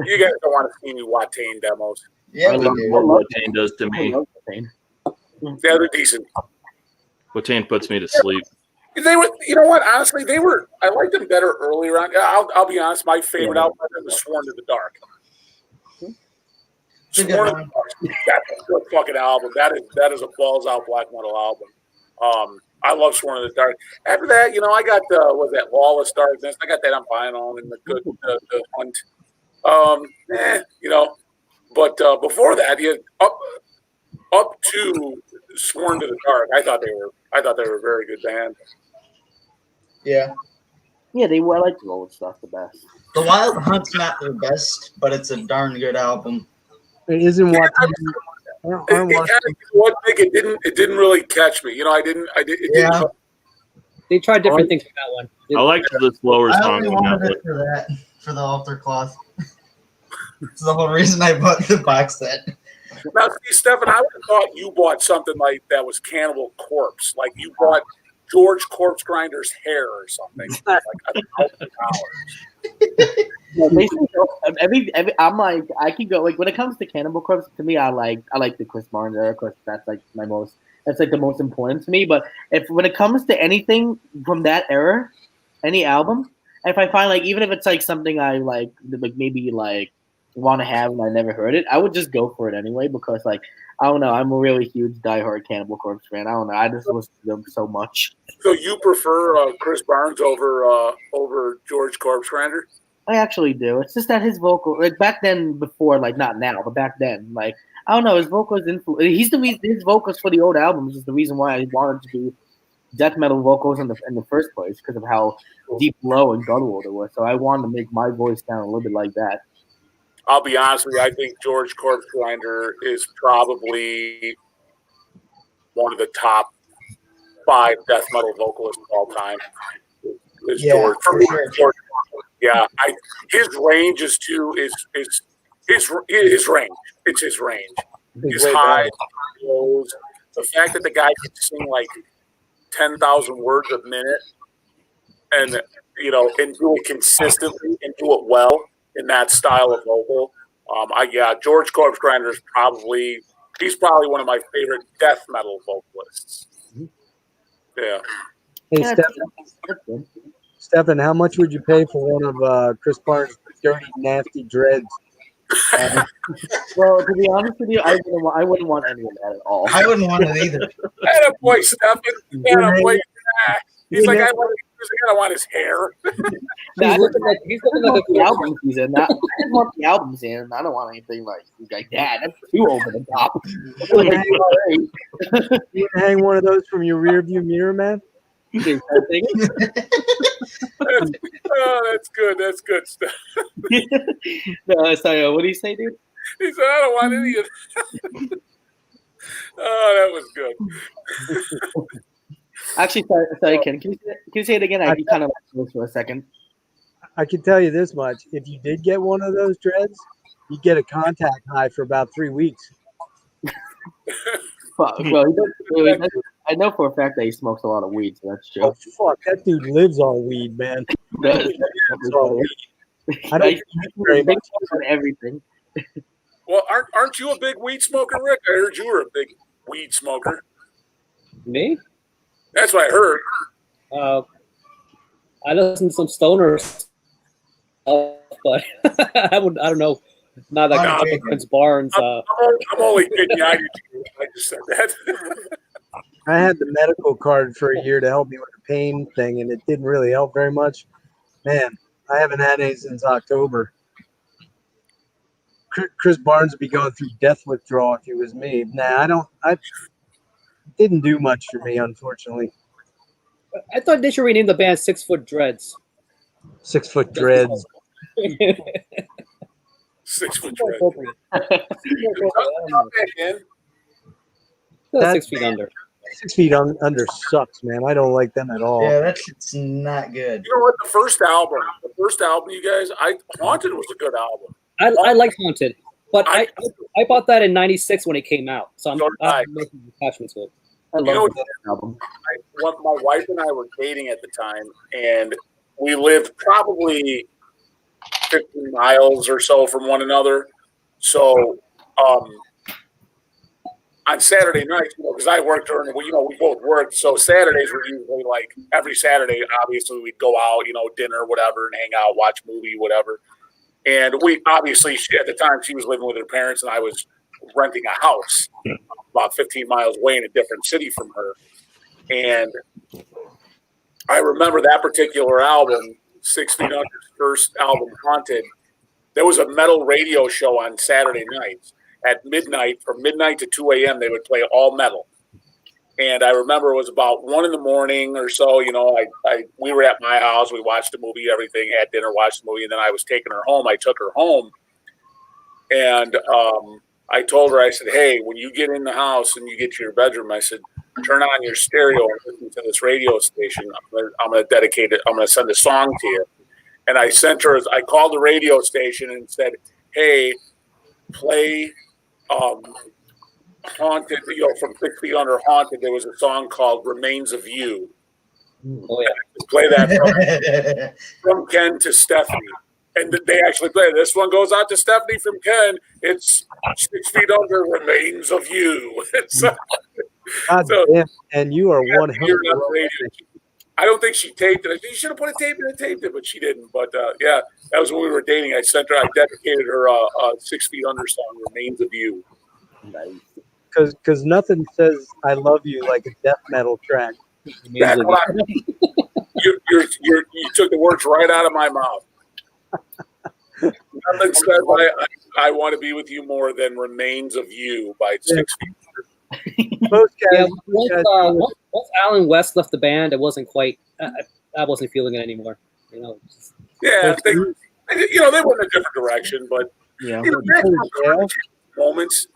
You guys don't want to see any Watain demos. Yeah, I we love- do. What Watain does to I me. love Watain. Yeah, they're decent. Watain puts me to sleep. They were, you know what? Honestly, they were. I liked them better earlier on. I'll be honest. My favorite album was Sworn to the Dark. It's a good Sworn to one. the Dark. That's a good fucking album. That is a balls out black metal album. I love Sworn to the Dark. After that, I got was that Lawless Darkness. I got that on vinyl and the good the Hunt. But before that, up to Sworn to the Dark, I thought they were a very good band. Yeah. Yeah, they were. I like the old stuff the best. The Wild Hunt's not their best, but it's a darn good album. It isn't what It didn't really catch me. Yeah. They tried different things with that one. I liked the slower I song only on that wanted one. it for that, for the altar cloth. It's the whole reason I bought the box set. Now, see, Stefan, I would have thought you bought something like that was Cannibal Corpse, like you bought George Corpse Grinder's hair or something, like $1,000. Yeah, basically, I'm like, I can go like when it comes to Cannibal Corpse. To me, I like the Chris Barnes era. Of course, that's like the most important to me. But when it comes to anything from that era, any album, if I find like even if it's like something I like maybe like want to have and I never heard it, I would just go for it anyway because like I don't know, I'm a really huge diehard Cannibal Corpse fan. I don't know, I just listen to them so much. So you prefer Chris Barnes over George Corpse Grinder? I actually do. It's just that his vocal, like back then, before, like not now, but back then, like I don't know, his vocals he's the reason his vocals for the old albums is the reason why I wanted to do death metal vocals in the first place because of how deep, low, and guttural they were. So I wanted to make my voice sound a little bit like that. I'll be honest with you. I think George Corpse Grinder is probably one of the top 5 death metal vocalists of all time. Is Yeah, George. for sure. George. Yeah, his range is his range. It's his range. His highs, lows. The fact that the guy can sing like 10,000 words a minute, and and do it consistently and do it well in that style of vocal. George Corpse Grinder is probably one of my favorite death metal vocalists. Yeah. Hey, Stefan, how much would you pay for one of Chris Barnes' dirty, nasty dreads? Well, to be honest with you, I wouldn't want any of that at all. I wouldn't want it either. Attaboy, Stefan. Attaboy. He's like, I don't want his hair. He's looking at the albums he's in. I just want the albums in. I don't want anything like that. That's too over the top. You can hang one of those from your rear view mirror, man? That's good. That's good stuff. Sorry, what do you say, dude? He said, I don't want any of that. Oh, that was good. Actually, sorry, Ken. Can you say it again? I kind of lost this for a second. I can tell you this much. If you did get one of those dreads, you get a contact high for about 3 weeks. Well, I I know for a fact that he smokes a lot of weed, so that's true. Oh fuck, that dude lives on weed, man. Does. Lives on weed. I don't He's very big much. on everything. Well, aren't you a big weed smoker, Rick? I heard you were a big weed smoker. Me? That's what I heard. I listen to some stoner stuff, but I don't know. Not that I'm good. Prince Barnes. I'm only kidding you. I just said that. I had the medical card for a year to help me with the pain thing, and it didn't really help very much. Man, I haven't had any since October. Chris Barnes would be going through death withdrawal if he was me. Nah, I didn't do much for me, unfortunately. I thought they should rename the band 6 Foot Dreads. 6 foot dreads. 6 foot More dread. appropriate. That- 6 feet under. 6 feet under sucks, man. I don't like them at all. Yeah, that shit's not good. You know what? The first album, you guys, Haunted was a good album. I like Haunted, but I bought that in '96 when it came out, so I'm making attachment to it. I You know love what? that album. My wife and I were dating at the time, and we lived probably 15 miles or so from one another. So on Saturday nights, because I worked during, we both worked. So Saturdays were usually like every Saturday, obviously we'd go out, dinner, whatever, and hang out, watch a movie, whatever. And we obviously, at the time, she was living with her parents, and I was renting a house about 15 miles away in a different city from her. And I remember that particular album, 6 Feet Under's first album, Haunted. There was a metal radio show on Saturday nights at midnight. From midnight to 2 a.m., they would play all metal. And I remember it was about 1 in the morning or so. We were at my house. We watched the movie, everything, had dinner, watched the movie, and then I was taking her home. I took her home, and I told her, I said, hey, when you get in the house and you get to your bedroom, I said, turn on your stereo and listen to this radio station. I'm going to dedicate it. I'm going to send a song to you. And I called the radio station and said, hey, play Haunted, from 6 Feet Under Haunted. There was a song called Remains of You. Oh, yeah. Play that from Ken to Stephanie. And they actually play it. This one goes out to Stephanie from Ken. It's 6 Feet Under Remains of You. God damn, and you are one hell of a I don't think she taped it. I think she should have put a tape in and taped it, but she didn't. But yeah, that was when we were dating. I dedicated her 6 Feet Under song, Remains of You. Nice. Because nothing says I love you like a death metal track. You took the words right out of my mouth. Nothing says I want to be with you more than Remains of You by 6 Feet Under. Most guys, Once Alan West left the band, it wasn't quite. I wasn't feeling it anymore. Yeah, they went a different direction, but moments.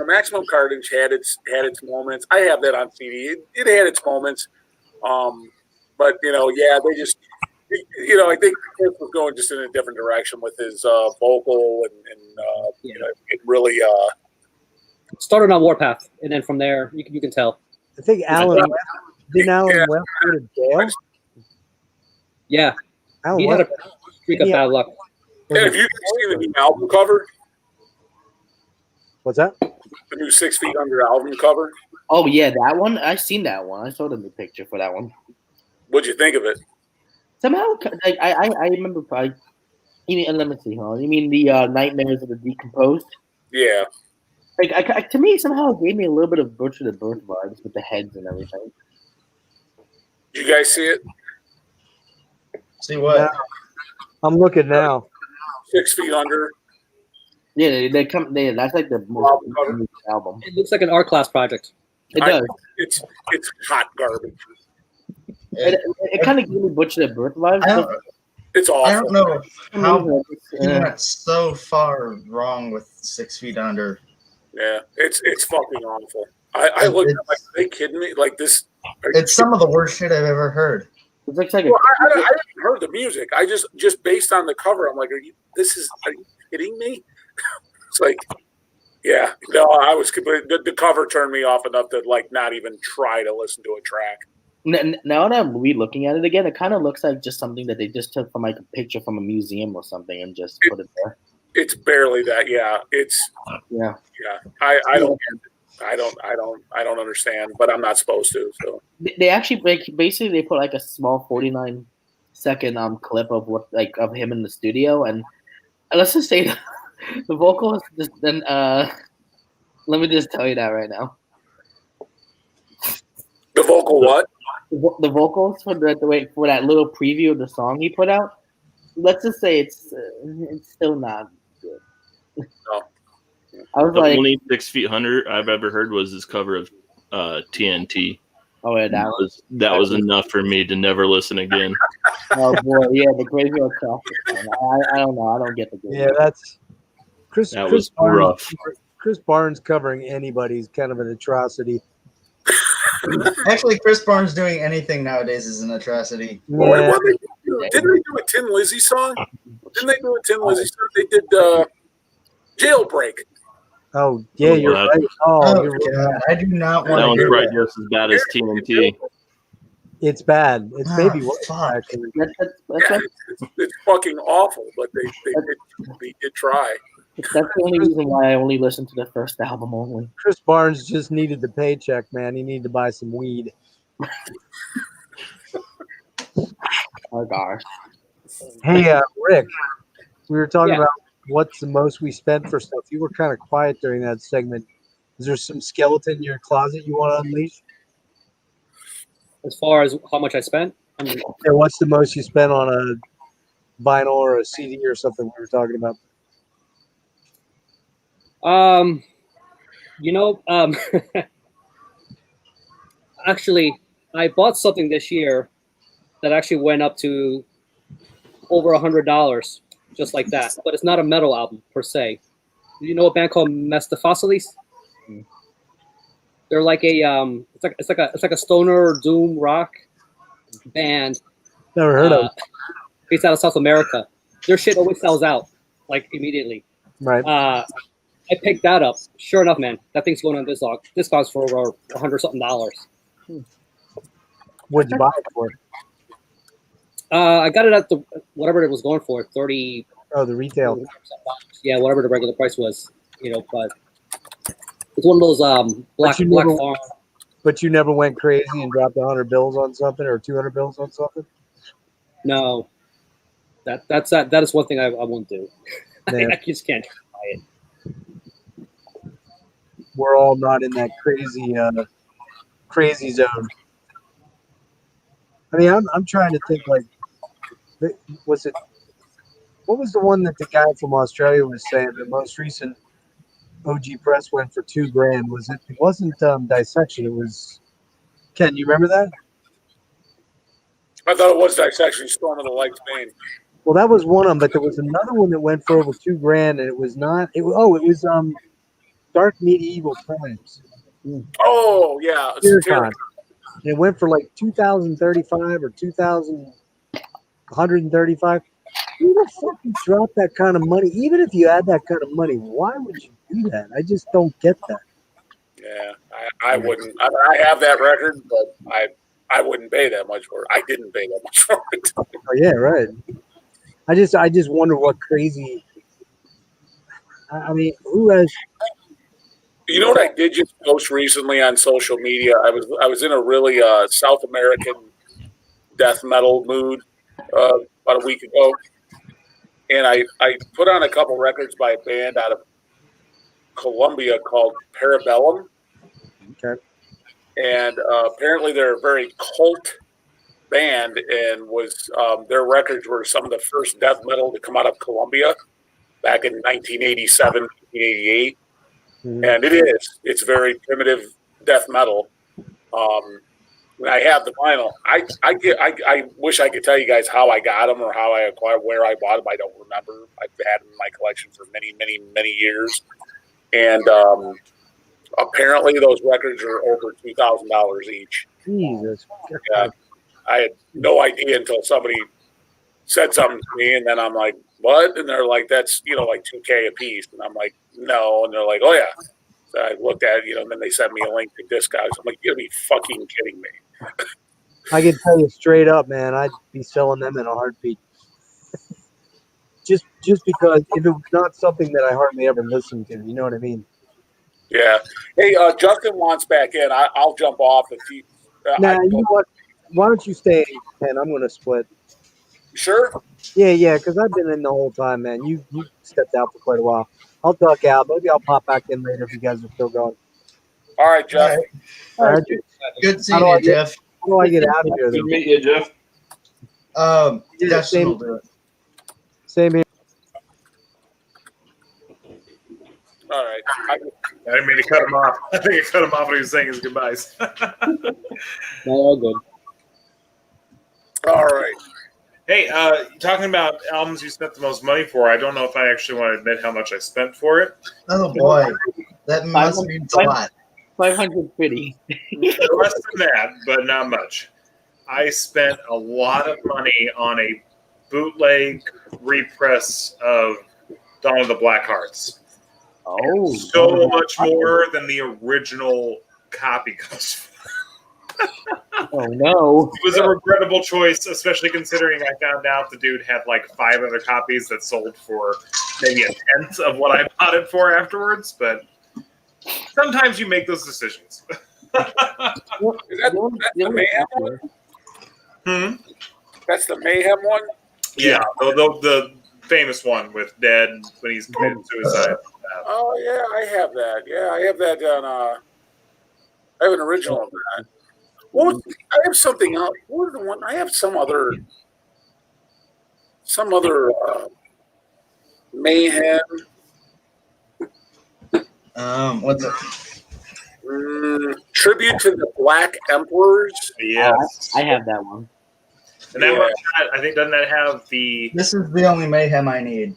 Maximum Carnage had its moments. I have that on CD. It had its moments, but they just. I think Chris was going just in a different direction with his vocal and it really started on Warpath, and then from there you can tell. I think Alan West go to Gale? Yeah, Alan he West, had a streak of bad luck. And if you can see the new album cover, what's that? the new 6 Feet Under album cover. Oh yeah, that one. I seen that one. I saw the new picture for that one. What'd you think of it? Somehow, like, I remember probably. Let me see. You mean the Nightmares of the Decomposed? Yeah. Like, to me, somehow it gave me a little bit of Butcher the Birth vibes with the heads and everything. Did you guys see it? See what? Yeah. I'm looking now. 6 Feet Under. Yeah, they come. That's like the most album. It looks like an art class project. It does. It's hot garbage. It kind of gave me Butcher the Birth vibes. It's awful. I don't know how he went so far wrong with 6 Feet Under. Yeah, it's fucking awful. I looked at it like, are they kidding me? Like this. It's some of the worst shit I've ever heard. It looks like Well, I haven't heard the music. I just based on the cover, I'm like, are you kidding me? It's like, Yeah, no, I was the cover turned me off enough to like not even try to listen to a track. Now that I'm re-looking at it again, it kind of looks like just something that they just took from like a picture from a museum or something and just put it there. It's barely that. Yeah, it's Yeah. I don't understand, but I'm not supposed to. So They actually basically they put like a small 49-second clip of what like of him in the studio, and let's just say the vocals. Then let me just tell you that right now. the vocal what? The vocals for for that little preview of the song he put out. Let's just say it's still not good. No. I was The like, only 6 Feet Under I've ever heard was his cover of TNT. oh yeah, That was enough for me to never listen again. oh boy, yeah, the Graveyard Classics. I don't know. I don't get the Graveyard. Yeah, that's Chris. That Chris was Barnes, rough. Chris Barnes covering anybody's kind of an atrocity. Actually, Chris Barnes doing anything nowadays is an atrocity. Yeah. Didn't they do a Tin Lizzy song? Didn't they do a Tin Lizzy song? They did Jailbreak. Oh yeah, you're Well, right. Oh, Oh, you're right. God, I do not That want to one's hear probably that. just as bad as TNT. It's bad. It's Oh, maybe worse, fuck. actually. Yeah, it's fucking awful, but they did try. That's the only reason why I only listened to the first album only. Chris Barnes just needed the paycheck, man. He needed to buy some weed. Oh gosh. Hey, Rick, we were talking Yeah. about what's the most we spent for stuff. You were kind of quiet during that segment. Is there some skeleton in your closet you want to unleash? As far as how much I spent, Yeah, what's the most you spent on a vinyl or a CD or something we were talking about? actually, I bought something this year that actually went up to over $100, just like that. But it's not a metal album per se. Do you know a band called Mephistophelies? They're like a it's like a stoner doom rock band Never heard of it. based out of South America. Their shit always sells out like immediately. Right. I picked that up. Sure enough, man, that thing's going on Discogs for over $100-something. What'd you buy it for? I got it at the whatever it was going for, 30. Oh, the retail. Yeah, whatever the regular price was, but it's one of those black farm. But you never went crazy and dropped 100 bills on something or 200 bills on something? No, that is one thing I won't do. Yeah. I just can't buy it. We're all not in that crazy zone. I mean, I'm trying to think like, what was the one that the guy from Australia was saying? The most recent OG press went for $2,000. It wasn't Dissection. It was Ken. You remember that? I thought it was Dissection, Storm of the Light Bane. Well, that was one of them, but there was another one that went for over $2,000, and it was not. It was Dark Medieval Times. Oh yeah, And it went for like 2,035 or 2,135. Who the fuck would drop that kind of money? Even if you had that kind of money, why would you do that? I just don't get that. Yeah, I wouldn't. I have that record, but I wouldn't pay that much for it. I didn't pay that much for it. Oh yeah, right. I just wonder what crazy. I mean, who has? You know what I did just post recently on social media? I was in a really South American death metal mood about a week ago, and I put on a couple records by a band out of Colombia called Parabellum. Okay. And apparently they're a very cult band, and was their records were some of the first death metal to come out of Colombia back in 1987, 1988. And it's very primitive death metal. When I have the vinyl, I wish I could tell you guys how I got them or how I acquired, where I bought them. I don't remember. I've had them in my collection for many, many, many years. And apparently those records are over $2,000 each. Jesus. Yeah, I had no idea until somebody said something to me, and then I'm like, what? And they're like, that's, like $2,000 a piece. And I'm like, no, and they're like, oh yeah. So I looked at it, and then they sent me a link to Discogs. I'm like, you're gonna be fucking kidding me. I can tell you straight up, man, I'd be selling them in a heartbeat. Just because if it was not something that I hardly ever listened to, you know what I mean? Yeah. Hey, Justin wants back in. I'll jump off if he. Nah, you know what? Why don't you stay, Ken? I'm going to split. Sure. Yeah, because I've been in the whole time, man. You stepped out for quite a while. I'll duck out. Maybe I'll pop back in later if you guys are still going. All right, Jeff. All right. All right. Good seeing you, Jeff. How do I get out of here? Good to meet you, Jeff. Justin will do it. Same here. All right. I didn't mean to cut him off. I think I cut him off when he was saying his goodbyes. No, all good. All right. Hey, talking about albums you spent the most money for, I don't know if I actually want to admit how much I spent for it. Oh boy, that must mean a lot. 550. Less than that, but not much. I spent a lot of money on a bootleg repress of Dawn of the Black Hearts. Oh, So much more than the original copy cost. oh no! It was a regrettable choice, especially considering I found out the dude had like 5 other copies that sold for maybe a tenth of what I bought it for afterwards. But sometimes you make those decisions. Is that the Mayhem one? That's the Mayhem one? Yeah, the famous one with Dead when he's committed suicide. Oh, yeah, I have that. Yeah, I have that on. I have an original of that. I have something else. What was the one? I have some other Mayhem. What's it? Tribute to the Black Emperors. Yes. I have that one. And that one, I think, doesn't that have the... This is the only Mayhem I need.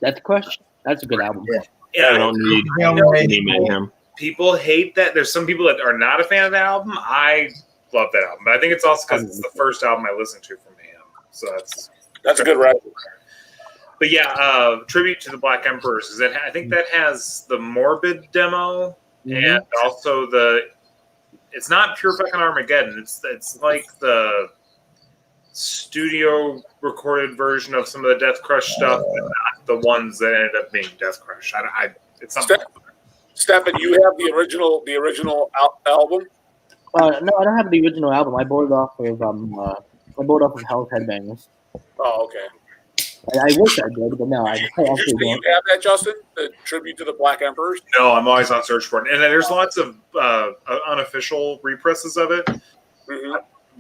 That's a question. That's a good album. Yeah, I don't need The only any Mayhem. people hate that. There's some people that are not a fan of that album. I love that album, but I think it's also because it's the first album I listened to from him. So that's a good record. But yeah, Tribute to the Black Emperors. I think that has the Morbid demo and also it's not Pure Fucking Armageddon. It's like the studio recorded version of some of the Death Crush stuff, but not the ones that ended up being Death Crush. It's something. Stefan, you have the original album? No, I don't have the original album. I bought it off of Hell's Headbangers. Oh, okay. I wish I did, but no, I actually You don't. have that, Justin? The Tribute to the Black Emperors? No, I'm always on search for it. And then there's lots of unofficial represses of it. Mm-hmm.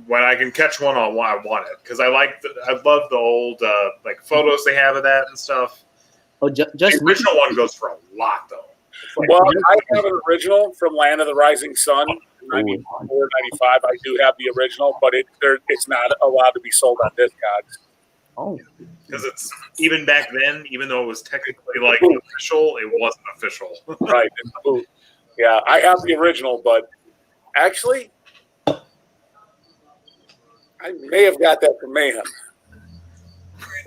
When I can catch one on why I want it, because I love the old like photos they have of that and stuff. Oh, just the original one goes for a lot though. Well, I have an original from Land of the Rising Sun, 94, 95. I do have the original, but it's not allowed to be sold on Discogs. Oh, because it's even back then, even though it was technically like official, it wasn't official. Right. Yeah, I have the original, but actually, I may have got that from Mayhem.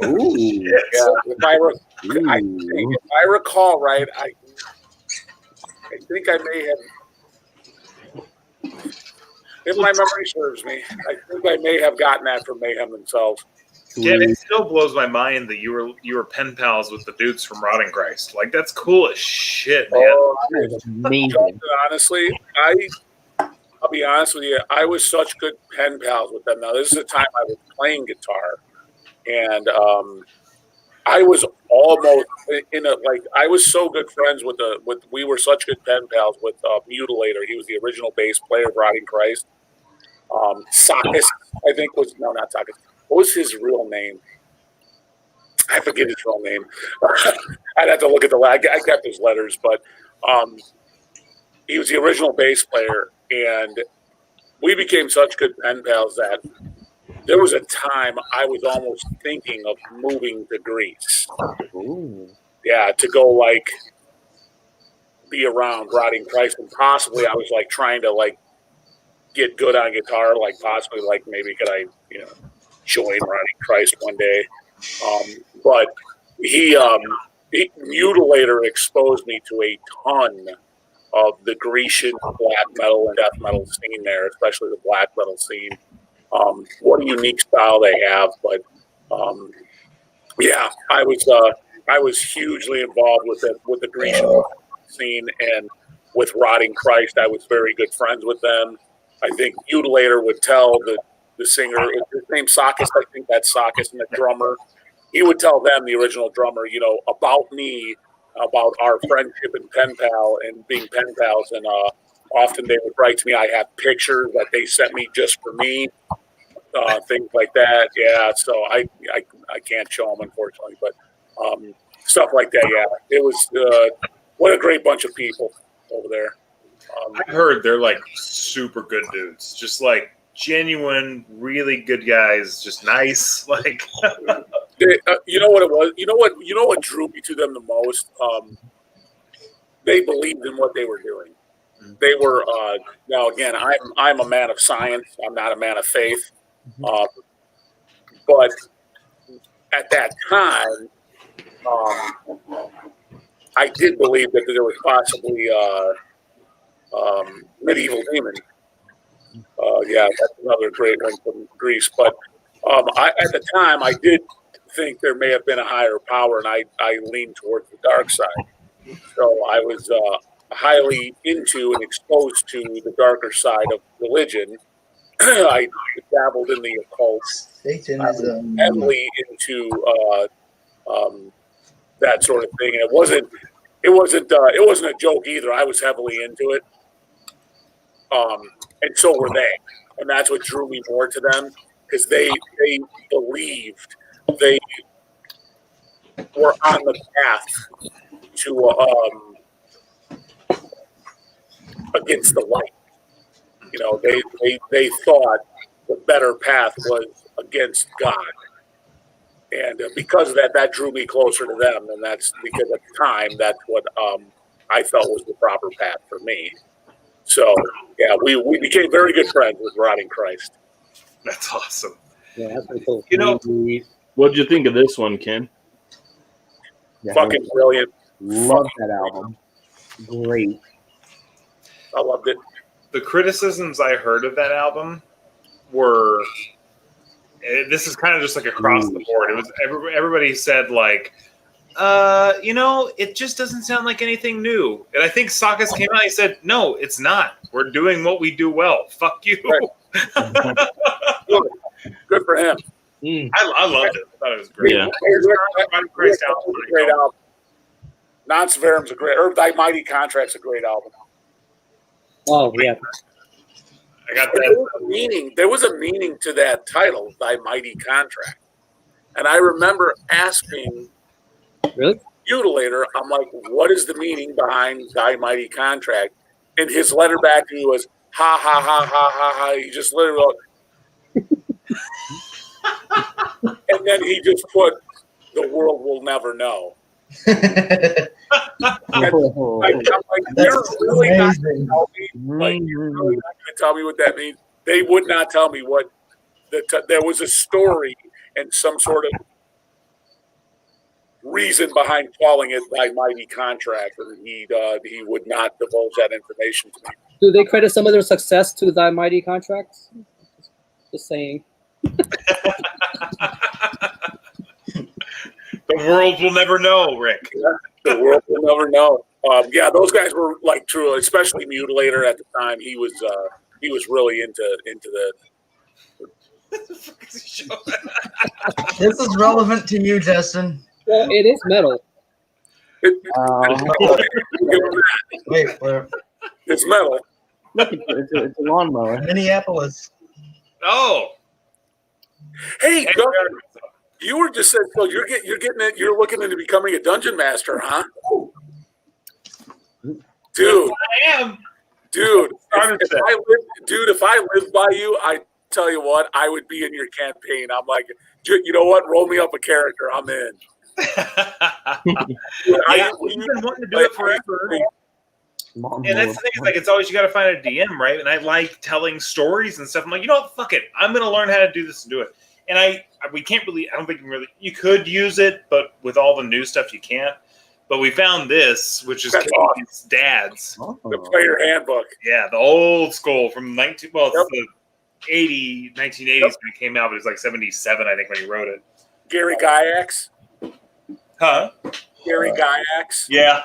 ooh, Yeah, if I recall right, I think I may have. If my memory serves me, I think I may have gotten that from Mayhem themselves. Yeah, it still blows my mind that you were pen pals with the dudes from Rotting Christ. Like that's cool as shit, man. that is amazing. Honestly, I'll be honest with you. I was such good pen pals with them. Now, this is the time I was playing guitar, and I was almost I was so good friends with we were such good pen pals with Mutilator. He was the original bass player of Rotting Christ. Sakis, I think not Sakis. What was his real name? I forget his real name. I'd have to look at I got those letters, but he was the original bass player, and we became such good pen pals that there was a time I was almost thinking of moving to Greece. Ooh. Yeah, to go be around Rotting Christ, and possibly I was trying to get good on guitar, possibly maybe could I join Rotting Christ one day. But he Mutilator exposed me to a ton of the Grecian black metal and death metal scene there, especially the black metal scene. What a unique style they have, but yeah, I was hugely involved with the Grecian scene, and with Rotting Christ, I was very good friends with them. I think Mutilator would tell the singer, his name's Sakis, I think that's Sakis, and the drummer. He would tell them, the original drummer, about me, about our friendship and pen pal and being pen pals, and often they would write to me. I have pictures that they sent me just for me. Things like that, yeah. So I can't show them, unfortunately, but stuff like that, yeah. It was what a great bunch of people over there. I've heard they're like super good dudes, just like genuine, really good guys, just nice. Like, you know what it was? You know what drew me to them the most? They believed in what they were doing. They were now again. I'm a man of science. I'm not a man of faith. But at that time, I did believe that there was possibly medieval demon. Yeah, that's another great one from Greece. But at the time, I did think there may have been a higher power, and I leaned towards the dark side. So I was highly into and exposed to the darker side of religion. I dabbled in the occult. Satanism. Heavily into that sort of thing, and it wasn't a joke either. I was heavily into it, and so were they, and that's what drew me more to them, because they believed they were on the path to against the light. They thought the better path was against God. And because of that, that drew me closer to them. And that's because at the time, that's what I felt was the proper path for me. So, yeah, we became very good friends with Rotting Christ. that's awesome. Yeah, that's pretty cool. What'd you think of this one, Ken? Yeah, Fucking brilliant. love that album. Great. I loved it. The criticisms I heard of that album were, this is kind of just like across the board. It was everybody said like, it just doesn't sound like anything new. And I think Sakis came out and he said, no, it's not. We're doing what we do well. Fuck you. Right. Good for him. I loved it. I thought it was great. Yeah. Great album. Non-Severum's a great, or Thy Mighty Contract's a great album. Oh yeah. I got There that. was a meaning to that title, Thy Mighty Contract. And I remember asking Really? Mutilator, I'm like, what is the meaning behind Thy Mighty Contract? And his letter back to me was, ha, ha, ha, ha, ha, ha. He just literally wrote, and then he just put, the world will never know. I'm like, you're really not going to tell me, like, you're really not going to tell me what that means. They would not tell me what there was a story and some sort of reason behind calling it Thy Mighty Contract, and he would not divulge that information to me. Do they credit some of their success to Thy Mighty Contracts? Just saying. The world will never know, Rick. The world will never know. Yeah, those guys were like true, especially Mutilator at the time. He was really into the. This is relevant to you, Justin. Well, it is metal. Wait, where? It's metal. Look, it's a lawnmower. Minneapolis. Oh, Hey, Doug, you were just said so. You're looking into becoming a dungeon master, huh? Dude, I am. Dude, if I lived by you, I tell you what, I would be in your campaign. I'm like, you know what? Roll me up a character. I'm in. Yeah, we've been wanting to do it forever. And that's the thing, is like it's always you got to find a DM, right? And I like telling stories and stuff. I'm like, you know what? Fuck it. I'm gonna learn how to do this and do it. And we can't really. I don't think you could use it, but with all the new stuff, you can't. But we found this, which is That's Katie's dad's. The player handbook. Yeah, the old school from it's Yep. the 1980s when it came out, but it's like 77, I think, when he wrote it. Gary Gygax. Huh? Gary Gygax. Yeah.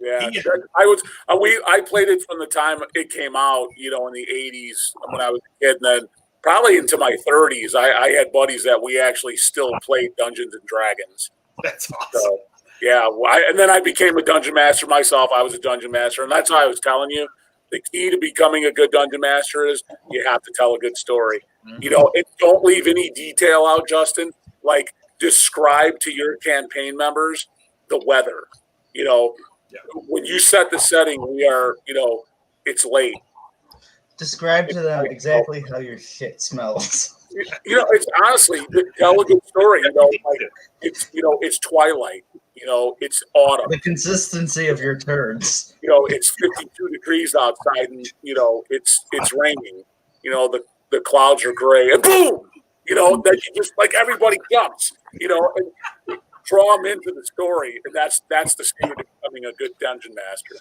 Yeah, I played it from the time it came out, in the 80s when I was a kid, and then probably into my 30s, I had buddies that we actually still played Dungeons and Dragons. That's awesome. So, yeah, and then I became a dungeon master myself. I was a dungeon master, and that's why I was telling you, the key to becoming a good dungeon master is you have to tell a good story. Mm-hmm. And don't leave any detail out, Justin. Like, describe to your campaign members the weather. When you set the setting, we are, it's late. Describe to them exactly how your shit smells. It's honestly, tell a good story. It's twilight. It's autumn. The consistency of your turds. It's 52 degrees outside, and it's raining. The clouds are gray, and boom. That you just like everybody jumps. And draw them into the story, and that's the secret of becoming a good dungeon master.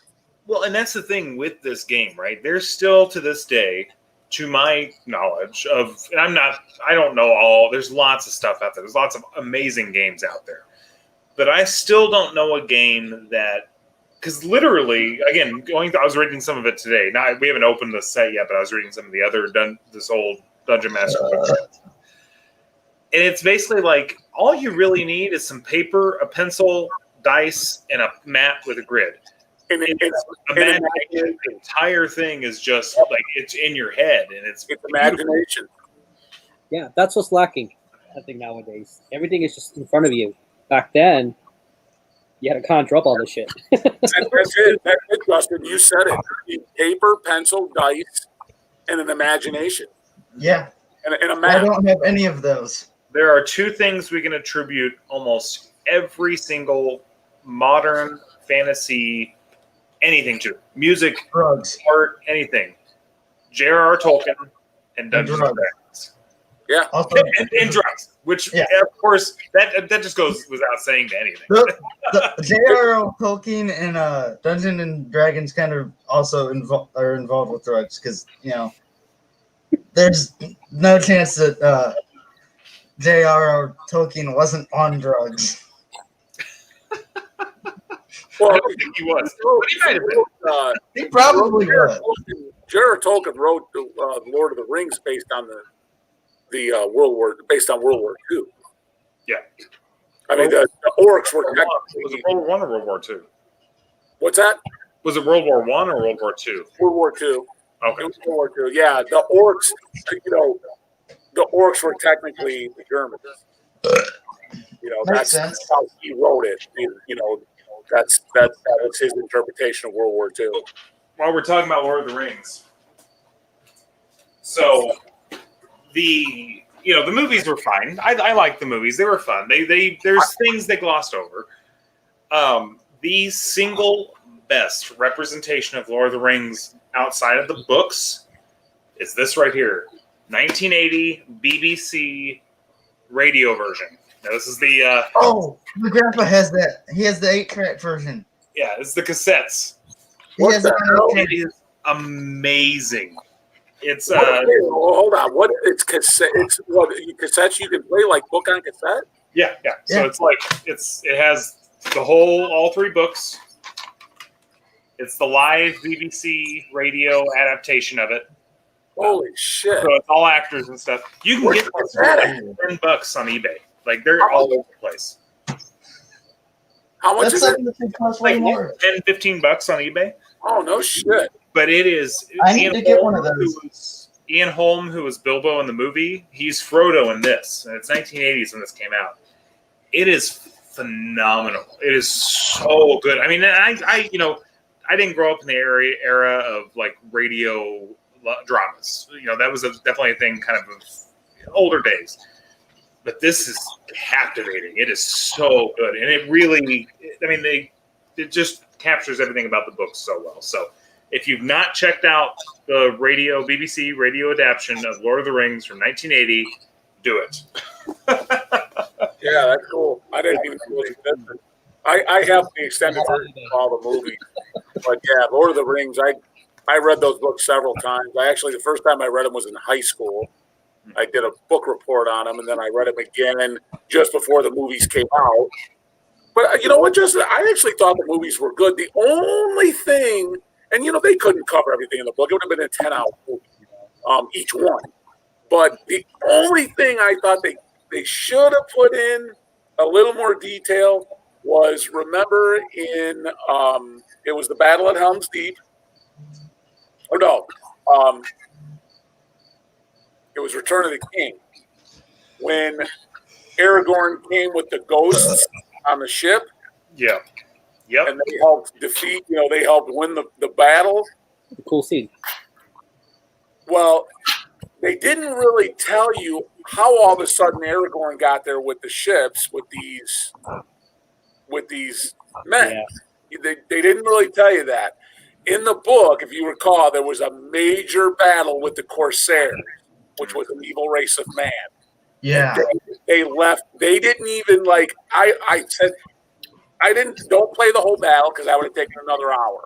Well, and that's the thing with this game, right? There's still to this day, to my knowledge and I don't know all, there's lots of stuff out there. There's lots of amazing games out there. But I still don't know a game that, because literally, again, I was reading some of it today. Now, we haven't opened the set yet, but I was reading some of the other, this old Dungeon Master book. And it's basically like, all you really need is some paper, a pencil, dice, and a map with a grid. And the entire thing is just like it's in your head, and it's imagination. Yeah, that's what's lacking, I think, nowadays. Everything is just in front of you. Back then, you had to conjure up all this shit. That's it. That's it, Justin. You said it. You need paper, pencil, dice, and an imagination. Yeah. And a map. I don't have any of those. There are two things we can attribute almost every single modern fantasy anything to: music, drugs, art, anything. J.R.R. Tolkien and Dungeons and Dragons. Yeah, and drugs, which of course that just goes without saying to anything. The J.R.R. Tolkien and Dungeons and Dragons kind of also are involved with drugs because there's no chance that J.R.R. Tolkien wasn't on drugs. Well, I don't think he was. But he might have been. He probably was. J.R.R. Tolkien wrote the Lord of the Rings based on World War II. Yeah. I mean, the orcs were. Was it World War I or World War II? What's that? Was it World War I or World War II? World War II. Okay. World War II. Yeah, the orcs. The orcs were technically the Germans. That's how he wrote it. That was his interpretation of World War II. While we're talking about Lord of the Rings, so the movies were fine. I liked the movies; they were fun. There's things they glossed over. The single best representation of Lord of the Rings outside of the books is this right here, 1980 BBC radio version. Now, this is the my grandpa has that. He has the 8-track version. Yeah, it's the cassettes. It is amazing. It's hold on. What it's cassette? It's what cassettes you can play like book on cassette? Yeah. So it's like it has all 3 books. It's the live BBC radio adaptation of it. Holy shit! So it's all actors and stuff. You can get this for like $10 on eBay. Like they're all over the place. How much is it? Like $10-15 on eBay. Oh no shit! But it is. I need to get one of those. Ian Holm, who was Bilbo in the movie, he's Frodo in this, and it's 1980s when this came out. It is phenomenal. It is so good. I mean, I didn't grow up in the era of like radio dramas. That was definitely a thing, kind of older days. But this is captivating. It is so good, and it really. I mean, it just captures everything about the book so well. So, if you've not checked out the BBC radio adaptation of Lord of the Rings from 1980, do it. Yeah, that's cool. I didn't even know it existed. I have the extended version of all the movies, but yeah, Lord of the Rings. I read those books several times. The first time I read them was in high school. I did a book report on them, and then I read them again just before the movies came out. But you know what, Justin? I actually thought the movies were good. The only thing, and they couldn't cover everything in the book. It would have been a 10-hour movie, each one. But the only thing I thought they should have put in a little more detail was, remember in it was the Battle at Helm's Deep. Or no, it was Return of the King, when Aragorn came with the ghosts on the ship. Yeah. Yep. And they helped defeat, they helped win the battle. Cool scene. Well, they didn't really tell you how all of a sudden Aragorn got there with the ships, with these men. Yeah. They didn't really tell you that. In the book, if you recall, there was a major battle with the Corsairs, which was an evil race of man. Yeah. They left. They didn't even I said, don't play the whole battle because that would have taken another hour.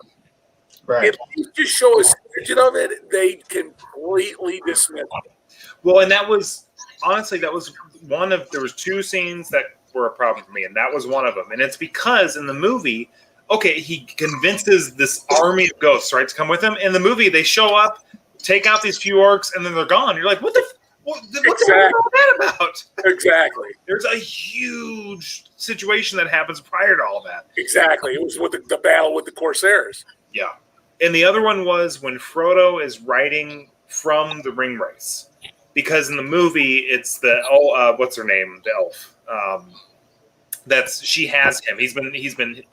Right. If you just show a snippet of it, they completely dismiss it. Well, and that was there was two scenes that were a problem for me, and that was one of them. And it's because in the movie, okay, he convinces this army of ghosts, right, to come with him. In the movie, they show up, take out these few orcs, and then they're gone. You're like, what's that about? Exactly. There's a huge situation that happens prior to all that. Exactly. It was with the battle with the Corsairs. Yeah. And the other one was when Frodo is riding from the ring race. Because in the movie, it's what's her name? The elf. She has him. He's been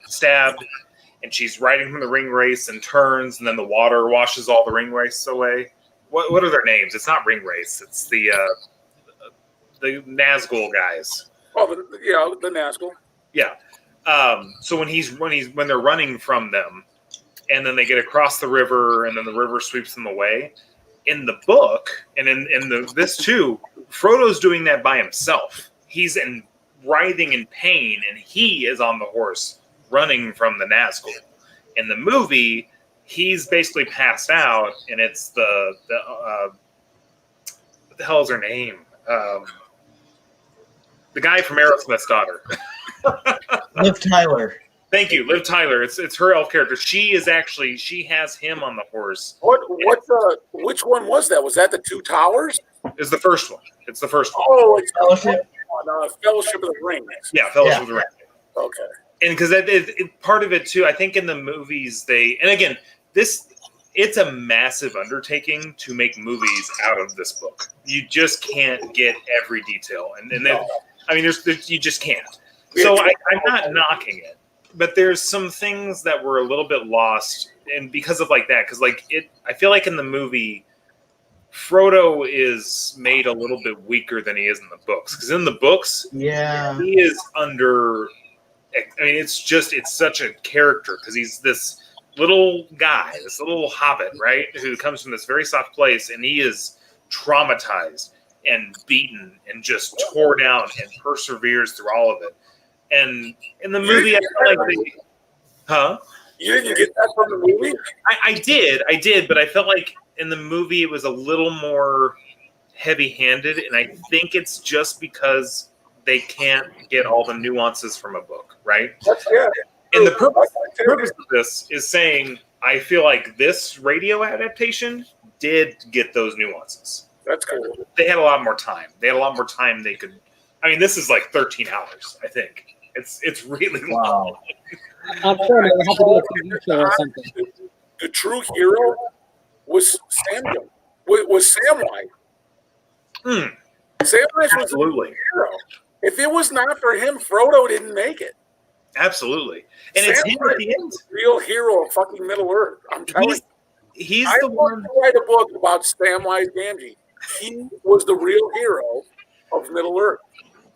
stabbed, and she's riding from the ring race and turns, and then the water washes all the ring race away. What are their names? It's not ring race. It's the Nazgul guys. Oh, the Nazgul. Yeah. So when they're running from them, and then they get across the river, and then the river sweeps them away. In the book, and in this too, Frodo's doing that by himself. He's writhing in pain, and he is on the horse running from the Nazgul. In the movie, he's basically passed out, and it's what the hell is her name? The guy from Aerosmith's daughter. Liv Tyler. Thank you, Liv Tyler. It's her elf character. She has him on the horse. Which one was that? Was that the Two Towers? It's the first one. It's the first one. Oh, it's Fellowship. Fellowship of the Ring. Yeah, Fellowship of the Ring. Okay. And because part of it too, I think in the movies it's a massive undertaking to make movies out of this book. You just can't get every detail, you just can't. So I'm not knocking it. But there's some things that were a little bit lost, and because of that, because I feel like in the movie, Frodo is made a little bit weaker than he is in the books. Because in the books, he is under. I mean, it's such a character because he's this little guy, this little hobbit, right, who comes from this very soft place, and he is traumatized and beaten and just tore down and perseveres through all of it. And in the movie, I felt like you didn't get that from the movie? I did, but I felt like in the movie it was a little more heavy-handed, and I think it's just because they can't get all the nuances from a book, right? And the purpose of this is saying, I feel like this radio adaptation did get those nuances. That's cool. They had a lot more time. They had a lot more time they could. I mean, this is 13 hours, I think. It's really long. I'm sure they have to do a TV show or something. The true hero was Samuel. Was Samwise. Samwise was the hero. If it was not for him, Frodo didn't make it. Absolutely. And it's him at the end. The real hero of fucking Middle Earth. I'm telling you. He's the one to write a book about Samwise Gamgee. He was the real hero of Middle Earth.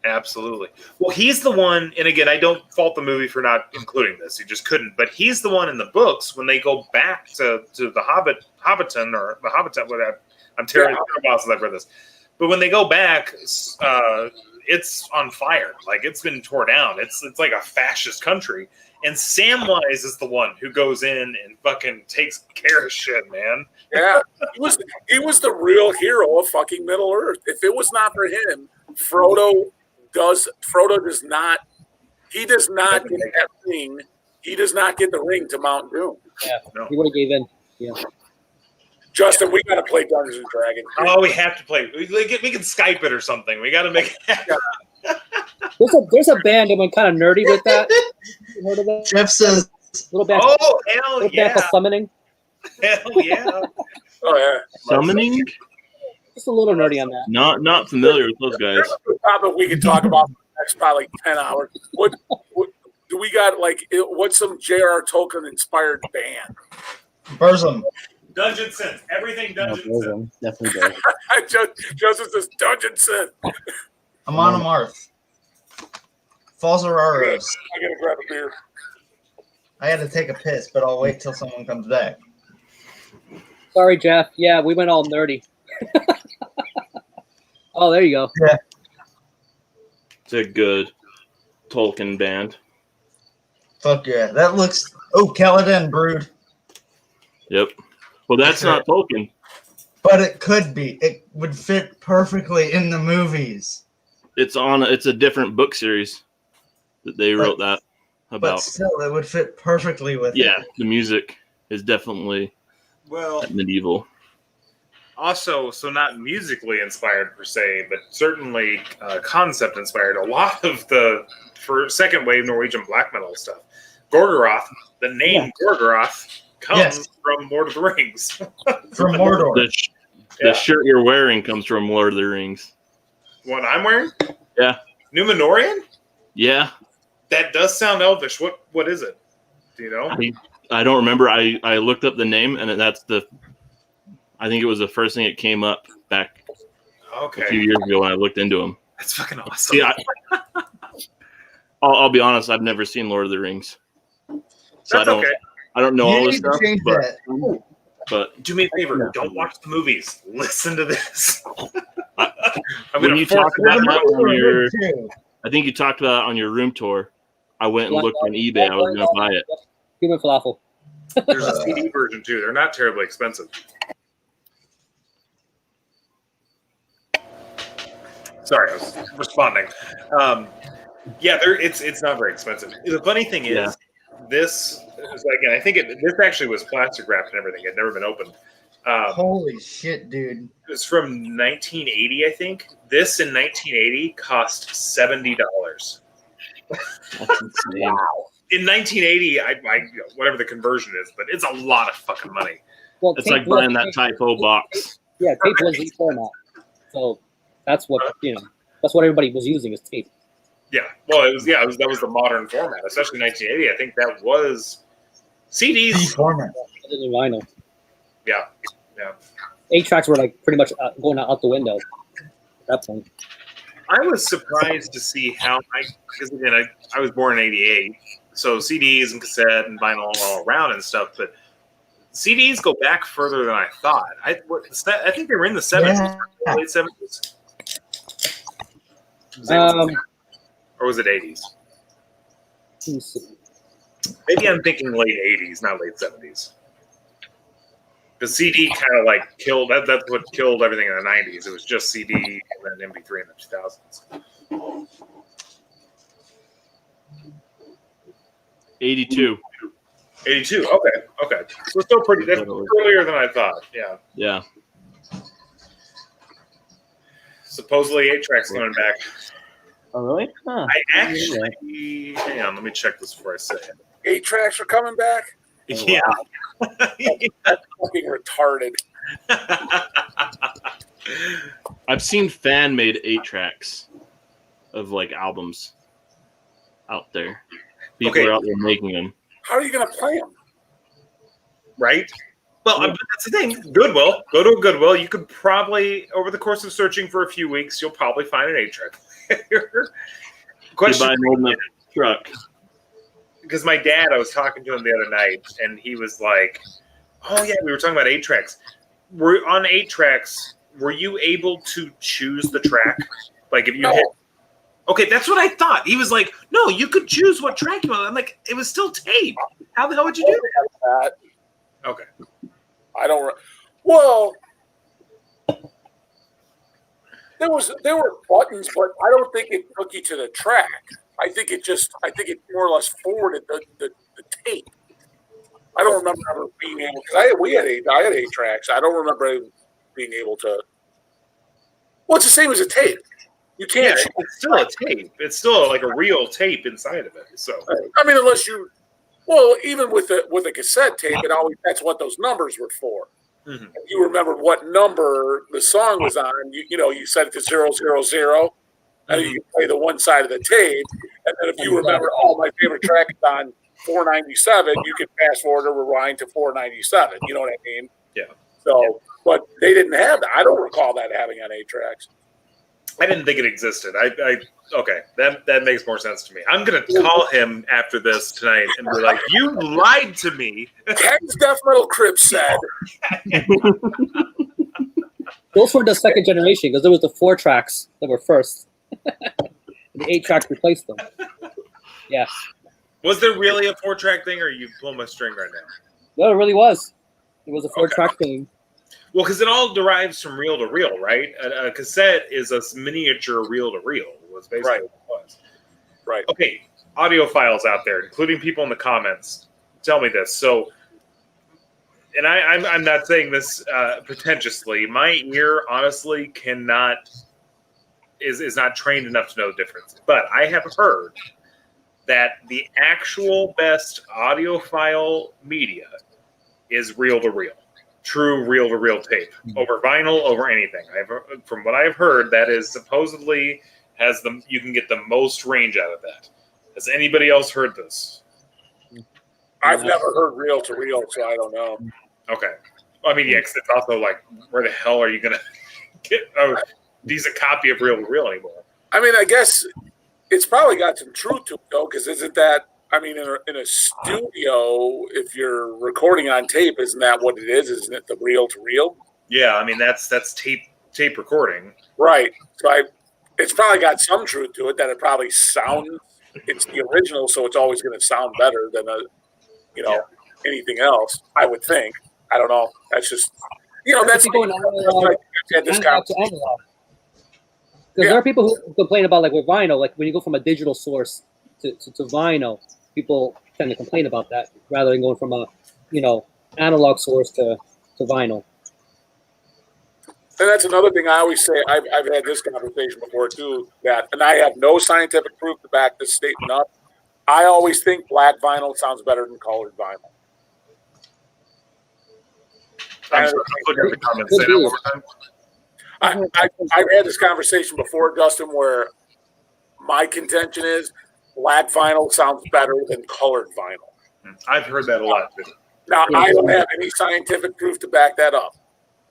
Absolutely. Well, he's the one, and again, I don't fault the movie for not including this. He just couldn't. But he's the one in the books when they go back to the Hobbiton, or the Hobbiton, whatever. I'm terrible since I've read this. But when they go back, it's on fire. Like, it's been torn down. It's like a fascist country. And Samwise is the one who goes in and fucking takes care of shit, man. Yeah, he was the real hero of fucking Middle Earth. If it was not for him, Frodo does not get that ring. He does not get the ring to Mount Doom. Yeah, No. he would have gave in. Yeah. Justin, we got to play Dungeons and Dragons. Oh, we have to play. We can Skype it or something. We got to make it. There's a band that went kind of nerdy with that. You heard of that? Jeff says, Little band. Oh, hell Little yeah. band called Summoning. Hell yeah. Oh yeah, Summoning? Just a little nerdy on that. Not familiar with those guys. That's a topic we can talk about for the next probably 10 hours. What do we got? Like, what's some J.R. Tolkien inspired band? Burzum. Dungeon Synth. Everything Dungeon Synth. Definitely does. Joseph says Dungeon Synth. Amon Amarth. Falls Auroras. I gotta grab a beer. I had to take a piss, but I'll wait till someone comes back. Sorry, Jeff. Yeah, we went all nerdy. Oh, there you go. Yeah. It's a good Tolkien band. Fuck yeah. That looks... Oh, Kaladin Brood. Yep. Well, that's not Tolkien. But it could be. It would fit perfectly in the movies. It's a different book series that they wrote that But about. still, it would fit perfectly with Yeah, it. the music is definitely Well, medieval. also, so not musically inspired per se, but certainly concept inspired. A lot of the second wave Norwegian black metal stuff. Gorgoroth, the name Gorgoroth comes from Lord of the Rings. From Mordor. The shirt you're wearing comes from Lord of the Rings. What I'm wearing? Yeah. Numenorian? Yeah. That does sound elvish. What is it? Do you know? I don't remember. I looked up the name, and I think it was the first thing that came up back a few Okay. years ago when I looked into them. That's fucking awesome. See, I'll be honest. I've never seen Lord of the Rings, so That's okay. I don't know You all this need to stuff. change that. But Do me a favor. Don't watch the movies. Listen to this. when you talked about that on your, Too. I think you talked about it on your room tour. I went and looked on eBay. I was going to buy it. Human falafel. There's a CD version too. They're not terribly expensive. Sorry, I was responding. Yeah, it's not very expensive. The funny thing is, this is again. I think this actually was plastic wrapped and everything. It had never been opened. Holy shit, dude. It was from 1980, I think. This in 1980 cost $70. That's insane. In 1980, I whatever the conversion is, but it's a lot of fucking money. Well, It's like buying that typo box. Yeah, tape was the format. So that's what that's what everybody was using is tape. Yeah, well, that was the modern format, especially 1980. I think that was The CDs. format. Other than vinyl. Yeah. 8-tracks were like pretty much going out the window at that point. I was surprised to see how because again, I was born in '88, so CDs and cassette and vinyl all around and stuff, but CDs go back further than I thought. I think they were in the 70s, late 70s. Or was it 80s? Let me see. Maybe I'm thinking late 80s, not late 70s. The CD kind of like killed. That's what killed everything in the 90s. It was just CD and then MP3 in the 2000s. 82. 82. Okay. So still pretty. That's earlier than I thought. Yeah. Yeah. Supposedly 8-tracks coming back. Oh, really? Huh. I actually hang on. Let me check this before I say it. 8-tracks are coming back. Yeah. That's fucking retarded. I've seen fan made 8-tracks of like albums out there. People are out there making them. How are you going to play them? Right? Well, that's the thing. Goodwill. Go to a Goodwill. You could probably, over the course of searching for a few weeks, you'll probably find an 8-track player. Question: buy an old enough truck. Because my dad, I was talking to him the other night, and he was like, "Oh yeah, we were talking about 8-tracks. We're on 8-tracks. Were you able to choose the track? Like if you hit Okay, that's what I thought. He was like, no, you could choose what track you want. I'm like, it was still tape. How the hell would you do that? Okay. I don't. Well, there were buttons, but I don't think it took you to the track. I think it more or less forwarded the tape. I don't remember ever being able because I had 8 tracks. I don't remember being able to. Well, it's the same as a tape. You can't. Yeah, it's still a tape. It's still like a real tape inside of it. So I mean, unless you, well, even with a cassette tape, that's what those numbers were for. Mm-hmm. If you remember what number the song was on, you set it to 000, and you can play the one side of the tape. And then if you remember, my favorite track is on 497, you can fast forward or rewind to 497. You know what I mean? Yeah. So, but they didn't have that. I don't recall that having on 8 tracks. I didn't think it existed. Okay, that makes more sense to me. I'm gonna call him after this tonight and be like, "You lied to me." Ken's Death Metal Crypt said. Those were the second generation because there was the 4 tracks that were first. The 8 tracks replaced them. Yeah. Was there really a 4-track thing, or are you pulling my string right now? No, it really was. It was a 4-track thing. Well, because it all derives from reel to reel, right? A cassette is a miniature reel to reel. Was basically what it was. Right. Okay, audiophiles out there, including people in the comments, tell me this. So, and I'm not saying this pretentiously. My ear, honestly, is not trained enough to know the difference. But I have heard that the actual best audiophile media is reel to reel. True reel-to-reel tape over vinyl, over anything. From what I've heard, that is supposedly you can get the most range out of that. Has anybody else heard this? I've never heard reel-to-reel, so I don't know. Okay. I mean, yeah, because it's also like, where the hell are you going to get a decent copy of reel-to-reel anymore? I mean, I guess it's probably got some truth to it, though, because isn't that, I mean, in a studio, if you're recording on tape, isn't that what it is? Isn't it the reel-to-reel? Yeah, I mean, that's tape recording. Right. So it's probably got some truth to it that it probably sounds, it's the original, so it's always going to sound better than anything else, I would think. I don't know. That's just, that's going analog to analog. Because there are people who complain about, like with vinyl, like when you go from a digital source to vinyl, people tend to complain about that rather than going from a, analog source to vinyl. And that's another thing I always say. I've had this conversation before too. And I have no scientific proof to back this statement up. I always think black vinyl sounds better than colored vinyl. I'm sorry, looking at the comments. Say that one more time. I've had this conversation before, Justin, where my contention is black vinyl sounds better than colored vinyl. I've heard that a lot too. Now, I don't have any scientific proof to back that up.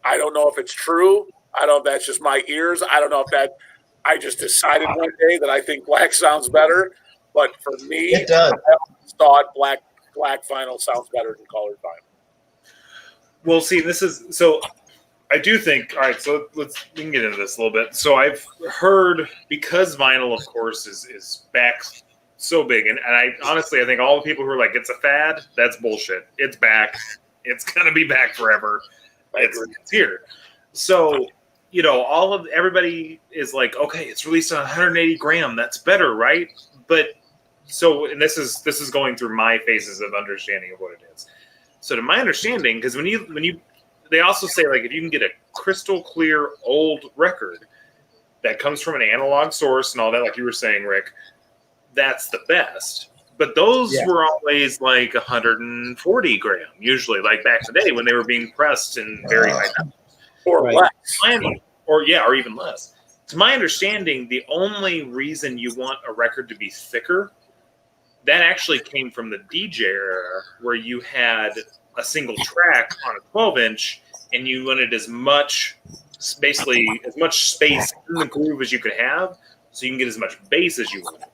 I don't know if it's true. I don't know if that's just my ears. I don't know if I just decided one day that I think black sounds better. But for me, it does. I always thought black vinyl sounds better than colored vinyl. Well, see, I do think, all right, so we can get into this a little bit. So I've heard, because vinyl, of course, is back so big, and I honestly, I think all the people who are like, it's a fad, that's bullshit. It's back. It's going to be back forever. It's here. So, everybody is like, okay, it's released on 180 gram. That's better, right? But and this is going through my phases of understanding of what it is. So to my understanding, because when you they also say, like, if you can get a crystal clear old record that comes from an analog source and all that, like you were saying, Rick, that's the best. But those were always like 140 gram, usually, like back in the day when they were being pressed in very high numbers. Or less. Or even less. To my understanding, the only reason you want a record to be thicker, that actually came from the DJ era, where you had a single track on a 12-inch, and you wanted as much space in the groove as you could have, so you can get as much bass as you wanted.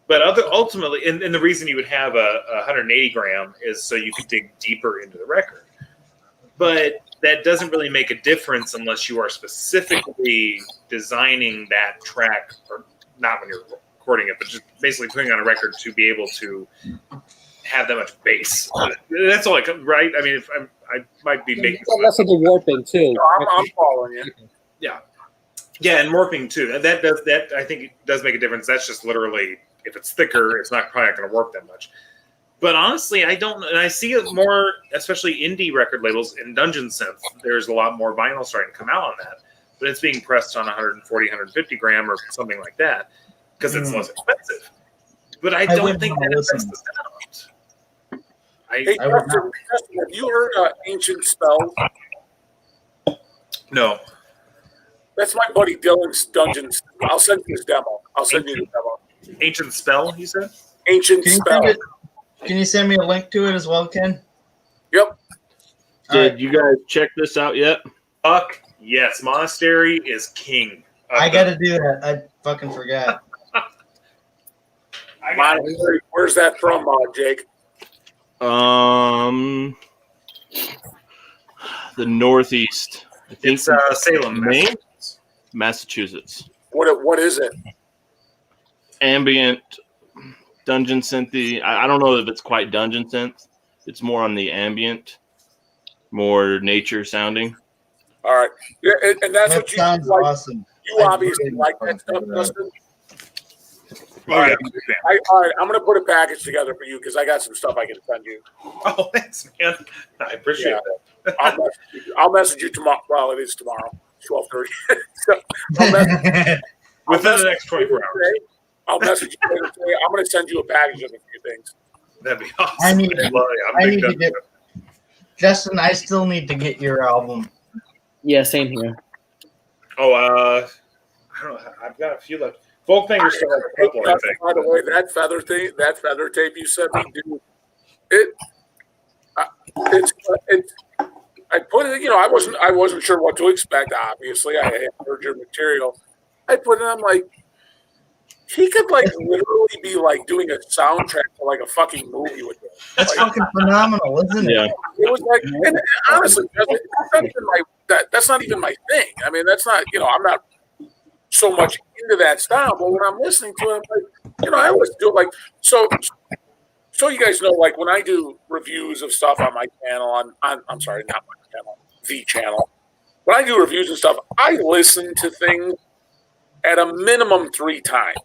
But ultimately, and the reason you would have a 180 gram is so you could dig deeper into the record. But that doesn't really make a difference unless you are specifically designing that track, or not when you're recording it, but just basically putting on a record to be able to have that much bass. That's all right? I mean, if I might be making less of the warping too. No, I'm following you. Yeah, and warping too. That I think it does make a difference. That's just literally, if it's thicker, it's probably not going to warp that much. But honestly, I don't, and I see it more, especially indie record labels in Dungeon Synth. There's a lot more vinyl starting to come out on that, but it's being pressed on 140, 150 gram or something like that because it's less expensive. But I don't think that affects the sound. Hey, Justin, have you heard Ancient Spells? No. That's my buddy Dylan's Dungeons. I'll send you his demo. I'll send you the demo. Ancient Spell, you said? Ancient Spell. Can you send me a link to it as well, Ken? Yep. Did you guys check this out yet? Fuck yes. Monastery is king. I got to do that. I fucking forgot. Where's that from, Jake? The Northeast. I think It's Salem, Maine, Massachusetts. What is it? Ambient dungeon synthy. I don't know if it's quite dungeon synth. It's more on the ambient, more nature sounding. All right, yeah, and that's That what you sounds like. awesome. You obviously really like that fucking stuff, do that. Justin. Oh, All yeah. right, all right. I'm gonna put a package together for you because I got some stuff I can send you. Oh, thanks, man. I appreciate that. I'll message you tomorrow. Well, it is tomorrow, 12:30. So I'll message Within the next 24 hours. today. I'll message you later today. I'm gonna send you a package of a few things. That'd be awesome. I need- I'd love it. I'm I big need to Dungeon get Justin. I still need to get your album. Yeah, same here. Oh, I don't know. I've got a few left. Goldfinger's still like a couple, I think. By the way, that feather tape you sent me, dude, it's I put it. You know, I wasn't sure what to expect. Obviously, I had heard your material. I put it. I'm like, he could like literally be like doing a soundtrack for like a fucking movie with it. That's Like, fucking phenomenal, isn't it? Yeah. it was like, and honestly, that's not even my thing. I mean, that's not. You know, I'm not so much into that style, but when I'm listening to it, I'm like, you know, I always do it like so. So you guys know, like when I do reviews of stuff on my channel, on I'm sorry, not my channel, the channel. When I do reviews and stuff, I listen to things at a minimum 3 times.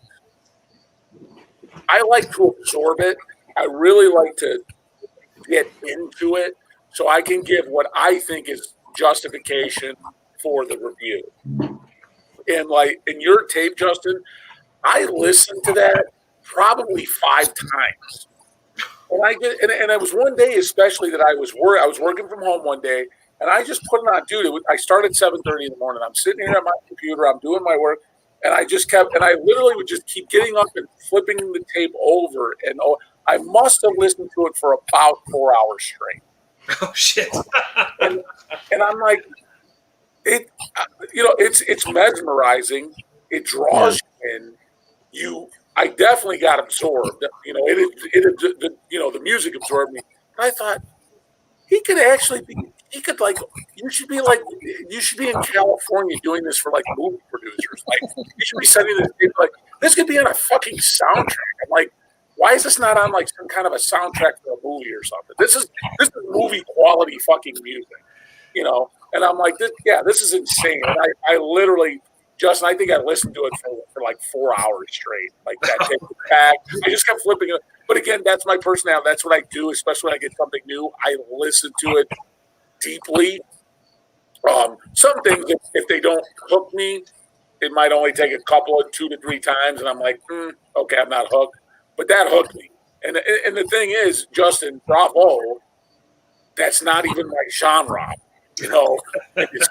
I like to absorb it. I really like to get into it so I can give what I think is justification for the review. And like in your tape, Justin, I listened to that probably 5 times. And and it was one day especially that I was working from home one day, and I just put it on, dude. I started 7:30 in the morning. I'm sitting here at my computer. I'm doing my work, and I literally would just keep getting up and flipping the tape over, and I must have listened to it for about 4 hours straight. Oh shit! and I'm like, it's mesmerizing. It draws you in. I definitely got absorbed. You know, the music absorbed me. And I thought he could actually be. He could you should be in California doing this for like movie producers. Like you should be sending this like this could be on a fucking soundtrack. I'm like, why is this not on like some kind of a soundtrack for a movie or something? This is movie quality fucking music, you know. And I'm like, this is insane. And I literally. Justin, I think I listened to it for like 4 hours straight. Like that tape back. I just kept flipping it. But again, that's my personality. That's what I do, especially when I get something new. I listen to it deeply. Some things, if they don't hook me, it might only take a couple of 2 to 3 times, and I'm like, okay, I'm not hooked. But that hooked me. And the thing is, Justin, bravo. That's not even my genre. You know, it's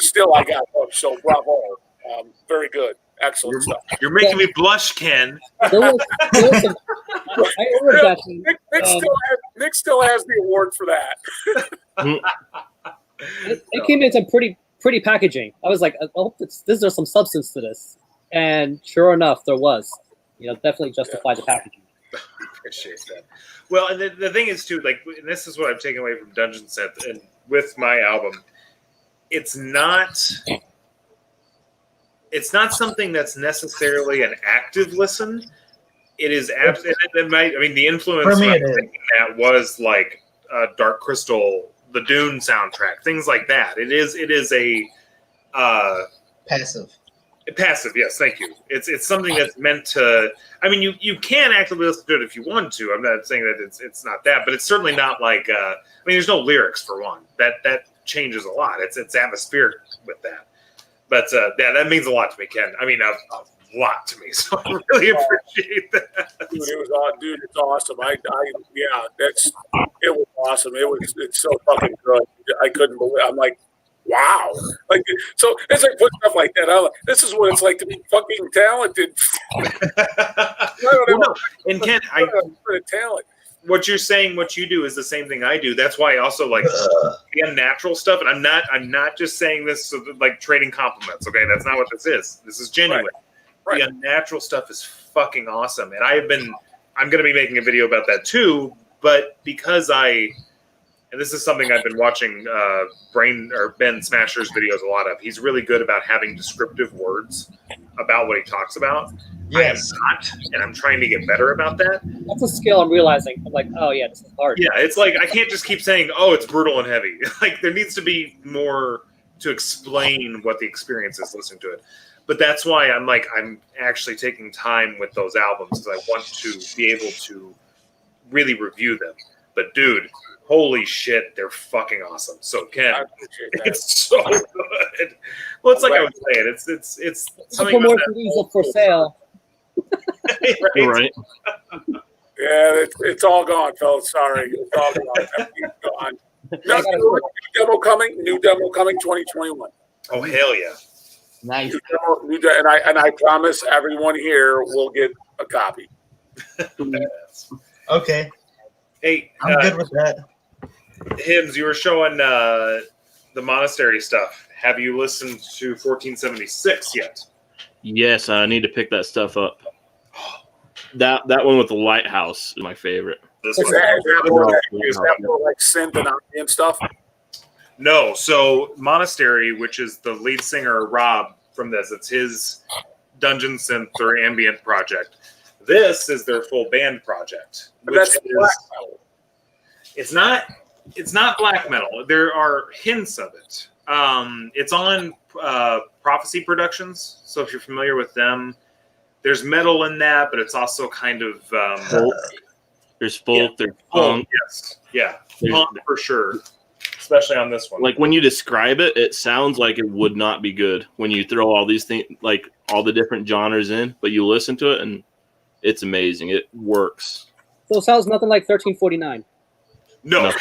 still I got hooked. So bravo. Very good. Excellent stuff. You're making me blush, Ken. There was some, I ordered that. Nick still has the award for that. It came in some pretty packaging. I was like, I hope there's some substance to this. And sure enough, there was. You know, definitely justified the packaging. Appreciate that. Well, and the thing is too, like, and this is what I've taken away from Dungeon Synth and with my album. It's not it's not something that's necessarily an active listen. It is absolutely. The influence For me, of it is. thinking that was like Dark Crystal, the Dune soundtrack, things like that. It is a Passive. passive. Yes, thank you. It's something that's meant to. You can actively listen to it if you want to. I'm not saying that it's not that, but it's certainly not like. There's no lyrics for one. That changes a lot. It's atmospheric with that. But that means a lot to me, Ken. A lot to me. So I really appreciate that. Dude, it's awesome. It was awesome. It's so fucking good. I couldn't believe. I'm like, wow. Like, so as I put stuff like that out, this is what it's like to be fucking talented. And Ken, talent. What you're saying, what you do is the same thing I do. That's why I also like the unnatural stuff. And I'm not just saying this so that, like trading compliments. Okay, that's not what this is. This is genuine. Right. The unnatural stuff is fucking awesome, and I'm going to be making a video about that too. But because and this is something I've been watching Ben Smasher's videos a lot of. He's really good about having descriptive words about what he talks about. Yes. I am not, and I'm trying to get better about that. That's a skill I'm realizing. I'm like, oh yeah, this is hard. Yeah, it's like I can't just keep saying, oh, it's brutal and heavy. Like there needs to be more to explain what the experience is listening to it. But that's why I'm actually taking time with those albums because I want to be able to really review them. But dude, holy shit, they're fucking awesome. So Ken, it's so good. Well, it's like I was saying, it's something more CDs up for sale. right? Yeah, it's all gone, fellas. Sorry, it's all gone. New demo coming 2021. Oh hell yeah! Nice. And I promise everyone here will get a copy. Okay. Hey, I'm good with that. Hims, you were showing the monastery stuff. Have you listened to 1476 yet? Yes, I need to pick that stuff up. That one with the lighthouse is my favorite. Is that more like synth and stuff? No. So Monastery, which is the lead singer Rob from this, it's his dungeon synth or ambient project. This is their full band project. But that's black metal. It's not black metal. There are hints of it. It's on Prophecy Productions. So if you're familiar with them, there's metal in that, but it's also kind of folk. There's folk. There's punk. Yes, yeah, punk for sure. Especially on this one. Like when you describe it, it sounds like it would not be good when you throw all these things, like all the different genres in. But you listen to it, and it's amazing. It works. So it sounds nothing like 1349. No.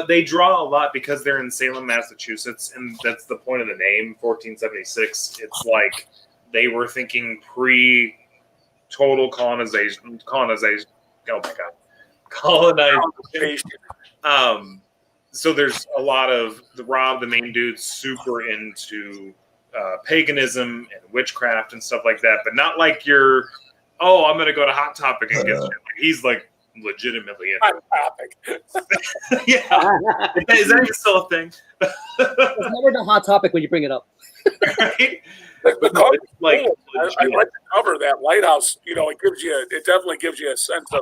They draw a lot because they're in Salem, Massachusetts, and that's the point of the name, 1476. It's like they were thinking pre-total colonization. Oh my God. Colonization. So there's a lot of the main dude's super into paganism and witchcraft and stuff like that, but not like you're, I'm going to go to Hot Topic and get shit. He's like legitimately into Hot Topic. Yeah. Is that still a thing? It's never the hot topic when you bring it up. Right? The cover, I like the cover of that lighthouse. It definitely gives you a sense of,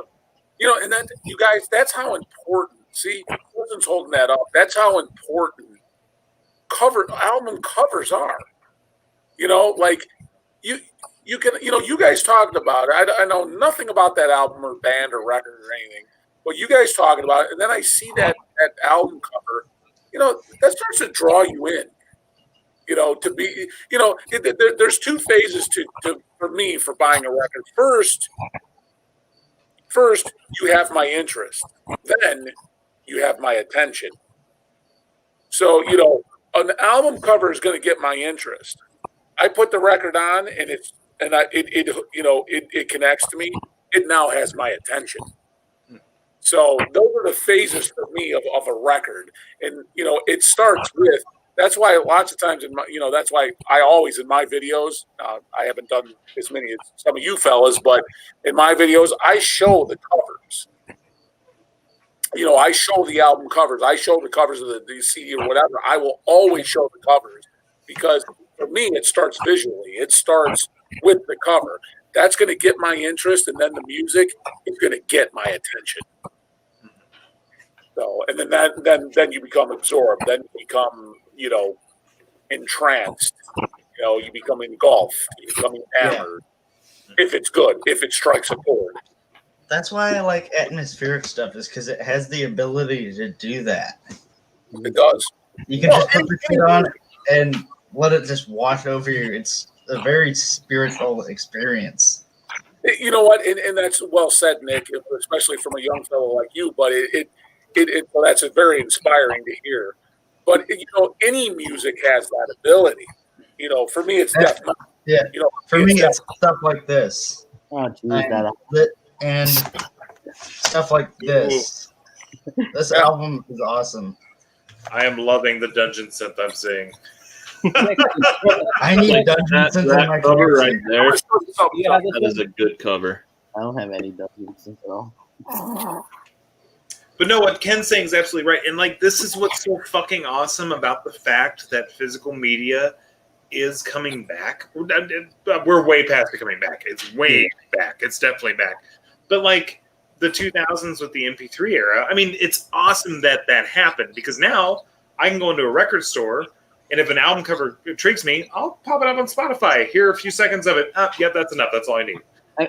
and then you guys, that's how important. See, Wilson's holding that up. That's how important album covers are. You can, you guys talking about it. I know nothing about that album or band or record or anything, but you guys talking about it, and then I see that album cover. That starts to draw you in. To be, there's two phases for me for buying a record. First, you have my interest. Then you have my attention. So, an album cover is going to get my interest. I put the record on, and it connects to me. It now has my attention. So those are the phases for me of a record, and it starts with. That's why lots of times that's why I always in my videos. I haven't done as many as some of you fellas, but in my videos I show the covers. I show the album covers. I show the covers of the CD or whatever. I will always show the covers because for me, it starts visually. It starts with the cover. That's going to get my interest, and then the music is going to get my attention. So, and then you become absorbed. Then you become, entranced. You become engulfed. You become enamored. If it's good, if it strikes a chord. That's why I like atmospheric stuff, is because it has the ability to do that. It does. You can just put the shit on and let it just wash over you. It's a very spiritual experience. You know what? And that's well said, Nick, especially from a young fellow like you. But well, that's very inspiring to hear. But any music has that ability. For me, it's death metal. Yeah. For me, it's stuff like this. Oh, geez, And stuff like this. This album is awesome. I am loving the dungeon synth I'm seeing. I need dungeon synth in my cover right collection. there. Yeah, That is a good cover. I don't have any dungeons at all. But no, what Ken's saying is absolutely right. And this is what's so fucking awesome about the fact that physical media is coming back. We're way past it coming back. It's way back. It's definitely back. But the 2000s with the MP3 era, I mean, it's awesome that happened because now I can go into a record store and if an album cover intrigues me, I'll pop it up on Spotify, hear a few seconds of it. Yep, that's enough. That's all I need.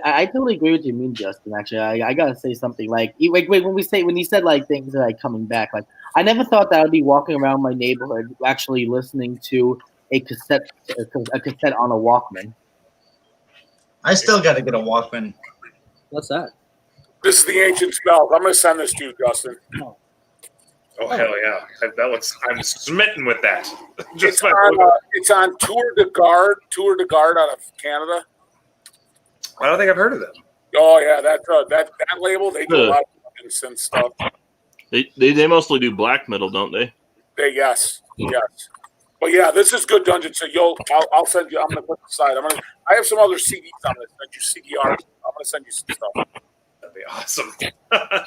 I totally agree with you, Justin. Actually, I gotta say something. Wait, when you said things are coming back, I never thought that I'd be walking around my neighborhood actually listening to a cassette on a Walkman. I still got to get a Walkman. What's that? This is the Ancient Spells. I'm going to send this to you, Justin. Oh hell yeah! I'm smitten with that. It's on Tour de Garde out of Canada. I don't think I've heard of them. Oh yeah, that label, they do a lot of synth stuff. They mostly do black metal, don't they? Yes. But yeah, this is good dungeon. So I'll send you. I'm gonna put it aside. I have some other CDs. I'm gonna send you CDRs. I'm gonna send you some stuff. That'd be awesome.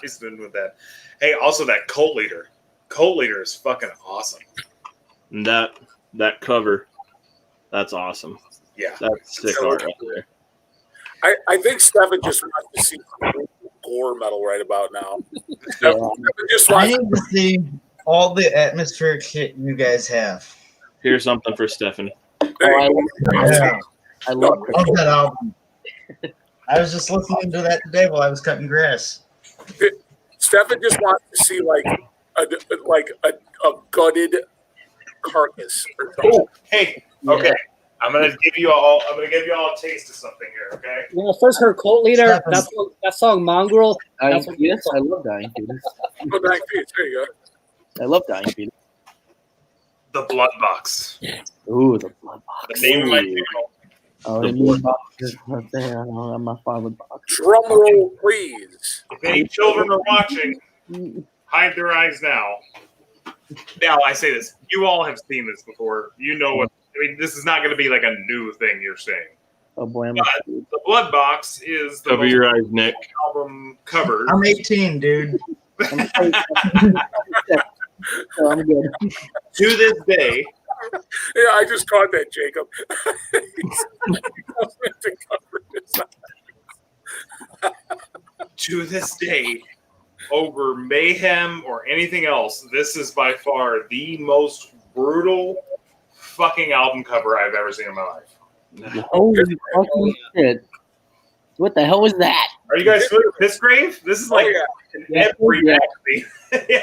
He's been with that. Hey, also that Cult Leader. Cult Leader is fucking awesome. And that cover, that's awesome. Yeah, that's sick art right there. I think Stefan just wants to see gore metal right about now. I need to see all the atmospheric shit you guys have. Here's something for Stefan. I love that album. I was just listening to that today while I was cutting grass. Stefan just wants to see a gutted carcass or something. Oh, hey, okay. I'm gonna give you all a taste of something here, okay? When I first heard Cult Leader, that song Mongrel. Yes, I love Dying Fetus. There you go. I love Dying Fetus. The Blood Box. Ooh, the Blood Box. The name of my channel. Oh, the Blood Box is right there. I don't have my father box. Drum roll, please. If any children are watching, hide their eyes now. Now, I say this. You all have seen this before. You know what. I mean, this is not going to be like a new thing you're saying. Oh boy, the Blood Box is the cover your eyes, Nick. Album cover. I'm 18, dude. So I'm good. To this day. Yeah, I just caught that, Jacob. To this day, over Mayhem or anything else, this is by far the most brutal fucking album cover I've ever seen in my life. Holy fucking shit. What the hell was that? Are you guys familiar with Pissgrave? This is like in every magazine. Yeah.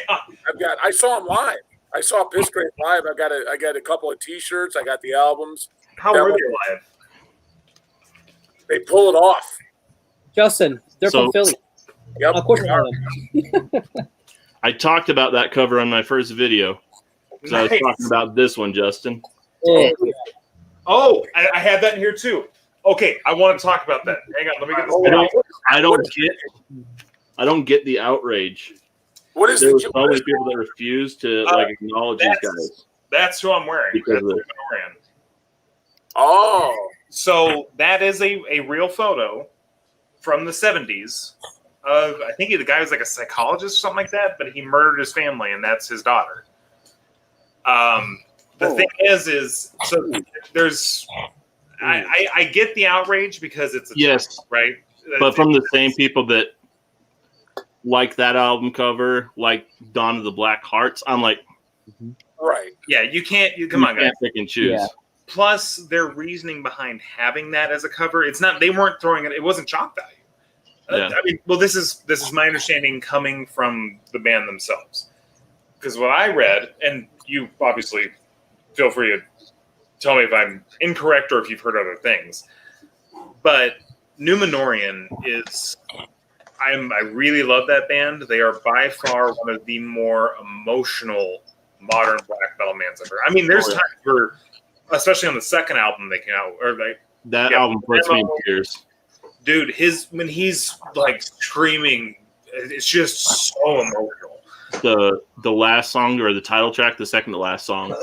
I saw him live. I saw Pissgrave live. I got a couple of T-shirts. I got the albums. How were they live? They pull it off. Justin, they're from Philly. Yep. Of course, I talked about that cover on my first video. So I was talking about this one, Justin. Oh, I had that in here too. Okay, I want to talk about that. Hang on, let me get this. I don't get the outrage. What is there? So many people that refuse to acknowledge these guys. That's who I'm wearing. That's who I'm wearing. Oh, so that is a real photo from the 70s I think the guy was like a psychologist or something like that, but he murdered his family, and that's his daughter. The thing is so there's I get the outrage because it's a Yes, right, but from the same people that like that album cover, like Dawn of the Black Hearts, I'm like, Right. yeah, you can't. Come on, guys. Can't pick and choose. Yeah. Plus, their reasoning behind having that as a cover, it's not. They weren't throwing it. It wasn't shock value. Yeah. I mean, well, this is my understanding coming from the band themselves. Because what I read, and you obviously feel free to tell me if I'm incorrect or if you've heard other things, but Numenorian is. I really love that band. They are by far one of the more emotional modern black metal bands ever. I mean, there's times where, especially on the second album they came out, or that album puts me in tears. Dude, when he's like screaming, it's just so emotional. The last song or the title track, the second to last song,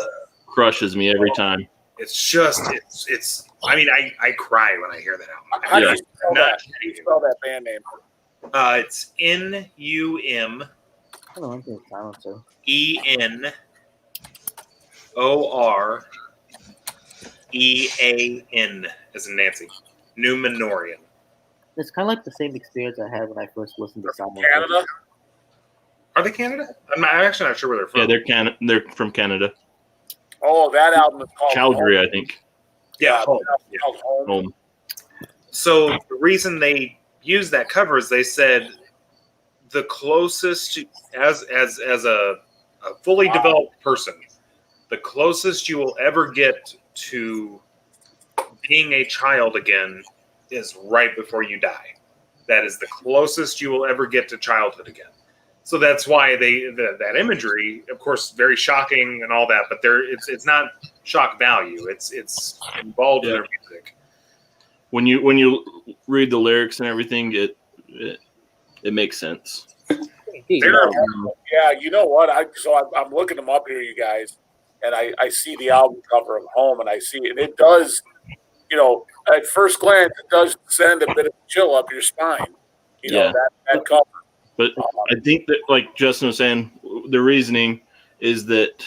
crushes me every time. It's just it's. I mean, I cry when I hear that album. How do you spell that? How do you spell that band name? It's NUM. I don't think it's silencer. ENOREAN as in Nancy. Numenorian. It's kind of like the same experience I had when I first listened to Silencer. Canada? Are they Canada? I'm actually not sure where they're from. Yeah, they're from Canada. Oh, that album is called Calgary, Home. I think. Yeah, Home. It's called Home. Home. So the reason they used that cover is they said the closest to, as a fully developed person, the closest you will ever get to being a child again is right before you die. That is the closest you will ever get to childhood again. So that's why that imagery, of course, very shocking and all that, but it's not shock value. It's involved in their music. When you read the lyrics and everything, it makes sense. Yeah, you know what? I'm looking them up here, you guys, and I see the album cover of Home, and I see it, and it does, at first glance, it does send a bit of a chill up your spine. That cover. But I think that, like Justin was saying, the reasoning is that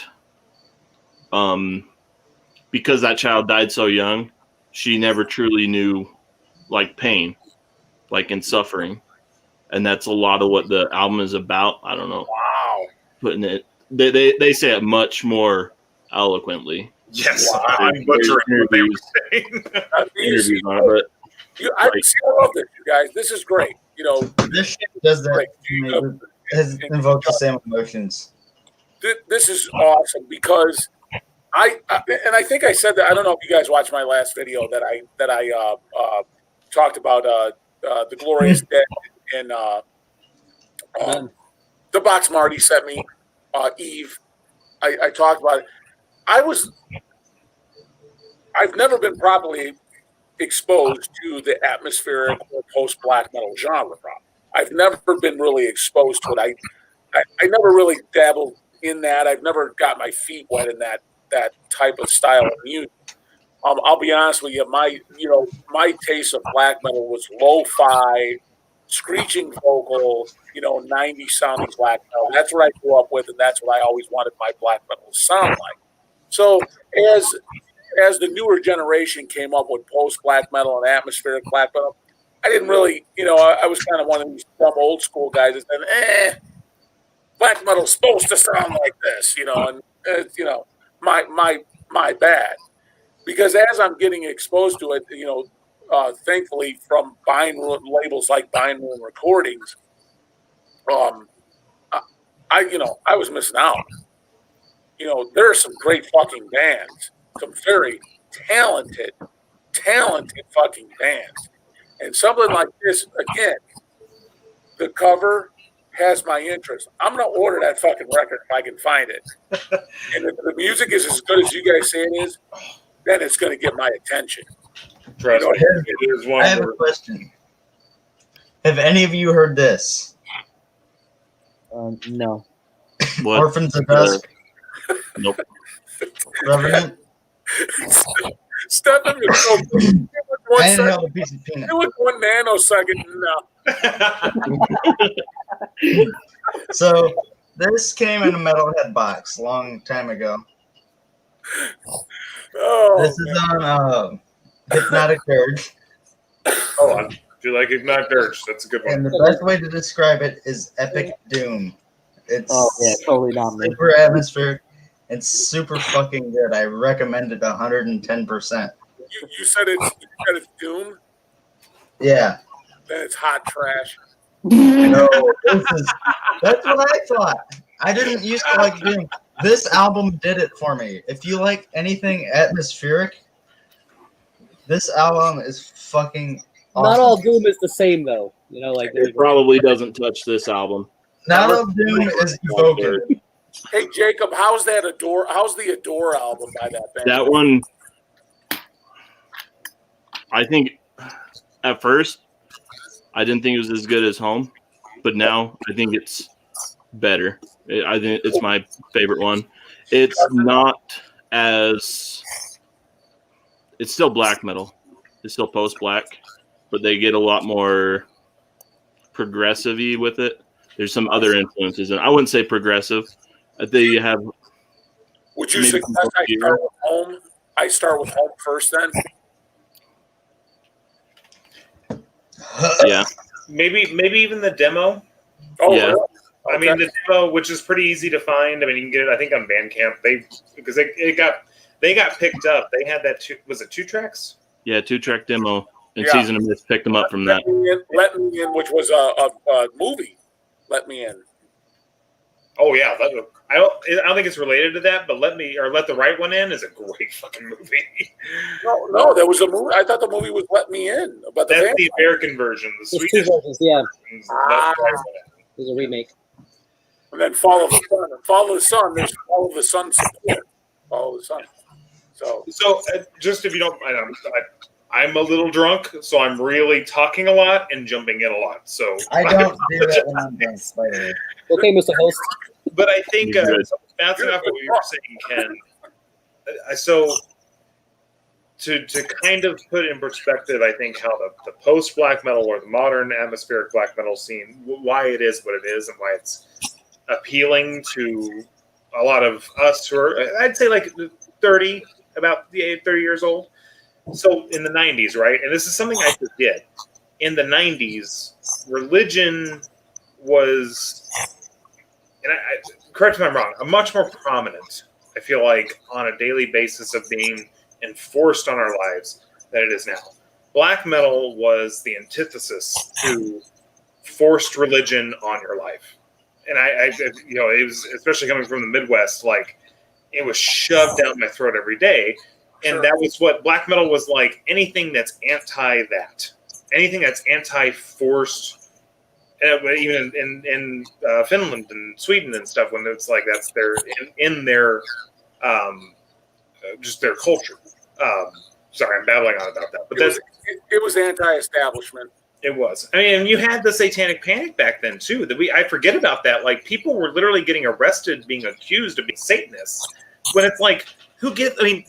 because that child died so young, she never truly knew like pain, like in suffering. And that's a lot of what the album is about. I don't know. Wow. Putting it, they say it much more eloquently. Yes. Wow. I'm butchering what they were saying. Interviews on it, but I love this, you guys. This is great. This shit does that. It invokes the same emotions. This is awesome because I think I said that. I don't know if you guys watched my last video that I talked about the Glorious Dead and the box Marty sent me, Eve. I talked about it. I've never been properly exposed to the atmospheric or post-black metal genre. I've never been really exposed to it. I never really dabbled in that. I've never got my feet wet in that type of style of music. I'll be honest with you, my taste of black metal was lo-fi, screeching vocal, 90s sounding black metal. That's what I grew up with, and that's what I always wanted my black metal to sound like. So as the newer generation came up with post-black metal and atmospheric black metal, I didn't really, I was kind of one of these dumb old school guys that said, black metal's supposed to sound like this, and my bad. Because as I'm getting exposed to it, thankfully from buying labels like Buying Room Recordings, I was missing out. There are some great fucking bands, some very talented fucking bands. And something like this, again, the cover has my interest. I'm going to order that fucking record if I can find it. And if the music is as good as you guys say it is, then it's going to get my attention. Trust me, it is one. I have a question. Have any of you heard this? No. what? Orphans of Dusk? Nope. Revenant? Stefan was so I didn't know the piece of peanut. it was 1 nanosecond. No, So this came in a Metalhead box a long time ago. Oh, This is on Hypnotic Dirge. Oh, I do like Ignite Dirge. That's a good one. And the best way to describe it is epic doom. It's Oh yeah, totally not me. super atmospheric and super fucking good. I recommend it 110%. you said it's Doom. Yeah. Then it's hot trash. No, that's what I thought. I didn't used to like Doom. This album did it for me. If you like anything atmospheric, this album is fucking awesome. Not all Doom is the same, though. You know, like It probably doesn't touch this album. Not all Doom is evoking. Hey Jacob, how's the Adore album by that band? That one, I think, at first, I didn't think it was as good as Home, but now I think it's better. I think it's my favorite one. It's not as... It's still black metal. It's still post-black, but they get a lot more progressive-y with it. There's some other influences, and I wouldn't say progressive. They have... Would you suggest I start with Home? I start with Home first, then? Yeah. Maybe even the demo. Oh, Yeah. really? I mean, the demo, which is pretty easy to find. I mean, you can get it, I think, on Bandcamp. They got picked up. They had that. Was it 2 tracks? Yeah, 2-track demo, and Yeah. Season of Mist picked them up from that. Let Me In, which was a movie. Let Me In. Oh yeah, I don't think it's related to that, but Let the Right One In is a great fucking movie. No, there was a movie. I thought the movie was Let Me In. But That's the American version. The There's Swedish 2 versions, yeah. version is Let the Right One In. There's a remake. And then Follow the Sun. And Follow the Sun, there's Follow the Sun support. Follow the Sun. So just if you don't, I'm a little drunk, so I'm really talking a lot and jumping in a lot. So I don't do that when I'm drunk, by the way. Okay, Mr. Host. But I think You're good. bouncing off what you were saying, Ken. So to kind of put in perspective, I think how the post black metal or the modern atmospheric black metal scene, why it is what it is, and why it's appealing to a lot of us who are, I'd say, like 30 years old. So in the 90s, right? And this is something I forget. In the 90s, religion was, and correct me if I'm wrong, a much more prominent, I feel like, on a daily basis of being enforced on our lives than it is now. Black metal was the antithesis to forced religion on your life. And it was, especially coming from the Midwest, like, it was shoved down my throat every day. And that was what black metal was like. Anything that's anti that, anything that's anti-forced, even in Finland and Sweden and stuff, when it's like that's in their just their culture. Sorry, I'm babbling on about that, but it was anti-establishment. It was. I mean, you had the Satanic Panic back then too. I forget about that. Like, people were literally getting arrested, being accused of being Satanists. When it's like,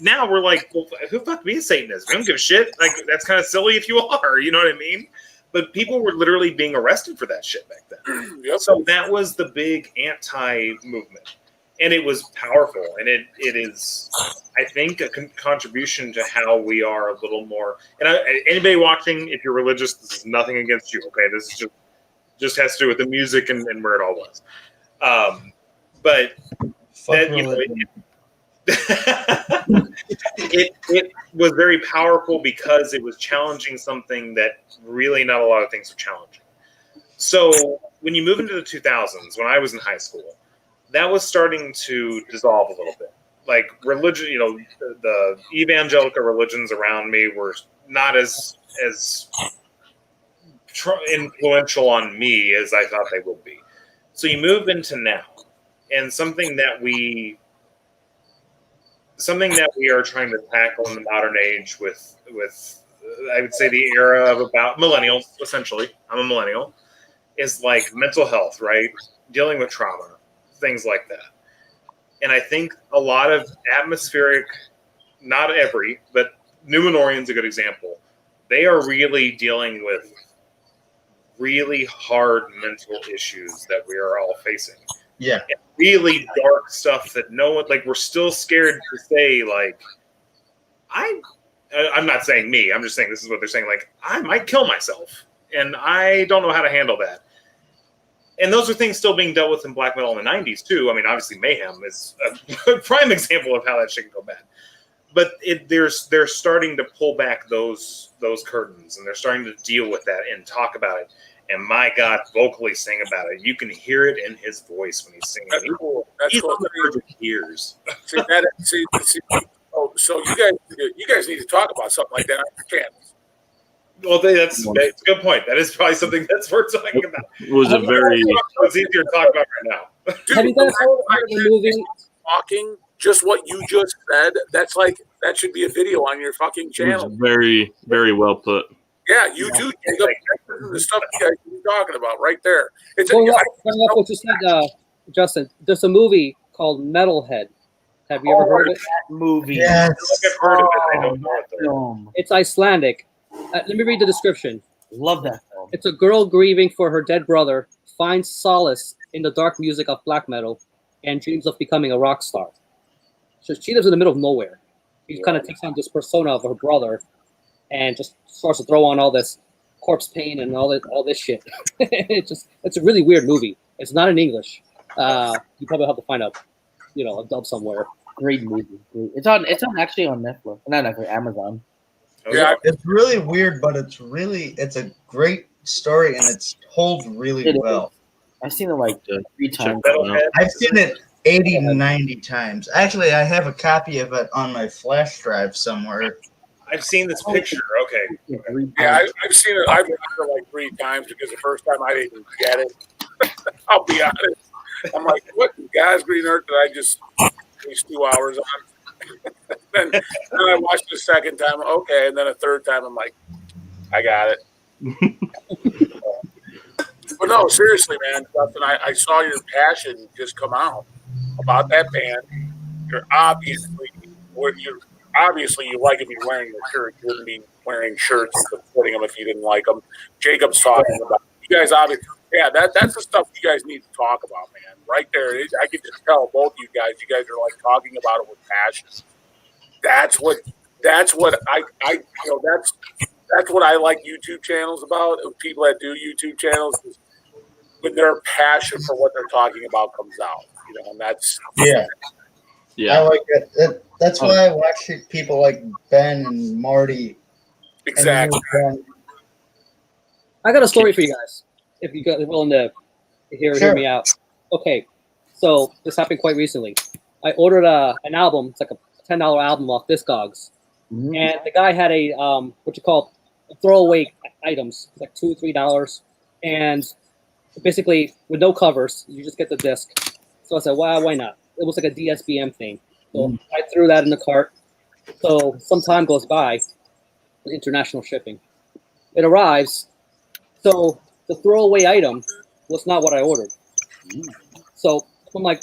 now we're like, well, who fuck me a Satanist? We don't give a shit. Like, that's kind of silly if you are, you know what I mean? But people were literally being arrested for that shit back then. Yep. So that was the big anti-movement. And it was powerful. And it is, I think, a contribution to how we are a little more. And anybody watching, if you're religious, this is nothing against you, okay? This is just has to do with the music and where it all was. But that, it was very powerful because it was challenging something that really not a lot of things are challenging. So when you move into the 2000s, when I was in high school, that was starting to dissolve a little bit. Like, religion, the evangelical religions around me were not as influential on me as I thought they would be. So you move into now, and something that we are trying to tackle in the modern age with I would say the era of about millennials, essentially. I'm a millennial, is like mental health, right? Dealing with trauma, things like that. And I think a lot of atmospheric, not every, but Numenorian's a good example. They are really dealing with really hard mental issues that we are all facing. Yeah. And really dark stuff that no one, like, we're still scared to say, like, I'm not saying me, I'm just saying this is what they're saying, like, I might kill myself, and I don't know how to handle that. And those are things still being dealt with in black metal in the 90s, too. I mean, obviously Mayhem is a prime example of how that shit can go bad. But they're starting to pull back those curtains, and they're starting to deal with that and talk about it. And my God, vocally sing about it. You can hear it in his voice when he's singing. That's cool. That's he's cool. on the verge of tears. See, so you guys need to talk about something like that on your channels. Well, that's a good point. That is probably something that's worth talking about. It was a very. It's easier to talk about right now. Dude, Have you guys heard of the movie? talking just what you just said? That's like that should be a video on your fucking It channel. was very, very well put. Yeah, you do. The stuff you guys are talking about right there. It's Going off what you said, Justin, there's a movie called Metalhead. Have you ever heard of it? Movie. Yes. I've heard of it. I don't know it though. Film. It's Icelandic. Let me read the description. Love that film. It's a girl grieving for her dead brother, finds solace in the dark music of black metal, and dreams of becoming a rock star. So she lives in the middle of nowhere. She kind of takes on this persona of her brother, and just starts to throw on all this corpse paint and all this shit. It's a really weird movie. It's not in English. You probably have to find a dub somewhere. Great movie. It's on actually on Netflix. Not Netflix, Amazon. Yeah, It's really weird, but it's a great story, and it's told really It is. well. I've seen it like 3 times. I've seen it 80 to 90 times. Actually, I have a copy of it on my flash drive somewhere. I've seen this picture. Okay. yeah, I've seen it. I've watched it like 3 times because the first time I didn't get it. I'll be honest. I'm like, what God's green earth did I just waste 2 hours on? then I watched it a second time. Okay, and then a third time, I'm like, I got it. But no, seriously, man, Justin, I saw your passion just come out about that band. You like to be wearing your shirt. You wouldn't be wearing shirts and supporting them if you didn't like them. Jacob's talking about you guys. Obviously, yeah, that's the stuff you guys need to talk about, man. Right there, I can just tell both you guys. You guys are like talking about it with passion. That's what that's what I like YouTube channels about. People that do YouTube channels, is when their passion for what they're talking about comes out. And that's Yeah. Yeah. I like it. That's why I watch people like Ben and Marty. exactly. And I got a story for you guys, if you guys are willing to hear me out. Okay, so this happened quite recently. I ordered an album. It's like a $10 album off Discogs, and the guy had a what you call throwaway items, it's like $2-3, and basically with no covers, you just get the disc. So I said, why not? It was like a DSBM thing. So I threw that in the cart. So some time goes by, international shipping. It arrives. So the throwaway item was not what I ordered. So I'm like,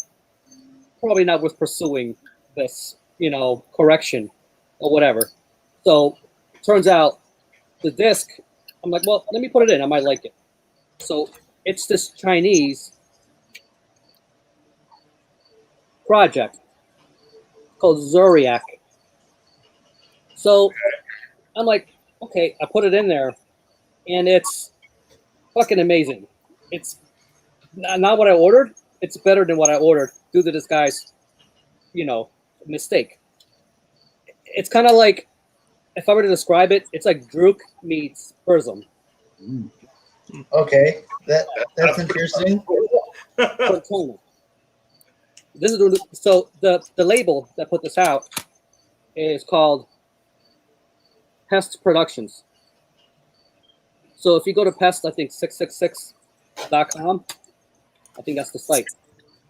probably not worth pursuing this, correction or whatever. So turns out the disc, I'm like, well, let me put it in. I might like it. So it's this Chinese project called Zuriak. So I'm like, okay, I put it in there, and it's fucking amazing. It's not what I ordered. It's better than what I ordered due to this guy's, mistake. It's kind of like, if I were to describe it, it's like Druk meets Prism. Okay, that's interesting. This is so the label that put this out is called Pest Productions. So if you go to Pest, I think 666.com, I think that's the site,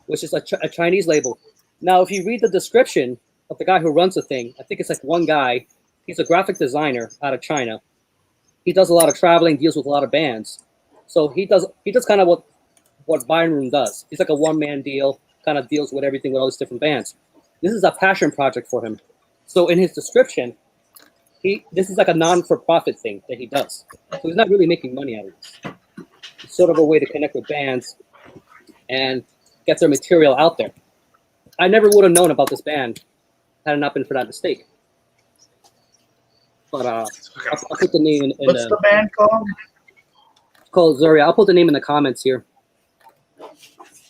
which is a Chinese label. Now, if you read the description of the guy who runs the thing, I think it's like one guy. He's a graphic designer out of China. He does a lot of traveling, deals with a lot of bands. So he does kind of what Byron Room does. He's like a one-man deal, kind of deals with everything with all these different bands. This is a passion project for him. So in his description, this is like a non-for-profit thing that he does. So he's not really making money out of this. sort of a way to connect with bands and get their material out there. I never would have known about this band had it not been for that mistake. But I'll put the name in What's the band called? It's called Zuria. I'll put the name in the comments here.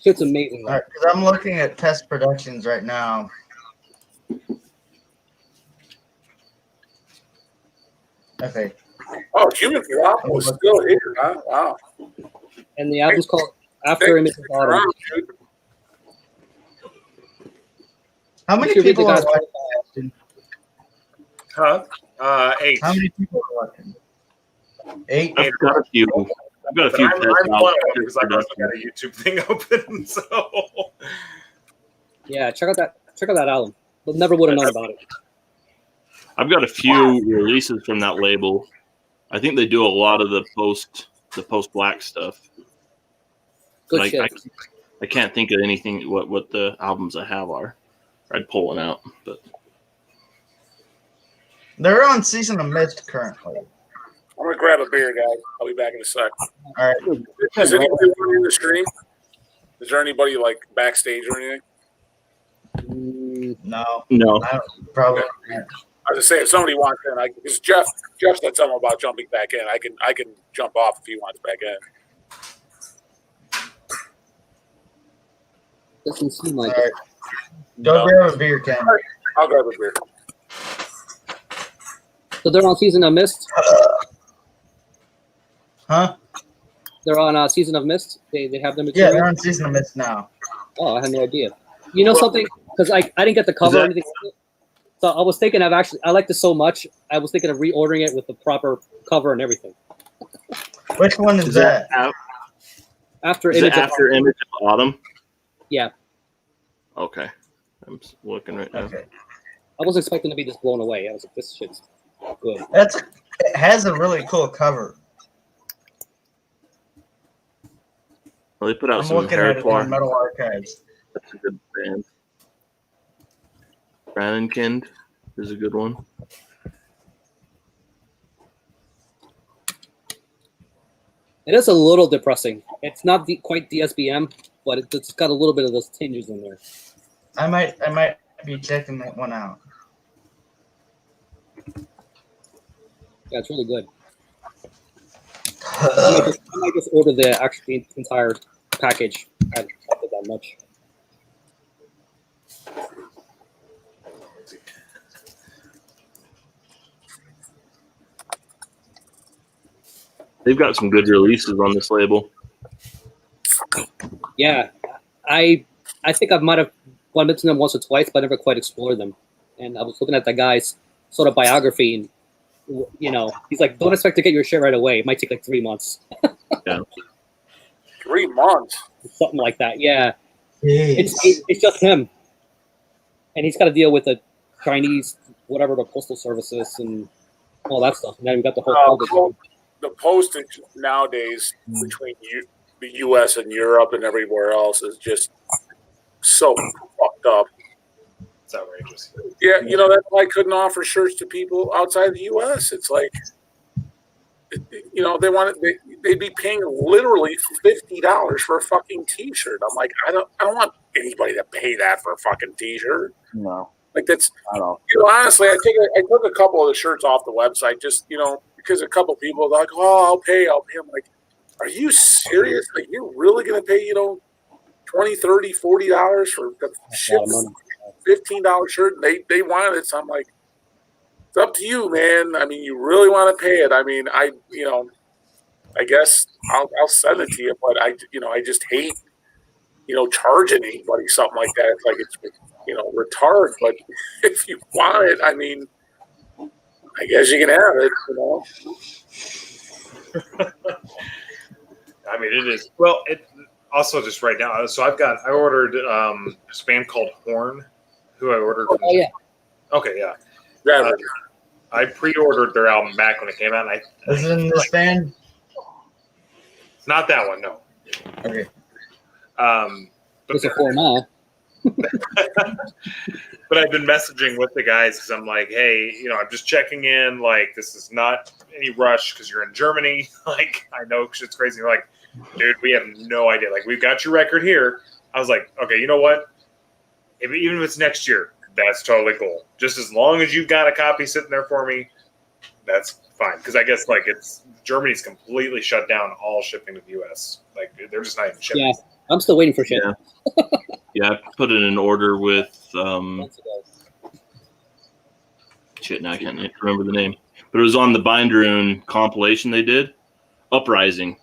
Shit's amazing. All right, because I'm looking at Test Productions right now. Okay. Oh, Human Flop was still here, huh? Wow. And the album's called After Images of Autumn. How many Should we people do are that? watching? Huh? 8. How many people are watching? 8? I've got a few. I've got a But few. I'm tests one out of them because I've also got a YouTube thing open. So Yeah, check out that album. But never would have known about it. I've got a few releases from that label. I think they do a lot of the post black stuff. Good But shit. I can't think of anything what the albums I have are. I'd pull one out, but They're on Season of Mist currently. I'm gonna grab a beer, guys. I'll be back in a sec. All right. Is anybody in the stream? Is there anybody like backstage or anything? No. no. I don't, probably. I was just saying, if somebody wants in, because Jeff said something about jumping back in. I can jump off if he wants back in. Doesn't seem like All right. Go grab a beer, Ken. I'll grab a beer. So they're on Season of Mist. Huh? They're on Season of Mist. They have them. Yeah, they're on Season of Mist now. Oh, I had no idea. You know something? Because I didn't get the cover or anything. So I was thinking I like this so much. I was thinking of reordering it with the proper cover and everything. Which one is that? After Is it Image of after Image of Autumn? Yeah. Okay. I'm looking right now. Okay. I wasn't expecting to be this blown away. I was like, this shit's good. It has a really cool cover. Well, they put out I'm some looking at it on Hairclaw. Metal Archives. That's a good band. Brannenkind is a good one. It is a little depressing. It's not quite DSBM, but it's got a little bit of those tinges in there. I might be checking that one out. Yeah, it's really good. I might just order the entire package. I don't like it that much. They've got some good releases on this label. Yeah, I think I might have bumped into them once or twice, but I never quite explored them. And I was looking at the guy's sort of biography, and he's like, "Don't expect to get your shit right away. It might take like 3 months." Yeah. 3 months. Something like that. Yeah, Jeez. it's just him, and he's got to deal with the Chinese, whatever the postal services and all that stuff. And then we got the whole. The postage nowadays between the U.S. and Europe and everywhere else is just so fucked up. it's outrageous. Yeah, that's why I couldn't offer shirts to people outside the U.S. It's like, they'd be paying literally $50 for a fucking T-shirt. I'm like, I don't want anybody to pay that for a fucking T-shirt. No, Like that's, not all. honestly, I took a couple of the shirts off the website just, because a couple of people are like, oh, I'll pay. I'm like, are you serious? Like, you're really going to pay, $20, $30, $40 for the shit, $15 shirt? They want it. So I'm like, it's up to you, man. I mean, you really want to pay it. I mean, I guess I'll send it to you, but I just hate, charging anybody something like that. It's like, it's, retard. But if you want it, I mean, I guess you can have it, I mean, it is. Well, it also just right now. So I ordered this band called Horn, who I ordered. Oh yeah. Okay, yeah. Yeah. I pre-ordered their album back when it came out. And Is it in this band? it's not that one, no. Okay. But It's a format. but I've been messaging with the guys because I'm like, hey, I'm just checking in. Like, this is not any rush because you're in Germany. Like, I know shit's crazy. They're like, Dude, we have no idea. Like, we've got your record here. I was like, okay, you know what? Even if it's next year, that's totally cool. Just as long as you've got a copy sitting there for me, that's fine. Because I guess like Germany's completely shut down all shipping to the U.S. Like they're just not even shipping. Yeah, I'm still waiting for shit. Yeah, I put in an order with shit. Now I can't remember the name, but it was on the Binderoon compilation they did. Uprising.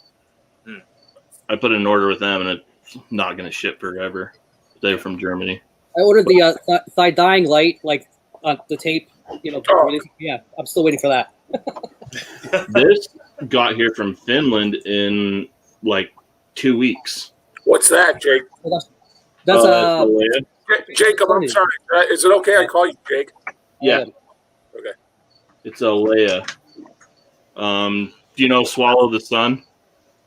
I put in an order with them, and it's not going to ship forever. They're from Germany. I ordered the Dying Light, like the tape. You know, yeah, I'm still waiting for that. This got here from Finland in like 2 weeks. What's that, Jake? That's Jacob, I'm sorry. Is it okay I call you Jake? Yeah. Okay. It's a Leia. Do you know Swallow the Sun?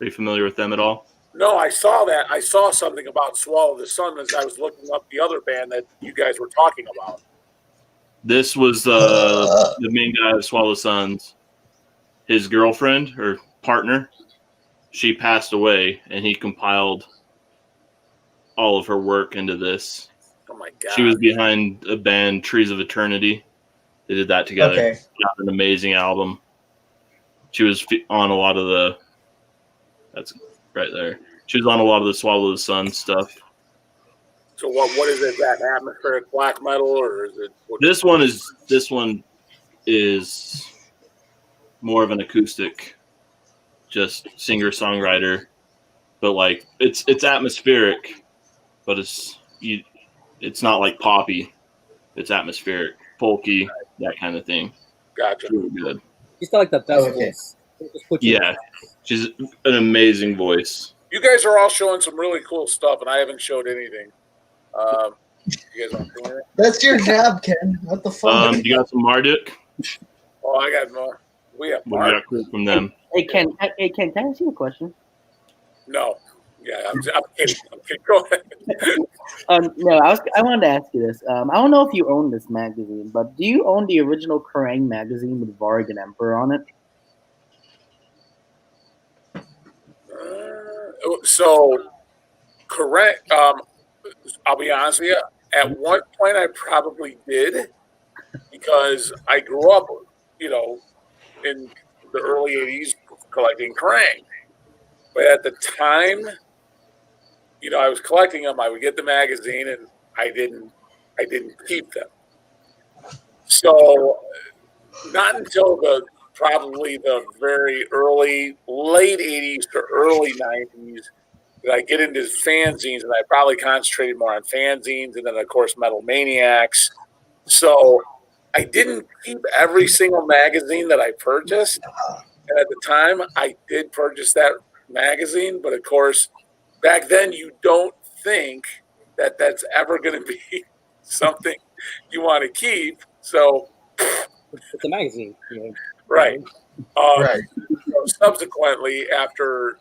Are you familiar with them at all? No, I saw that. I saw something about Swallow the Sun as I was looking up the other band that you guys were talking about. This was the main guy of Swallow the Suns. His girlfriend or partner, she passed away, and he compiled all of her work into this. Oh my god! She was behind a band, Trees of Eternity. They did that together. Okay. Got an amazing album. She was on a lot of the. That's right there. She was on a lot of the Swallow the Sun stuff. So what is it? That atmospheric black metal, or is it? This one is more of an acoustic, just singer songwriter, but like it's atmospheric, but it's not like poppy. It's atmospheric, folky, that kind of thing. Gotcha. It's really good. He's got like the best voice. Yeah, she's an amazing voice. You guys are all showing some really cool stuff, and I haven't showed anything. You guys want to do it? That's your job, Ken. What the fuck? You got some Marduk? Oh, I got more. We have What do you got cool from them? Hey Ken, can I ask you a question? No. Yeah, I'm kidding. Go ahead. No, I wanted to ask you this. I don't know if you own this magazine, but do you own the original Kerrang magazine with Varg and Emperor on it? So, correct. I'll be honest with you. At one point, I probably did because I grew up, in the early '80s collecting Kerrang. But at the time, I was collecting them. I would get the magazine, and I didn't keep them. So, not until probably the very late '80s to early '90s did I get into fanzines, and I probably concentrated more on fanzines, and then of course Metal Maniacs. So I didn't keep every single magazine that I purchased, and at the time I did purchase that magazine, but of course back then you don't think that that's ever going to be something you want to keep. So it's a magazine, right? Right. Subsequently, after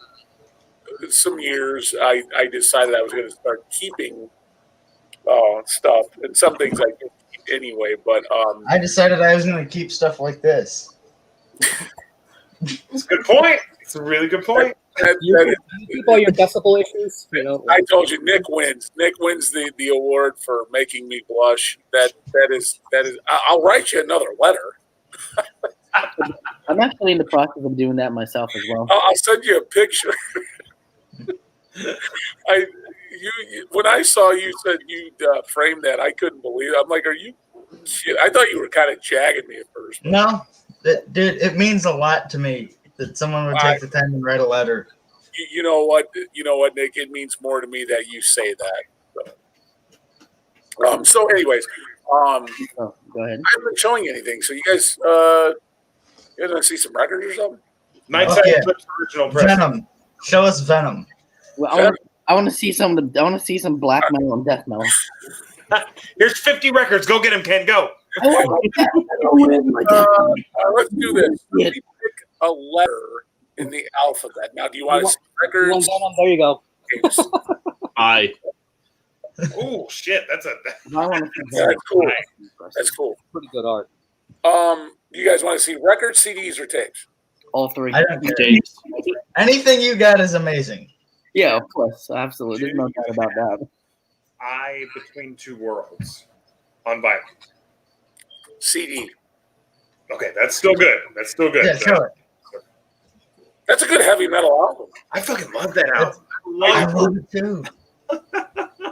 some years, I decided I was going to start keeping stuff, and some things I didn't keep anyway. But I decided I was going to keep stuff like this. It's a good point. It's a really good point. You keep all your decibel issues. I told you, Nick wins. Nick wins the award for making me blush. That is. I'll write you another letter. I'm actually in the process of doing that myself as well. I'll send you a picture. When I saw you said you'd frame that, I couldn't believe it. I'm like, are you shit? I thought you were kind of jagging me at first. No, dude, it means a lot to me that someone would take the time to write a letter. You know what, Nick? It means more to me that you say that. So anyways, go ahead. I haven't been showing you anything. So you guys want to see some records or something? Nightside Eclipse original press. Venom. Show us Venom. Well, I want to see some. I want to see some black metal and death metal. Here's 50 records. Go get them, Ken. Go. Let's do this. Let me pick a letter in the alphabet. Now, do you want to see records? There you go. I. Oh shit, that's cool. That's cool. Pretty good art. You guys want to see records, CDs, or tapes? All three. I don't care. Taste. Anything you got is amazing. Yeah, of course, absolutely. There's no doubt about that. I Between Two Worlds on Viking. CD. Okay, that's still good. That's still good. Yeah, sure. That's a good heavy metal album. I fucking love that album. I love it too.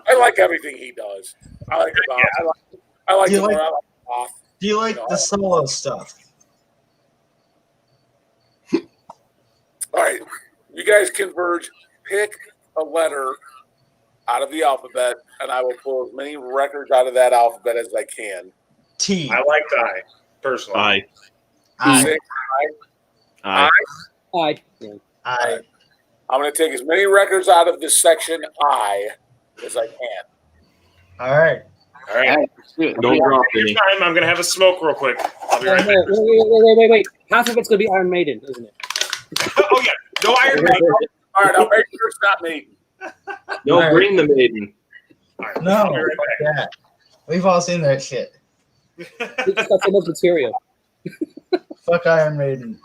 I like everything he does. I like Yeah. I like You the like- more I like off. Do you like the solo stuff? All right, you guys converge. Pick a letter out of the alphabet, and I will pull as many records out of that alphabet as I can. T. I liked I, personally. I. Say I. Hi. Yeah. I. I'm going to take as many records out of this section I as I can. All right. All right. Don't drop Your any. time. I'm gonna have a smoke real quick. I'll be Oh, right no, back. wait. Half of it's gonna be Iron Maiden, isn't it? Oh yeah, no Iron Maiden. All right, I'll make sure it's not me. No, All right. bring the maiden. All right, No, I'll be right fuck that. We've all seen that shit. back. We just got so much material. Fuck Iron Maiden.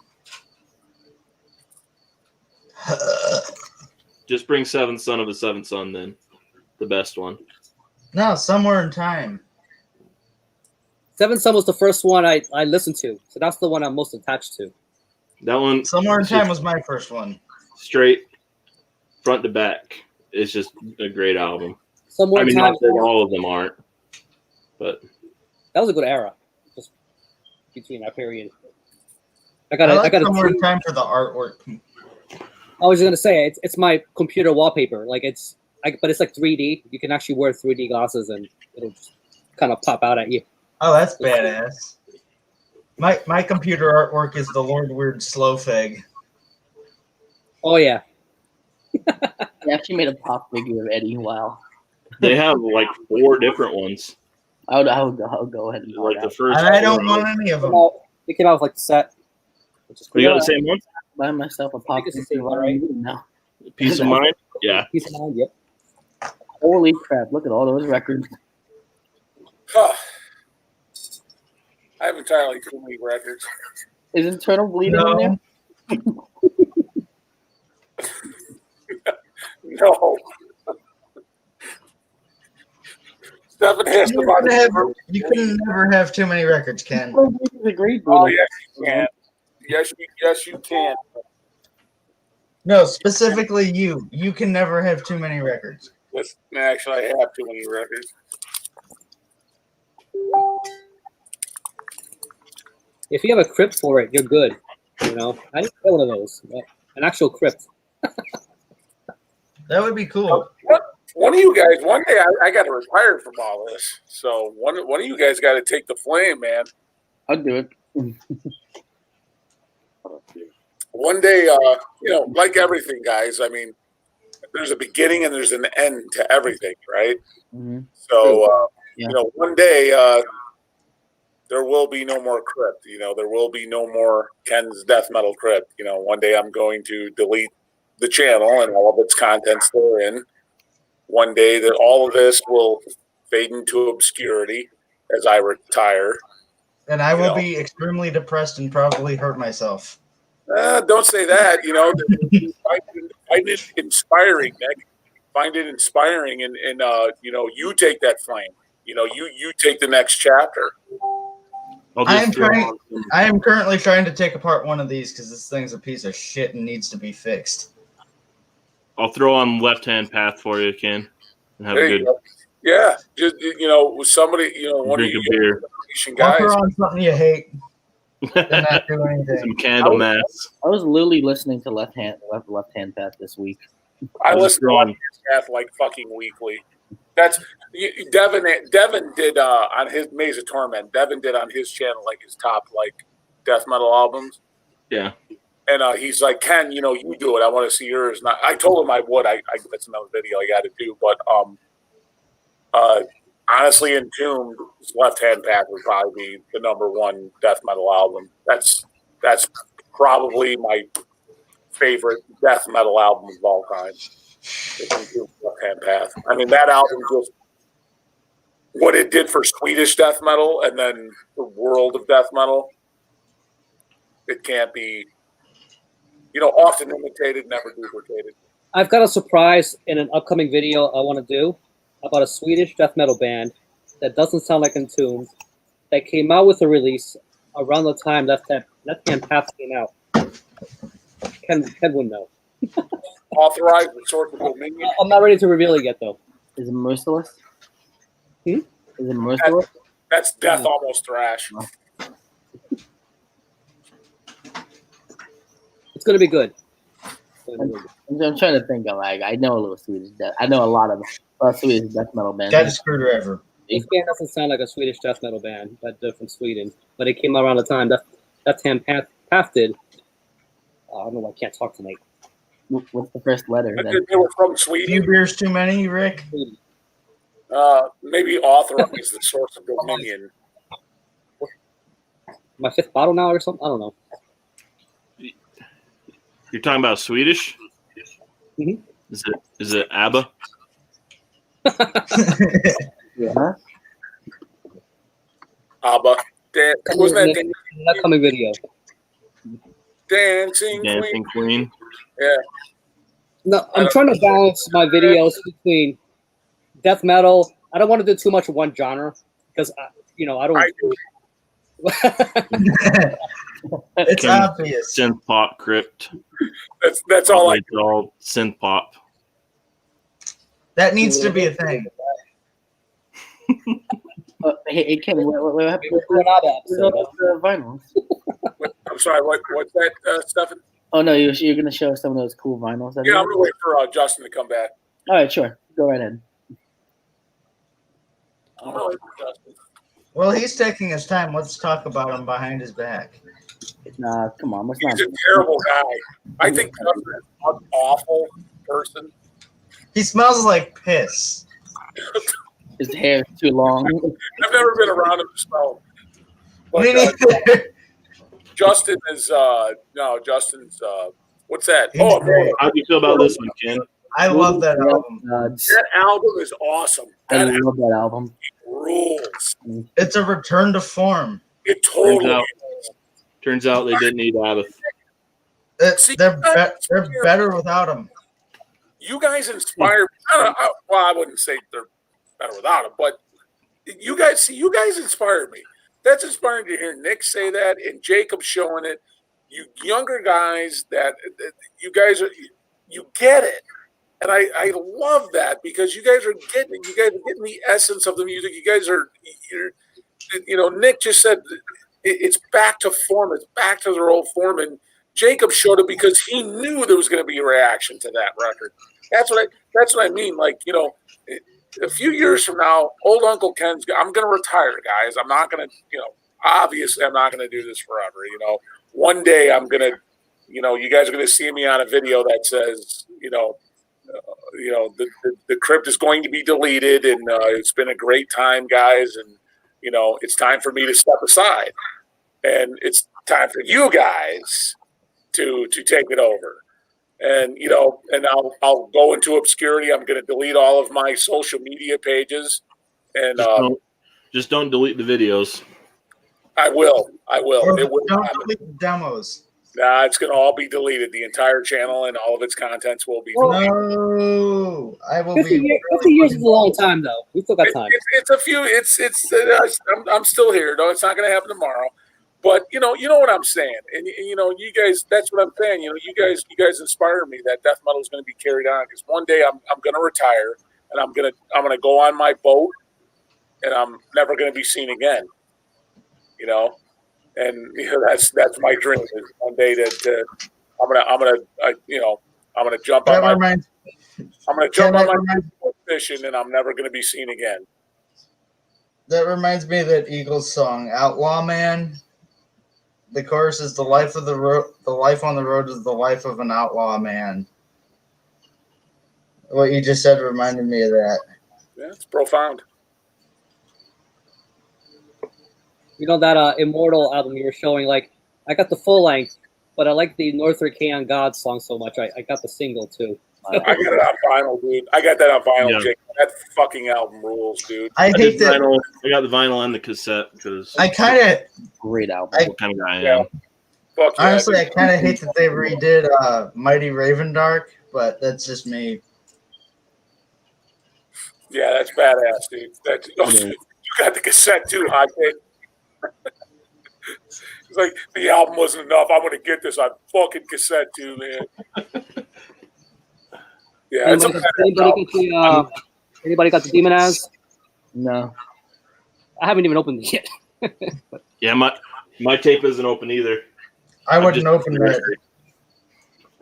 Just bring Seventh Son of a Seventh Son then. The best one. No, Somewhere in Time. Seventh Son was the first one I listened to, so that's the one I'm most attached to. That one Somewhere in Time was my first one. straight front to back. It's just a great album. Somewhere I mean, in Time, not that all of them aren't, but that was a good era. Just between that period. I I like got Somewhere in Time for the artwork. I was just gonna say it's my computer wallpaper. Like but it's like 3D. You can actually wear 3D glasses and it'll just kind of pop out at you. Oh, that's badass. My computer artwork is the Lord Weird Slow Fig. Oh yeah. They actually made a pop figure of Eddie. Wow. they have like 4 different ones. I would go ahead and Like the first. And I don't want any of them. It came out with like the set. Which is We got cool. the same one. buy myself a I pop think it's the figure same one, right? now. Peace of mind. Yeah. Peace of mind. Yep. Holy crap! Look at all those records. Huh. I have entirely too many records. Is Internal Bleeding in there? No, No. Stephen has you to buy can never have too many records, Ken. Internal Bleeding is a great Oh, movie. yes, you can. Yes, you can. No, specifically you. You can never have too many records. Listen, actually, I have too many records. If you have a crypt for it, you're good. You know, I need one of those. An actual crypt. That would be cool. One of you guys, one day I got to retire from all this. So one of you guys got to take the flame, man. I'd do it. One day, like everything, guys. I mean, there's a beginning and there's an end to everything, right? Mm-hmm. So, Yeah. one day there will be no more crypt. There will be no more Ken's Death Metal Crypt. One day I'm going to delete the channel and all of its contents therein. One day that all of this will fade into obscurity as I retire. And I will be extremely depressed and probably hurt myself. Don't say that. Find it inspiring, Nick. Find it inspiring, and you take that flame. You take the next chapter. I am currently trying to take apart one of these because this thing's a piece of shit and needs to be fixed. I'll throw on Left Hand Path for you, Ken. And have There a you good go. Yeah, just with somebody, one drink of of you beer. Grecian I'll guys. throw on something you hate and not do anything. Some candle mass. I was literally listening to Left Hand Path this week. I I'll listen to throw Left Hand Path like fucking weekly. That's Devin did on his Maze of Torment. Devin did on his channel like his top death metal albums. Yeah. And he's like, Ken, you do it. I want to see yours. And I told him I would. That's another video I got to do. But honestly, Entombed, Left Hand Path would probably be the #1 death metal album. That's probably my favorite death metal album of all time. Entombed, Left Hand Path. I mean, that album just what it did for Swedish death metal and then the world of death metal. It can't be often imitated, never duplicated. I've got a surprise in an upcoming video I want to do about a Swedish death metal band that doesn't sound like Entombed that came out with a release around the time Left Hand Path came out. Ken would know. Authorized the source of dominion. I'm not ready to reveal it yet, though. Is it Merciless? Hmm? Is it Merciless? That's death almost thrash. It's going to be good. I'm trying to think of I know a little Swedish death. I know a lot of Swedish death metal bands. Got a screwdriver. This band doesn't sound like a Swedish death metal band, but they're from Sweden. But it came out around the time Left Hand Path did. I don't know why I can't talk tonight. What's the first letter? They were from Few Sweden. beers too many, Rick. Maybe authorized the source of dominion. My fifth bottle now or something? I don't know. You're talking about Swedish? Mhm. Is it ABBA? Yeah. Abba. Wasn't that Upcoming video. Dancing Dancing Queen. Yeah. No, I'm trying to balance my videos between death metal. I don't want to do too much of one genre because I don't. It's obvious. Synth pop crypt. That's all I It's all synth pop. That needs to be a thing. Hey, Ken, what happened with We're not at, so- the vinyls? I'm sorry, what's that, Stefan? Oh, no, you're going to show us some of those cool vinyls. Yeah, I'm going to wait for Justin to come back. All right, sure. Go right ahead. I'm gonna wait for Justin. Well, he's taking his time. Let's talk about him behind his back. Nah, come on. Let's not. He's a terrible guy. I think Justin is an awful person. He smells like piss. His hair is too long. I've never been around him to smell. But, Me neither. Justin is Justin's what's that? He's Oh, great. How do you feel about this one, Ken? I love that album. that album is awesome. I That love that album. rules. It's a return to form. It totally Turns out they didn't need ABBA. They're better without him. You guys inspire me. I wouldn't say they're better without him, but you guys inspire me. That's inspiring to hear Nick say that and Jacob showing it. You younger guys that you guys you get it. And I love that because you guys are getting the essence of the music. You guys are Nick just said it's back to form, it's back to their old form, and Jacob showed it because he knew there was going to be a reaction to that record. That's what I mean. Like, a few years from now, old Uncle Ken's, I'm going to retire, guys. I'm not going to, obviously I'm not going to do this forever. One day I'm going to, you guys are going to see me on a video that says, the crypt is going to be deleted, and it's been a great time, guys, and it's time for me to step aside, and it's time for you guys to take it over, and and I'll go into obscurity. I'm going to delete all of my social media pages, and Just don't delete the videos. I will. Or It will don't happen. delete the demos. Nah, it's going to all be deleted. The entire channel and all of its contents will be Well, deleted. No, I will 50 be. years is a long time, though. We still got time. It's a few. I'm still here. No, it's not going to happen tomorrow. But you know what I'm saying, and you guys. That's what I'm saying. You guys inspire me that death metal is going to be carried on, because one day I'm going to retire, and I'm gonna go on my boat, and I'm never going to be seen again. And that's my dream, is one day that I'm gonna jump on my boat fishing, and I'm never going to be seen again. That reminds me of that Eagles song, "Outlaw Man." The chorus is the life on the road is the life of an outlaw man. What you just said reminded me of that. Yeah, it's profound. That Immortal album you were showing, I got the full length, but I like the Northern Can God song so much. I got the single too. I got it on vinyl, dude. I got that on vinyl, Yeah. Jake. That fucking album rules, dude. I hate that. I got the vinyl and the cassette because I kind of Great album. what kind of guy I am. Fuck yeah, Honestly, I kind of hate that they redid Mighty Raven Dark, but that's just me. Yeah, that's badass, dude. That's you got the cassette too, hot take. It's like the album wasn't enough. I'm gonna get this on fucking cassette too, man. Yeah, it's a anybody got the Demon As? No. I haven't even opened it yet. Yeah, my tape isn't open either. I wouldn't open that.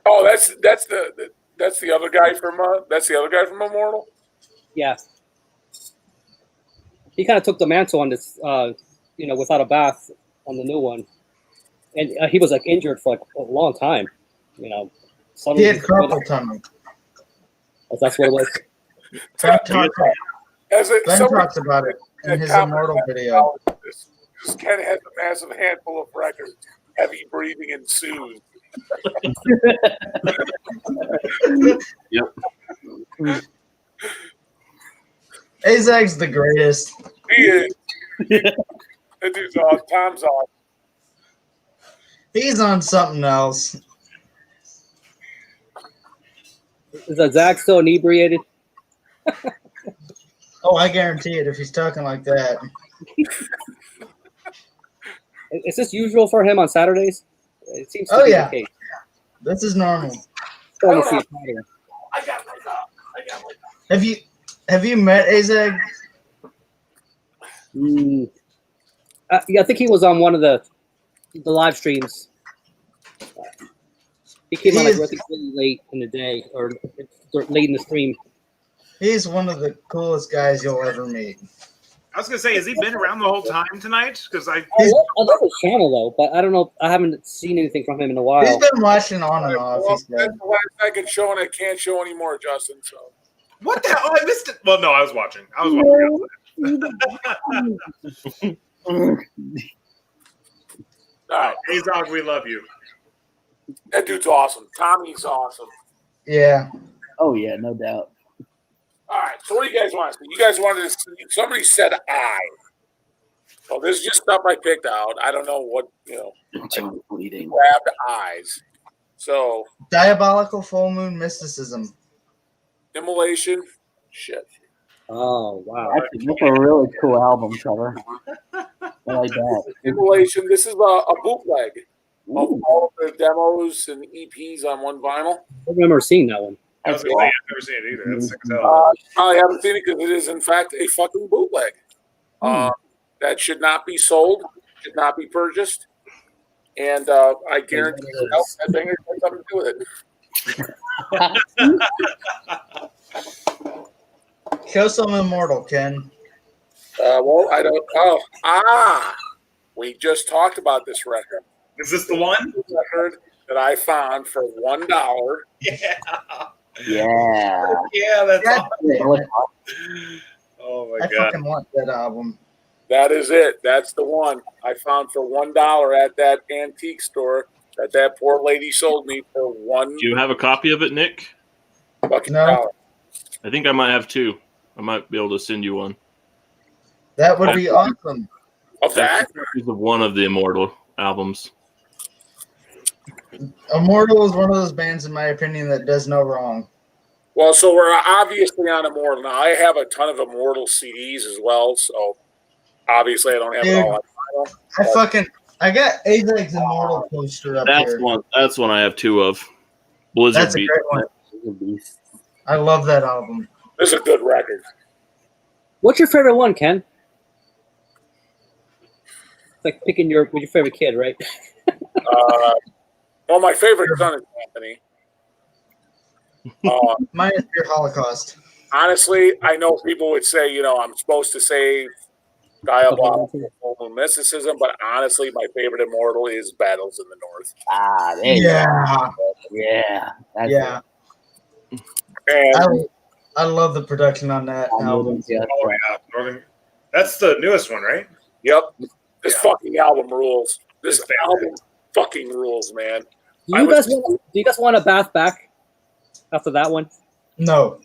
Oh, that's the other guy from Immortal. Yeah. He kind of took the mantle on this, without a bath on the new one, and he was like injured for like a long time. He had carpal tunnel. That's what it was. Ben talks about it in his Immortal video. This Ken has a massive handful of records. Heavy breathing ensues. Yep. Azag's the greatest. He is. That dude's on. Tom's on. He's on something else. Is Zach still inebriated? Oh, I guarantee it if he's talking like that. Is this usual for him on Saturdays? It seems to be the case. This is normal. I got my Have you met Azag? I think he was on one of the live streams. He came on really late in the day or late in the stream. He's one of the coolest guys you'll ever meet. I was gonna say, has he been around the whole time tonight? Because I love his channel though, but I don't know. I haven't seen anything from him in a while. He's been watching on and off. Well, that's the last I can show, and I can't show anymore, Justin. So what the hell? I missed it. Well, no, I was watching. All right, Azog, we love you. That dude's awesome. Tommy's awesome. Yeah. Oh yeah, no doubt. All right, so what do you guys want to see? You guys wanted to see, somebody said I. Well, this is just stuff I picked out. I don't know what, bleeding. Grabbed eyes. So. Diabolical full moon mysticism. Immolation. Shit. Oh, wow. That's a really cool album cover. I like that. Immolation. This is a bootleg of all the demos and EPs on one vinyl. I remember seeing that one. I was going to say, I've never seen it either. That's sick as hell. I haven't seen it because it is, in fact, a fucking bootleg. That should not be sold, should not be purchased. And I guarantee that thing has something to do with it. Show some Immortal, Ken. Well, I don't. We just talked about this record. Is this the one? This record that I found for $1. Yeah. Yeah. Yeah, that's awesome. Oh my God. I fucking want that album. That is it. That's the one I found for $1 at that antique store that poor lady sold me for $1. Do you have a copy of it, Nick? Fucking No. dollar. I think I might have two. I might be able to send you one. That would be awesome. Of that? It's one of the Immortal albums. Immortal is one of those bands, in my opinion, that does no wrong. Well, so we're obviously on Immortal now. I have a ton of Immortal CDs as well, so obviously I don't have it all on vinyl. I got Azag's Immortal poster up here. That's one I have two of. Blizzard That's a Beat. great one. I love that album. This is a good record. What's your favorite one, Ken? It's like picking with your favorite kid, right? Well, my favorite son is Anthony. Mine is Pure Holocaust. Honestly, I know people would say, I'm supposed to say Diabolical Mysticism, but honestly, my favorite Immortal is Battles in the North. There you Yeah. go. Yeah. That's Yeah. And I love the production on that album. Yeah. Oh yeah, Northern. That's the newest one, right? yep, this fucking album rules. This album fucking rules, man. Do you guys want a bath back after that one? No.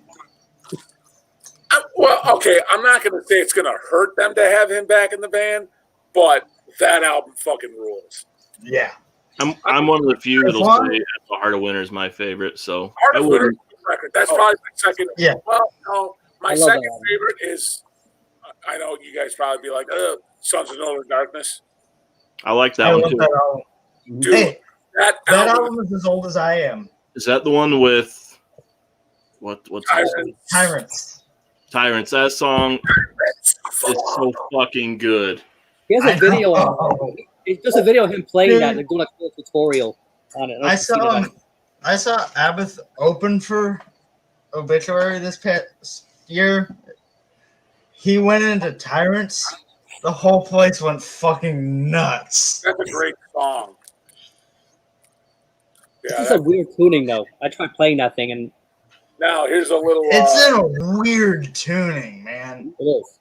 Well, okay, I'm not going to say it's going to hurt them to have him back in the band, but that album fucking rules. Yeah. I'm one of the few that'll One? say the Heart of Winter is my favorite. So Heart I of Winter wouldn't. record. That's probably my second. Yeah. Well, no, my I love second that album. favorite is. I know you guys probably be like, Sons of Northern Darkness. I like that I one love too. that album. Dude, Hey, that that album album is as old as I am. Is that the one with what's his name? Tyrants? That song is so fucking good. He has I a video. know. It's just a video of him playing Dude. that. They're doing like a little tutorial on it. I saw Abbott open for Obituary this past year. He went into Tyrants. The whole place went fucking nuts. That's a great song. Yeah. It's a weird tuning though. I tried playing that thing and Now here's a little. It's in a weird tuning, man. it is.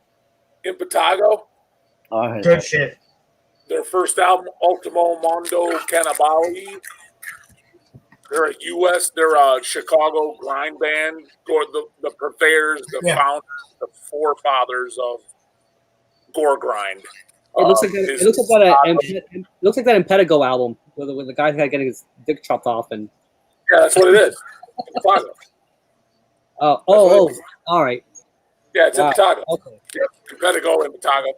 Impetigo. All right. Good shit. Their first album, Ultimo Mondo Cannibali. They're a Chicago grind band. The purveyors, the founders, the forefathers of gore grind. It looks like it looks like that Impetigo album with the guy getting his dick chopped off and. Yeah, that's what it is. Impetigo. All right. Yeah, it's Impetigo. Okay. Yeah, Impetigo, Impetigo.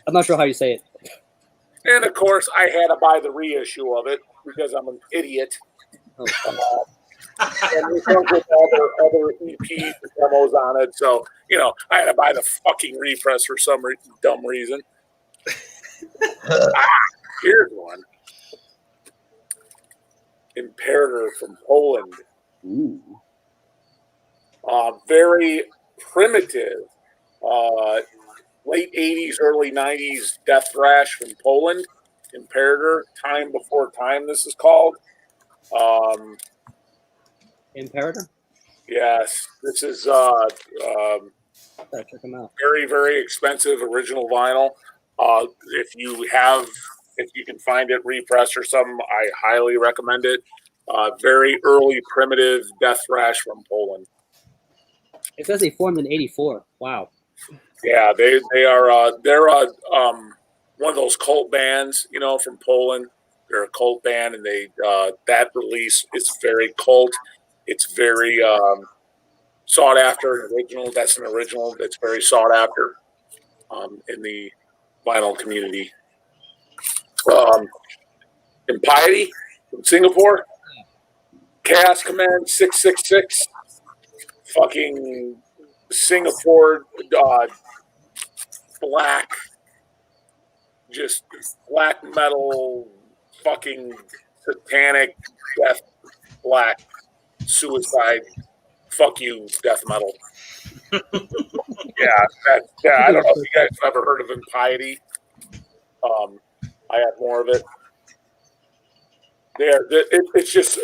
I'm not sure how you say it. And of course, I had to buy the reissue of it because I'm an idiot. Oh, And it comes with other EPs and demos on it. So, I had to buy the fucking repress for some dumb reason. Here's one. Imperator from Poland. Ooh. Very primitive. Late 80s, early 90s death thrash from Poland. Imperator, Time Before Time, this is called. Imperator? Yes, this is Gotta check him out. very, very expensive original vinyl. If you can find it repressed or something, I highly recommend it. Very early primitive death thrash from Poland. It says they formed in '84. Wow. Yeah, they're one of those cult bands, from Poland. They're a cult band, and that release is very cult. It's very sought after. Original. That's an original that's very sought after in the vinyl community. Impiety from Singapore. Chaos Command 666. Fucking Singapore black metal, fucking satanic death, black suicide, fuck you, death metal. I don't know if you guys have ever heard of Impiety. I have more of it.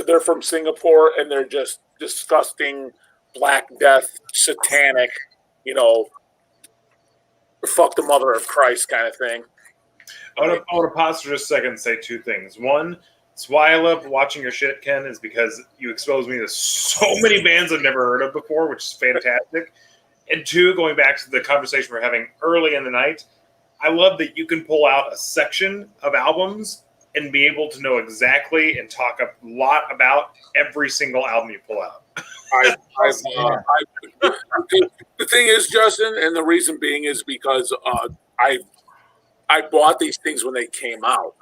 They're from Singapore, and they're just disgusting, black death, satanic, fuck the mother of Christ kind of thing. I want to pause for just a second and say two things. One, it's why I love watching your shit, Ken, is because you expose me to so many bands I've never heard of before, which is fantastic. And two, going back to the conversation we're having early in the night, I love that you can pull out a section of albums and be able to know exactly and talk a lot about every single album you pull out. The thing is, Justin, and the reason being is because I bought these things when they came out,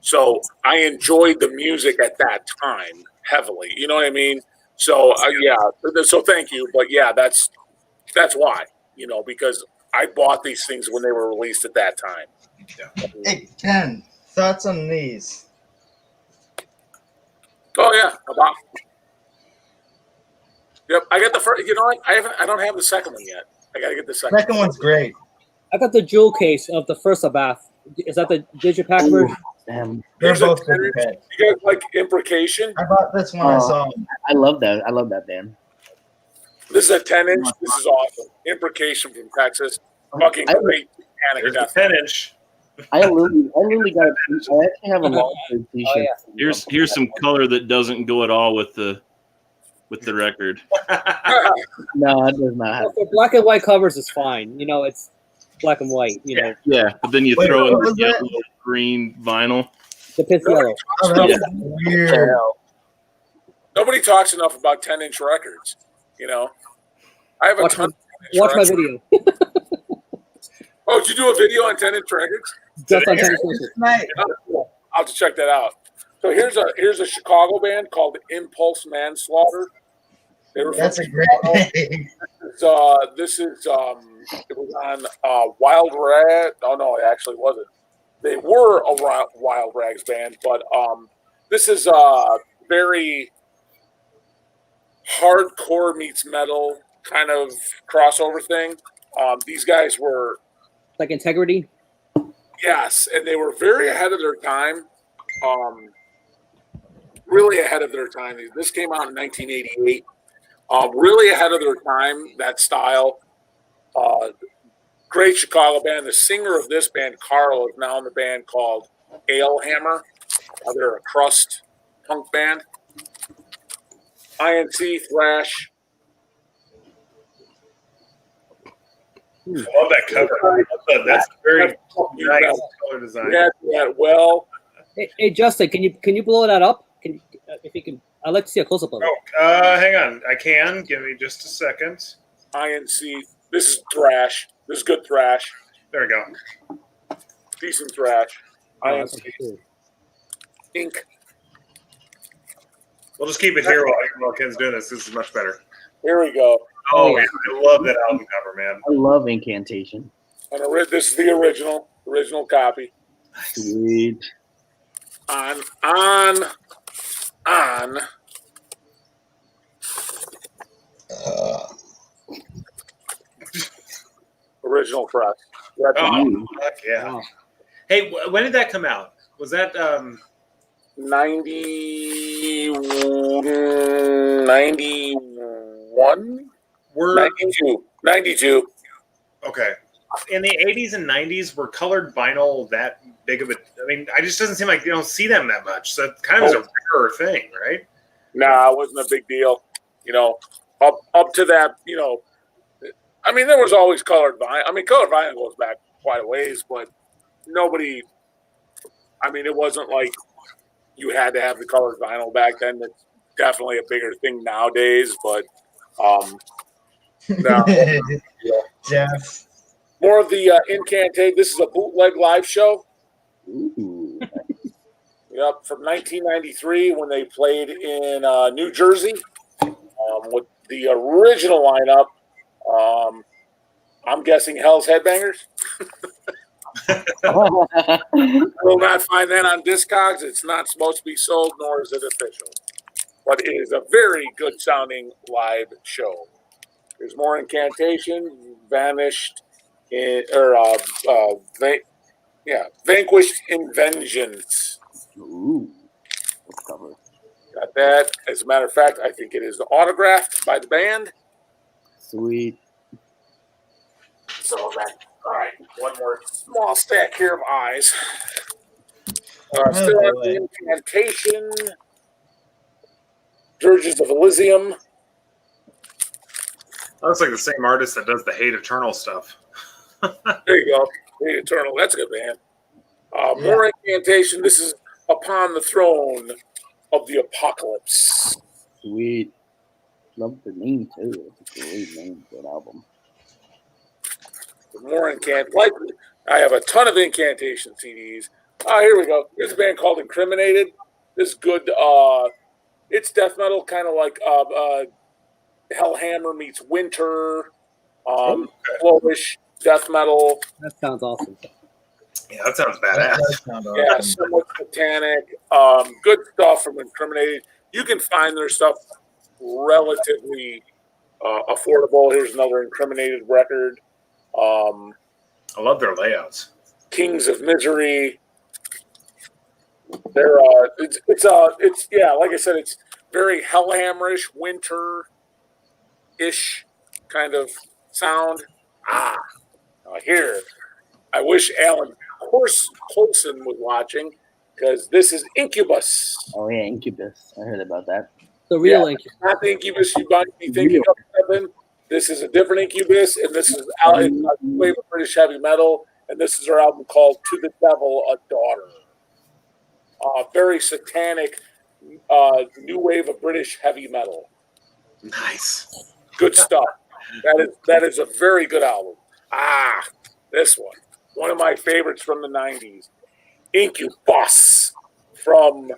so I enjoyed the music at that time heavily. You know what I mean? So so thank you, but yeah, that's why, because I bought these things when they were released at that time. Yeah. Hey, Ken, thoughts on these? Oh yeah, about. Yep, I got the first. You know what? I don't have the second one yet. I got to get the second. Second one's great. I got the jewel case of the first Abath. Is that the Digipack version? Damn. They're Here's a both tenor. good beds. You guys like Imprecation? I bought this one. I saw. I love that. I love that band. This is a 10-inch. This is awesome. Imprecation from Texas. Fucking great. There's the 10-inch. I literally got. I actually have a long sleeve T-shirt. Oh, yeah. Here's some color that doesn't go at all with the record. No, it does not have. For black and white covers is fine. It's black and white. You know. Yeah, but then you Wait, throw in what was the that? yellow green vinyl. The piss yellow. Oh, that's weird. Nobody talks enough about 10-inch records. You know, I have a ton. Watch my video. Oh, did you do a video on 10-inch records? Just on 10-inch records. Nice. I'll have to check that out. So here's a Chicago band called Impulse Manslaughter. They were That's a from great Chicago. name. This is it was on Wild Rag. Oh no, it actually wasn't. They were a Wild Rags band, but this is very hardcore meets metal kind of crossover thing. These guys were Like Integrity. yes, and they were very ahead of their time. Really ahead of their time. This came out in 1988. Really ahead of their time. That style. Great Chicago band. The singer of this band, Carl, is now in the band called Alehammer. They're a crust punk band. INC, thrash. I love that cover. That's very nice color design. Yeah, well. Hey, Justin, can you blow that up? Can you, if you can? I'd like to see a close up of it. Oh, hang on. I can. Give me just a second. INC. This is thrash. This is good thrash. There we go. Decent thrash. Oh, that's INC. cool. Ink. We'll just keep it here while Ken's doing this. This is much better. Here we go. Oh, yeah. I love that album cover, man. I love Incantation. And this is the original copy. Sweet. On. Original press. Oh, heck yeah. Wow. Hey, when did that come out? Was that 91? were 92. okay? In the 80s and 90s, were colored vinyl that big of a? I mean, I just doesn't seem like you don't see them that much. So it kind of is a rare thing, right? Nah, it wasn't a big deal. You know, up to that, you know, I mean, there was always colored vinyl. I mean, colored vinyl goes back quite a ways, but nobody, I mean, it wasn't like you had to have the colored vinyl back then. It's definitely a bigger thing nowadays, but no. Jeff. More of the Incantate. This is a bootleg live show. Ooh. Yep, from 1993 when they played in New Jersey with the original lineup. I'm guessing Hell's Headbangers. Will not find that on Discogs. It's not supposed to be sold, nor is it official. But it is a very good sounding live show. There's more Incantation, Vanquished in Vengeance. Ooh. Let's cover. Got that. As a matter of fact, I think it is autographed by the band. Sweet. So that, all right, one more small stack here of eyes. Still have the Incantation, Dirges of Elysium. Looks like the same artist that does the Hate Eternal stuff. There you go. Hate Eternal. That's a good band. More Incantation. This is Upon the Throne of the Apocalypse. Sweet. Love the name too. It's a great name for an album. More Incantation. I have a ton of Incantation CDs. Here we go. Here's a band called Incriminated. This is good. It's death metal, kind of like Hellhammer meets Winter. Slowish death metal. That sounds awesome. Yeah, that sounds badass. Yeah, somewhat satanic. Good stuff from Incriminated. You can find their stuff relatively affordable. Here's another Incriminated record. I love their layouts. Kings of Misery. They're it's like I said, it's very Hellhammerish, winter-ish kind of sound. Here, I wish Alan Coulson was watching because this is Incubus. Oh yeah, Incubus. I heard about that. The real Incubus. Not the Incubus you might be thinking of, Kevin. This is a different Incubus, and this is out in wave of British heavy metal, and this is their album called "To the Devil, a Daughter." very satanic new wave of British heavy metal. Nice. Good stuff. That is a very good album. This one of my favorites from the 90s. Incubus from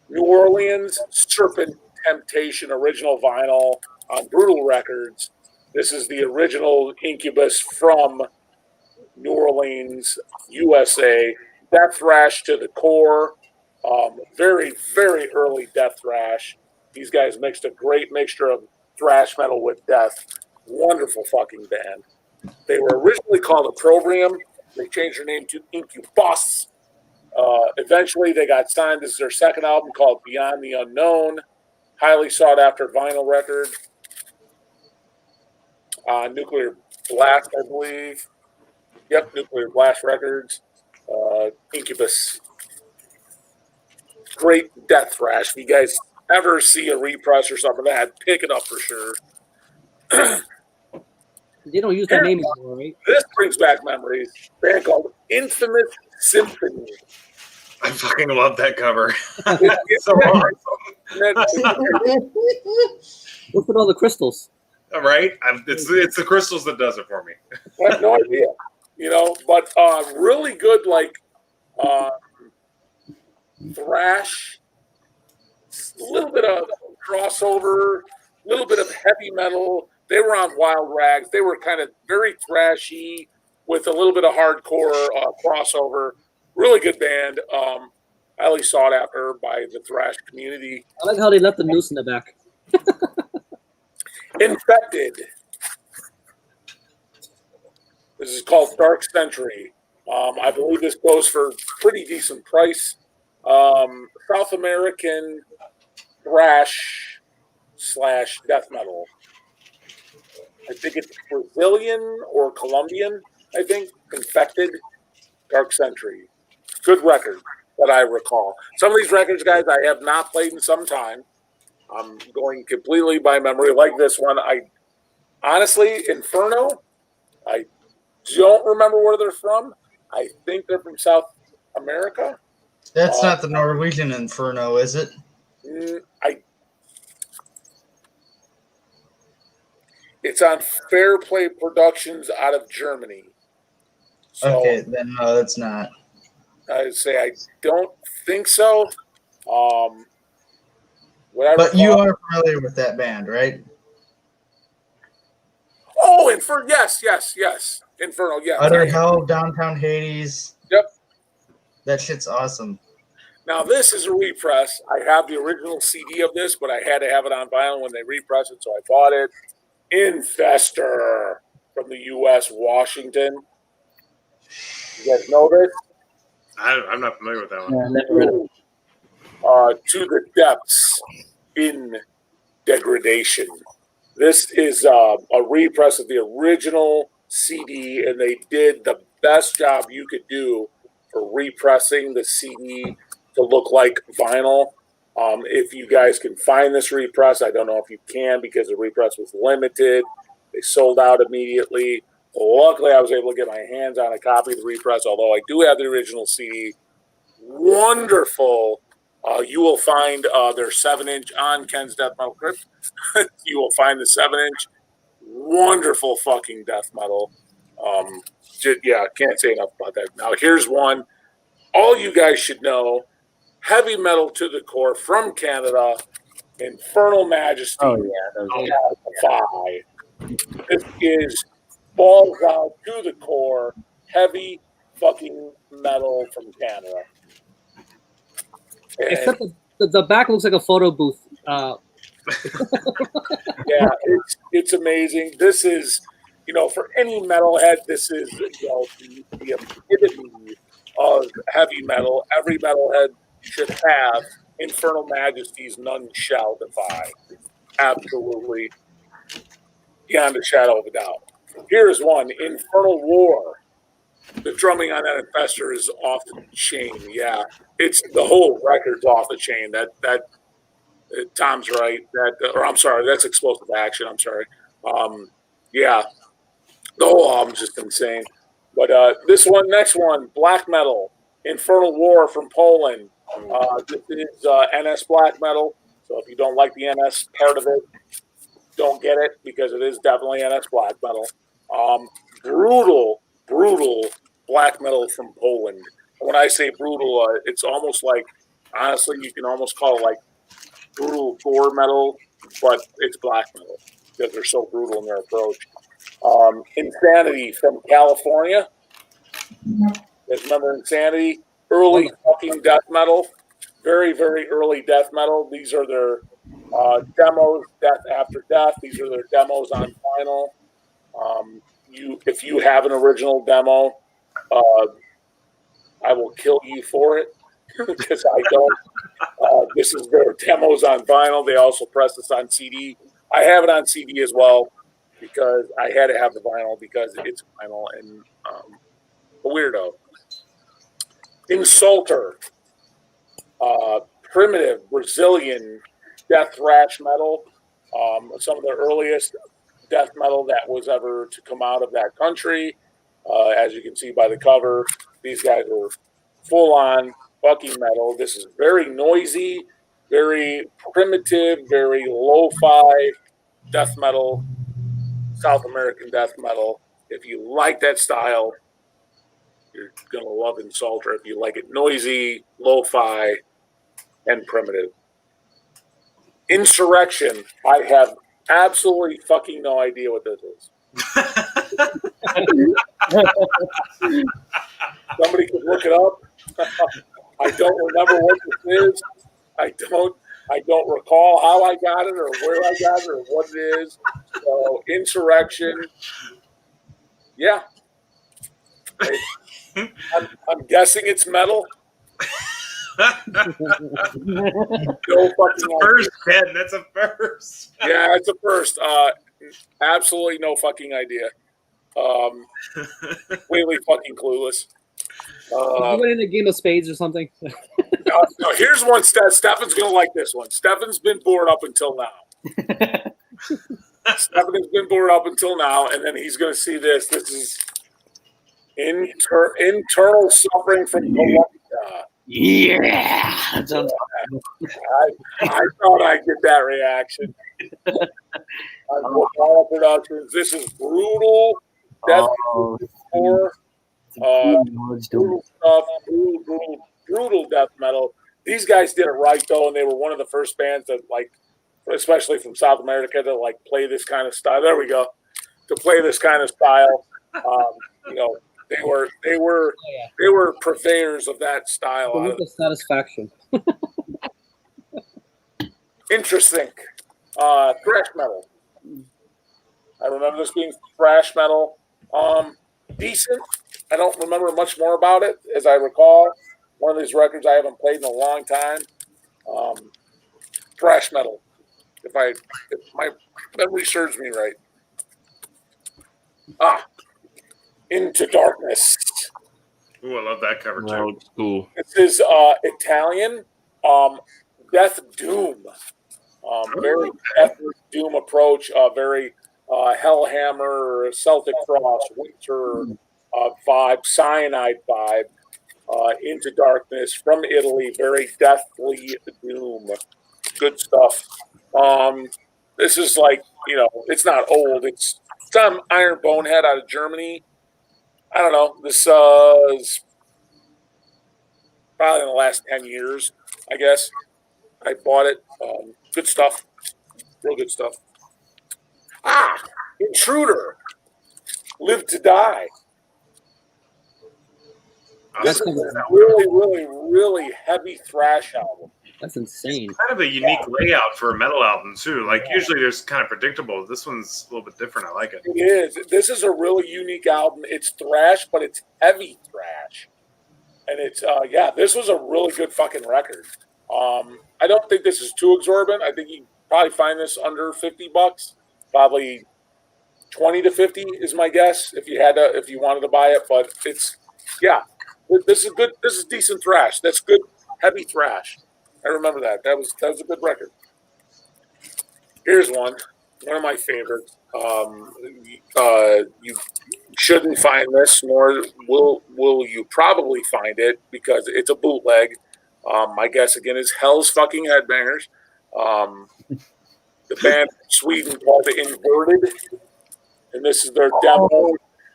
New Orleans, Serpent Temptation original vinyl on Brutal Records. This is the original Incubus from New Orleans, USA. Death thrash to the core. Very, very early death thrash. These guys mixed a great mixture of thrash metal with death. Wonderful fucking band. They were originally called Opprobrium. They changed their name to Incubus. Eventually, they got signed. This is their second album called Beyond the Unknown. Highly sought after vinyl record. Nuclear Blast, I believe. Yep, Nuclear Blast Records. Incubus. Great death thrash. If you guys ever see a repress or something like that, pick it up for sure. They don't use that name anymore, right? This brings back memories. A band called Infamous Symphony. I fucking love that cover. It's so awesome. Look at all the crystals. Right? It's the crystals that does it for me. I have no idea. But really good, like, thrash, a little bit of crossover, a little bit of heavy metal. They were on Wild Rags. They were kind of very thrashy with a little bit of hardcore crossover. Really good band. Highly sought after by the thrash community. I like how they left the noose in the back. Infected. This is called Dark Century. I believe this goes for pretty decent price. South American thrash / death metal. I think it's Brazilian or Colombian, I think. Infected, Dark Century. Good record that I recall. Some of these records, guys, I have not played in some time. I'm going completely by memory. Like this one, honestly, Inferno, I don't remember where they're from. I think they're from South America. That's not the Norwegian Inferno, is it? It's on Fair Play Productions out of Germany. So Okay, then no, that's not. I'd say I don't think so. But you are familiar with that band, right? Oh, Inferno! Yes. Inferno, yeah. Utter Hell, Downtown Hades. Yep. That shit's awesome. Now, this is a repress. I have the original CD of this, but I had to have it on vinyl when they repressed it, so I bought it. Infester from the U.S., Washington. You guys know this? I'm not familiar with that one. Yeah, never read it. To the Depths in Degradation. This is a repress of the original CD, and they did the best job you could do for repressing the CD to look like vinyl. If you guys can find this repress, I don't know if you can because the repress was limited. They sold out immediately. Luckily, I was able to get my hands on a copy of the repress, although I do have the original CD. Wonderful. You will find their 7-inch on Ken's Death Metal Crypt. You will find the 7-inch. Wonderful fucking death metal. Can't say enough about that. Now, here's one. All you guys should know. Heavy metal to the core from Canada. Infernal Majesty. Oh, yeah. This is balls out to the core. Heavy fucking metal from Canada. And Except the back looks like a photo booth. yeah, it's amazing. This is, for any metalhead, this is the epitome of heavy metal. Every metalhead should have Infernal Majesties, None Shall Defy. Absolutely. Beyond a shadow of a doubt. Here's one, Infernal War. The drumming on that Infester is off the chain. Yeah, it's the whole record's off the chain. That Tom's right. That's Explosive Action. I'm sorry. The whole album's just insane. But next one, black metal, Infernal War from Poland. This is NS black metal. So if you don't like the NS part of it, don't get it because it is definitely NS black metal. Brutal black metal from Poland. When I say brutal, it's almost like, honestly, you can almost call it like brutal gore metal, but it's black metal because they're so brutal in their approach. Insanity from California. You guys remember Insanity? Early fucking death metal. Very, very early death metal. These are their demos, Death After Death. These are their demos on vinyl. If you have an original demo, I will kill you for it because I don't. This is their demos on vinyl. They also press this on CD. I have it on CD as well because I had to have the vinyl because it's vinyl and a weirdo. Insulter, primitive Brazilian death thrash metal. Some of the earliest death metal that was ever to come out of that country. As you can see by the cover, these guys were full-on fucking metal. This is very noisy, very primitive, very lo-fi death metal, South American death metal. If you like that style, you're going to love Insulter. If you like it noisy, lo-fi, and primitive. Insurrection, I have absolutely fucking no idea what this is. Somebody could look it up. I don't remember what this is. I don't recall how I got it or where I got it or what it is. So Insurrection, yeah. I'm guessing it's metal. No That's a first, Ken. That's a first. Yeah, it's a first. Absolutely no fucking idea. Completely fucking clueless. You went in a game of spades or something? No, here's one. Stefan's gonna like this one. Stefan's been bored up until now. Stefan has been bored up until now, and then he's gonna see this. This is internal suffering from Colombia. Yeah. I thought I'd get that reaction. All Productions. This is brutal death horror. Brutal stuff. Brutal death metal. These guys did it right though, and they were one of the first bands that, like, especially from South America, to like play this kind of style. There we go. To play this kind of style. You know, they were purveyors of that style. With the satisfaction. Interesting. Thrash metal. I remember this being thrash metal. Decent. I don't remember much more about it, as I recall. One of these records I haven't played in a long time. Thrash metal. If my memory serves me right. Into Darkness. Ooh, I love that cover too. Wow, it's cool. This is Italian. Death Doom. Very Death Doom approach. Very Hellhammer, Celtic Cross, Winter vibe, Cyanide vibe. Into Darkness from Italy. Very deathly doom. Good stuff. This is like, you know, it's not old. It's some Iron Bonehead out of Germany. I don't know. This is probably in the last 10 years, I guess. I bought it. Good stuff. Real good stuff. Intruder. Live to Die. This is a really, really, really heavy thrash album. That's insane. Kind of a unique layout for a metal album too. Like usually there's kind of predictable. This one's a little bit different. I like it. It is. This is a really unique album. It's thrash, but it's heavy thrash. And it's this was a really good fucking record. I don't think this is too exorbitant. I think you can probably find this under $50. Probably 20 to 50 is my guess if you wanted to buy it. But it's this is good. This is decent thrash. That's good heavy thrash. I remember that. That was a good record. Here's one of my favorites. You shouldn't find this, nor will you probably find it because it's a bootleg. My guess again is Hell's fucking Headbangers. The band from Sweden called the Inverted, and this is their demo.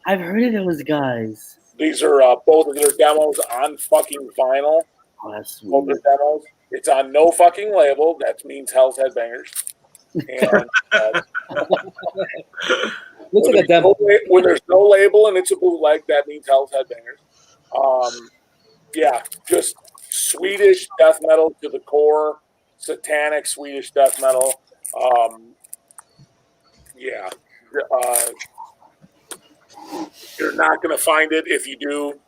I've heard of those guys. These are both of their demos on fucking vinyl. Oh, that's sweet. Both their demos. It's on no fucking label. That means Hell's Headbangers. And Looks like a demo. when there's no label and it's a bootleg, that means Hell's Headbangers. Yeah, just Swedish death metal to the core, satanic Swedish death metal. Yeah, you're not going to find it. If you do,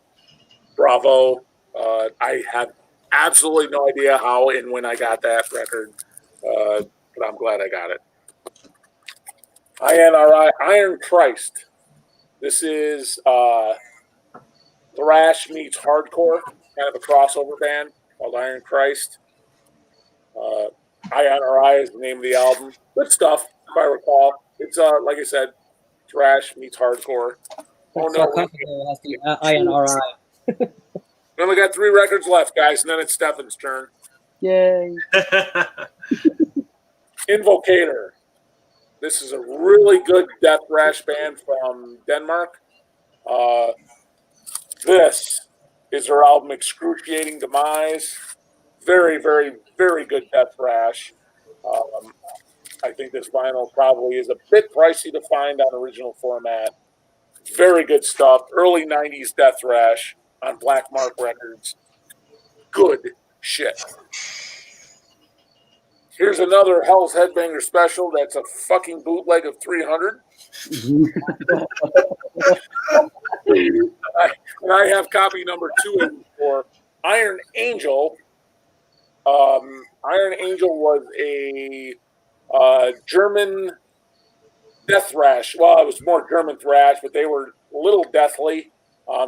bravo. I have absolutely no idea how and when I got that record, but I'm glad I got it. INRI, Iron Christ. This is thrash meets hardcore, kind of a crossover band called Iron Christ. INRI is the name of the album. Good stuff, if I recall. It's like I said, thrash meets hardcore. Oh no, That's the INRI. we only got 3 records left, guys, and then it's Stefan's turn. Yay. Invocator. This is a really good death thrash band from Denmark. This is their album Excruciating Demise. Very, very, very good death thrash. I think this vinyl probably is a bit pricey to find on original format. Very good stuff. Early 90s death thrash on Black Mark Records. Good shit. Here's another Hell's Headbanger special that's a fucking bootleg of 300. And I have copy number 2 and 4. Iron Angel. Iron Angel was a German death thrash. Well, it was more German thrash, but they were a little deathly.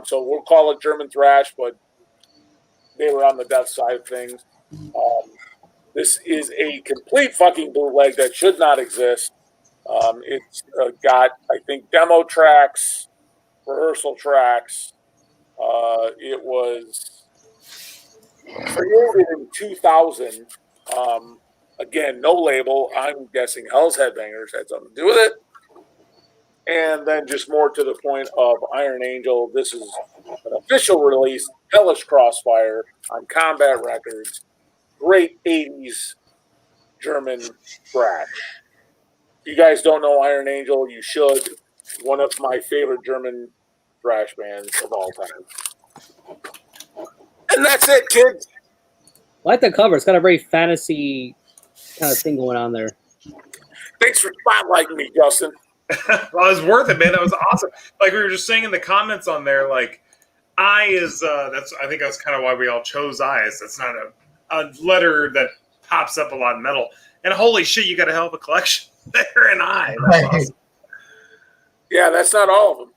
So we'll call it German thrash, but they were on the death side of things. This is a complete fucking bootleg that should not exist. It's got, I think, demo tracks, rehearsal tracks. It was created in 2000. Again, no label. I'm guessing Hell's Headbangers had something to do with it. And then just more to the point of Iron Angel, this is an official release, Hellish Crossfire on Combat Records. Great 80s German thrash. If you guys don't know Iron Angel, you should. One of my favorite German thrash bands of all time. And that's it, kids. I like the cover. It's got a very fantasy kind of thing going on there. Thanks for spotlighting me, Justin. Well, it was worth it, man. That was awesome. Like we were just saying in the comments on there, like I is I think that's kind of why we all chose I. That's not a letter that pops up a lot in metal. And holy shit, you got a hell of a collection there in I. That's awesome. Yeah, that's not all of them.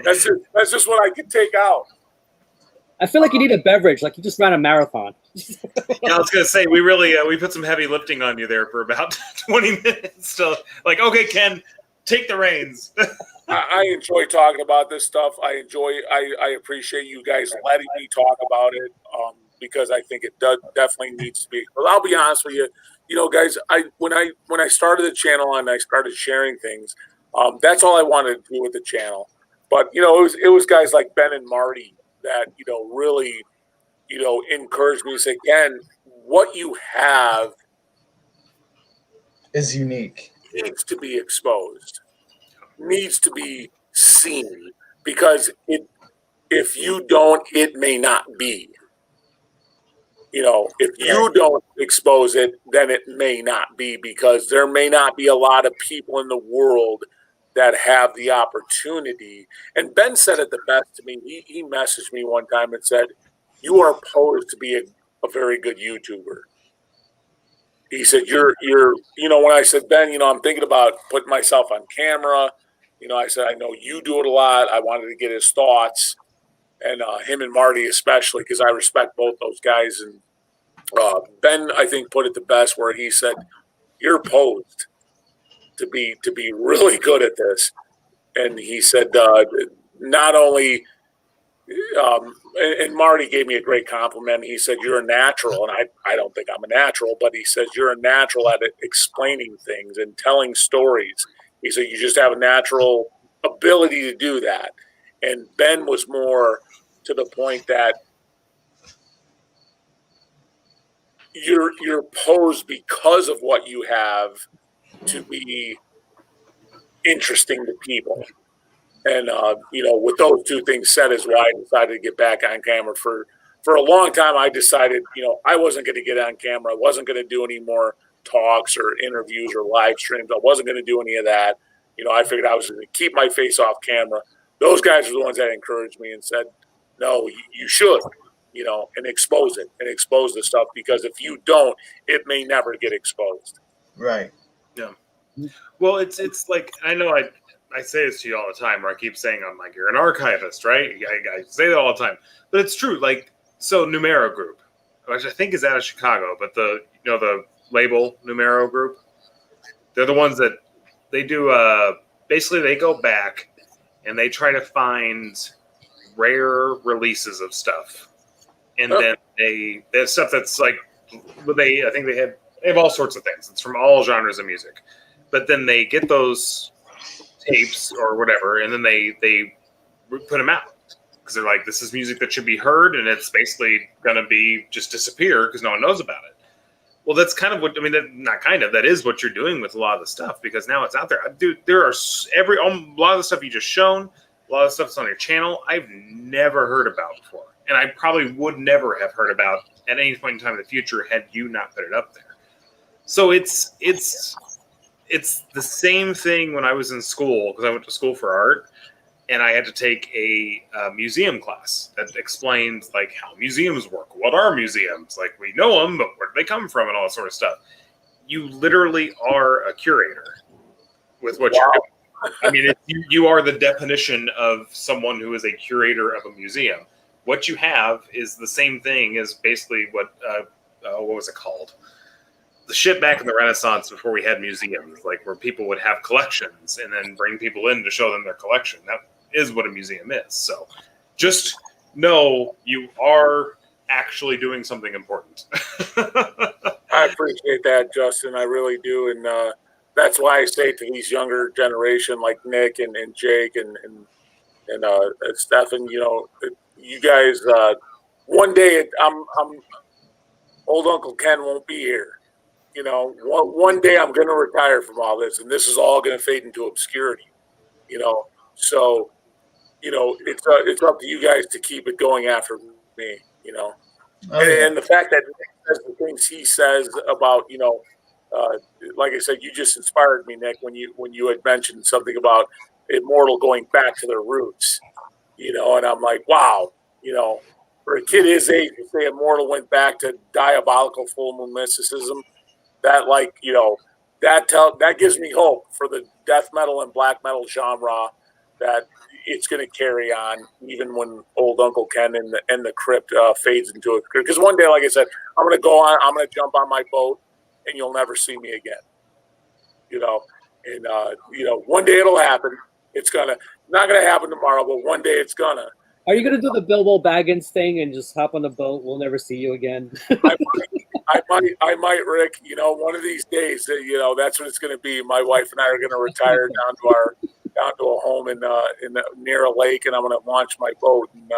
that's just what I can take out. I feel like you need a beverage, like you just ran a marathon. Yeah, I was gonna say we really we put some heavy lifting on you there for about 20 minutes. So, like, okay, Ken, take the reins. I enjoy talking about this stuff. I appreciate you guys letting me talk about it because I think it definitely needs to be. Well, I'll be honest with you, you know, guys. When I started the channel and I started sharing things, that's all I wanted to do with the channel. But you know, it was guys like Ben and Marty that, you know, really, you know, encouraged me to say, Ken, what you have is unique. Needs to be exposed, needs to be seen, because if you don't, it may not be. You know, if you don't expose it, then it may not be, because there may not be a lot of people in the world that have the opportunity. And Ben said it the best to me. He messaged me one time and said, you are posed to be a very good YouTuber. He said, you're, you know, when I said, Ben, you know, I'm thinking about putting myself on camera. You know, I said, I know you do it a lot. I wanted to get his thoughts, and him and Marty especially, because I respect both those guys. And Ben, I think, put it the best, where he said, you're posed to be really good at this. And he said, not only and Marty gave me a great compliment. He said, "You're a natural," and I don't think I'm a natural, but he says you're a natural at explaining things and telling stories. He said you just have a natural ability to do that. And Ben was more to the point that you're posed because of what you have to be interesting to people. And with those two things said, is why I decided to get back on camera. For a long time, I decided, I wasn't going to get on camera. I wasn't going to do any more talks or interviews or live streams. I wasn't going to do any of that. I figured I was going to keep my face off camera. Those guys were the ones that encouraged me and said, no, you should, and expose it and expose the stuff, because if you don't, it may never get exposed. Right. Yeah. Well, it's like, I know I say this to you all the time, where I keep saying I'm like, you're an archivist, right? I say that all the time, but it's true. Like, so Numero Group, which I think is out of Chicago, but the label Numero Group, they're the ones that they do. Basically, they go back and they try to find rare releases of stuff, and then they have stuff that's like, I think they have all sorts of things. It's from all genres of music, but then they get those tapes or whatever, and then they put them out because they're like, this is music that should be heard, and it's basically gonna be just disappear because no one knows about it. Well, that's kind of what I mean. That is what you're doing with a lot of the stuff, because now it's out there. Dude, there are a lot of the stuff you just shown, a lot of the stuff that's on your channel, I've never heard about before, and I probably would never have heard about at any point in time in the future had you not put it up there. So it's the same thing when I was in school, because I went to school for art, and I had to take a museum class that explained like how museums work. What are museums? Like, we know them, but where do they come from and all that sort of stuff. You literally are a curator with what you're doing. I mean, you are the definition of someone who is a curator of a museum. What you have is the same thing as basically what was it called? The shit back in the Renaissance before we had museums, like where people would have collections and then bring people in to show them their collection. That is what a museum is. So just know you are actually doing something important. I appreciate that, Justin. I really do. And that's why I say to these younger generation like Nick and Jake and Stefan, you guys, one day I'm old Uncle Ken won't be here. One day I'm going to retire from all this, and this is all going to fade into obscurity. So it's up to you guys to keep it going after me. And the fact that Nick says the things he says about like I said, you just inspired me, Nick, when you had mentioned something about Immortal going back to their roots. And I'm like, wow, for a kid his age to say Immortal went back to diabolical full moon mysticism. That that gives me hope for the death metal and black metal genre, that it's going to carry on even when old Uncle Ken and the crypt fades into it. Because one day, like I said, I'm going to jump on my boat, and you'll never see me again. One day it'll happen. It's not gonna happen tomorrow, but one day it's gonna. Are you gonna do the Bilbo Baggins thing and just hop on the boat? We'll never see you again. I might, Rick. One of these days, that's what it's going to be. My wife and I are going to retire down to a home in near a lake, and I'm going to launch my boat, and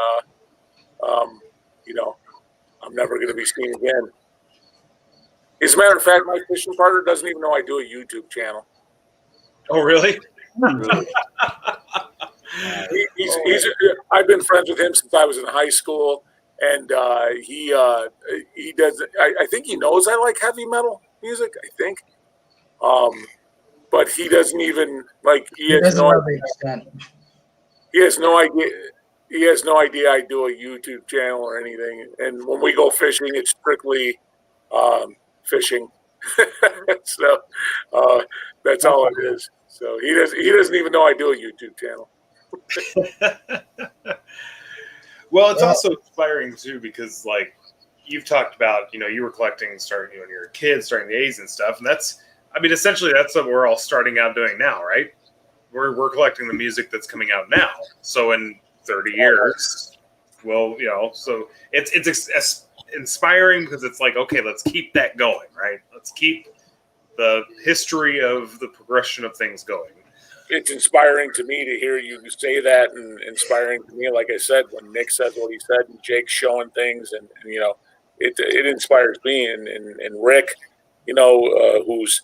I'm never going to be seen again. As a matter of fact, my fishing partner doesn't even know I do a YouTube channel. Oh, really? I've been friends with him since I was in high school. And he does. I think he knows I like heavy metal music. I think, but he doesn't even like. He has no idea. He has no idea. He has no idea I do a YouTube channel or anything. And when we go fishing, it's strictly fishing. So that's all it is. So he doesn't even know I do a YouTube channel. Well, it's also inspiring too, because like you've talked about, you were collecting starting when you were a kid, starting the 80s and stuff, and essentially that's what we're all starting out doing now, right? We're collecting the music that's coming out now. So in 30 years, will, so it's inspiring because it's like, okay, let's keep that going, right? Let's keep the history of the progression of things going. It's inspiring to me to hear you say that, and inspiring to me, like I said, when Nick says what he said, and Jake's showing things, and it inspires me, and Rick, who's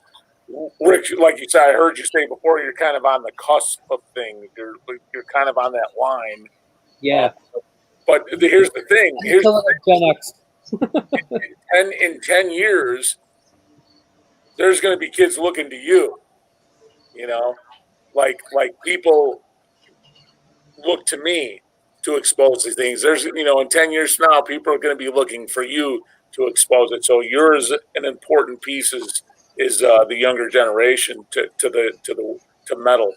Rick, like you said, I heard you say before, you're kind of on the cusp of things. You're kind of on that line. Yeah. But here's the thing. Here's Gen X. in 10 years, there's going to be kids looking to you, like people look to me to expose these things. There's, in 10 years from now, people are going to be looking for you to expose it. So you're an important piece is the younger generation to metal.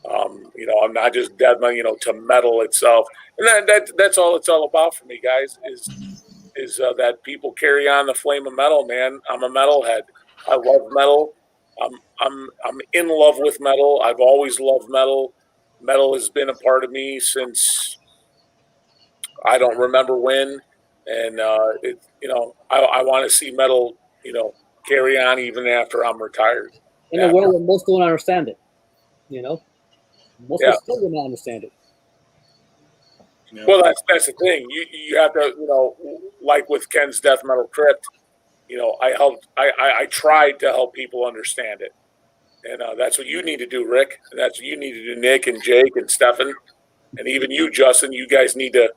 I'm not just dead metal, to metal itself, and that's all it's all about for me, guys. Is that people carry on the flame of metal, man. I'm a metalhead. I love metal. I'm in love with metal. I've always loved metal. Metal has been a part of me since I don't remember when, and I want to see metal, carry on even after I'm retired. In a world where most don't understand it, most people still don't understand it. Well, that's the thing. You have to, like with Ken's death metal crypt, I tried to help people understand it. And that's what you need to do, Rick. And that's what you need to do, Nick and Jake and Stefan. And even you, Justin, you guys need to,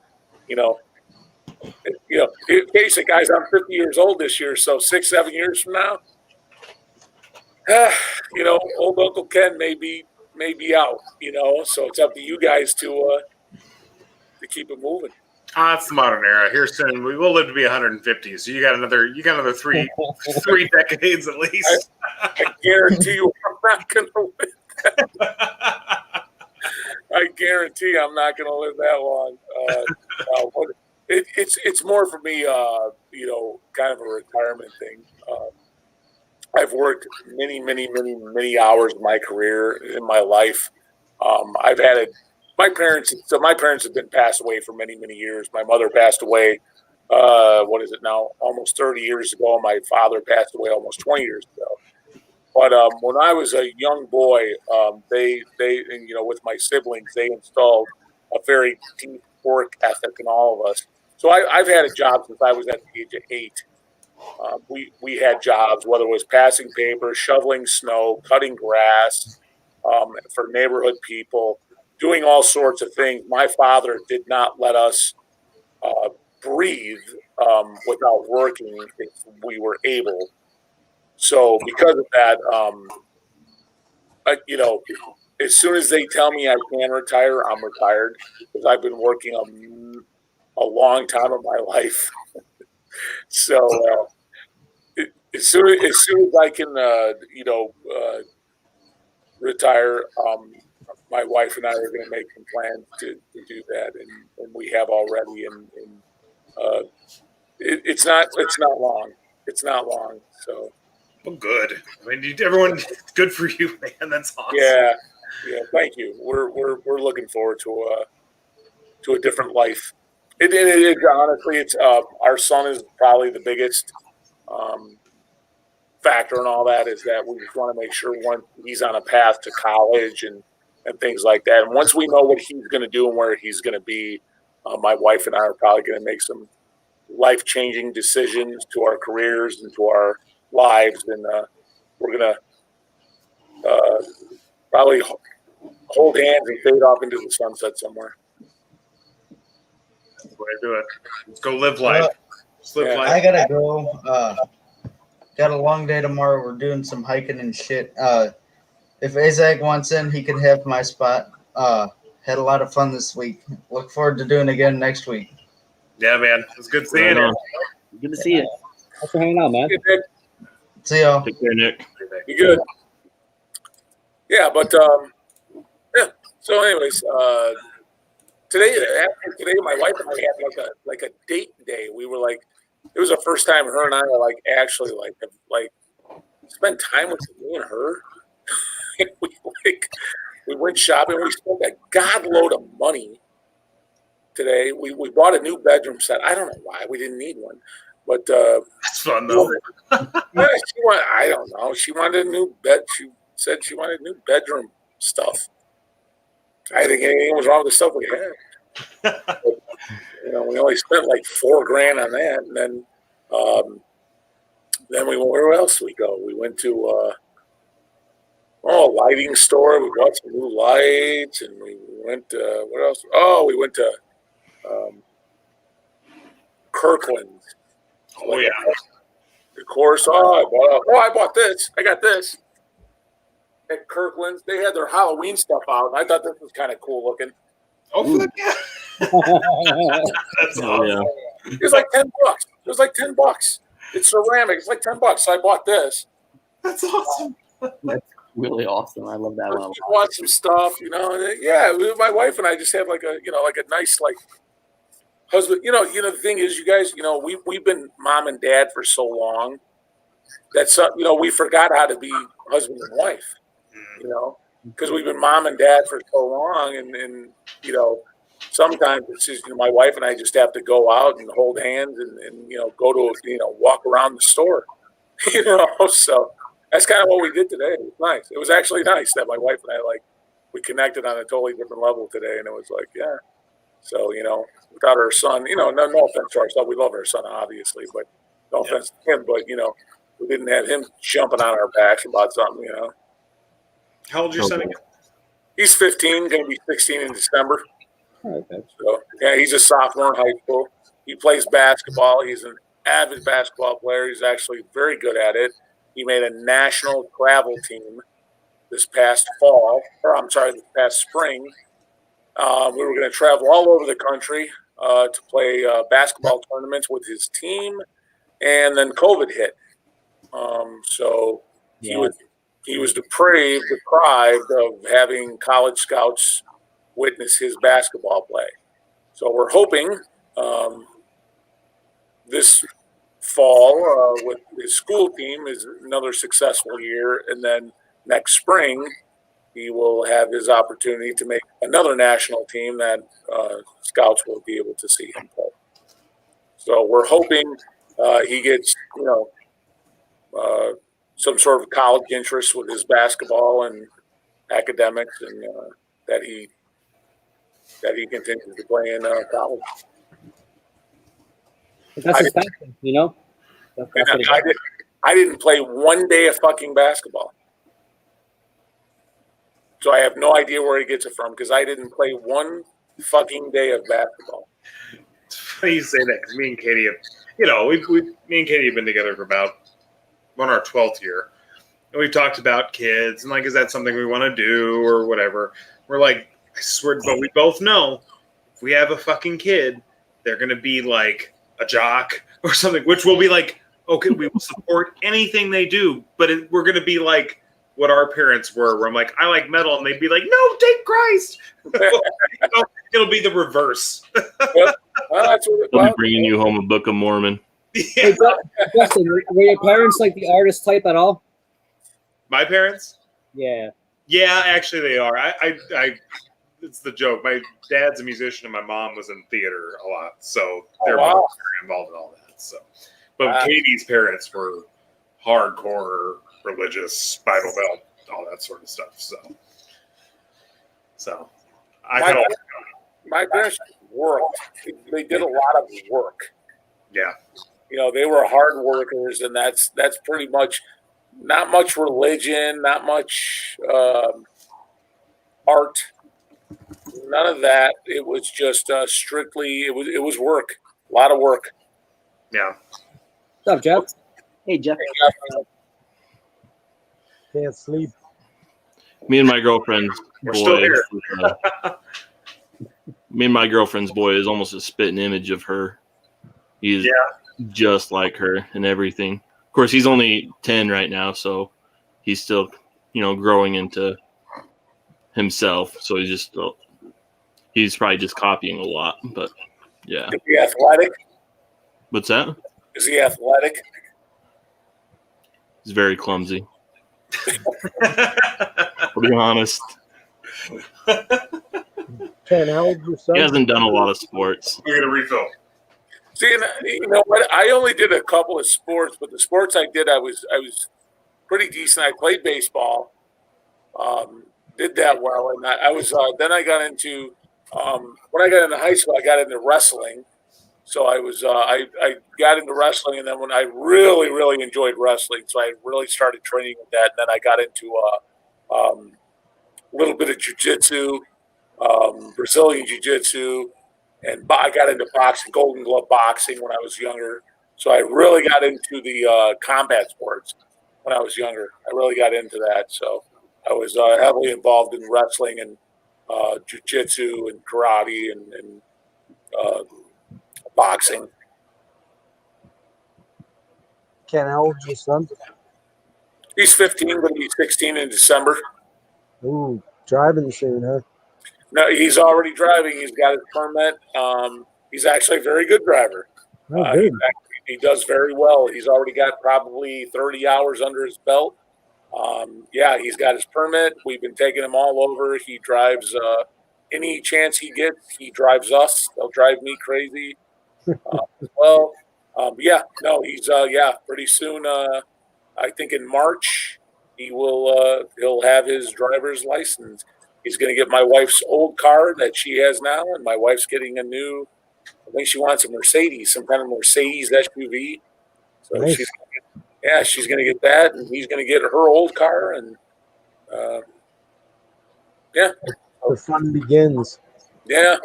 face it, guys, I'm 50 years old this year. So 6-7 years from now, old Uncle Ken may be out, so it's up to you guys to keep it moving. It's the modern era. Here soon, we will live to be 150. So you got another 3 decades at least. I guarantee you, I'm not going to live that. I guarantee I'm not going to live that long. It's more for me, kind of a retirement thing. I've worked many hours of my career in my life. I've had my parents have been passed away for many years. My mother passed away, what is it now? Almost 30 years ago. My father passed away almost 20 years ago. But when I was a young boy, they with my siblings, they installed a very deep work ethic in all of us. So I've had a job since I was at the age of 8. We had jobs, whether it was passing paper, shoveling snow, cutting grass for neighborhood people, doing all sorts of things. My father did not let us breathe without working if we were able. So because of that, as soon as they tell me I can retire, I'm retired because I've been working a long time of my life. So as soon as I can, retire, my wife and I are going to make some plans to do that, and we have already. And it's not long. It's not long. So. Well, good. I mean, everyone, good for you, man. That's awesome. Yeah. Thank you. We're looking forward to a different life. It honestly, it's our son is probably the biggest factor in all that. Is that we just want to make sure once he's on a path to college and things like that, and once we know what he's going to do and where he's going to be, my wife and I are probably going to make some life-changing decisions to our careers and to our lives, and we're going to probably hold hands and fade off into the sunset somewhere. That's the way to do it. Let's go live life. Life. I gotta go. Got a long day tomorrow. We're doing some hiking and shit. If Azag wants in, he can have my spot. Had a lot of fun this week. Look forward to doing it again next week. Yeah, man. It's good seeing you. Good to see you. Thanks for hanging out, man. See y'all. Take care, Nick. You good? Yeah, but yeah. So, anyways, today, my wife and I had like a date day. We were like, it was the first time her and I were like actually like spend time with me and her. we went shopping. We spent a god load of money today. We bought a new bedroom set. I don't know why we didn't need one, but That's fun though. yeah, I don't know. She wanted a new bed. She said she wanted new bedroom stuff. I think anything was wrong with the stuff we had. But, we only spent like $4,000 on that, and then we where else did we go? We went to a lighting store. We bought some new lights, and we went what else? Oh, we went to Kirkland's. Oh yeah. Of course. I bought this. I got this at Kirkland's. They had their Halloween stuff out, and I thought this was kind of cool looking. Oh, fuck yeah. That's awesome. Yeah. It was like $10. It was like $10. It's ceramic. It's like $10. So I bought this. That's awesome. That's really awesome. I love that one. We bought some stuff, Yeah, my wife and I just have like a nice like husband. The thing is, you guys, we've been mom and dad for so long that we forgot how to be husband and wife. Because we've been mom and dad for so long, and sometimes it's just my wife and I just have to go out and hold hands and go to walk around the store, So that's kind of what we did today. It was nice. It was actually nice that my wife and I we connected on a totally different level today, and it was like, yeah. So without our son, no offense to our son, we love our son obviously, but no offense to him, but we didn't have him jumping on our backs about something, How old's your son again? He's 15, going to be 16 in December. Okay. So, yeah, he's a sophomore in high school. He plays basketball. He's an avid basketball player. He's actually very good at it. He made a national travel team this past spring. We were going to travel all over the country to play basketball tournaments with his team, and then COVID hit. So he was deprived of having college scouts witness his basketball play. So we're hoping this fall with his school team is another successful year, and then next spring he will have his opportunity to make another national team that scouts will be able to see him play. So we're hoping he gets some sort of college interest with his basketball and academics, and that he continues to play in college. That's his passion, That's what he does. I didn't play one day of fucking basketball. So I have no idea where he gets it from, because I didn't play one fucking day of basketball. It's funny you say that, because me and Katie have, me and Katie have been together for about on our 12th year. And we've talked about kids and is that something we want to do or whatever. We're like, I swear, but we both know if we have a fucking kid, they're going to be like a jock or something, which will be like, okay, we will support anything they do, but we're going to be like what our parents were, where I'm like, I like metal, and they'd be like, no, take Christ. It'll be the reverse. Well, that's what They'll be bringing you home a Book of Mormon. Yeah. Hey, Justin, were your parents like the artist type at all? My parents? Yeah. Yeah, actually they are. I it's the joke. My dad's a musician and my mom was in theater a lot, so they're both very involved in all that. So, but Katie's parents were hardcore religious, Bible Belt, all that sort of stuff. So my parents worked. They did a lot of work. Yeah. They were hard workers, and that's pretty much not much religion, not much art, none of that. It was just strictly it was work, a lot of work. Yeah. What's up, Jeff? Hey, Jeff. Can't sleep. Me and my girlfriend's We're boy. still here. Me and my girlfriend's boy is almost a spitting image of her. He's just like her and everything. Of course, he's only 10 right now, so he's still, growing into himself. So he's probably just copying a lot. But yeah. Is he athletic? What's that? Is he athletic? He's very clumsy. I'll be honest. Ken, how old's your son? He hasn't done a lot of sports. We're gonna refill. See, and, you know what? I only did a couple of sports, but the sports I did, I was pretty decent. I played baseball, did that well, and I was then I got into when I got into high school, I got into wrestling. So I was I got into wrestling, and then when I really enjoyed wrestling, so I really started training with that. And then I got into a little bit of jiu-jitsu, Brazilian jiu-jitsu, and I got into boxing, Golden Glove boxing when I was younger. So I really got into the combat sports when I was younger. I really got into that. So I was heavily involved in wrestling and jiu-jitsu and karate and boxing. Ken, how old's your son? He's 15, going to be 16 in December. Ooh, driving soon, huh? No, he's already driving. He's got his permit. He's actually a very good driver. Oh, good. He does very well. He's already got probably 30 hours under his belt. Yeah, he's got his permit. We've been taking him all over. He drives any chance he gets. He drives us. They'll drive me crazy. Yeah, no, he's pretty soon. I think in March he'll have his driver's license. He's going to get my wife's old car that she has now, and my wife's getting a new. I think she wants a Mercedes, some kind of Mercedes SUV. So Nice. she's going to get that, and he's going to get her old car, and The fun begins. yeah,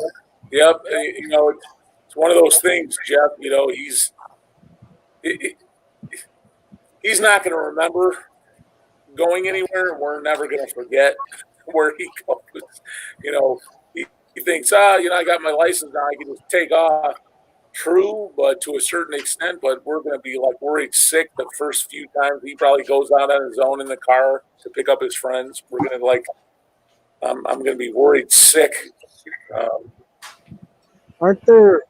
yep. You know, it's one of those things, Jeff. You know, he's not going to remember going anywhere, and we're never going to forget where he goes. You know, he thinks, I got my license now, I can just take off. True, but to a certain extent, but we're going to be like worried sick the first few times he probably goes out on his own in the car to pick up his friends. We're going to I'm going to be worried sick. Aren't there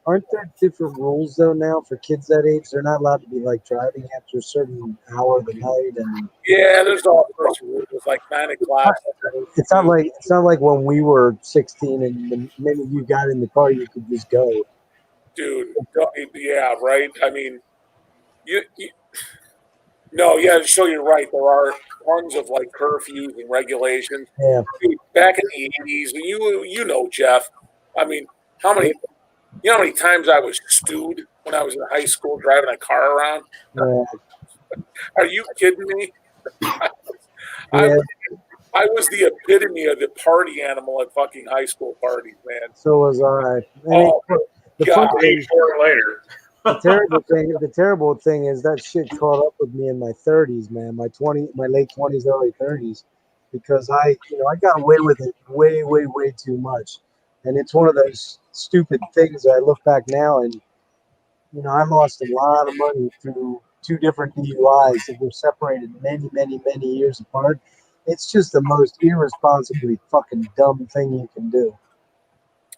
different rules though now for kids that age? They're not allowed to be like driving after a certain hour of the night, and Yeah, there's all sorts of rules, like 9 o'clock. it's not like when we were 16 and the minute you got in the car you could just go. Dude, yeah, right. I mean, so you're right. There are tons of like curfews and regulations. Yeah. Dude, back in the 80s, you know, Jeff. I mean, how many times I was stewed when I was in high school driving a car around? Are you kidding me? Yeah. I was the epitome of the party animal at fucking high school parties, man. So was I. The God, Later. The terrible thing is that shit caught up with me in my 30s, man. My late 20s, early 30s, because I got away with it way too much, and it's one of those stupid things that I look back now and I lost a lot of money through 2 different DUIs that were separated many years apart. It's just the most irresponsibly fucking dumb thing you can do.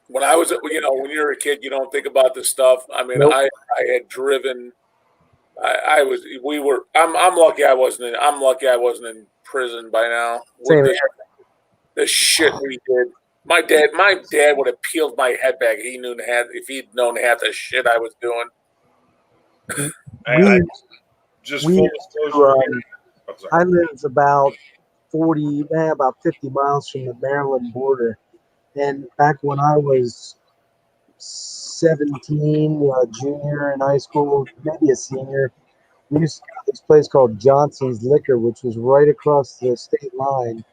When I was, when you're a kid, you don't think about this stuff. I mean, Nope. I had driven. I'm lucky I wasn't in prison by now. Same With the shit we did. My dad would have peeled my head back if he'd known half the shit I was doing. Full disclosure. I lived about 50 miles from the Maryland border. And back when I was 17, junior in high school, maybe a senior, we used to go to this place called Johnson's Liquor, which was right across the state line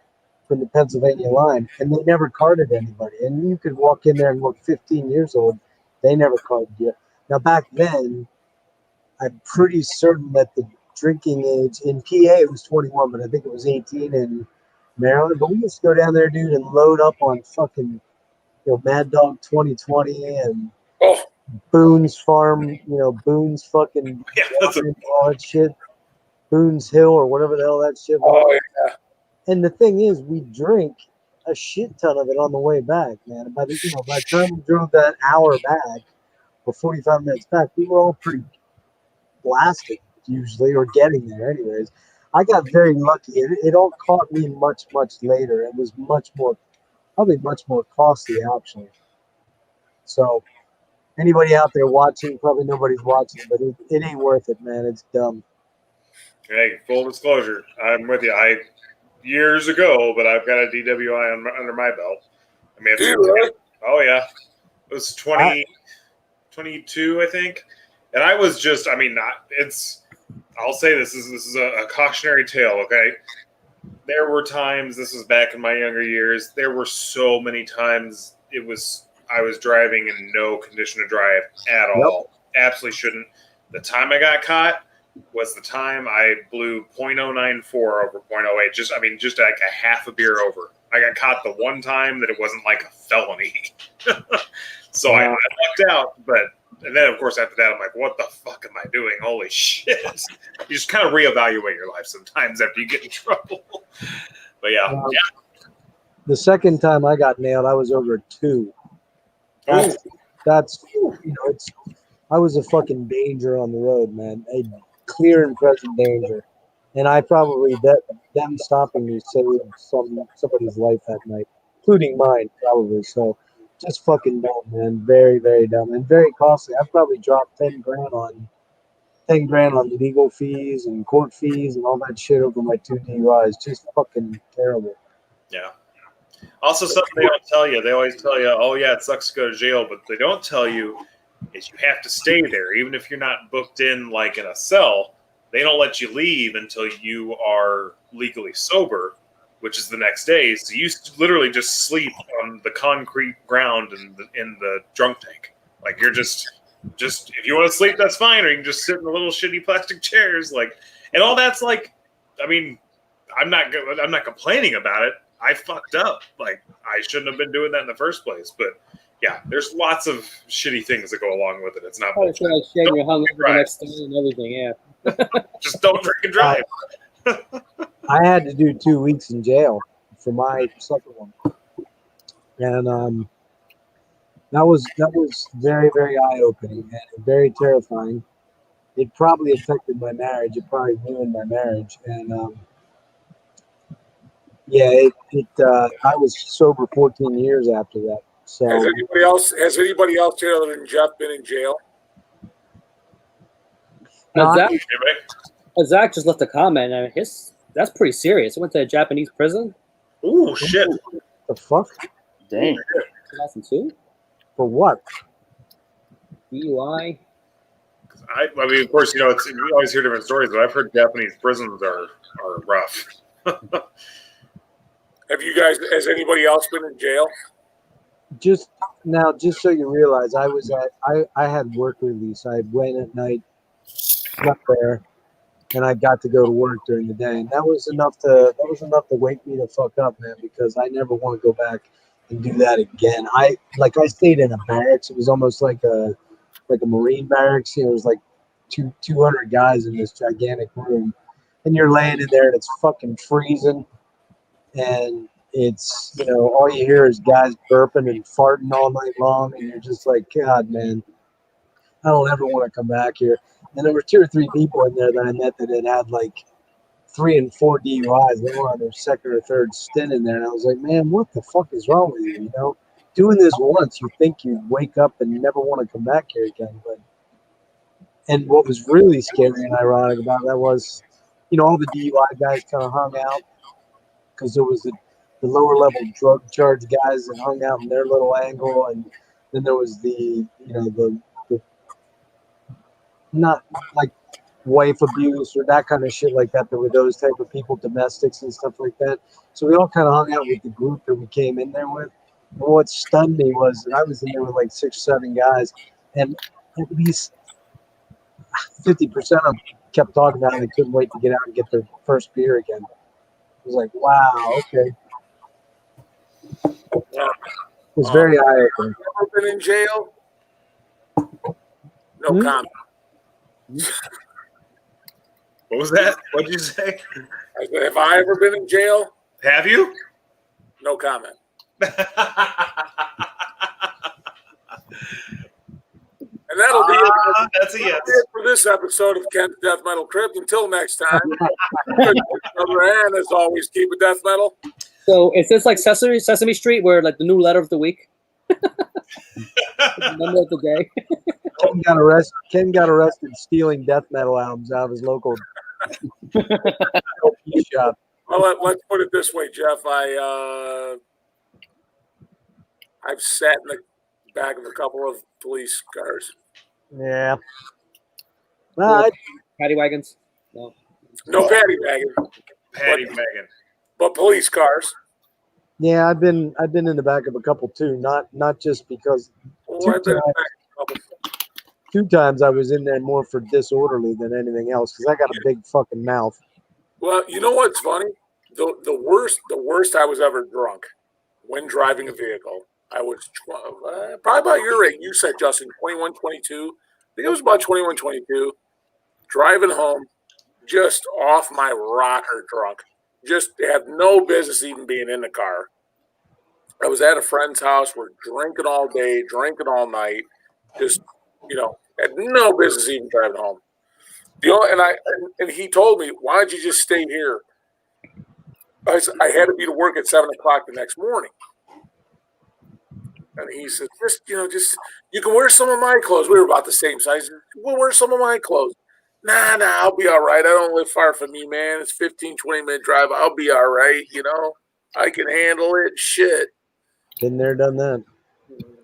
from the Pennsylvania line. And they never carded anybody. And you could walk in there and look 15 years old. They never carded you. Now, back then, I'm pretty certain that the drinking age in PA it was 21, but I think it was 18 in Maryland. But we used to go down there, dude, and load up on fucking, Mad Dog 2020 and Boone's Farm, Boone's fucking all that shit, Boone's Hill or whatever the hell that shit was. Oh yeah. And the thing is, we drink a shit ton of it on the way back, man. And by the time we drove that hour back or 45 minutes back, we were all pretty blasted usually, or getting there anyways. I got very lucky. It all caught me much later. It was much more probably much more costly actually. So anybody out there watching, probably nobody's watching, but it ain't worth it, man. It's dumb. Hey, full disclosure, I'm with you. Years ago, but I've got a DWI under my belt. I mean, oh yeah, it was 22, I think, and I was just, I mean, I'll say this is a cautionary tale, okay? There were times, this was back in my younger years, there were so many times I was driving in no condition to drive at all. Absolutely shouldn't. The time I got caught was the time I blew .094 over .08. Just like a half a beer over. I got caught the one time that it wasn't like a felony. So I lucked out, and then of course after that I'm like, what the fuck am I doing? Holy shit. You just kind of reevaluate your life sometimes after you get in trouble. But yeah. The second time I got nailed, I was over 2. That's I was a fucking danger on the road, man. A clear and present danger. And I probably, them stopping me saved somebody's life that night, including mine, probably. So just fucking dumb, man. Very, very dumb. And very costly. I probably dropped 10 grand on legal fees and court fees and all that shit over my 2 DUIs. Just fucking terrible. Yeah. Also, something they don't tell you. They always tell you, oh, yeah, it sucks to go to jail. But they don't tell you is you have to stay there. Even if you're not booked in like in a cell, they don't let you leave until you are legally sober, which is the next day. So you literally just sleep on the concrete ground in the drunk tank. Like you're just if you want to sleep, that's fine. Or you can just sit in the little shitty plastic chairs. Like, and all that's like, I mean, I'm not complaining about it. I fucked up. Like, I shouldn't have been doing that in the first place. But yeah, there's lots of shitty things that go along with it. It's not. Probably feel like shaking your hung the next day and everything. Yeah. Just don't drink and drive. I had to do 2 weeks in jail for my second one, and that was very, very eye opening and very terrifying. It probably affected my marriage. It probably ruined my marriage, and I was sober 14 years after that. So has anybody else here other than Jeff been in jail? Zach just left a comment. I mean, that's pretty serious. He went to a Japanese prison. Ooh, shit. The fuck? Dang. 2002? For what? DUI. I mean, of course, you always hear different stories, but I've heard Japanese prisons are rough. Has anybody else been in jail? Just so you realize, I had work release. I went at night, slept there, and I got to go to work during the day. And that was enough to wake me the fuck up, man, because I never want to go back and do that again. I stayed in a barracks. It was almost like a Marine barracks. It was like 200 guys in this gigantic room, and you're laying in there and it's fucking freezing, and it's all you hear is guys burping and farting all night long, and you're just like, God, man, I don't ever want to come back here. And there were 2 or 3 people in there that I met that had like 3 and 4 DUIs. They were on their second or third stint in there, and I was like, man, what the fuck is wrong with you? Doing this once, you think you'd wake up and never want to come back here again. And what was really scary and ironic about that was, all the DUI guys kind of hung out because there was the lower level drug charge guys that hung out in their little angle, and then there was the not like wife abuse or that kind of shit like that. There were those type of people, domestics and stuff like that. So we all kind of hung out with the group that we came in there with. And what stunned me was that I was in there with like 6 or 7 guys, and at least 50% of them kept talking about it. They couldn't wait to get out and get their first beer again. It was like, wow, okay. It was very eye-opening. Ever been in jail? No comment. What was that? What did you say? I said, have I ever been in jail? Have you? No comment. And that'll be it. That's a yes. For this episode of Kent's Death Metal Crypt. Until next time, and as always, keep it death metal. So is this like Sesame Street, where like the new letter of the week? The number of the day. Ken got arrested stealing death metal albums out of his local LP shop. Well, let's put it this way, Jeff. I've sat in the back of a couple of police cars. Yeah. Well, Paddy wagons. No. No paddy wagon, Paddy wagon. but police cars. yeah, I've been in the back of a couple too. Not just because Oh, I've been in the back of a couple. 2 times I was in there more for disorderly than anything else because I got a big fucking mouth. Well, you know what's funny? The worst I was ever drunk when driving a vehicle. I was probably about your age. You said, Justin, 21, 22. I think it was about 21, 22. Driving home, just off my rocker drunk. Just had no business even being in the car. I was at a friend's house. We're drinking all day, drinking all night. Just, had no business even driving home. And he told me, why don't you just stay here? I had to be to work at 7 o'clock the next morning. And he said, just you can wear some of my clothes. We were about the same size. We'll wear some of my clothes. Nah, I'll be all right. I don't live far from you, man. It's 15, 20-minute drive. I'll be all right, I can handle it. Shit. Been there, done that.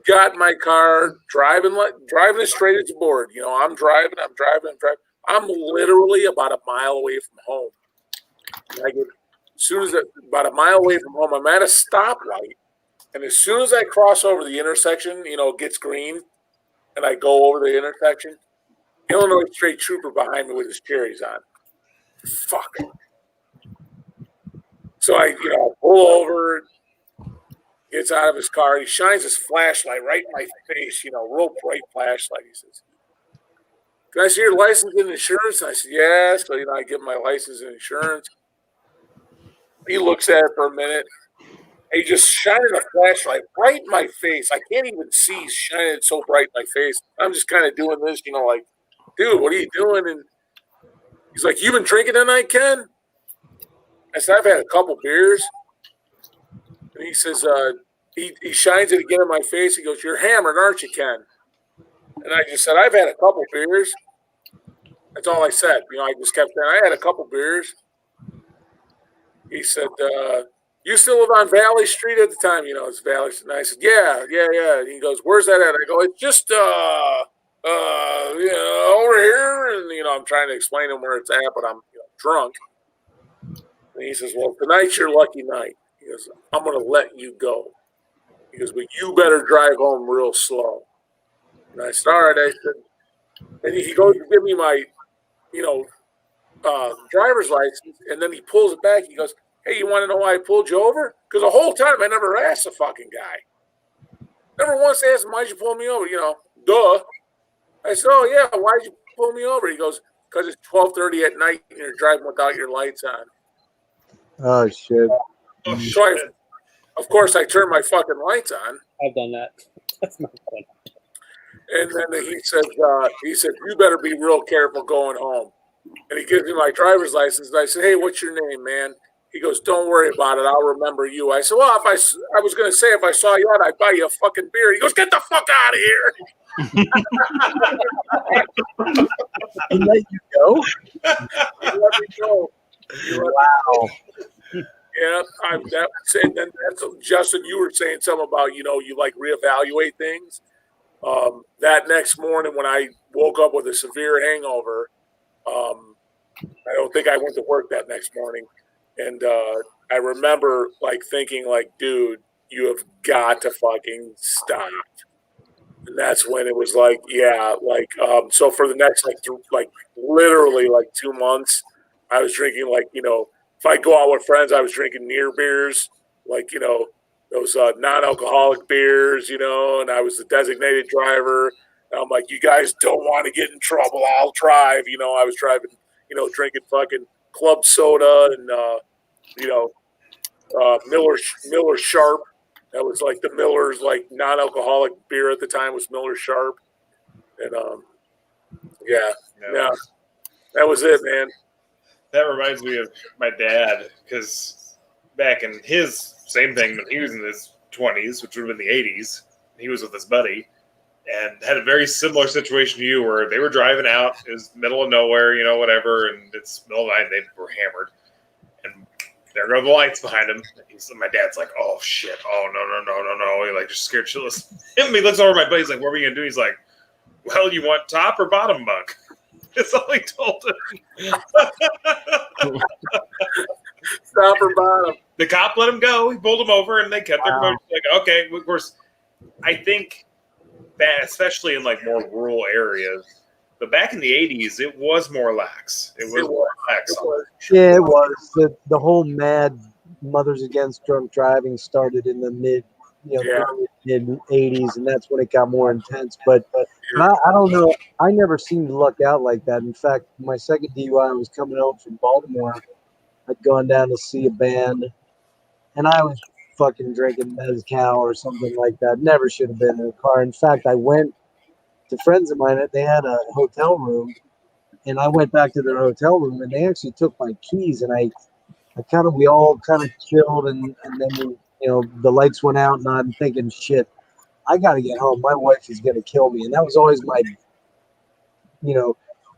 Got in my car, driving as straight as a board. I'm driving. I'm literally about a mile away from home. About a mile away from home, I'm at a stoplight. And as soon as I cross over the intersection, it gets green, and I go over the intersection, Illinois State Trooper behind me with his cherries on. Fuck. So I pull over, gets out of his car. He shines his flashlight right in my face, real bright flashlight. He says, "Can I see your license and insurance?" And I said, "Yeah." So, I give him my license and insurance. He looks at it for a minute. He just shining a flashlight right in my face. I can't even see. He's shining it so bright in my face. I'm just kind of doing this, like, dude, what are you doing? And he's like, "You been drinking tonight, Ken?" I said, "I've had a couple beers." And he says, he shines it again in my face. He goes, "You're hammered, aren't you, Ken?" And I just said, "I've had a couple beers." That's all I said. I just kept saying, "I had a couple beers." He said, "You still live on Valley Street at the time?" It's Valley Street. And I said, yeah. And he goes, "Where's that at?" I go, "It's just over here." And I'm trying to explain to him where it's at, but I'm drunk. And he says, "Well, tonight's your lucky night." He goes, "I'm going to let you go." He goes, "But you better drive home real slow." And I said, "All right." I said, and he goes to give me my, driver's license, and then he pulls it back. He goes, "Hey, you want to know why I pulled you over?" Because the whole time I never asked the fucking guy. Never once asked him, "Why'd you pull me over?" Duh. I said, "Oh, yeah, why'd you pull me over?" He goes, "Because it's 12:30 at night and you're driving without your lights on." Oh shit. So of course, I turned my fucking lights on. I've done that. That's not fun. And then he said, "You better be real careful going home." And he gives me my driver's license. And I said, "Hey, what's your name, man?" He goes, "Don't worry about it. I'll remember you." I said, "Well, I was going to say, if I saw you out, I'd buy you a fucking beer." He goes, "Get the fuck out of here." He let you go? He let me go. Wow. Yeah, and then that's Justin. You were saying something about you like reevaluate things. That next morning when I woke up with a severe hangover, I don't think I went to work that next morning, and I remember thinking dude, you have got to fucking stop. And that's when it was so for the next literally 2 months, I was drinking if I go out with friends, I was drinking near beers, those non-alcoholic beers, and I was the designated driver. And I'm like, "You guys don't want to get in trouble, I'll drive." I was driving, drinking fucking club soda and Miller Sharp. That was the Miller's non-alcoholic beer at the time was Miller Sharp. And yeah, that was it, man. That reminds me of my dad, because back in his same thing when he was in his 20s, which would have been the 80s. He was with his buddy and had a very similar situation to you where they were driving out. It was middle of nowhere, whatever, and it's middle of the night. They were hammered. And there go the lights behind him. My dad's like, oh, shit. Oh, no. He like just scared shitless. He looks over at my buddy. He's like, what are we going to do? He's like, well, you want top or bottom bunk? That's all he told him. Top or bottom. The cop let him go. He pulled him over, and they kept their composure. Like, okay, of course, I think that, especially in like more rural areas, but back in the 80s, it was more lax. It was more lax. Yeah, it was. The whole mad Mothers Against Drunk Driving started in the mid 80s, and that's when it got more intense. But I don't know. I never seemed to luck out like that. In fact, my second DUI, I was coming home from Baltimore. I'd gone down to see a band, and I was fucking drinking mezcal or something like that. Never should have been in a car. In fact, I went to friends of mine. They had a hotel room, and I went back to their hotel room, and they actually took my keys, and we all kind of chilled, and then the lights went out, and I'm thinking, shit, I got to get home. My wife is going to kill me. And that was always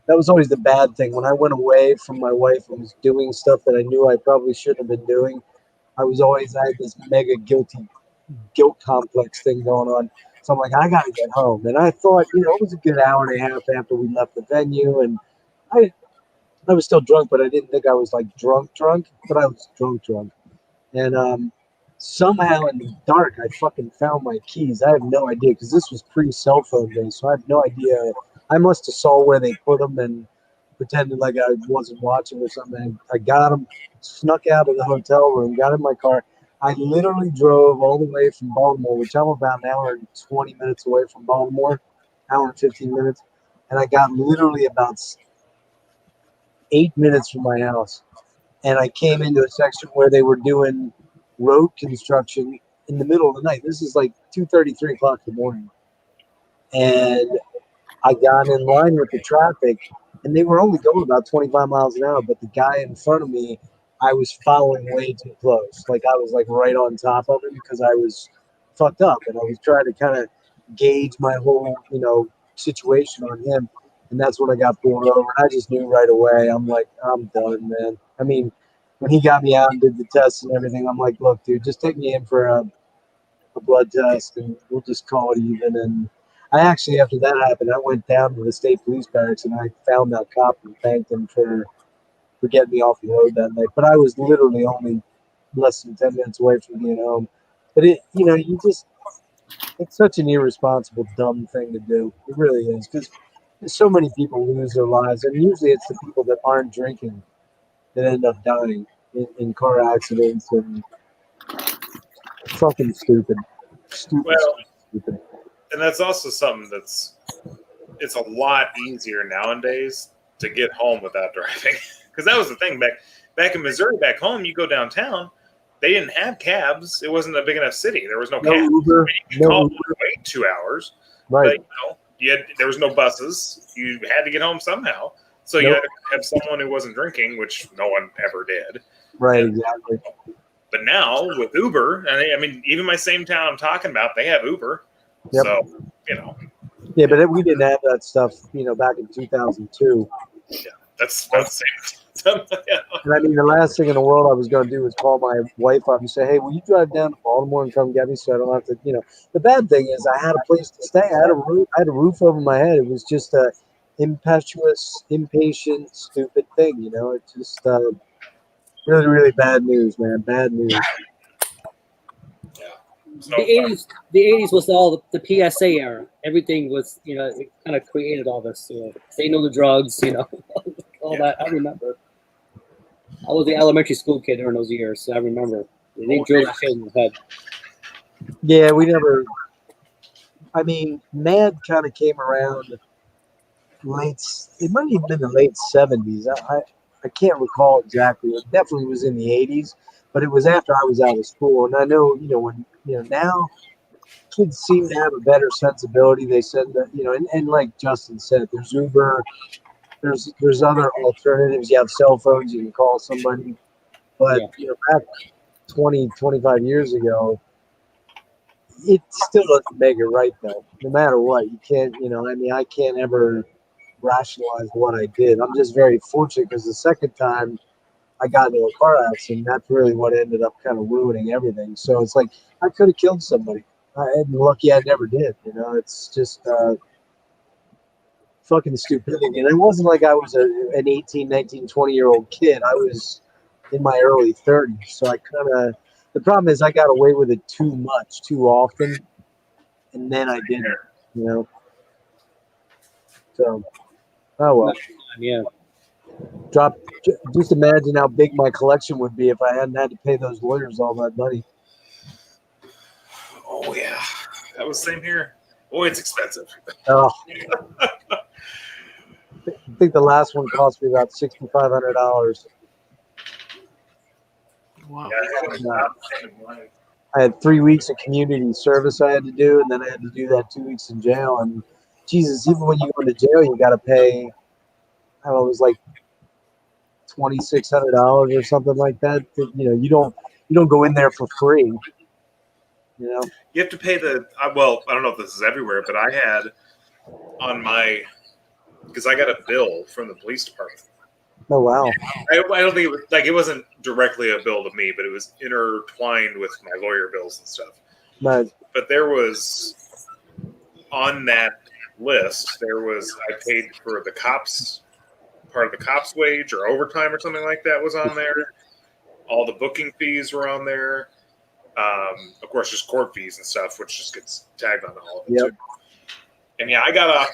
that was always the bad thing. When I went away from my wife and was doing stuff that I knew I probably shouldn't have been doing, I had this mega guilt complex thing going on. So I'm like, I got to get home. And I thought, it was a good hour and a half after we left the venue. And I was still drunk, but I didn't think I was like drunk, but I was drunk. And somehow in the dark, I fucking found my keys. I have no idea, because this was pre-cell phone days, so I have no idea. I must have saw where they put them and pretended like I wasn't watching or something. I got them, snuck out of the hotel room, got in my car. I literally drove all the way from Baltimore, which I'm about an hour and 20 minutes away from Baltimore, hour and 15 minutes, and I got literally about 8 minutes from my house. And I came into a section where they were doing road construction in the middle of the night. This is like 2:30, 3 o'clock in the morning. And I got in line with the traffic, and they were only going about 25 miles an hour, but the guy in front of me, I was following way too close. Like, I was like right on top of him because I was fucked up, and I was trying to kind of gauge my whole, situation on him. And that's when I got pulled over. I just knew right away. I'm like, I'm done, man. I mean, when he got me out and did the tests and everything, I'm like, look, dude, just take me in for a blood test, and we'll just call it even. And I actually, after that happened, I went down to the state police barracks, and I found that cop and thanked him for getting me off the road that night. But I was literally only less than 10 minutes away from being home. But it's such an irresponsible, dumb thing to do. It really is, because so many people lose their lives, and usually it's the people that aren't drinking that end up dying in car accidents, and fucking stupid. Stupid. And that's also something it's a lot easier nowadays to get home without driving, because that was the thing back in Missouri. Back home, you go downtown, they didn't have cabs. It wasn't a big enough city. There was no cabs. Uber, you could call Uber, wait 2 hours, right? But, there was no buses. You had to get home somehow. So you had to have someone who wasn't drinking, which no one ever did. Right, exactly. But now with Uber, and I mean, even my same town I'm talking about, they have Uber. Yep. So, Yeah, but we didn't have that stuff, back in 2002. Yeah, that's the same. And I mean, the last thing in the world I was going to do was call my wife up and say, hey, will you drive down to Baltimore and come get me so I don't have to, The bad thing is I had a place to stay. I had a roof over my head. It was just a impetuous, impatient, stupid thing, It's just really, really bad news, man. Bad news. The 80s was all the PSA era. Everything was, it kind of created all this. Say no to drugs, all that. I remember. I was the elementary school kid during those years, so I remember. They drilled that shit in my head. Yeah, we never. I mean, MAD kind of came around it might have been the late 70s. I can't recall exactly. It definitely was in the 80s, but it was after I was out of school. And I know, when now kids seem to have a better sensibility. They said that, and like Justin said, there's Uber, there's other alternatives. You have cell phones, you can call somebody. But 20, 25 years ago, it still doesn't make it right, though. No matter what, you can't, I mean, I can't ever rationalize what I did. I'm just very fortunate because the second time I got into a car accident, that's really what ended up kind of ruining everything. So it's like I could have killed somebody. I'm lucky I never did. It's just fucking stupidity. And it wasn't like I was an 18, 19, 20-year-old kid. I was in my early 30s. So the problem is I got away with it too much, too often. And then I didn't. So, oh well. Yeah. Just imagine how big my collection would be if I hadn't had to pay those lawyers all that money. Oh yeah, that was the same here. Boy, it's expensive. Oh. I think the last one cost me about $6,500. Wow. I had 3 weeks of community service I had to do, and then I had to do that 2 weeks in jail. And Jesus, even when you go into jail, you got to pay. I don't know, it was like $2,600 or something like that. You don't go in there for free. You have to pay well, I don't know if this is everywhere, but I had on my, because I got a bill from the police department. Oh wow! I don't think it was it wasn't directly a bill to me, but it was intertwined with my lawyer bills and stuff. But there was on that list, I paid for the cops, part of the cops' wage or overtime or something like that was on there. All the booking fees were on there. Of course, just court fees and stuff, which just gets tagged on all of it too. And yeah, I got off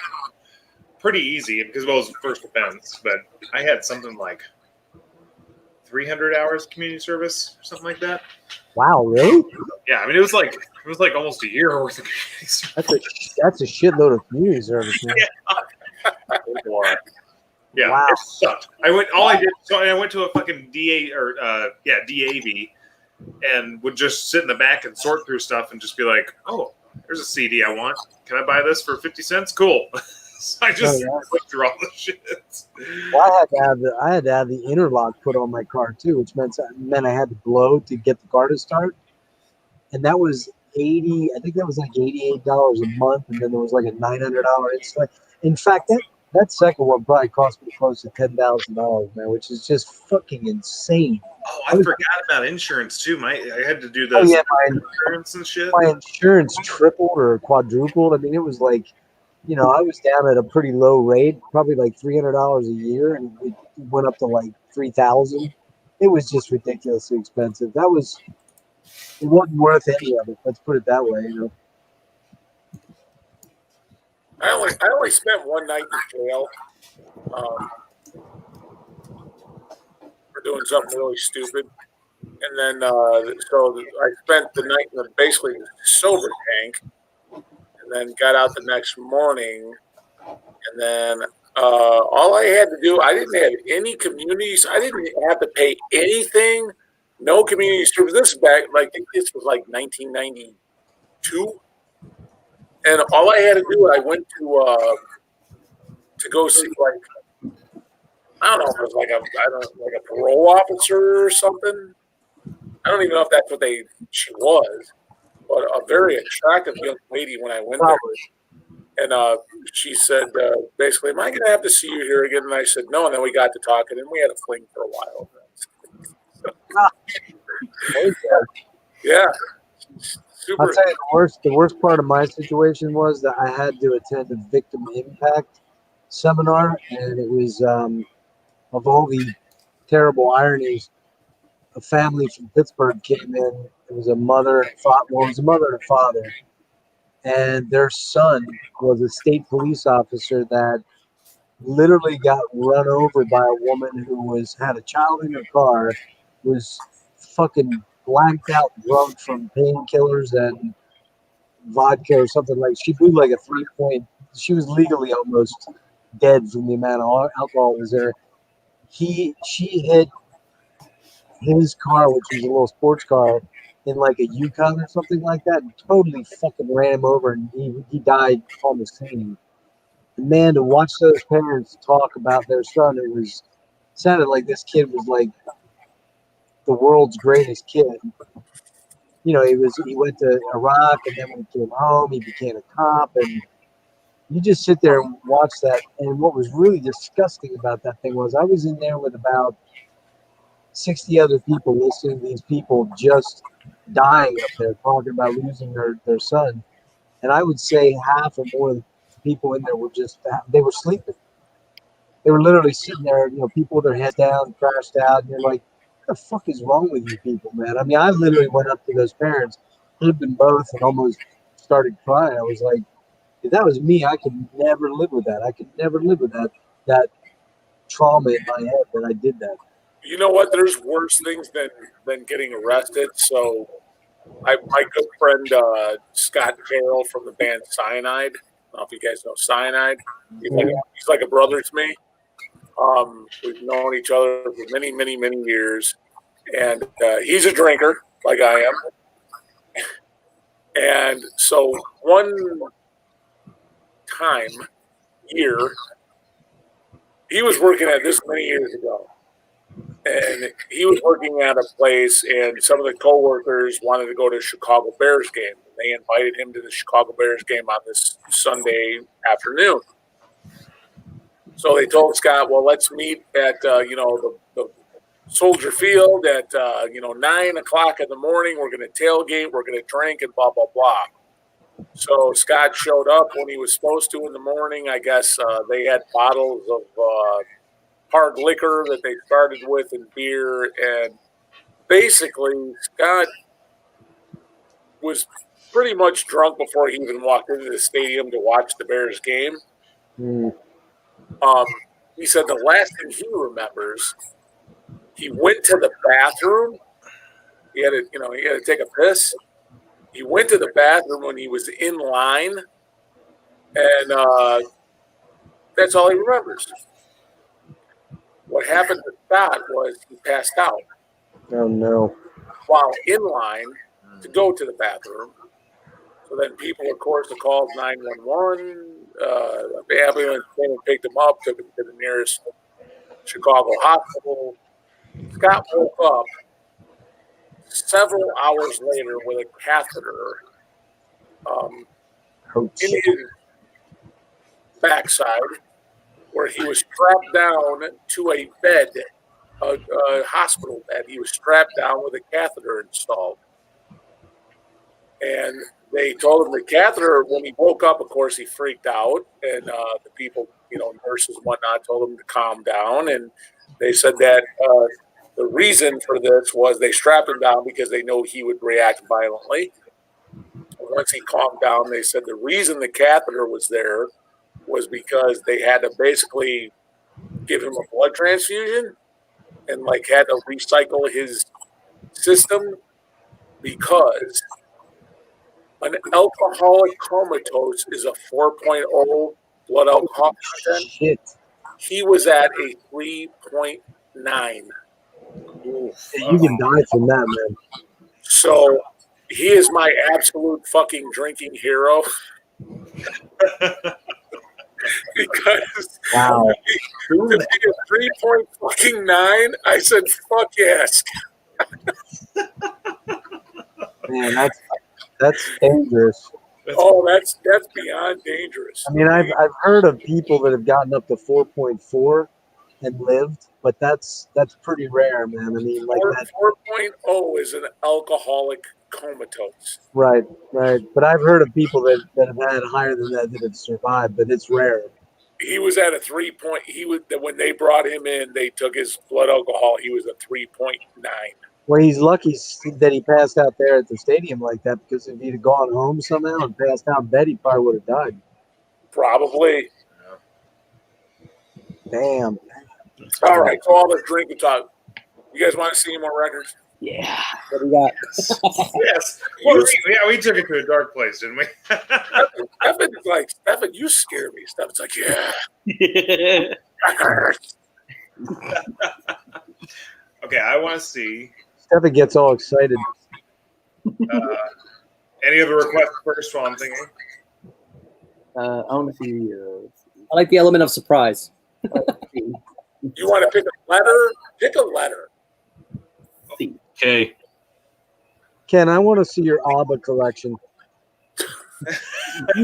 pretty easy because it was the first offense, but I had something like 300 hours of community service or something like that. Wow, really? Yeah, I mean it was like almost a year worth of community service. That's a shitload of community service. Man. Yeah, wow. It sucked. I went to a fucking DAV and would just sit in the back and sort through stuff and just be like, oh, there's a CD I want. Can I buy this for 50 cents? Cool. So I just went through all the shit. Well, I had to have the interlock put on my car too, which meant I had to blow to get the car to start. And that was I think that was like $88 a month, and then there was like a $900 install. In fact, that second one probably cost me close to $10,000, man, which is just fucking insane. Oh, I forgot about insurance too. I had to do the insurance and shit. My insurance tripled or quadrupled. I mean, it was like, I was down at a pretty low rate, probably like $300 a year, and it went up to like $3,000. It was just ridiculously expensive. It wasn't worth any of it. Let's put it that way. I only spent one night in jail for doing something really stupid, and then so I spent the night in basically the sober tank, and then got out the next morning, and then all I had to do, I didn't have any communities. I didn't have to pay anything. No community service. This is back this was like 1992. And all I had to do, I went to go see I don't know if it was like a parole officer or something. I don't even know if that's what she was, but a very attractive young lady when I went there. And she said, basically, am I going to have to see you here again? And I said, no. And then we got to talking, and we had a fling for a while. Yeah. I'll tell you, the worst part of my situation was that I had to attend a victim impact seminar, and it was of all the terrible ironies, a family from Pittsburgh came in. It was a mother and father, and their son was a state police officer that literally got run over by a woman who had a child in her car, was fucking blanked out drunk from painkillers and vodka or something. Like she blew like a 3-point. She was legally almost dead from the amount of alcohol was there. She hit his car, which was a little sports car, in like a Yukon or something like that, and totally fucking ran him over, and he died on the scene. And man, to watch those parents talk about their son, sounded like this kid was like the world's greatest kid. You know, he went to Iraq, and then when he came home, he became a cop, and you just sit there and watch that. And what was really disgusting about that thing was I was in there with about 60 other people listening to these people just dying up there, talking about losing their son. And I would say half or more of the people in there were they were sleeping. They were literally sitting there, you know, people with their heads down, crashed out. And you're like, what the fuck is wrong with you people, man? I mean, I literally went up to those parents, hugged them both, and almost started crying. I was like, if that was me, I could never live with that. I could never live with that trauma in my head that I did that. You know what? There's worse things than getting arrested. So, my good friend Scott Gale from the band Cyanide. I don't know if you guys know Cyanide. He's like a brother to me. We've known each other for many, many, many years, and he's a drinker like I am. And so one year, he was working at this many years ago. And he was working at a place, and some of the coworkers wanted to go to a Chicago Bears game. They invited him to the Chicago Bears game on this Sunday afternoon. So they told Scott, well, let's meet at, the Soldier Field at, 9 o'clock in the morning. We're going to tailgate. We're going to drink and blah, blah, blah. So Scott showed up when he was supposed to in the morning. I guess they had bottles of hard liquor that they started with and beer. And basically, Scott was pretty much drunk before he even walked into the stadium to watch the Bears game. He said the last thing he remembers, he went to the bathroom. He had to take a piss. He went to the bathroom when he was in line, and that's all he remembers. What happened to Scott was he passed out. Oh, no. While in line to go to the bathroom. So then people, of course, called 911. The ambulance came and picked him up, took him to the nearest Chicago hospital. Scott woke up several hours later with a catheter in his backside, where he was strapped down to a bed, a hospital bed. He was strapped down with a catheter installed. And they told him the catheter, when he woke up, of course, he freaked out. And the people, nurses and whatnot, told him to calm down. And they said that the reason for this was they strapped him down because they know he would react violently. Once he calmed down, they said the reason the catheter was there was because they had to basically give him a blood transfusion and had to recycle his system, because an alcoholic comatose is a 4.0 blood alcohol content. Shit. He was at a 3.9. You can die from that, man. So he is my absolute fucking drinking hero. Because to be a 3.9, I said, fuck yes. Man, that's dangerous. Oh, that's beyond dangerous. I mean, I've heard of people that have gotten up to 4.4 and lived, but that's pretty rare, man. I mean, 4.0 is an alcoholic comatose. Right. But I've heard of people that have had higher than that have survived, but it's rare. He was at a 3. When they brought him in, they took his blood alcohol. He was a 3.9. Well, he's lucky that he passed out there at the stadium like that, because if he'd have gone home somehow and passed out in bed, he probably would have died. Probably. Damn. All right, so all this drinking talk. You guys want to see any more records? Yeah. What do we got? Yes. We took it to a dark place, didn't we? Stefan's like, Stefan, you scare me. Stefan's like, yeah. Okay, I want to see. Stefan gets all excited. Any other requests first while I'm thinking? I want to see. I like the element of surprise. You want to pick a letter? Pick a letter. C. Okay. Ken, I want to see your ABBA collection. I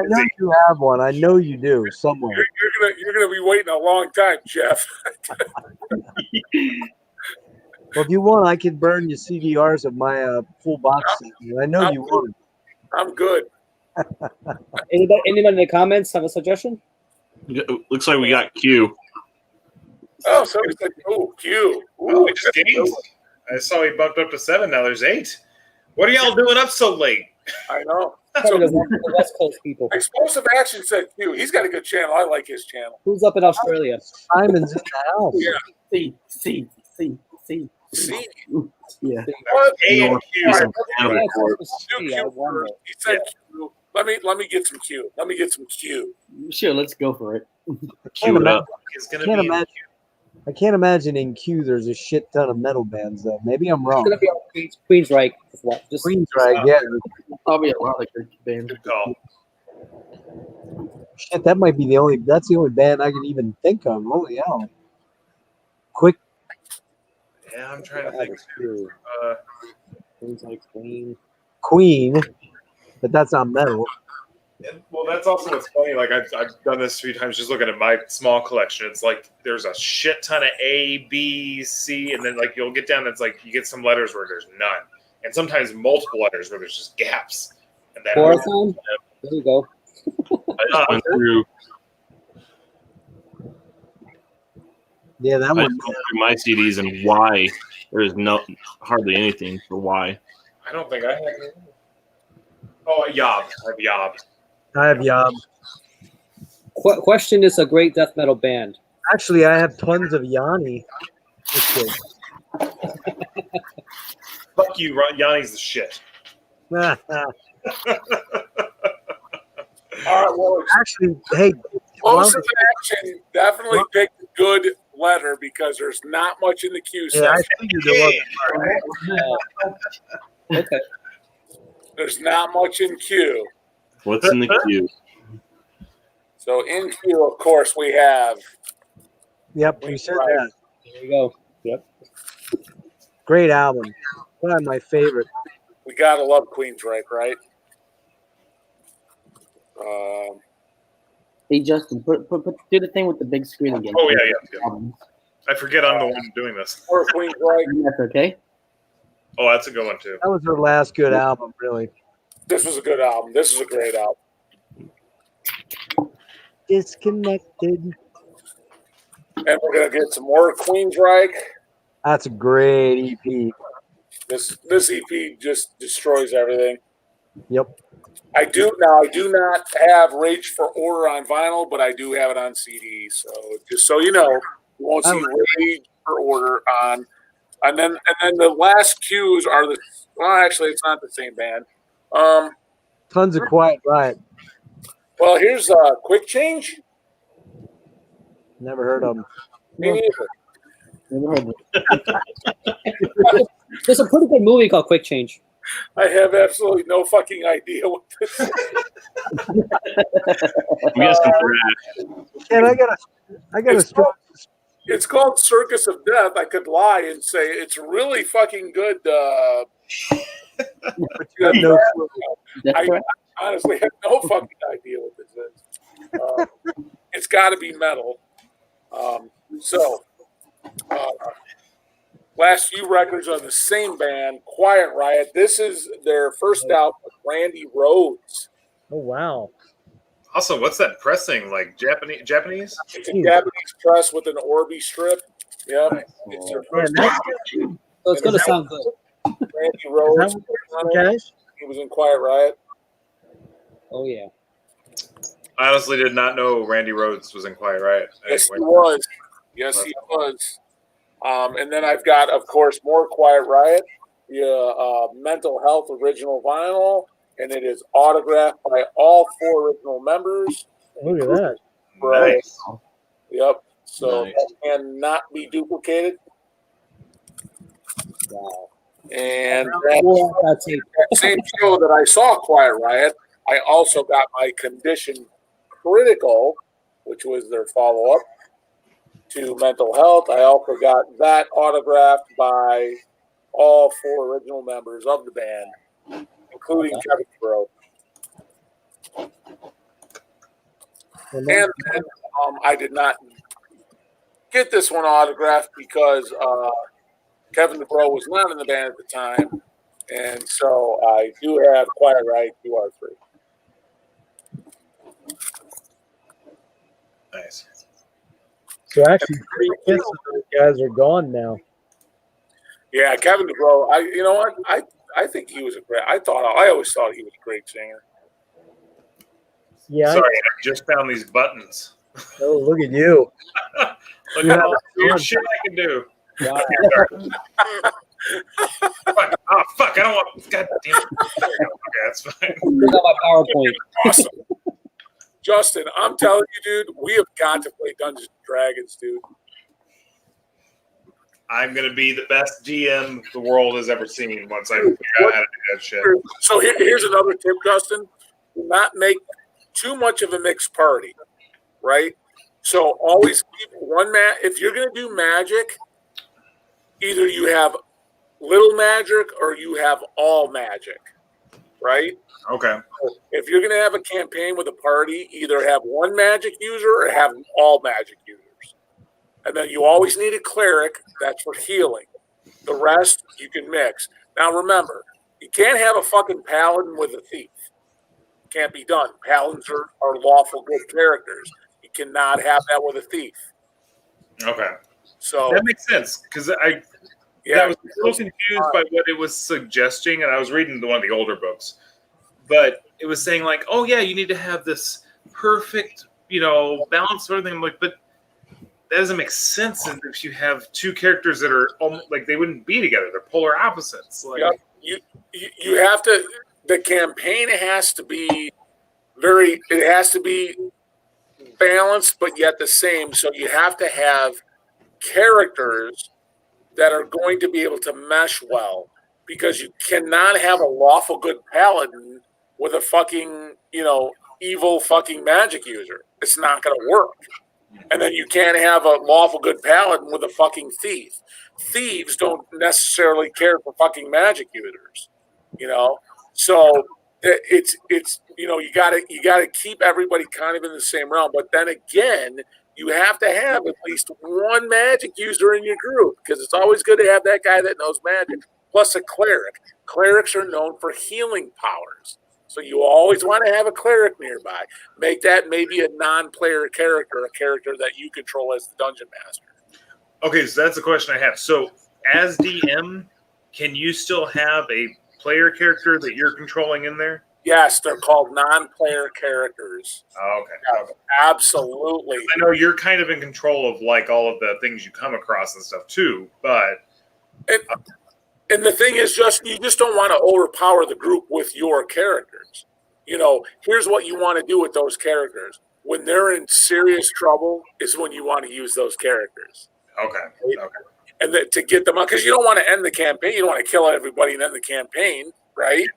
know you have one. I know you do somewhere. You're gonna be waiting a long time, Jeff. Well, if you want, I can burn you CDRs of my full box set. I know I'm you good. want. I'm good. Anybody in the comments have a suggestion? Looks like we got Q. Oh, somebody said, "Oh, Q." Oh, we just gained. I saw he bumped up to 7. Now there's 8. What are y'all doing up so late? I know. Probably the West Coast people. Explosive Action said Q. He's got a good channel. I like his channel. Who's up in Australia? Simon's in the house. Yeah. See. See, Yeah. what? A and Q. All right, Animal Corp. do Q first. He said Q. Let me get some Q. Let me get some Q. Sure, let's go for it. Cue it up. It's gonna be. I can't imagine in Q there's a shit ton of metal bands though. Maybe I'm wrong. It's gonna be on Queensryche. Just Queensryche, yeah. Probably a lot of good bands. Good call. Shit, that might be that's the only band I can even think of. Holy hell. Quick. Yeah, I'm trying to think. Things like Queen, but that's not metal. Well, that's also what's funny. Like I've done this a few times, just looking at my small collection. It's like there's a shit ton of A, B, C, and then like you'll get down. It's like you get some letters where there's none, and sometimes multiple letters where there's just gaps. And that Horathon? There you go. I just went through. Yeah, that I one. just went through my CDs and why there is hardly anything for why. I don't think I have. Oh, Yob. I have Yob. I have Yob. Question is a great death metal band. Actually, I have tons of Yanni. Fuck you, Yanni's the shit. All right, well, Actually, hey, Explosive Action definitely picked a good letter because there's not much in the Q yeah, I section. figured there was. Okay. There's not much in Q. What's in the queue? So in Q, of course, we have. Yep, we said that. There you go. Yep. Great album. One of my favorite. We gotta love Queensryche, right? Hey Justin, do the thing with the big screen again. Oh yeah. I forget I'm the one doing this. Or Queensryche. That's okay. Oh, that's a good one too. That was her last good album, really. This was a good album. This is a great album. Disconnected. And we're gonna get some more Queensryche. That's a great EP. This EP just destroys everything. Yep. I do not have Rage for Order on vinyl, but I do have it on CD. So just so you know, you won't see Rage for Order on. And then the last cues are actually it's not the same band. Tons of Quiet Riot. Well, here's Quick Change. Never heard of them. Me neither. Never heard of it. There's a pretty good movie called Quick Change. I have absolutely no fucking idea what this is. We got some thrash. And I got a It's called Circus of Death. I could lie and say it's really fucking good. but you have no clue. I honestly have no fucking idea what this is. It's got to be metal. Last few records are the same band, Quiet Riot. This is their first album with Randy Rhoads. Oh wow. Also, what's that pressing? Like Japanese? It's a Japanese press with an Orby strip. Yeah, it's their first album. So it's going to sound good. Randy Rhoads. Guys? He was in Quiet Riot. Oh, yeah. I honestly did not know Randy Rhoads was in Quiet Riot. Yes, he was. Yes, he was. And then I've got, of course, more Quiet Riot. Mental Health original vinyl, and it is autographed by all 4 original members. Look at that. Nice. Yep. So Nice. that cannot be duplicated. Wow. And That's it. that same show that I saw Quiet Riot, I also got my Condition Critical, which was their follow-up. to mental health. I also got that autographed by all 4 original members of the band, including Kevin Bro. And then I did not get this one autographed because Kevin DeBro was not in the band at the time, and so I do have Quiet Riot QR3. Nice. So actually, 3 kids of those guys are gone now. Yeah, Kevin DeBro. You know what? I think he was a great. I always thought he was a great singer. Yeah. Sorry, I just found these buttons. Oh, look at you! Look at all the weird shit I can do. Wow. Fuck! I don't want. God damn it. Okay, that's fine. Bring up my PowerPoint. Awesome. Justin, I'm telling you, dude, we have got to play Dungeons and Dragons, dude. I'm gonna be the best GM the world has ever seen once I figure out how to do that shit. So here's another tip, Justin. Do not make too much of a mixed party, right? So always keep one if you're gonna do magic, either you have little magic or you have all magic, right? Okay. If you're going to have a campaign with a party, either have one magic user or have all magic users. And then you always need a cleric. That's for healing. The rest you can mix. Now remember, you can't have a fucking paladin with a thief. Can't be done. Paladins are lawful good characters. You cannot have that with a thief. Okay. So that makes sense because I was a little confused by what it was suggesting, and I was reading one of the older books. But it was saying like, oh yeah, you need to have this perfect, balance sort of thing. I'm like, but that doesn't make sense if you have 2 characters that are like they wouldn't be together. They're polar opposites. Like, you have to. The campaign has to be it has to be balanced, but yet the same. So you have to have characters that are going to be able to mesh well, because you cannot have a lawful good paladin with a fucking, evil fucking magic user. It's not going to work. And then you can't have a lawful good paladin with a fucking thief. Thieves don't necessarily care for fucking magic users, So it's you gotta keep everybody kind of in the same realm. But then again, you have to have at least one magic user in your group, because it's always good to have that guy that knows magic. Plus a cleric. Clerics are known for healing powers. So you always want to have a cleric nearby. Make that maybe a non-player character, a character that you control as the dungeon master. Okay, so that's the question I have. So as DM, can you still have a player character that you're controlling in there? Yes, they're called non-player characters. Oh, okay. Yeah, Okay. absolutely. I know you're kind of in control of like all of the things you come across and stuff too, but And the thing is, you just don't want to overpower the group with your characters. Here's what you want to do with those characters. When they're in serious trouble is when you want to use those characters. Okay. Right? And to get them out, because you don't want to end the campaign. You don't want to kill everybody and end the campaign, right?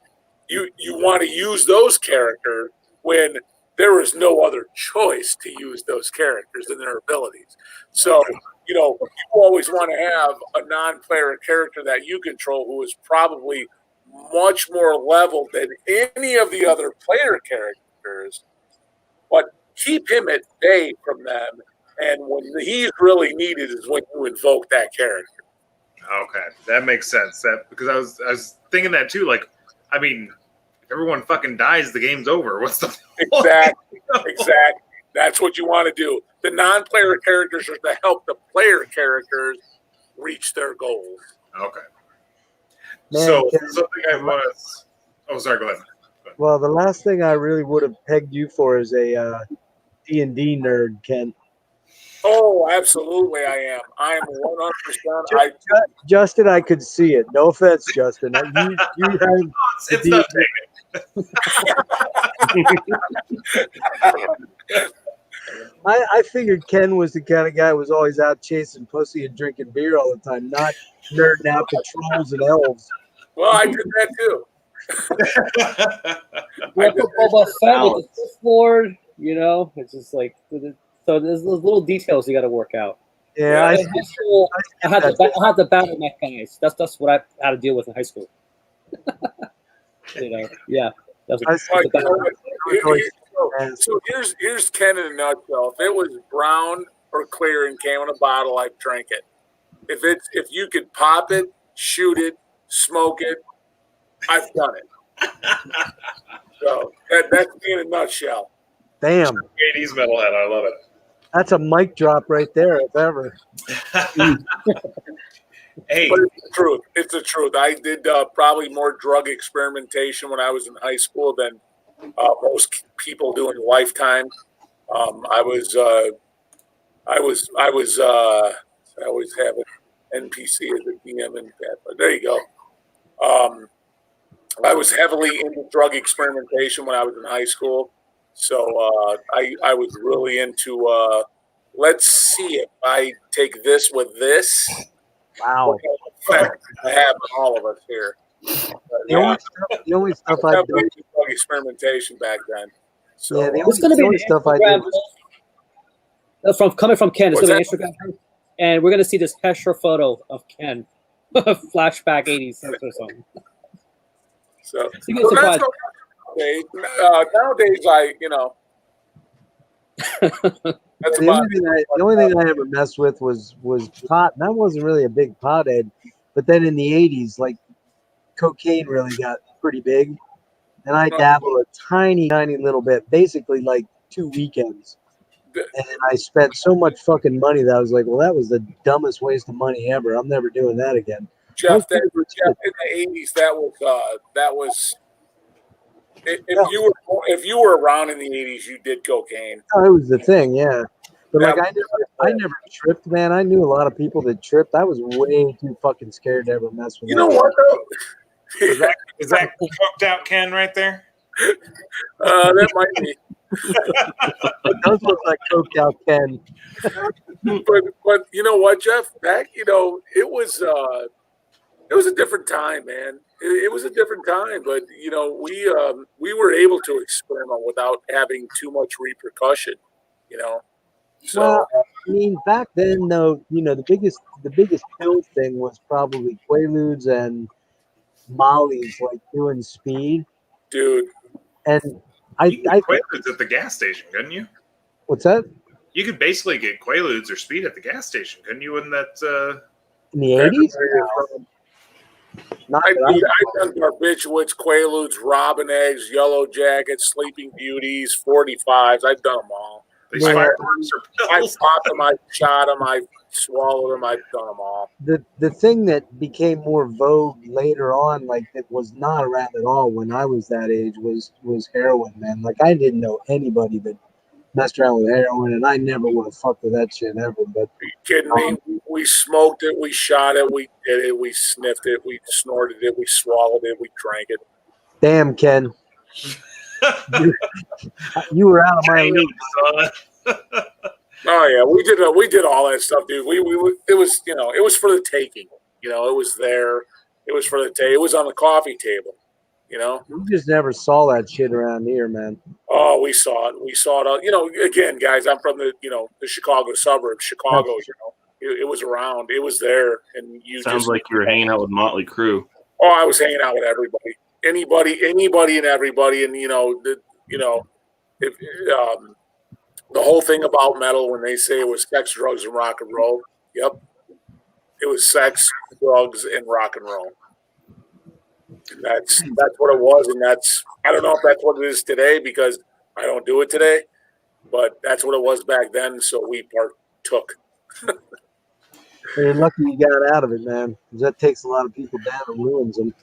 You want to use those characters when there is no other choice to use those characters and their abilities. So, you always want to have a non-player character that you control who is probably much more leveled than any of the other player characters, but keep him at bay from them. And when he's really needed is when you invoke that character. Okay, that makes sense. Because I was thinking that too. Like, I mean, if everyone fucking dies, the game's over. What's the exactly? That's what you want to do. The non-player characters are to help the player characters reach their goals. Okay. Man, So something I was. Oh, sorry. Go ahead. Well, the last thing I really would have pegged you for is a D&D nerd, Ken. Oh, absolutely, I am. I am 100%. Justin, I could see it. No offense, Justin. You have it's not I figured Ken was the kind of guy who was always out chasing pussy and drinking beer all the time, not nerding out patrols and elves. Well, I did that too. Boba Fett with the Sith Lord, it's just like, so there's those little details you got to work out. Yeah, In high school, I had to battle my guys. That's what I had to deal with in high school. Yeah. That's I Like, the battle. so here's Ken in a nutshell. If it was brown or clear and came in a bottle, I'd drink it. If you could pop it, shoot it, smoke it, I've done it. So that's me in a nutshell. Damn, 80s metalhead. I love it. that's a mic drop right there, if ever. Hey, But it's the truth. It's the truth. I did probably more drug experimentation when I was in high school than most people do in a lifetime. I always have an NPC as a DM and that. There you go. I was heavily into drug experimentation when I was in high school, so I was really into. Let's see if I take this with this. Wow. What kind of effect I have on all of us here. The only stuff I I've was done. heavily into drug experimentation back then. So, Yeah, It's going to be the only an stuff I did Instagram was coming from Ken. It's What's going to be an Instagram post, and we're going to see this Hesher photo of Ken, flashback 80s or something. So You get surprised. nowadays, that's the only thing I ever messed with was pot, and I wasn't really a big pothead. But then in the '80s, like cocaine really got pretty big, and I dabbled a tiny little bit, basically like 2 weekends. And I spent so much fucking money that I was like, well, that was the dumbest waste of money ever. I'm never doing that again. Jeff, in the '80s, that was. If you were around in the '80s, you did cocaine. Oh, it was the thing, yeah. But That like I never tripped, man. I knew a lot of people that tripped. I was way too fucking scared to ever mess with You that. know what though? is that coked out Ken right there? That might be. It does look like coked out Ken. But you know what, Jeff? Back, it was a different time, man. It was a different time, but we were able to experiment without having too much repercussion. So Well, I mean, back then, though, the biggest pill thing was probably Quaaludes and Molly's, like doing speed. dude, And You could get Quaaludes at the gas station, couldn't you? What's that? You could basically get Quaaludes or speed at the gas station, couldn't you? In that In the '80s? Not I've that done barbiturates, Quaaludes, Robin eggs, Yellow Jackets, Sleeping Beauties, 45s. I've done them all. they Yeah. fireworks or I pills. popped them, I shot them, I swallowed them, I've done them all. the thing that became more vogue later on, like that was not around at all when I was that age, was heroin, man. Like I didn't know anybody that messed around with heroin, and I never would have fucked with that shit ever. But Are you kidding me? We smoked it, we shot it, we did it, we sniffed it, we snorted it, we swallowed it, we drank it. damn, Ken, you were out of my league. Oh yeah, we did all that stuff, dude. It was for the taking. It was there. It was for the take. It was on the coffee table. We just never saw that shit around here, man. Oh, we saw it. We saw it. Again, guys, I'm from the Chicago suburbs. Chicago, it was around. It was there, and Sounds like you were hanging out with Motley Crue. Oh, I was hanging out with everybody, anybody, and everybody, and if the whole thing about metal when they say it was sex, drugs, and rock and roll. Yep, it was sex, drugs, and rock and roll. And that's what it was, and I don't know if that's what it is today because I don't do it today, but that's what it was back then. So we partook. You're lucky you got out of it, man. 'Cause that takes a lot of people down and ruins them.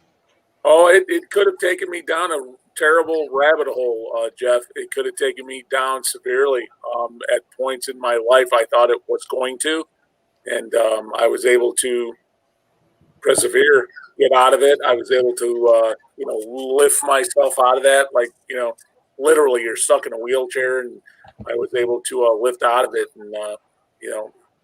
Oh, it could have taken me down a terrible rabbit hole, Jeff. It could have taken me down severely. At points in my life, I thought it was going to, and I was able to persevere, get out of it. I was able to, lift myself out of that. Like, literally, you're stuck in a wheelchair, and I was able to lift out of it and,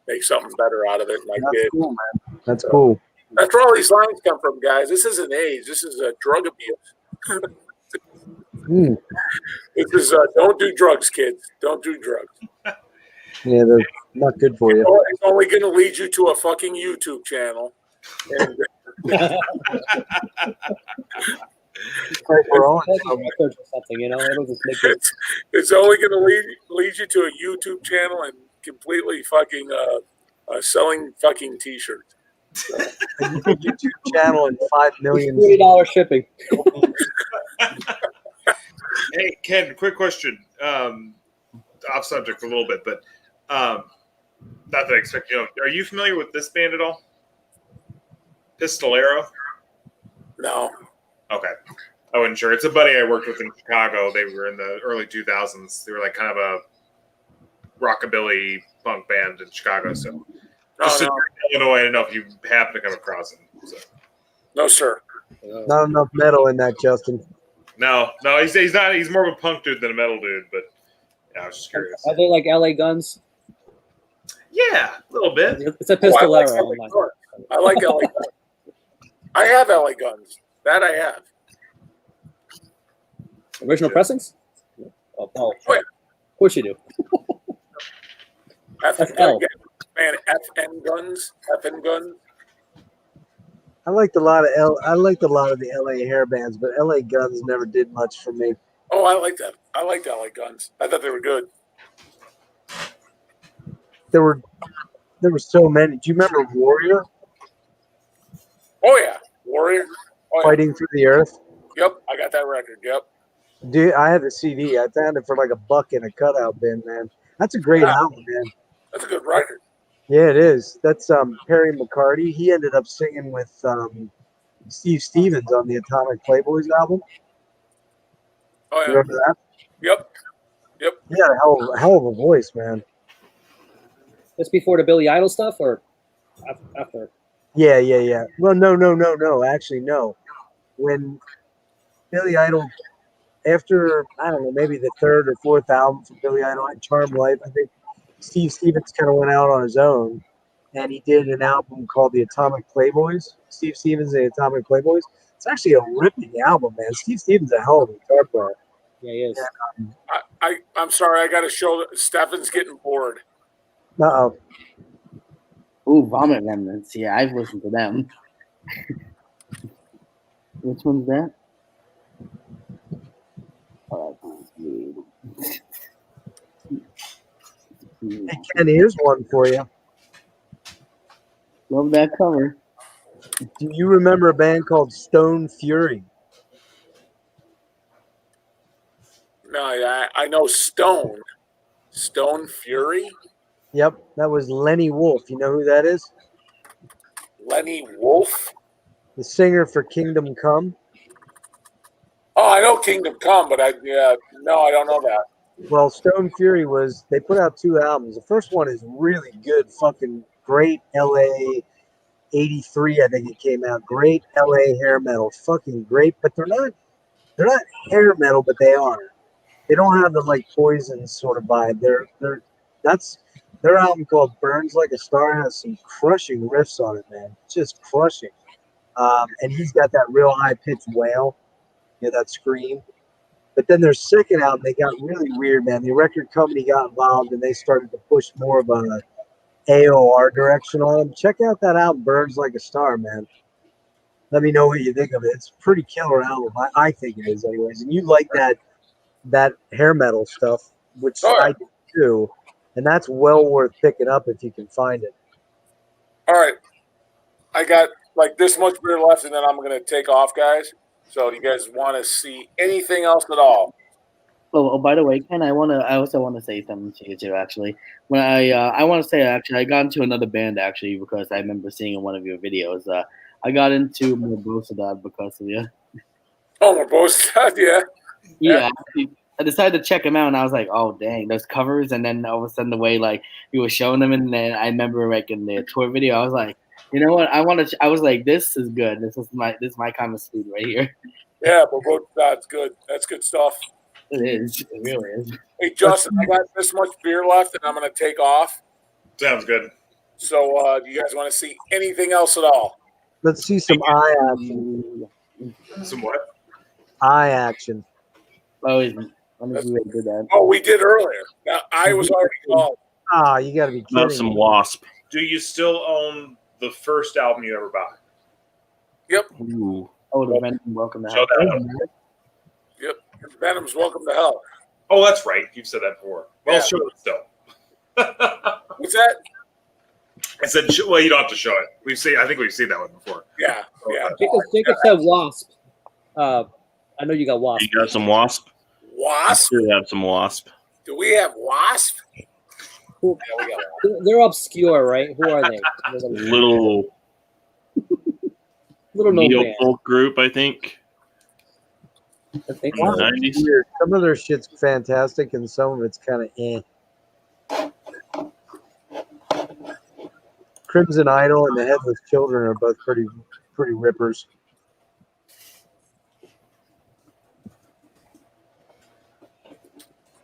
make something better out of it. And I did. Cool, man. That's cool. That's where all these lines come from, guys. This isn't AIDS. This is drug abuse. Mm. This is don't do drugs, kids. Don't do drugs. Yeah, they're not good for you. It's only going to lead you to a fucking YouTube channel. And We're on. Records or something, you know, it'll just make it. it's only going to lead you to a YouTube channel and completely fucking selling fucking T-shirts. A YouTube channel and 5 million. $40 shipping. Hey, Ken, quick question. Off subject for a little bit, but not that I expect you know. Are you familiar with this band at all? Pistolero? No. Okay. I wasn't sure. It's a buddy I worked with in Chicago. They were in the early 2000s. They were like kind of a rockabilly punk band in Chicago. So just in Illinois, I don't know if you happen to come across them. So. No, sir. Not enough metal in that, Justin. No, he's not. He's more of a punk dude than a metal dude. But yeah, I was just curious. Are they like LA Guns? Yeah, a little bit. It's a Pistolero. I like LA Guns. I have LA Guns. That I have. Original pressings? Oh, Oh, yeah. of course you do. FN Guns. FN Guns. I liked a lot of the LA hair bands, but LA Guns never did much for me. Oh, I like that. I liked LA Guns. I thought they were good. There were so many. Do you remember Warrior? Oh yeah, Warrior. Oh, yeah. Fighting Through the Earth? Yep, I got that record. Yep. Dude, I had the CD. I found it for like $1 in a cutout bin, man. That's a great album, man. That's a good record. Yeah, it is. That's Perry McCarty. He ended up singing with Steve Stevens on the Atomic Playboys album. Oh yeah. You remember that? Yep. He had a hell of a voice, man. Just before the Billy Idol stuff, or after? Yeah. Well, no. Actually, no. When Billy Idol, after, I don't know, maybe the third or fourth album from Billy Idol, Charmed Life, I think Steve Stevens kind of went out on his own, and he did an album called The Atomic Playboys. Steve Stevens and the Atomic Playboys. It's actually a ripping album, man. Steve Stevens is a hell of a guitar player. Yeah, he is. I'm sorry. I got to show that Stefan's getting bored. Uh-oh. Ooh, Vomit Remnants. Yeah, I've listened to them. Which one's that? Hey, Ken, here's one for you. Love that cover. Do you remember a band called Stone Fury? No, I know Stone. Stone Fury? Yep, that was Lenny Wolf. You know who that is? Lenny Wolf? The singer for Kingdom Come. Oh, I know Kingdom Come, but I don't know that. Well, Stone Fury they put out 2 albums. The first one is really good, fucking great LA 83, I think it came out. Great LA hair metal. Fucking great, but they're not hair metal, but they are. They don't have the like Poison sort of vibe. That's their album called Burns Like a Star has some crushing riffs on it, man. Just crushing. And he's got that real high-pitched wail, that scream. But then their second album, they got really weird, man. The record company got involved, and they started to push more of a AOR direction on them. Check out that album, Burns Like a Star, man. Let me know what you think of it. It's a pretty killer album. I think it is, anyways. And you like that hair metal stuff, which I do too. And that's well worth picking up if you can find it. All right. I got like this much beer left, and then I'm going to take off, guys. So do you guys want to see anything else at all? Oh, by the way, Ken, I also want to say something to you too. Actually, when I want to say I got into another band actually because I remember seeing in one of your videos. I got into Morbosidad because of you. Oh, Morbosidad, yeah. Yeah, I decided to check them out, and I was like, "Oh, dang, those covers!" And then all of a sudden, the way like you were showing them, and then I remember like in the tour video, I was like, "You know what? I was like, this is good. This is my kind of speed right here." Yeah, Morbosidad's good. That's good stuff. It is. It really is. Hey, Justin, I got this much beer left, and I'm going to take off. Sounds good. So, do you guys want to see anything else at all? Let's see some eye action. Some what? Eye action. Let me do that. Oh, we did earlier. Now, I was already called. Oh, you got to be About kidding some me. Wasp. Do you still own the first album you ever bought? Ooh. Oh, the Venom Welcome to Show Hell. that one. Yep. Venom's Welcome to Hell. Oh, that's right. You've said that before. Well, Yeah. show it still. What's that? I said, well, you don't have to show it. I think we've seen that one before. Yeah. Yeah. Jacob said Wasp. I know you got Wasp. You got some Wasp? Wasp? You have some Wasp. Do we have Wasp? Who, Yeah, we got Wasp. they're obscure, right? Who are they? Little Little known band. neo-folk group, I think. I think In the so. 90s. Weird. Some of their shit's fantastic, and some of it's kind of eh. Crimson Idol and the Headless Children are both pretty rippers.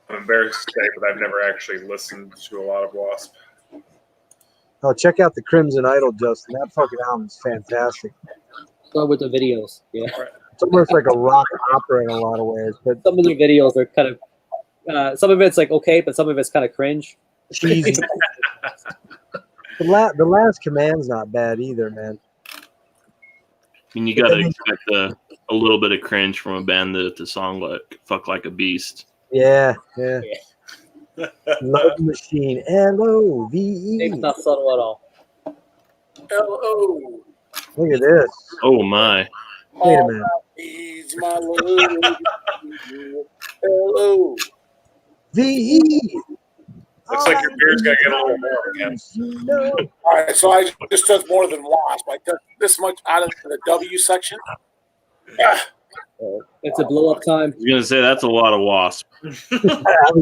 I'm embarrassed to say, but I've never actually listened to a lot of Wasp. Oh, check out the Crimson Idol, Justin. That fucking album's fantastic. Start with the videos. Yeah. It's almost like a rock opera in a lot of ways, but Some of the videos are kind of some of it's like okay, but some of it's kind of cringe. cheesy. The last command's not bad either, man. I mean, you got to expect a little bit of cringe from a band that the song like "Fuck Like a Beast." Yeah. Love Machine, LOVE. It's not subtle at all. L-O. Look at this. Oh my! Wait a minute. Needs my love. L-O. VE. Looks like your beer's going to get a little more again. You know. All right, so I just took more than Wasp. I took this much out of the W section. Yeah. It's a blow up time. I was gonna say that's a lot of Wasp.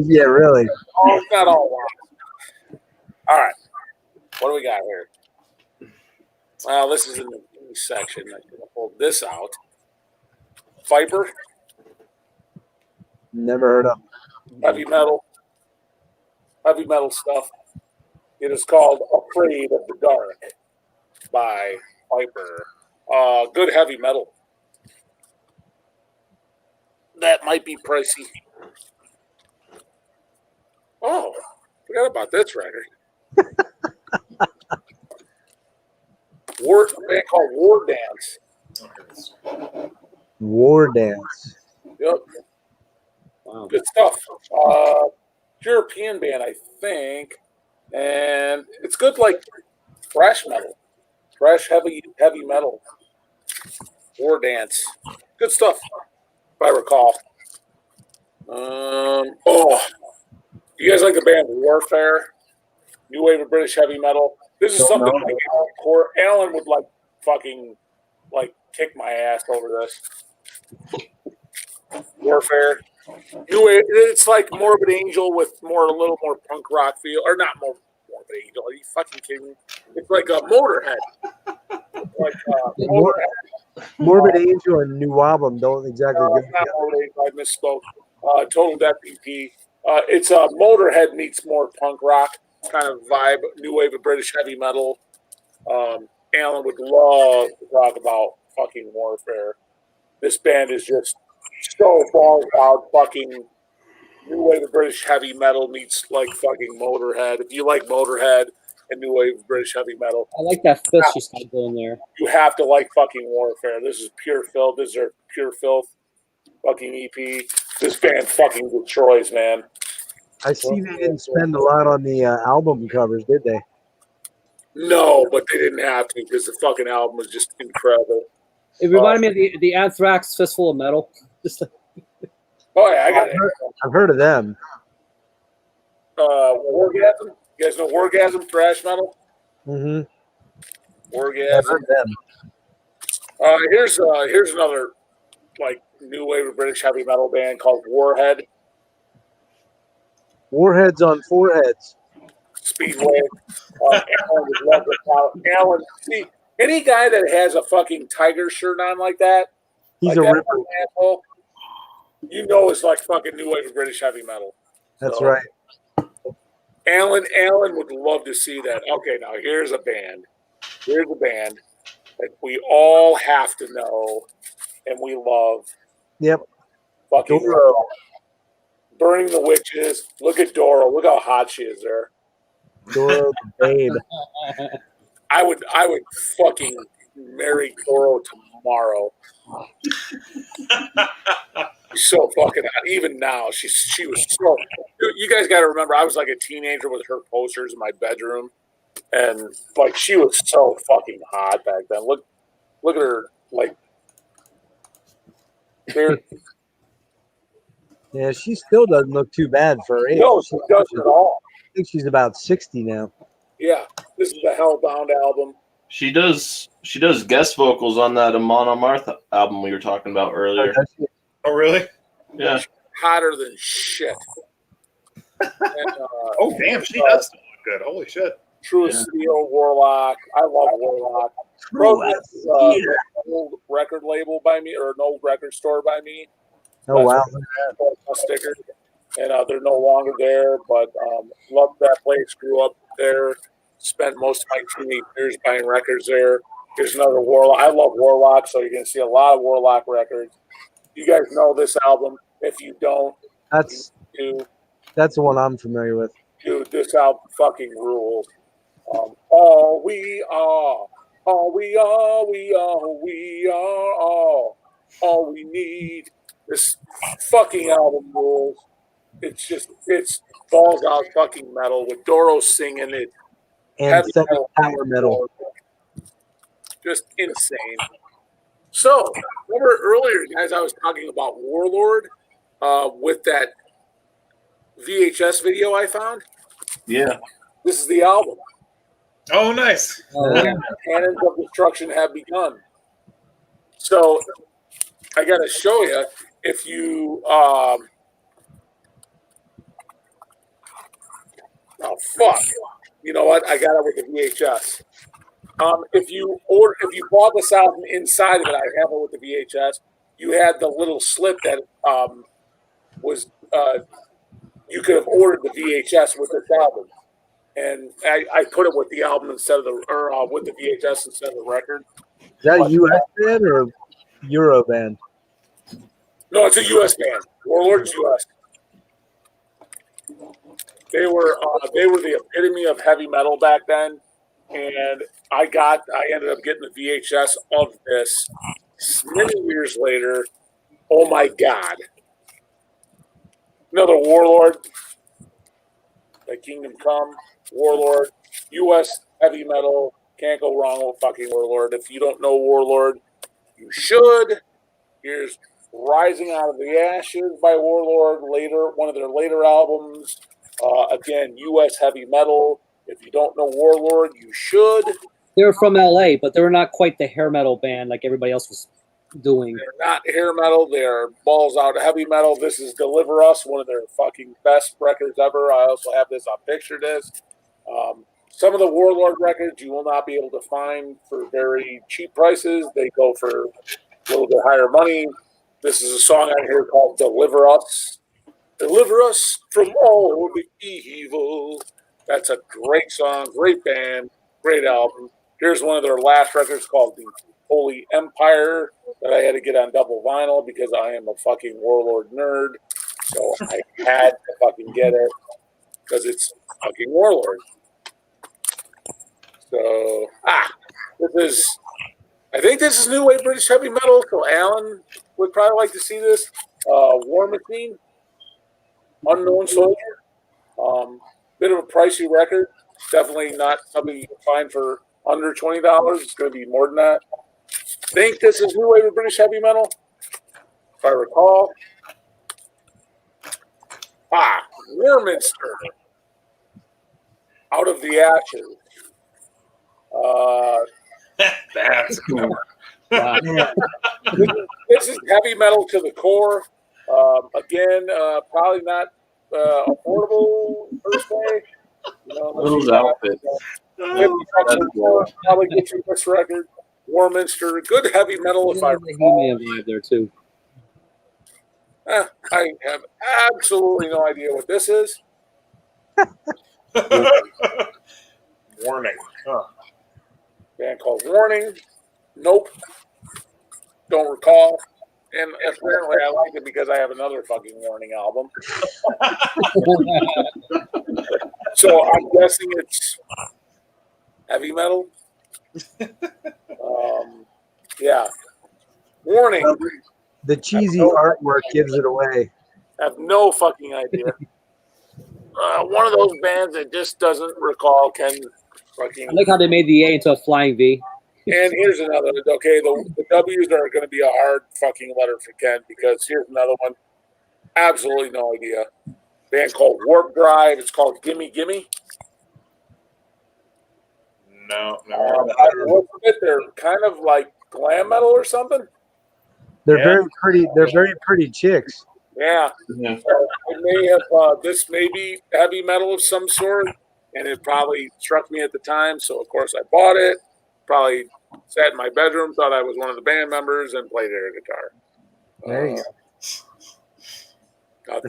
Yeah, really. Oh, it's not all Wasp. All right. What do we got here? Well, this is in the B section. I'm going to pull this out. Viper, Never heard of. heavy metal stuff. It is called Afraid of the Dark by Viper. Good heavy metal. That might be pricey. Oh, forgot about this record. A band called War Dance. War Dance. Yep. Wow. Good stuff. European band, I think. And it's good like thrash metal. Thrash heavy metal. War Dance. Good stuff, if I recall. You guys like the band Warfare? New wave of British heavy metal. This is Don't something know. like Alan would fucking kick my ass over this. Warfare. New wave. It's like Morbid Angel with a little more punk rock feel, or not Morbid Angel. Are you fucking kidding me? It's like a Motorhead. Motorhead. Morbid Angel and new album don't exactly go Not together. Motorhead, I misspoke. Total Death EP. It's Motorhead meets more punk rock kind of vibe. New wave of British heavy metal. Alan would love to talk about fucking Warfare. This band is just so balls out fucking new wave of British heavy metal meets like fucking Motorhead. If you like Motorhead and new wave of British heavy metal, I like that fifth she's got going there. you have to like fucking Warfare. This is pure filth. This is their pure filth fucking EP. This band fucking destroys, man. I see they didn't spend a lot on the album covers, did they? No, but they didn't have to because the fucking album was just incredible. It reminded me of the Anthrax Fistful of Metal. Just like, Oh yeah, I got it. I've heard of them. Orgasm. You guys know Orgasm thrash metal? Mm-hmm. I've Orgasm. heard them. Here's another like new wave of British heavy metal band called Warhead. Warheads on foreheads. Speedway. Alan would love this. Alan, see, any guy that has a fucking Tiger shirt on like that, He's like a that ripper. asshole, you know it's like fucking new wave of British heavy metal. That's So, right. Alan would love to see that. Okay, now here's a band. Here's a band that we all have to know and we love. Yep. Fucking Doro. Burning the Witches. Look at Doro. Look how hot she is there. Doro the babe. I would fucking marry Doro tomorrow. She's so fucking hot. Even now, she was so. You guys got to remember, I was like a teenager with her posters in my bedroom, and like she was so fucking hot back then. Look at her, like. Yeah, she still doesn't look too bad for her age. No, she doesn't at all. I think she's about 60 now. Yeah, this is the Hellbound album. She does guest vocals on that Amon Amarth album we were talking about earlier. Oh, really? Yeah. She's hotter than shit. And, oh, damn, she does still look good. Holy shit. True Steele, Warlock. I love Warlock. Progress is an old record label by me, or an old record store by me. Oh, wow. Stickers. And they're no longer there, but loved that place, grew up there, spent most of my teenage years buying records there. Here's another Warlock. I love Warlock, so you're going to see a lot of Warlock records. You guys know this album. If you don't, that's the one I'm familiar with. Dude, this album fucking rules. All we are, all we are, we are all we need. This fucking album rules. It's balls out fucking metal with Doro singing it. And power metal. Just insane. So, remember earlier, guys, I was talking about Warlord with that VHS video I found? Yeah. This is the album. Oh, nice. Cannons of Destruction have begun. So, I got to show you if you... oh, fuck. You know what? I got it with the VHS. If you bought this album inside of it, I have it with the VHS. You had the little slip that was you could have ordered the VHS with this album, and I put it with the album instead of with the VHS instead of the record. Is that a US band or Euro band? No, it's a US band. Warlord's US. They were the epitome of heavy metal back then, and I ended up getting the VHS of this many years later. Oh my God. Another Warlord. The Kingdom Come. Warlord. US heavy metal. Can't go wrong with fucking Warlord. If you don't know Warlord, you should. Here's Rising Out of the Ashes by Warlord. One of their later albums. Again, US heavy metal. If you don't know Warlord, you should. They're from LA, but they're not quite the hair metal band like everybody else was doing. They're not hair metal. They're balls out heavy metal. This is Deliver Us, one of their fucking best records ever. I also have this on picture disc. Some of the Warlord records you will not be able to find for very cheap prices. They go for a little bit higher money. This is a song out here called Deliver Us. Deliver us from all the evil. That's a great song, great band, great album. Here's one of their last records called The Holy Empire that I had to get on double vinyl because I am a fucking Warlord nerd. So I had to fucking get it because it's fucking Warlord. So, I think this is new wave British heavy metal. So Alan would probably like to see this. War Machine. Unknown Soldier. Bit of a pricey record. Definitely not something you can find for under $20. It's going to be more than that. Think this is new wave of British heavy metal, if I recall. Warminster. Out of the Ashes. That's cool. This is heavy metal to the core. Again, probably not affordable per se. Those outfits. $50 probably get you this record. Warminster, good heavy metal if I recall. Vibe there too. I have absolutely no idea what this is. Warning. Huh. Band called Warning. Nope. Don't recall. And apparently I like it because I have another fucking Warning album. So I'm guessing it's heavy metal. Yeah. Warning. The cheesy artwork gives it away. I have no fucking idea. One of those bands that just doesn't recall Ken fucking. I like how they made the A into a flying V. And here's another. Okay, the W's are going to be a hard fucking letter for Ken because here's another one. Absolutely no idea. Band called Warp Drive. It's called Gimme Gimme. No, They're kind of like glam metal or something. They're Yeah. very pretty. They're very pretty chicks. Yeah. Yeah. It may have this may be heavy metal of some sort, and it probably struck me at the time. So of course I bought it. Probably sat in my bedroom, thought I was one of the band members, and played air guitar. There you go.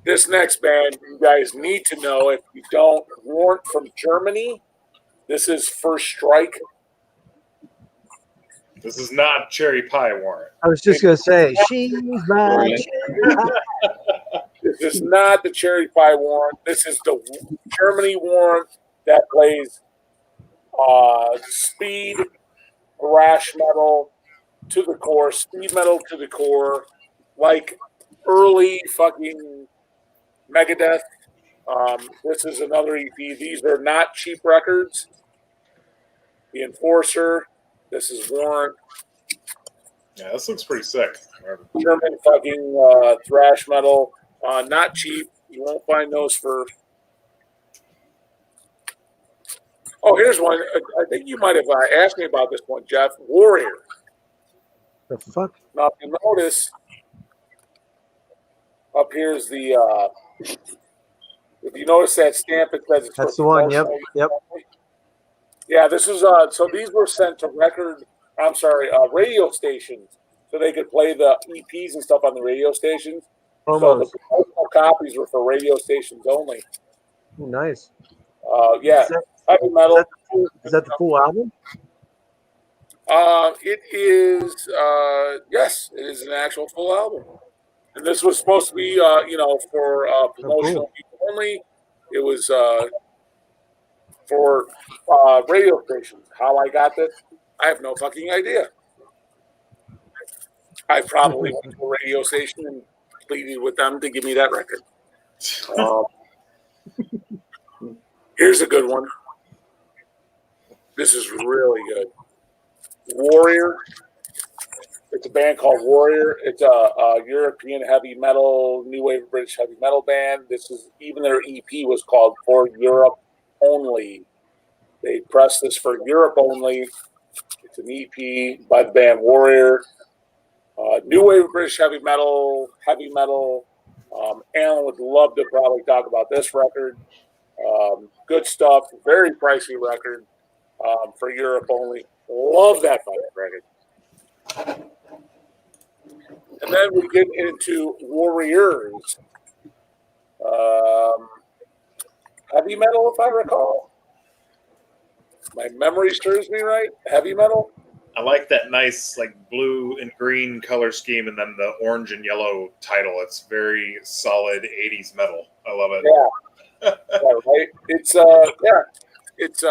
This next band you guys need to know if you don't. Warrant from Germany. This is First Strike. this is not Cherry Pie Warrant. I was just gonna say she's my cherry pie. This is not the Cherry Pie Warrant. This is the Germany Warrant that plays speed, thrash metal to the core, speed metal to the core, like early fucking Megadeth. This is another EP. These are not cheap records. The Enforcer. This is Warrant. Yeah, this looks pretty sick. German fucking thrash metal. Not cheap. You won't find those for. Oh, here's one. I think you might have asked me about this one, Jeff. Warrior. The fuck? Now, if you notice, up here's the. If you notice that stamp, it says it's That's for the one. Yep. promotional. Yep. Yeah, this is so these were sent to radio stations, so they could play the EPs and stuff on the radio stations. So the Almost. promotional copies were for radio stations only. Nice. Yeah, heavy metal. Is that the full album? It is. Yes, it is an actual full album, and this was supposed to be, for promotional people only. It was for radio stations. How I got this, I have no fucking idea. I probably went to a radio station and pleaded with them to give me that record. Here's a good one. This is really good. Warrior. It's a band called Warrior. It's a European heavy metal, new wave British heavy metal band. This is even their EP was called For Europe Only. They pressed this for Europe only. It's an EP by the band Warrior. New wave British heavy metal. Alan would love to probably talk about this record. Good stuff. Very pricey record for Europe only. Love that fucking record. And then we get into Warriors. Heavy metal, if I recall. My memory serves me right. Heavy metal. I like that nice like blue and green color scheme, and then the orange and yellow title. It's very solid 80s metal. I love it. Yeah, yeah, right. It's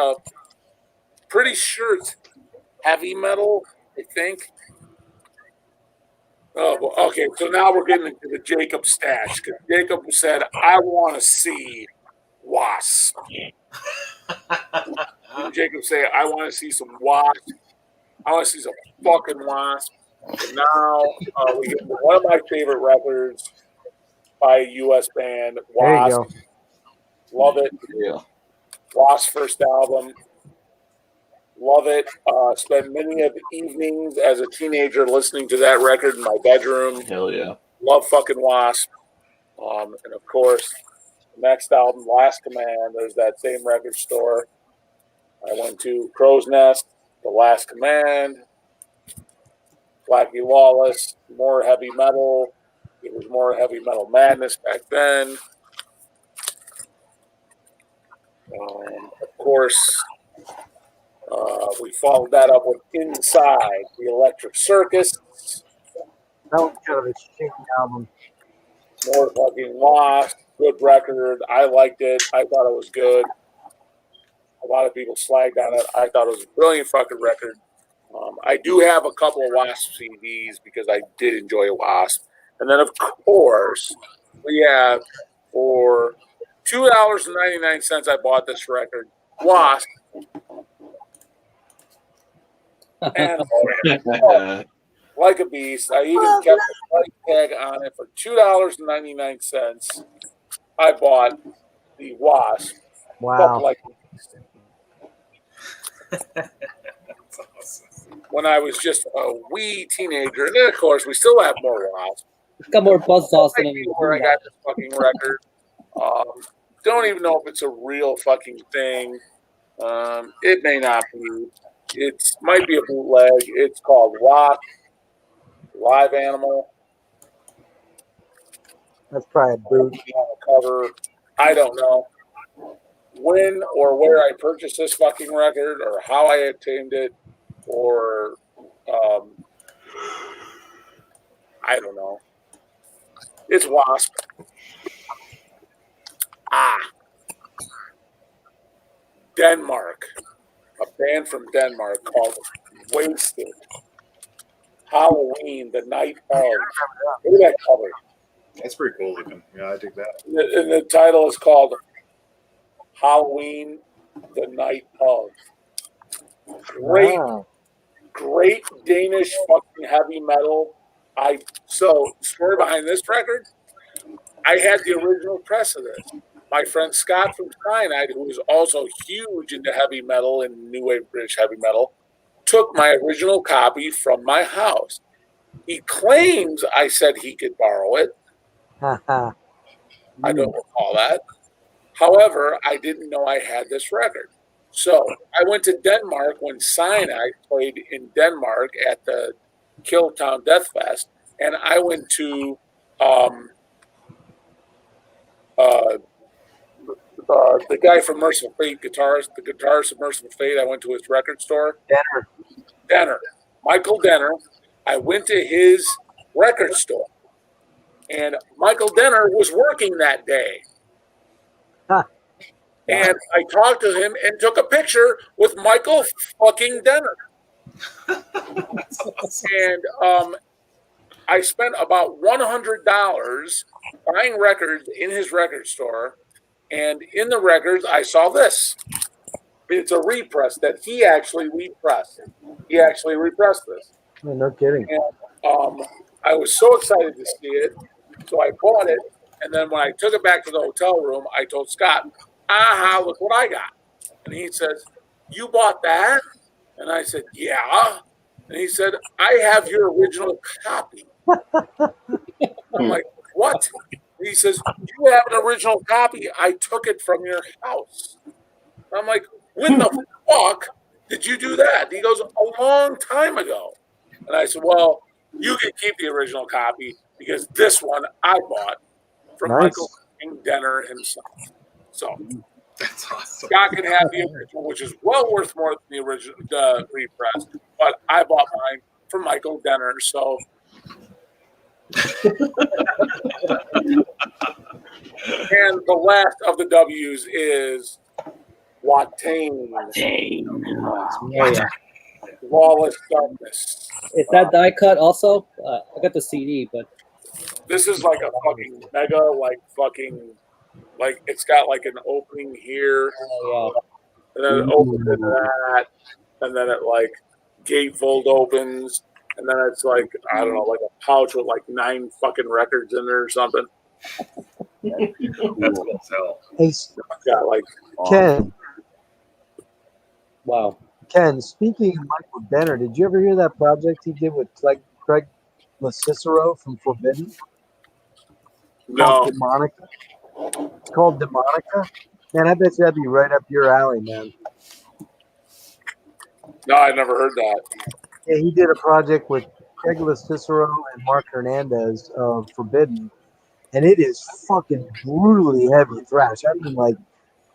pretty sure it's heavy metal, I think. Oh, well, okay. So now we're getting into the Jacob stash because Jacob said, "I want to see Wasp." Didn't Jacob say, "I want to see some Wasp"? I want to see some fucking Wasp. And now we get to one of my favorite records by a U.S. band, Wasp. There you Love it. Yeah. Wasp's first album. Love it. Spent many of the evenings as a teenager listening to that record in my bedroom. Hell yeah. Love fucking Wasp. And of course, the next album, Last Command, there's that same record store. I went to Crow's Nest, The Last Command, Blackie Lawless, more heavy metal. It was more heavy metal madness back then. Of course, we followed that up with Inside, The Electric Circus. That was kind of a shitty album. more fucking Lost. Good record. I liked it. I thought it was good. A lot of people slagged on it. I thought it was a brilliant fucking record. I do have a couple of Wasp CDs because I did enjoy Wasp. And then, of course, we have for $2.99 I bought this record, Wasp. And like a beast. I even kept the price tag on it for $2.99. I bought the Wasp. Wow. Like That's awesome. when I was just a wee teenager. And then, of course, we still have more Wasp. It's got more buzzsaws than Where I got this fucking record. Don't even know if it's a real fucking thing. It may not be. It might be a bootleg. It's called Rock Live Animal. That's probably a boot. On the cover. I don't know when or where I purchased this fucking record or how I obtained it or I don't know. It's Wasp. Denmark. A band from Denmark called Wasted. Halloween, the night of. Look at that cover. That's pretty cool looking. Yeah, I dig that. And the title is called Halloween, the night of. Great Danish fucking heavy metal. Story behind this record, I had the original press of this. My friend Scott from Cyanide, who was also huge into heavy metal and new wave British heavy metal, took my original copy from my house. He claims I said he could borrow it. I don't recall that. However, I didn't know I had this record. So I went to Denmark when Cyanide played in Denmark at the Killtown Death Fest, and I went to the guy from Merciful Fate, the guitarist of Merciful Fate. I went to his record store. Denner. Michael Denner. I went to his record store, and Michael Denner was working that day. And I talked to him and took a picture with Michael fucking Denner. And I spent about $100 buying records in his record store. And in the records, I saw this. It's a repress that he actually repressed. He actually repressed this. Oh, no kidding. And I was so excited to see it. So I bought it. And then when I took it back to the hotel room, I told Scott, look what I got. And he says, you bought that? And I said, yeah. And he said, I have your original copy. I'm like, what? And he says, you have an original copy. I took it from your house. I'm like, when the fuck did you do that? He goes, a long time ago. And I said, well, you can keep the original copy because this one I bought from Michael Denner himself. So that's awesome. Scott can have the original, which is well worth more than the original repress. But I bought mine from Michael Denner. So and the last of the W's is Watain. Lawless Darkness. Is that die cut also? I got the CD, but this is like a fucking mega, like it's got like an opening here, and then it opens into that, and then it like gatefold opens, and then it's like I don't know, like a pouch with like 9 fucking records in there or something. That's cool as hell. Hey, got like Ken. Wow. Ken, speaking of Michael Denner, did you ever hear that project he did with Craig LaCicero from Forbidden? No. Demonica. It's called Demonica. Man, I bet you that'd be right up your alley, man. No, I never heard that. Yeah, he did a project with Craig LaCicero and Mark Hernandez of Forbidden, and it is fucking brutally heavy thrash. I mean, like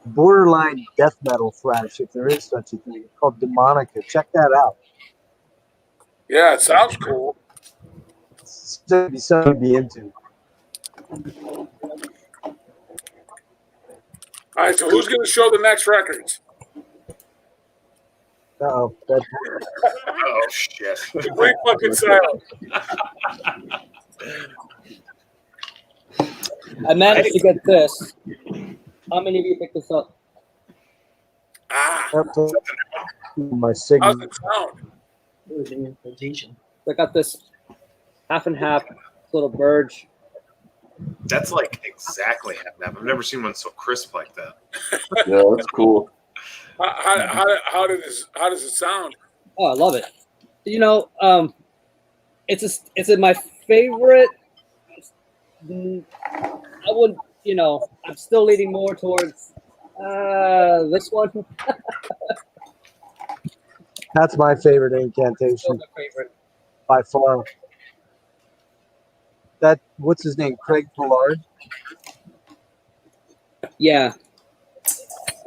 borderline death metal thrash, if there is such a thing. It's called Demonica. Check that out. Yeah, it sounds cool. It's something to be into. All right, so who's going to show the next records? Oh, that Oh shit! Complete fucking silence. I managed to get this. How many of you picked this up? Ah, that's my how's signal. it sound? It was in rotation. I got this half and half little Burge. That's like exactly half and half. I've never seen one so crisp like that. Yeah, that's cool. How does it sound? Oh, I love it. You know, it's my favorite. I would, I'm still leaning more towards this one. That's my favorite Still incantation my favorite. by far. That what's his name? Craig Pollard. Yeah.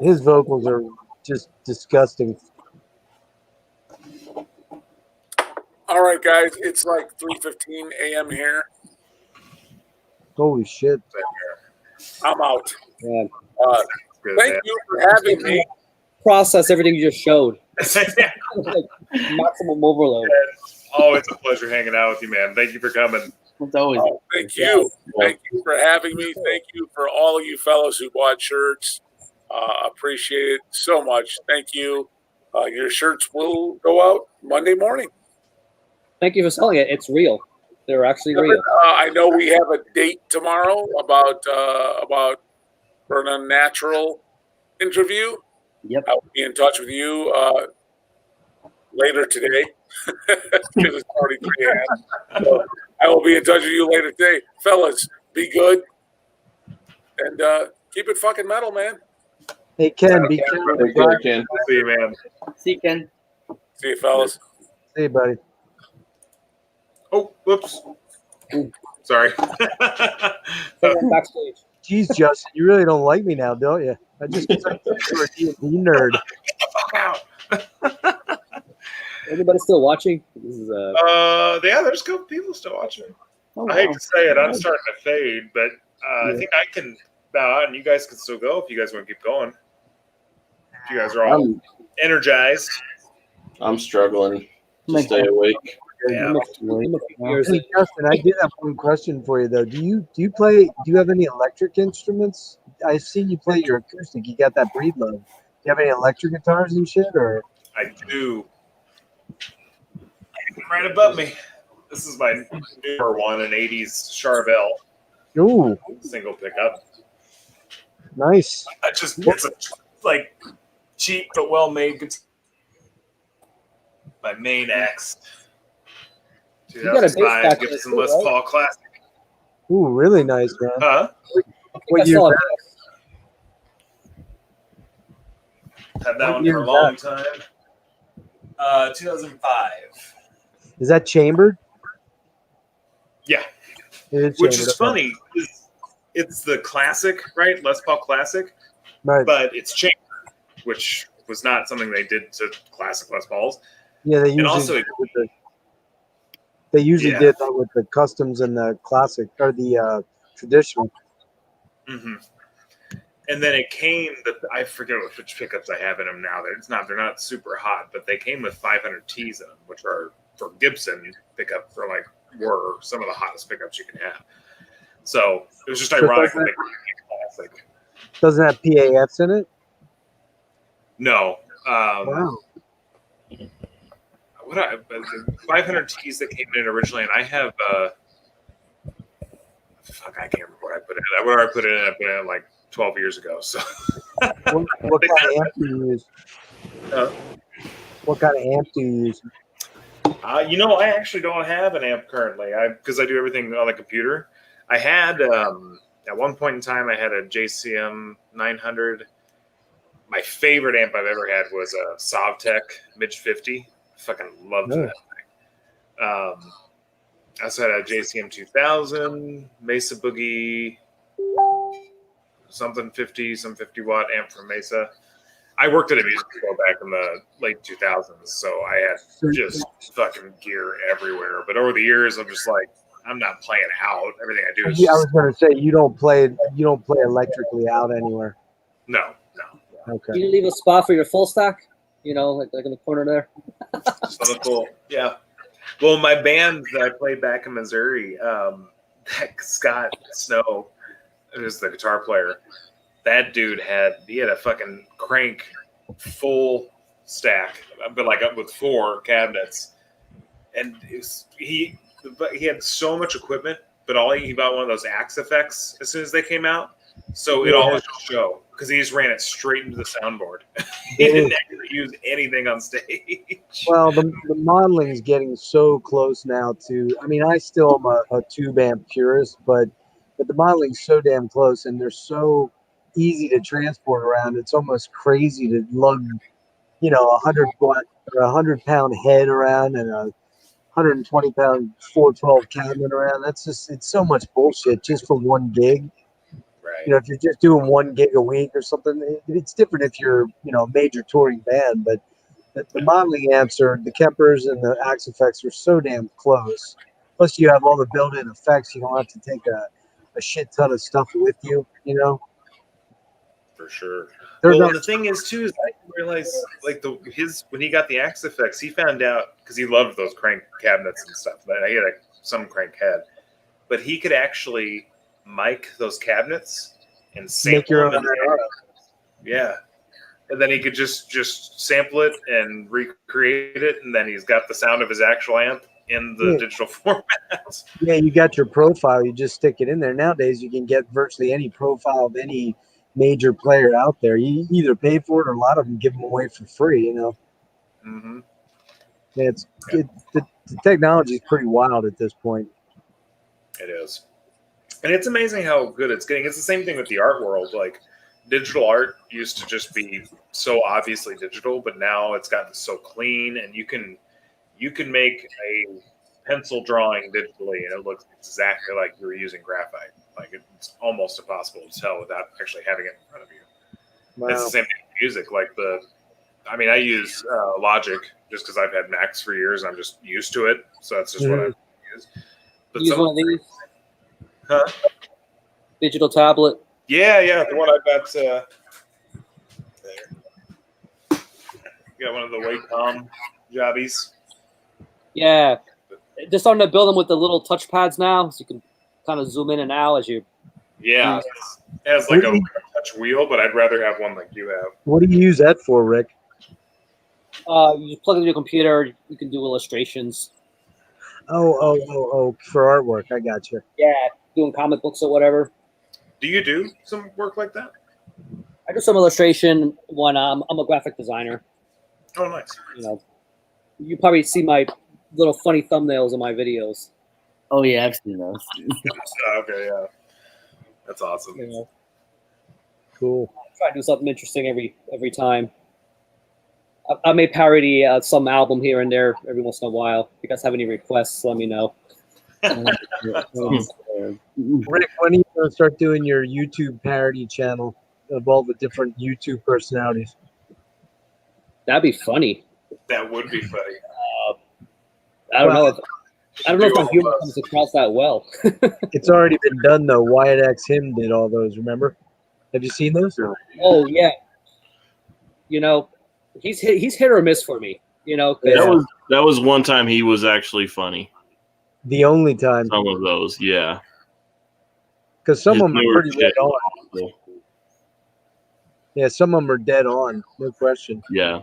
His vocals are just disgusting. All right, guys, it's like 3:15 a.m. here. Holy shit! I'm out. Yeah. Good, Thank man. you for having me. Process everything you just showed. Like maximum overload. Always a pleasure hanging out with you, man. Thank you for coming. It's always Oh, thank you. Thank you for having me. Thank you for all of you fellows who bought shirts. Appreciate it so much. Thank you. Your shirts will go out Monday morning. Thank you for selling it. It's real. They're actually real. I know we have a date tomorrow about for an unnatural interview. Yep. I'll be in touch with you later today because it's already 3 a.m. So I will be in touch with you later today. Fellas, be good. And keep it fucking metal, man. Hey Ken, be careful. Take care, Ken. See you, man. See you, Ken. See you, fellas. Hey, buddy. Oh, whoops. Sorry. Backstage. Jeez, Justin, you really don't like me now, don't you? I just consider you a D&D nerd. Fuck out. Anybody still watching? This is Yeah, there's a couple people still watching. Oh, I hate wow. to say it, I'm starting to fade, but I think I can bow out, and you guys can still go if you guys want to keep going. If you guys are all energized. I'm struggling to stay awake. Yeah. Hey, Justin, I did have one question for you though. Do you have any electric instruments? I've seen you play your acoustic. You got that breed love. Do you have any electric guitars and shit, or? I do. Right above me. This is my newer one, an 80s Charvel Ooh, single pickup. nice. It's a like cheap but well made guitar. My main X. got a bass 2005 back Gibson there too, Les right? Paul Classic. Ooh, really nice, man. Huh? What I year? saw is Had that What one year for a is long time. 2005. Is that chambered? Yeah. It is Which chambered, is okay. funny. It's the classic, right? Les Paul Classic, Right. but it's chambered, which was not something they did to classic Les Pauls. Yeah, they And usually also, Yeah. did that with the customs and the classic or the traditional. mhm. And then it came. I forget which pickups I have in them now. They're not super hot, but they came with 500 Ts in them, which are for Gibson pickup were some of the hottest pickups you can have. So it was just ironic that they were classic. Doesn't have PAFs in it. No. Wow. The 500 Ts that came in originally, and I have I can't remember what I put in. Where I put it in, I put it in like 12 years ago. So What kind of amp do you use? What kind of amp do you use? I actually don't have an amp currently. Because I do everything on the computer. I had at one point in time I had a JCM 900. My favorite amp I've ever had was a Sovtech Midge 50. Fucking loved that thing. I also had a JCM 2000, Mesa Boogie, something 50 watt amp from Mesa. I worked at a music store back in the late 2000s, so I had just fucking gear everywhere. But over the years, I'm just like, I'm not playing out. Everything I do is I was going to say you don't play electrically out anywhere. no. Okay. You leave a spot for your full stack, you know, like in the corner there. So cool. Yeah. Well, my band that I played back in Missouri, that Scott Snow, who's the guitar player, that dude had a fucking crank full stack, but like up with 4 cabinets, and he had so much equipment, but he bought one of those Axe effects as soon as they came out, so it always just show because he just ran it straight into the soundboard. He didn't actually use anything on stage. Well, the modeling is getting so close now to. I mean, I still am a tube amp purist, but the modeling's so damn close, and they're so easy to transport around. It's almost crazy to lug, you know, 100-pound head around and a 120-pound 412 cabinet around. It's so much bullshit just for one gig. Right. You know, if you're just doing 1 gig a week or something, it's different if you're, you know, a major touring band. But the modeling amps the Kempers and the Axe effects are so damn close. Plus, you have all the built-in effects. You don't have to take a shit ton of stuff with you. You know. For sure. They're Well, not- the thing is too is I didn't realize like when he got the Axe effects, he found out because he loved those crank cabinets and stuff. But he had some crank head, but he could actually mic those cabinets and sample Make your them. own. Yeah, and then he could just sample it and recreate it, and then he's got the sound of his actual amp in the digital format. Yeah, you got your profile. You just stick it in there. Nowadays, you can get virtually any profile of any major player out there. You either pay for it or a lot of them give them away for free. You know. Mm-hmm. Yeah, the technology is pretty wild at this point. It is. And it's amazing how good it's getting. It's the same thing with the art world. Like, digital art used to just be so obviously digital, but now it's gotten so clean, and you can make a pencil drawing digitally, and it looks exactly like you were using graphite. Like, it's almost impossible to tell without actually having it in front of you. Wow. It's the same thing with music. Like I use Logic just because I've had Macs for years, and I'm just used to it. So that's just what I use. But Use one of these. Huh? Digital tablet. Yeah, the one I've got there. Got one of the Wacom jobbies. Yeah, they're starting to build them with the little touch pads now, so you can kind of zoom in and out as you. Yeah, it has like a touch wheel, but I'd rather have one like you have. What do you use that for, Rick? You just plug it into your computer. You can do illustrations. Oh, for artwork. I got you. Yeah, doing comic books or whatever. Do you do some work like that? I do some illustration when I'm a graphic designer. Oh, nice. You know, you probably see my little funny thumbnails in my videos. Oh yeah, I've seen those. Okay, yeah, that's awesome. You know, Cool. I try to do something interesting every time. I may parody some album here and there every once in a while. If you guys have any requests, let me know. Rick, when are you going to start doing your YouTube parody channel of all the different YouTube personalities? That'd be funny. That would be funny. I don't know if my humor comes across that well. It's already been done though. Wyatt X Him did all those. Remember? Have you seen those? Oh yeah. You know, he's hit or miss for me. You know, That was one time he was actually funny. The only time. Some of those, yeah. Because some His of them are newer pretty shit. dead on. Yeah, some of them are dead on. No question. Yeah.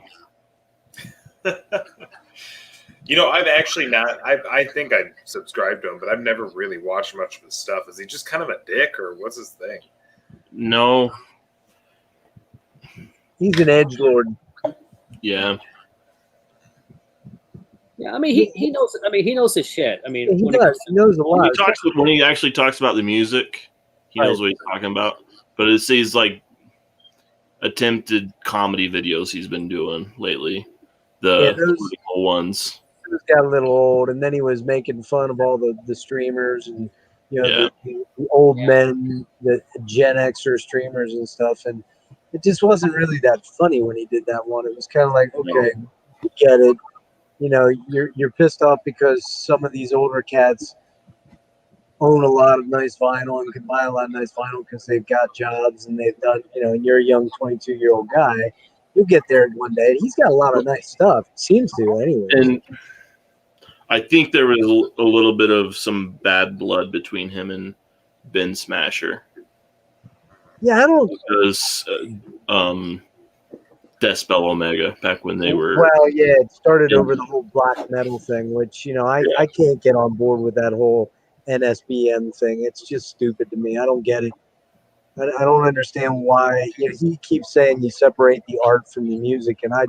You know, I've actually not. I think I subscribed to him, but I've never really watched much of his stuff. Is he just kind of a dick, or what's his thing? No. He's an edgelord. Yeah. Yeah, I mean he knows. I mean he knows his shit. I mean He when it does. comes He knows a lot. When he actually talks about the music, he knows what he's talking about. But it's these like attempted comedy videos he's been doing lately. The political ones. He got a little old, and then he was making fun of all the streamers and the old men, the Gen Xer streamers and stuff, and it just wasn't really that funny when he did that one. It was kind of like, okay, we get it. You know, you're pissed off because some of these older cats own a lot of nice vinyl and can buy a lot of nice vinyl because they've got jobs and they've done, and you're a young 22-year-old guy, you'll get there one day. He's got a lot of nice stuff. Seems to, anyway. And I think there was a little bit of some bad blood between him and Ben Smasher. Yeah, I don't. Because Deathspell Omega back when they were. Well, yeah, it started over the whole black metal thing, which, I can't get on board with that whole NSBM thing. It's just stupid to me. I don't get it. I don't understand why. He keeps saying you separate the art from the music, and I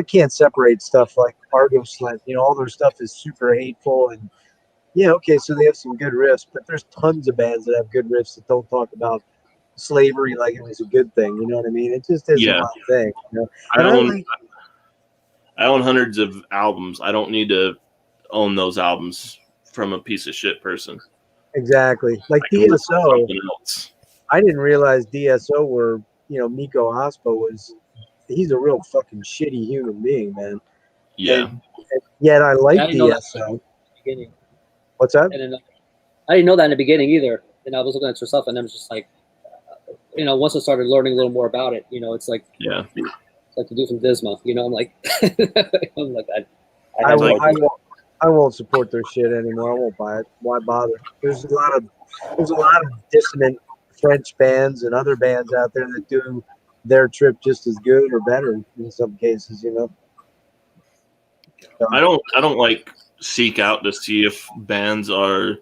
can't separate stuff like Argo Slant. All their stuff is super hateful, and okay, so they have some good riffs, but there's tons of bands that have good riffs that don't talk about slavery like it was a good thing. You know what I mean? It just isn't my thing. I own hundreds of albums. I don't need to own those albums from a piece of shit person. Exactly. Like DSO. I didn't realize DSO were, Miko Aspo he's a real fucking shitty human being, man. Yeah. And yet I like DSO. What's that? I didn't know that in the beginning either. And I was looking at yourself and I was just like, once I started learning a little more about it, it's like, it's like to do some Disma, I'm like, I won't support their shit anymore. I won't buy it. Why bother? There's a lot of dissonant French bands and other bands out there that do their trip just as good or better in some cases, So, I don't like seek out to see if bands are,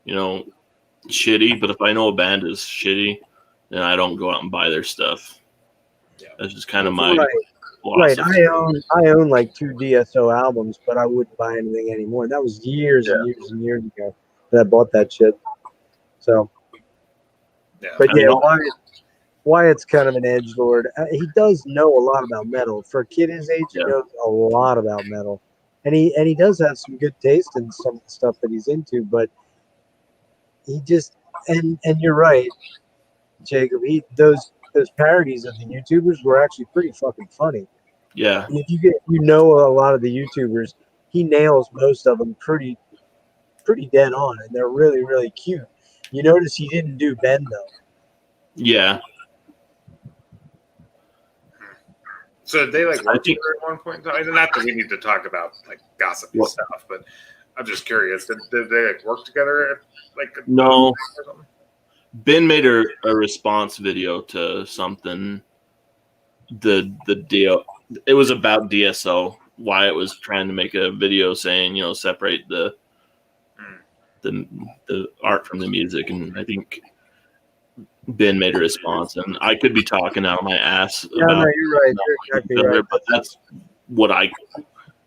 shitty, but if I know a band is shitty, then I don't go out and buy their stuff. That's just kind of my Right. I own like 2 DSO albums, but I wouldn't buy anything anymore. That was years and years and years ago that I bought that shit. So, but Wyatt's kind of an edgelord. He does know a lot about metal. For a kid his age, he knows a lot about metal, and he does have some good taste in some stuff that he's into. But he just and you're right, Jacob. Those parodies of the YouTubers were actually pretty fucking funny. Yeah. And if you know a lot of the YouTubers, he nails most of them pretty dead on, and they're really, really cute. You notice he didn't do Ben though. Yeah. So did they work together at one point in time? Not that we need to talk about gossipy stuff, but I'm just curious. Did they work together at no. Ben made a response video to something. The deal. It was about DSO. Wyatt was trying to make a video saying, separate the art from the music, and I think Ben made a response. And I could be talking out of my ass. No, you're right. You're exactly right. But that's what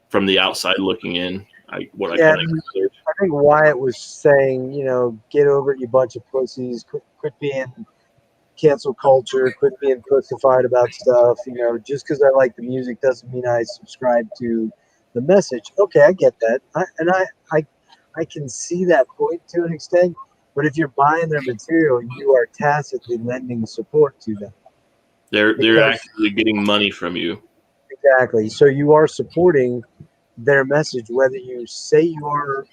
from the outside looking in. I think Wyatt was saying, get over it, you bunch of pussies. Quit being cancel culture. Quit being pussified about stuff. Just because I like the music doesn't mean I subscribe to the message. Okay, I get that. I can see that point to an extent. But if you're buying their material, you are tacitly lending support to them. They're actually getting money from you. Exactly. So you are supporting their message, whether you say you are,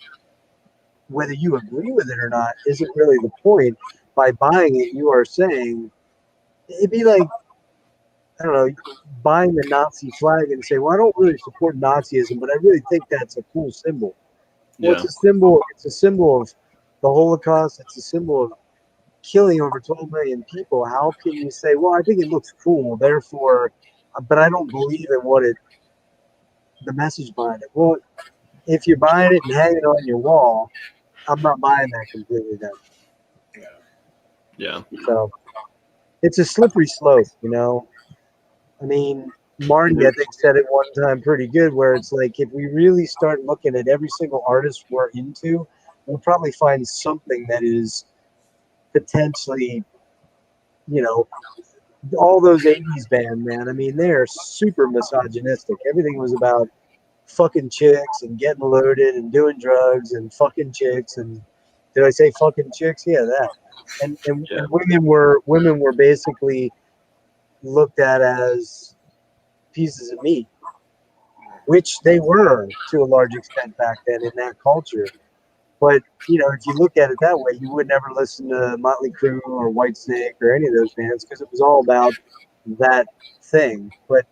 whether you agree with it or not, isn't really the point. By buying it, you are saying, it'd be like, I don't know, buying the Nazi flag and say, well, I don't really support Nazism, but I really think that's a cool symbol. Well, it's a symbol. It's a symbol of the Holocaust. It's a symbol of killing over 12 million people. How can you say, well, I think it looks cool, therefore, but I don't believe in the message behind it? Well, if you're buying it and hanging it on your wall, I'm not buying that completely then. Yeah. So it's a slippery slope, I mean, Marty, I think, said it one time pretty good, where it's like, if we really start looking at every single artist we're into, we'll probably find something that is potentially, all those 80s band, man. I mean, they're super misogynistic. Everything was about fucking chicks and getting loaded and doing drugs and fucking chicks. And did I say fucking chicks? Yeah, that. And women were basically looked at as pieces of meat, which they were to a large extent back then in that culture. But if you look at it that way, you would never listen to Motley Crue or Whitesnake or any of those bands because it was all about that thing. But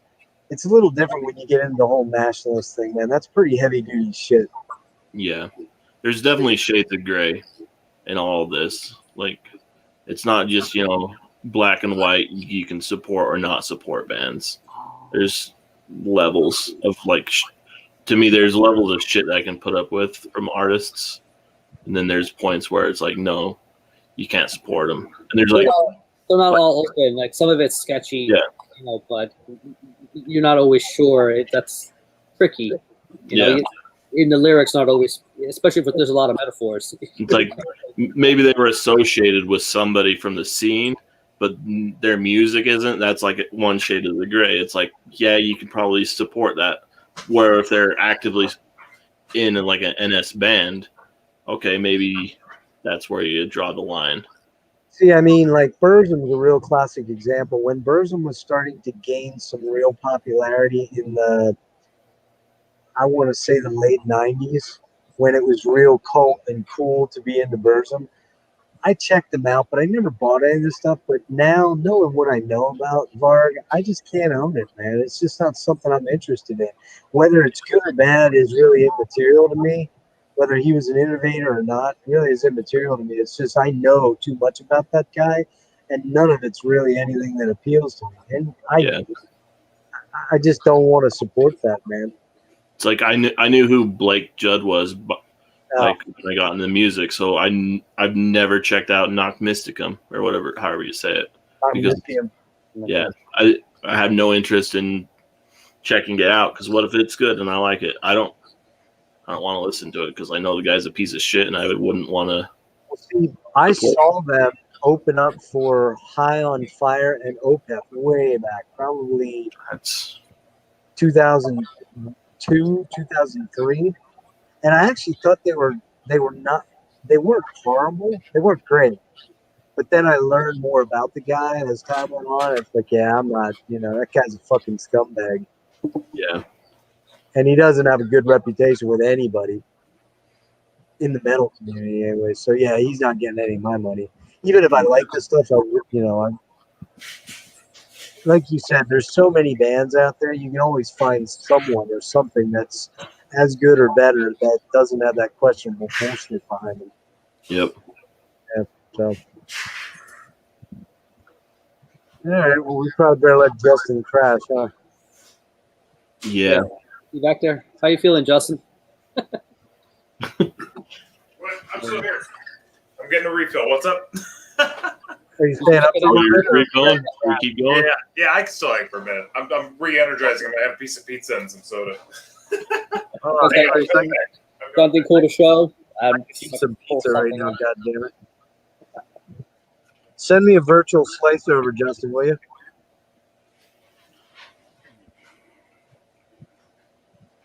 it's a little different when you get into the whole nationalist thing, man. That's pretty heavy duty shit. Yeah, there's definitely shades of gray in all of this. Like, it's not just black and white. You can support or not support bands. There's levels of to me, there's levels of shit that I can put up with from artists, and then there's points where it's like, no, you can't support them. And there's they're not all open. Like some of it's sketchy, yeah, but you're not always sure. That's tricky. In the lyrics, not always, especially if there's a lot of metaphors. It's like maybe they were associated with somebody from the scene, but their music isn't. That's like one shade of the gray. It's like, yeah, you could probably support that. Where if they're actively in like an NS band, okay, maybe that's where you draw the line. See, I mean, like Burzum's a real classic example. When Burzum was starting to gain some real popularity in the, I want to say the late 90s, when it was real cult and cool to be into Burzum, I checked them out, but I never bought any of this stuff. But now, knowing what I know about Varg, I just can't own it, man. It's just not something I'm interested in. Whether it's good or bad is really immaterial to me. Whether he was an innovator or not really is immaterial to me. It's just I know too much about that guy, and none of it's really anything that appeals to me. And I just don't want to support that, man. It's like I knew who Blake Judd was, but when I got into music, so I've never checked out Knock Mysticum or whatever, however you say it. Because, I have no interest in checking it out because what if it's good and I like it? I don't want to listen to it because I know the guy's a piece of shit and I wouldn't want to. See, I saw them open up for High on Fire and OPEP way back, probably That's 2002, 2003. And I actually thought they weren't horrible. They weren't great. But then I learned more about the guy, and as time went on, it's like, yeah, I'm not, that guy's a fucking scumbag. Yeah. And he doesn't have a good reputation with anybody in the metal community anyway. So, yeah, he's not getting any of my money. Even if I like this stuff, I'm like you said, there's so many bands out there. You can always find someone or something that's as good or better that doesn't have that questionable bullshit behind them. Yep. Yeah, so. All right, well, we probably better let Justin crash, huh? Yeah. You back there? How you feeling, Justin? I'm still here. I'm getting a refill. What's up? Are you staying up for a minute? Refilling? We keep going? Yeah, I can still hang for a minute. I'm re-energizing. I'm going to have a piece of pizza and some soda. Okay, something cool to show? Eat some pizza right now, goddammit. Send me a virtual slice over, Justin, will you?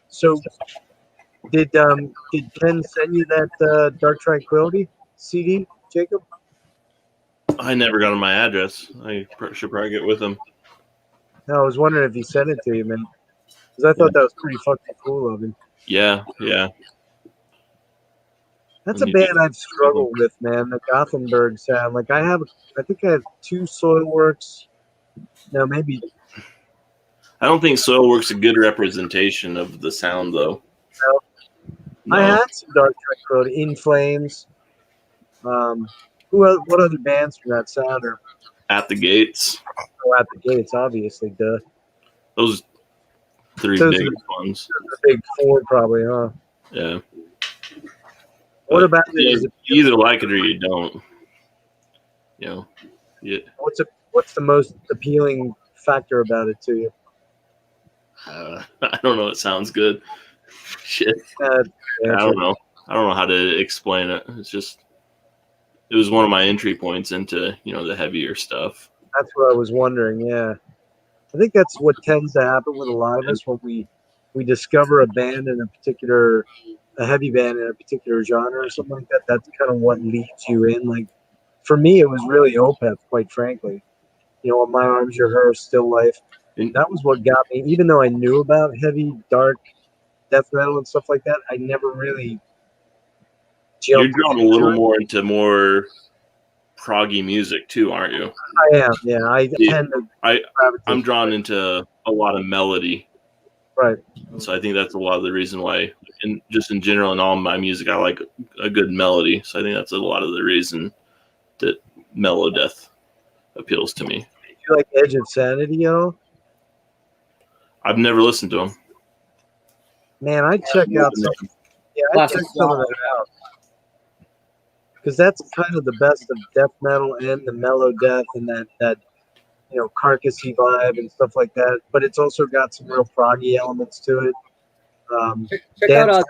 So, did Ken send you that Dark Tranquility CD, Jacob? I never got on my address. I should probably get with him. No, I was wondering if he sent it to you, man. Because I thought that was pretty fucking cool of him. Yeah. That's a band I've struggled with, man. The Gothenburg sound. Like I think I have 2 Soilworks. No, maybe. I don't think Soilwork's a good representation of the sound, though. No. I had some Dark Tranquility, In Flames. What other bands from that sound are? At the Gates. Oh, At the Gates, obviously, duh. Those 3 Those big are ones. The big 4, probably, huh? Yeah. What about you either like it or you don't. Yeah. What's the most appealing factor about it to you? I don't know. It sounds good. Shit. Yeah, I don't know. I don't know how to explain it. It was one of my entry points into, the heavier stuff. That's what I was wondering. Yeah. I think that's what tends to happen with a lot of us when we discover a band in a heavy band in a particular genre or something like that. That's kind of what leads you in. Like for me, it was really OPEP, quite frankly. On My Arms, Your Hearse, Still Life. And that was what got me. Even though I knew about heavy, dark death metal and stuff like that, I never really You're jump drawn a into little it. more into more proggy music too, aren't you? I am, yeah. I Yeah. tend to I'm gravitate drawn to it. into a lot of melody. Right. So I think that's a lot of the reason why, and just in general, in all my music, I like a good melody. So I think that's a lot of the reason that mellow death appeals to me. You like Edge of Sanity, yo? I've never listened to them. Man, I'd check out some. Yeah, I'd Classic check some of that out. Because that's kind of the best of death metal and the mellow death and that carcassy vibe and stuff like that. But it's also got some real proggy elements to it. Check Dan- out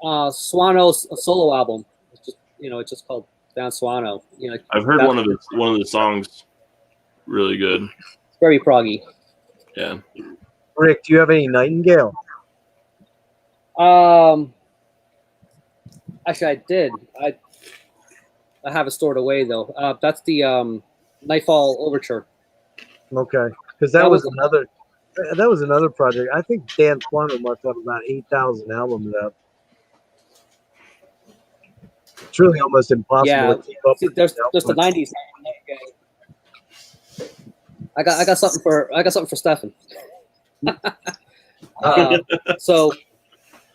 Swano's solo album. It's just called Dan Swano. I've heard one of the songs really good. It's very proggy. Yeah. Rick, do you have any Nightingale? Actually, I did. I have it stored away though. That's the Nightfall Overture. Okay, because that was another project. I think Dan Swano must have about 8,000 albums out. It's really almost impossible to keep up. See, with there's the the '90s. I got something for Stefan. So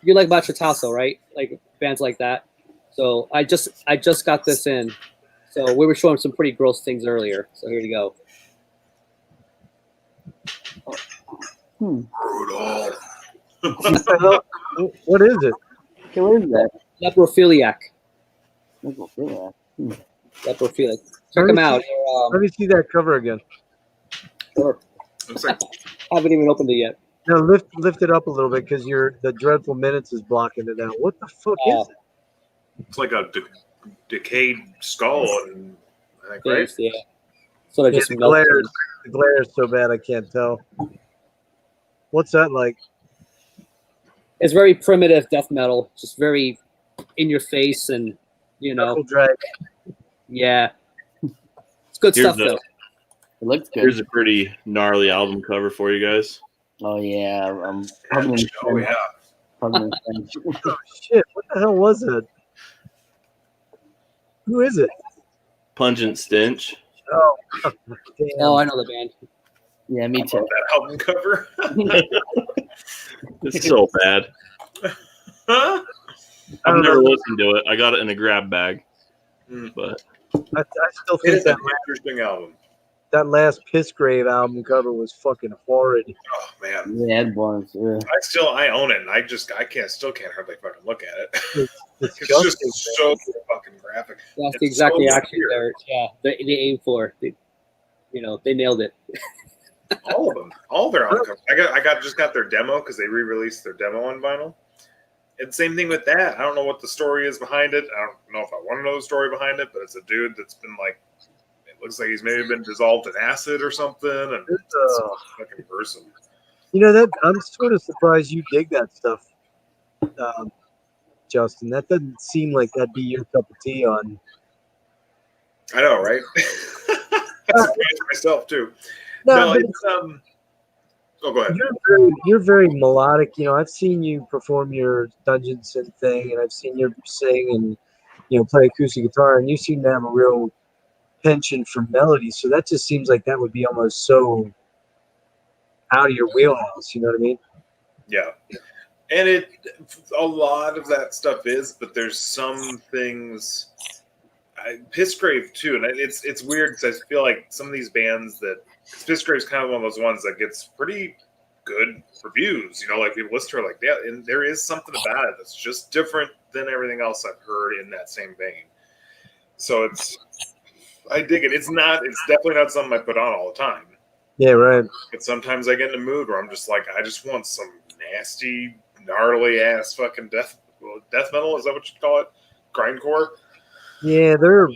you like Macho Tasso, right? Like bands like that. So I just got this in. So we were showing some pretty gross things earlier. So here we go. Brutal. What is it? Okay, what is that? Leprophiliac. Yeah. Leprophiliac. Check them out. Let me see that cover again. Looks like Haven't even opened it yet. No, lift it up a little bit because the Dreadful Minutes is blocking it out. What the fuck is it? it's like a decayed skull, and I think, right? Yeah. So they Yeah, just the melted. glare is so bad I can't tell. What's that like? It's very primitive death metal, just very in your face, and Knuckle drag. yeah, it's good Here's stuff though. It looks good. Here's a pretty gnarly album cover for you guys. Oh yeah, I'm Oh yeah. Oh shit! What the hell was it? Who is it? Pungent Stench. Oh, damn. Oh, I know the band. Yeah, me How too. about that album cover? It's so bad. Huh? I've never listened to it. I got it in a grab bag. But I still It think is an interesting album. that last Pissgrave album cover was fucking horrid. Oh man, Yeah, it was. Yeah. I own it, and I can't hardly fucking look at it. It's It's just disgusting, so fucking graphic. That's It's the exact so reaction weird. they aim for. They nailed it. All of them, all their album covers. I just got their demo because they re-released their demo on vinyl. And same thing with that. I don't know what the story is behind it. I don't know if I want to know the story behind it, but it's a dude that's been like, it looks like he's maybe been dissolved in acid or something, and it's fucking gruesome. that I'm sort of surprised you dig that stuff, Justin. That doesn't seem like that'd be your cup of tea on. I know, right? I'm surprised myself too. No, but it's Oh, go ahead. you're very melodic. I've seen you perform your Dungeon Synth thing, and I've seen you sing and play acoustic guitar, and you seem to have a real penchant for melody. So that just seems like that would be almost so out of your wheelhouse. You know what I mean? Yeah, and a lot of that stuff is, but there's some things. Pissgrave too, and it's weird because I feel like some of these bands that Pissgrave's kind of one of those ones that gets pretty good reviews. Like people listen to her, like, yeah, and there is something about it that's just different than everything else I've heard in that same vein. So I dig it. It's definitely not something I put on all the time. Yeah, right. But sometimes I get in a mood where I'm just like, I just want some nasty, gnarly ass fucking death metal. Is that what you call it? Grindcore. Yeah, they're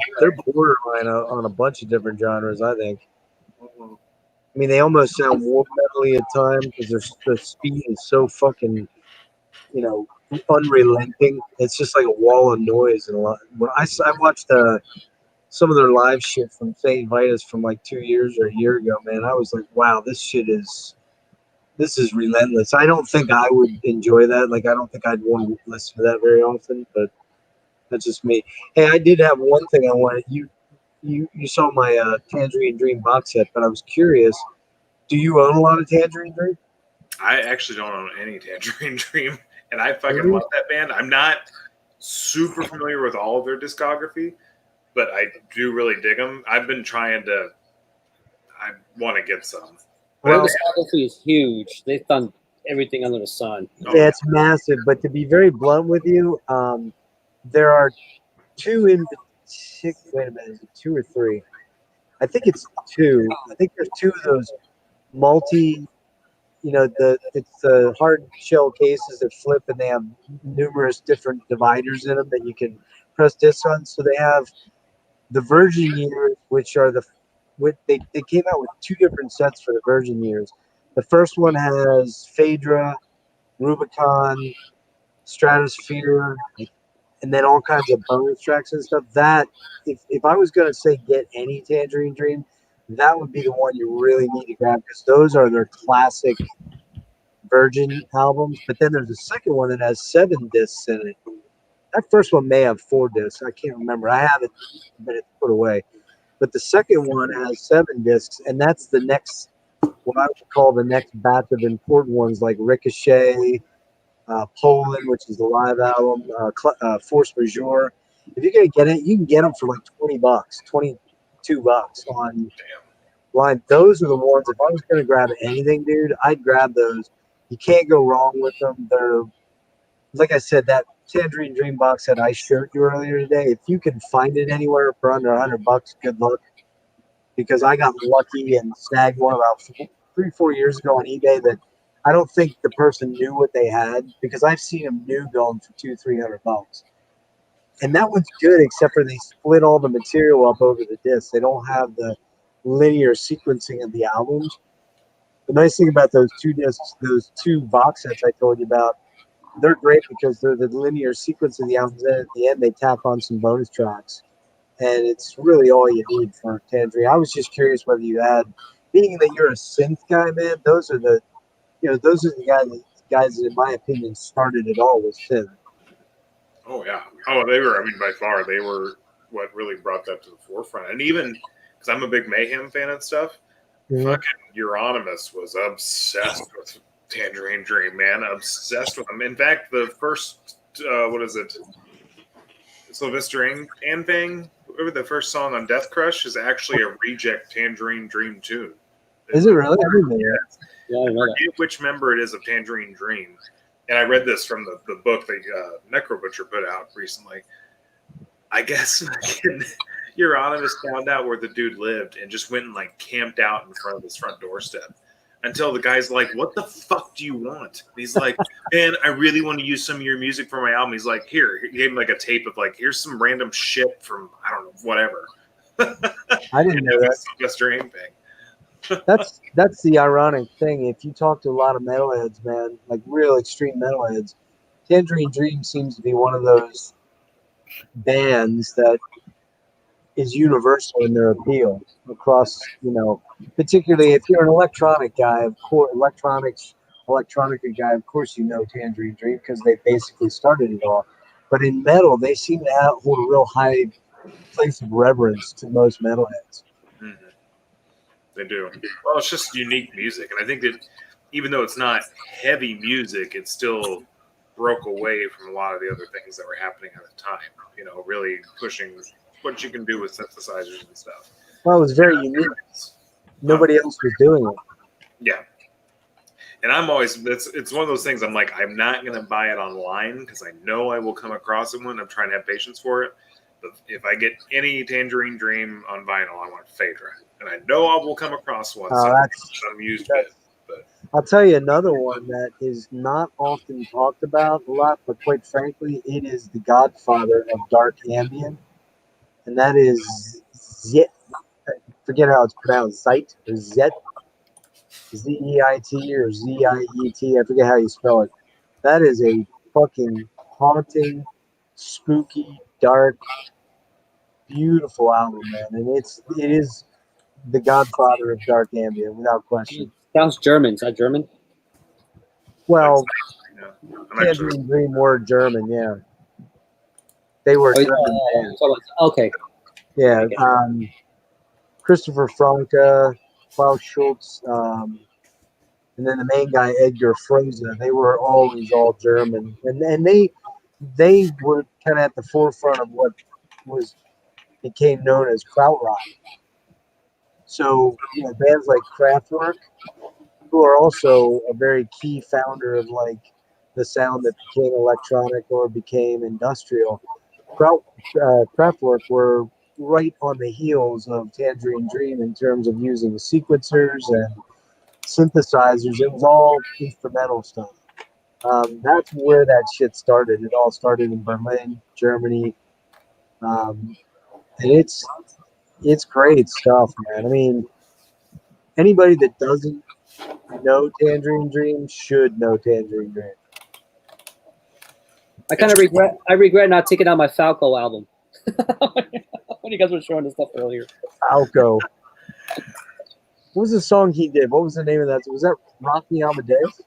borderline on a bunch of different genres, I think. I mean, they almost sound war metally at times because their speed is so fucking, unrelenting. It's just like a wall of noise and a lot. When I watched some of their live shit from St. Vitus from like 2 years or a year ago, man, I was like, wow, this is relentless. I don't think I would enjoy that. Like, I don't think I'd want to listen to that very often, but That's just me. Hey, I did have one thing I wanted. You saw my Tangerine Dream box set, but I was curious. Do you own a lot of Tangerine Dream? I actually don't own any Tangerine Dream, and I fucking Really? love that band. I'm not super familiar with all of their discography, but I do really dig them. I've been trying to. I want to get some. Their Well, discography is huge. They've done everything under the sun. yeah, it's massive. But to be very blunt with you, there are two in particular. Wait a minute, is it two or three? I think it's two. I think there's two of those multi. It's the hard shell cases that flip, and they have numerous different dividers in them that you can press discs on. So they have the Virgin years, which are they came out with two different sets for the Virgin years. The first one has Phaedra, Rubicon, Stratosphere, and then all kinds of bonus tracks and stuff. That if I was gonna say get any Tangerine Dream, that would be the one you really need to grab because those are their classic Virgin albums. But then there's a second one that has 7 discs in it. That first one may have 4 discs. I can't remember. I have it, but it's put away. But the second one has 7 discs, and that's the next, what I would call the next batch of important ones like Ricochet, Poland, which is the live album, Force Majeure. If you're gonna get it, you can get them for like $20, $22 on line. Those are the ones. If I was gonna grab anything, dude, I'd grab those. You can't go wrong with them. They're like I said, that Tangerine Dream box set I showed you earlier today. If you can find it anywhere for under $100, good luck. Because I got lucky and snagged one about 3-4 years ago on eBay that I don't think the person knew what they had because I've seen them new going for $200-300, and that one's good except for they split all the material up over the disc. They don't have the linear sequencing of the albums. The nice thing about those two discs, those two box sets I told you about, they're great because they're the linear sequence of the albums. Then at the end, they tack on some bonus tracks, and it's really all you need for Tangerine. I was just curious whether you had, being that you're a synth guy, man. Those are the guys that, in my opinion, started it all with synth. Oh yeah. Oh, they were. I mean, by far, they were what really brought that to the forefront. And even because I'm a big Mayhem fan and stuff, fucking Euronymous was obsessed with Tangerine Dream, man. Obsessed with them. In fact, the first, what is it? Sylvester and thing. The first song on Death Crush is actually a reject Tangerine Dream tune. Is it really? I didn't know that. Yeah, I know that. Forget which member it is of Tangerine Dream. And I read this from the book that Necro Butcher put out recently. I guess Euronymous found out where the dude lived and just went and like camped out in front of his front doorstep until the guy's like, "What the fuck do you want?" And he's like, "Man, I really want to use some of your music for my album." He's like, "Here." He gave him like a tape of like, "Here's some random shit from I don't know whatever." I didn't know that. Sylvester Aim thing. That's the ironic thing. If you talk to a lot of metalheads, man, like real extreme metalheads, Tangerine Dream seems to be one of those bands that is universal in their appeal across, particularly if you're an electronic guy, of course, electronica guy, of course, Tangerine Dream because they basically started it all. But in metal, they seem to hold a real high place of reverence to most metalheads. Mm-hmm. They do. Well, it's just unique music, and I think that even though it's not heavy music, it still broke away from a lot of the other things that were happening at the time. Really pushing what you can do with synthesizers and stuff. Well, it was very unique. Nobody else was doing it. Yeah. And I'm always, it's one of those things I'm like, I'm not going to buy it online because I know I will come across it when I'm trying to have patience for it. But if I get any Tangerine Dream on vinyl, I want Phaedra. And I know I will come across one. Some used bit. But I'll tell you another one that is not often talked about a lot, but quite frankly, it is the godfather of dark ambient. And that is Zet. I forget how it's pronounced. Zeit or Zet. Z-E-I-T or Z-I-E-T. I forget how you spell it. That is a fucking haunting, spooky, dark, beautiful album, man. And it is the godfather of dark ambient, without question. Sounds German. Is that German? Well, Tangerine Dream word German, yeah. They were a Oh, German band. okay. Yeah. Christopher Franke, Klaus Schultz, and then the main guy Edgar Froese. They were always all German, and they were kind of at the forefront of what became known as krautrock. So bands like Kraftwerk, who are also a very key founder of like the sound that became electronic or became industrial. Kraftwerk were right on the heels of Tangerine Dream in terms of using sequencers and synthesizers. It was all instrumental stuff. That's where that shit started. It all started in Berlin, Germany, and it's great stuff, man. I mean, anybody that doesn't know Tangerine Dream should know Tangerine Dream. I kind of regret not taking out my Falco album when you guys were showing this stuff earlier. Falco. What was the song he did? What was the name of that? Was that Rock Me Amadeus?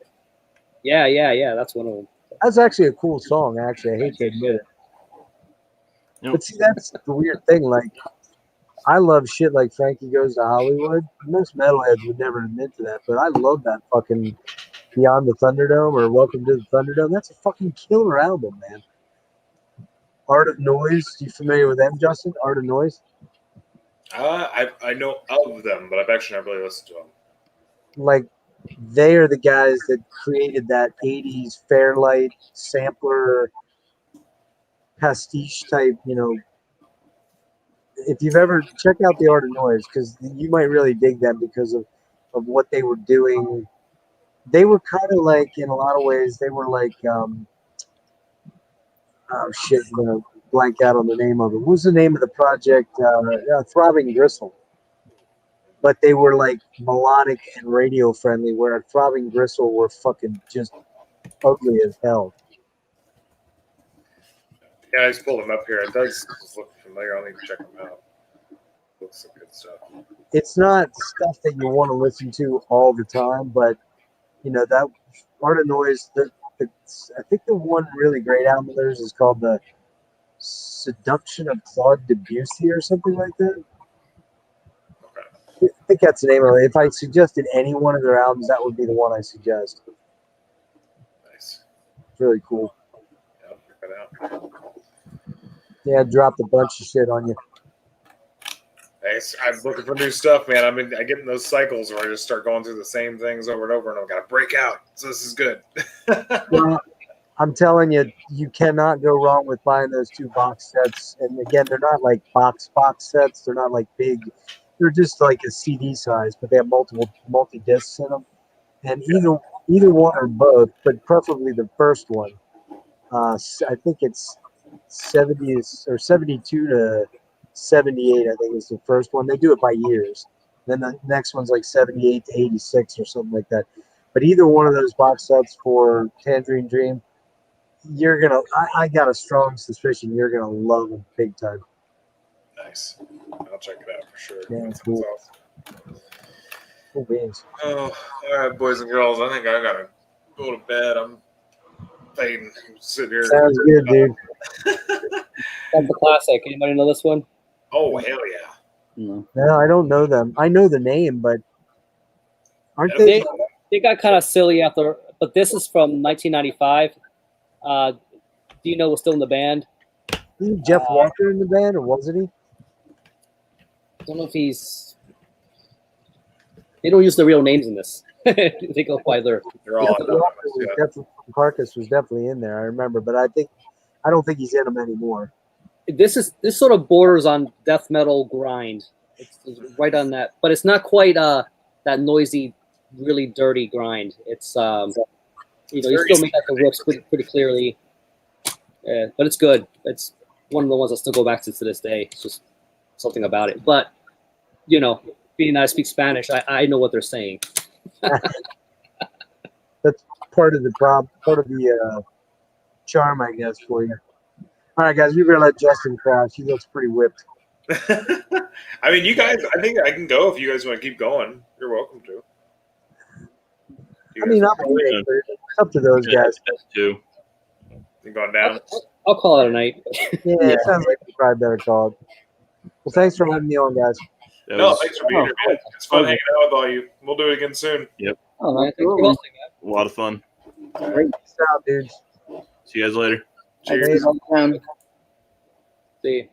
Yeah. That's one of them. That's actually a cool song. Actually, I hate to admit it. Yep. But see, that's the weird thing. Like, I love shit like Frankie Goes to Hollywood. Most metalheads would never admit to that, but I love that fucking Beyond the Thunderdome or Welcome to the Thunderdome. That's a fucking killer album, man. Art of Noise. You familiar with them, Justin? Art of Noise? I know of them, but I've actually never really listened to them. Like, they are the guys that created that 80s Fairlight sampler pastiche type, if you've ever check out the Art of Noise, because you might really dig them because of what they were doing. They were kind of like, in a lot of ways, they were like, blank out on the name of it. What was the name of the project? Throbbing Gristle. But they were like melodic and radio friendly, where Throbbing Gristle were fucking just ugly as hell. Yeah, I just pulled them up here. It does look familiar. I'll need to check them out. Looks like good stuff. It's not stuff that you want to listen to all the time, but that Art of Noise. I think the one really great album of theirs is called The Seduction of Claude Debussy or something like that. I think that's the name of it. If I suggested any one of their albums, that would be the one I suggest. Nice. It's really cool. Yeah, I'll check it out. Yeah, I dropped a bunch of shit on you. Thanks. I'm looking for new stuff, man. I get in those cycles where I just start going through the same things over and over, and I've got to break out. So this is good. Well, I'm telling you, you cannot go wrong with buying those 2 box sets. And again, they're not like box sets. They're not like big. They're just like a CD size, but they have multi discs in them. And either one or both, but preferably the first one. I think it's 70 or 72 to 78. I think is the first one. They do it by years. Then the next one's like 78 to 86 or something like that. But either one of those box sets for Tangerine Dream, you're gonna. I got a strong suspicion you're gonna love them big time. Nice. I'll check it out for sure. Yeah, That cool. sounds awesome. Cool beans. Oh, all right, boys and girls. I think I gotta go to bed. I'm fading. Sitting here. Sounds good, dude. That's the classic. Anybody know this one? Oh, hell yeah. No, I don't know them. I know the name, but aren't they? They got kind of silly after, but this is from 1995. Dino was still in the band. Isn't Jeff Walker in the band, or wasn't he? I don't know if he's. They don't use the real names in this. They go by their. They're all Carcass was definitely in there. I remember, but I don't think he's in them anymore. This sort of borders on death metal grind. It's right on that, but it's not quite that noisy, really dirty grind. It's you still make out the riffs pretty clearly, but it's good. It's one of the ones I still go back to this day. It's just something about it. But being that I speak Spanish, I know what they're saying. That's part of the problem, part of the charm, I guess, for you. All right, guys, we're gonna let Justin crash. He looks pretty whipped. I mean, you guys. I think I can go if you guys want to keep going. You're welcome to. I'm it's up to those guys. Too. You going down? I'll call it a night. Yeah, it sounds like we probably better call it. Well, thanks for having me on, guys. No, thanks for being here, man. It's fun hanging out with all you. We'll do it again soon. Oh man, thanks for hosting, man. A lot of fun. Great. Peace out, dudes. See you guys later. Cheers. Hey, See you.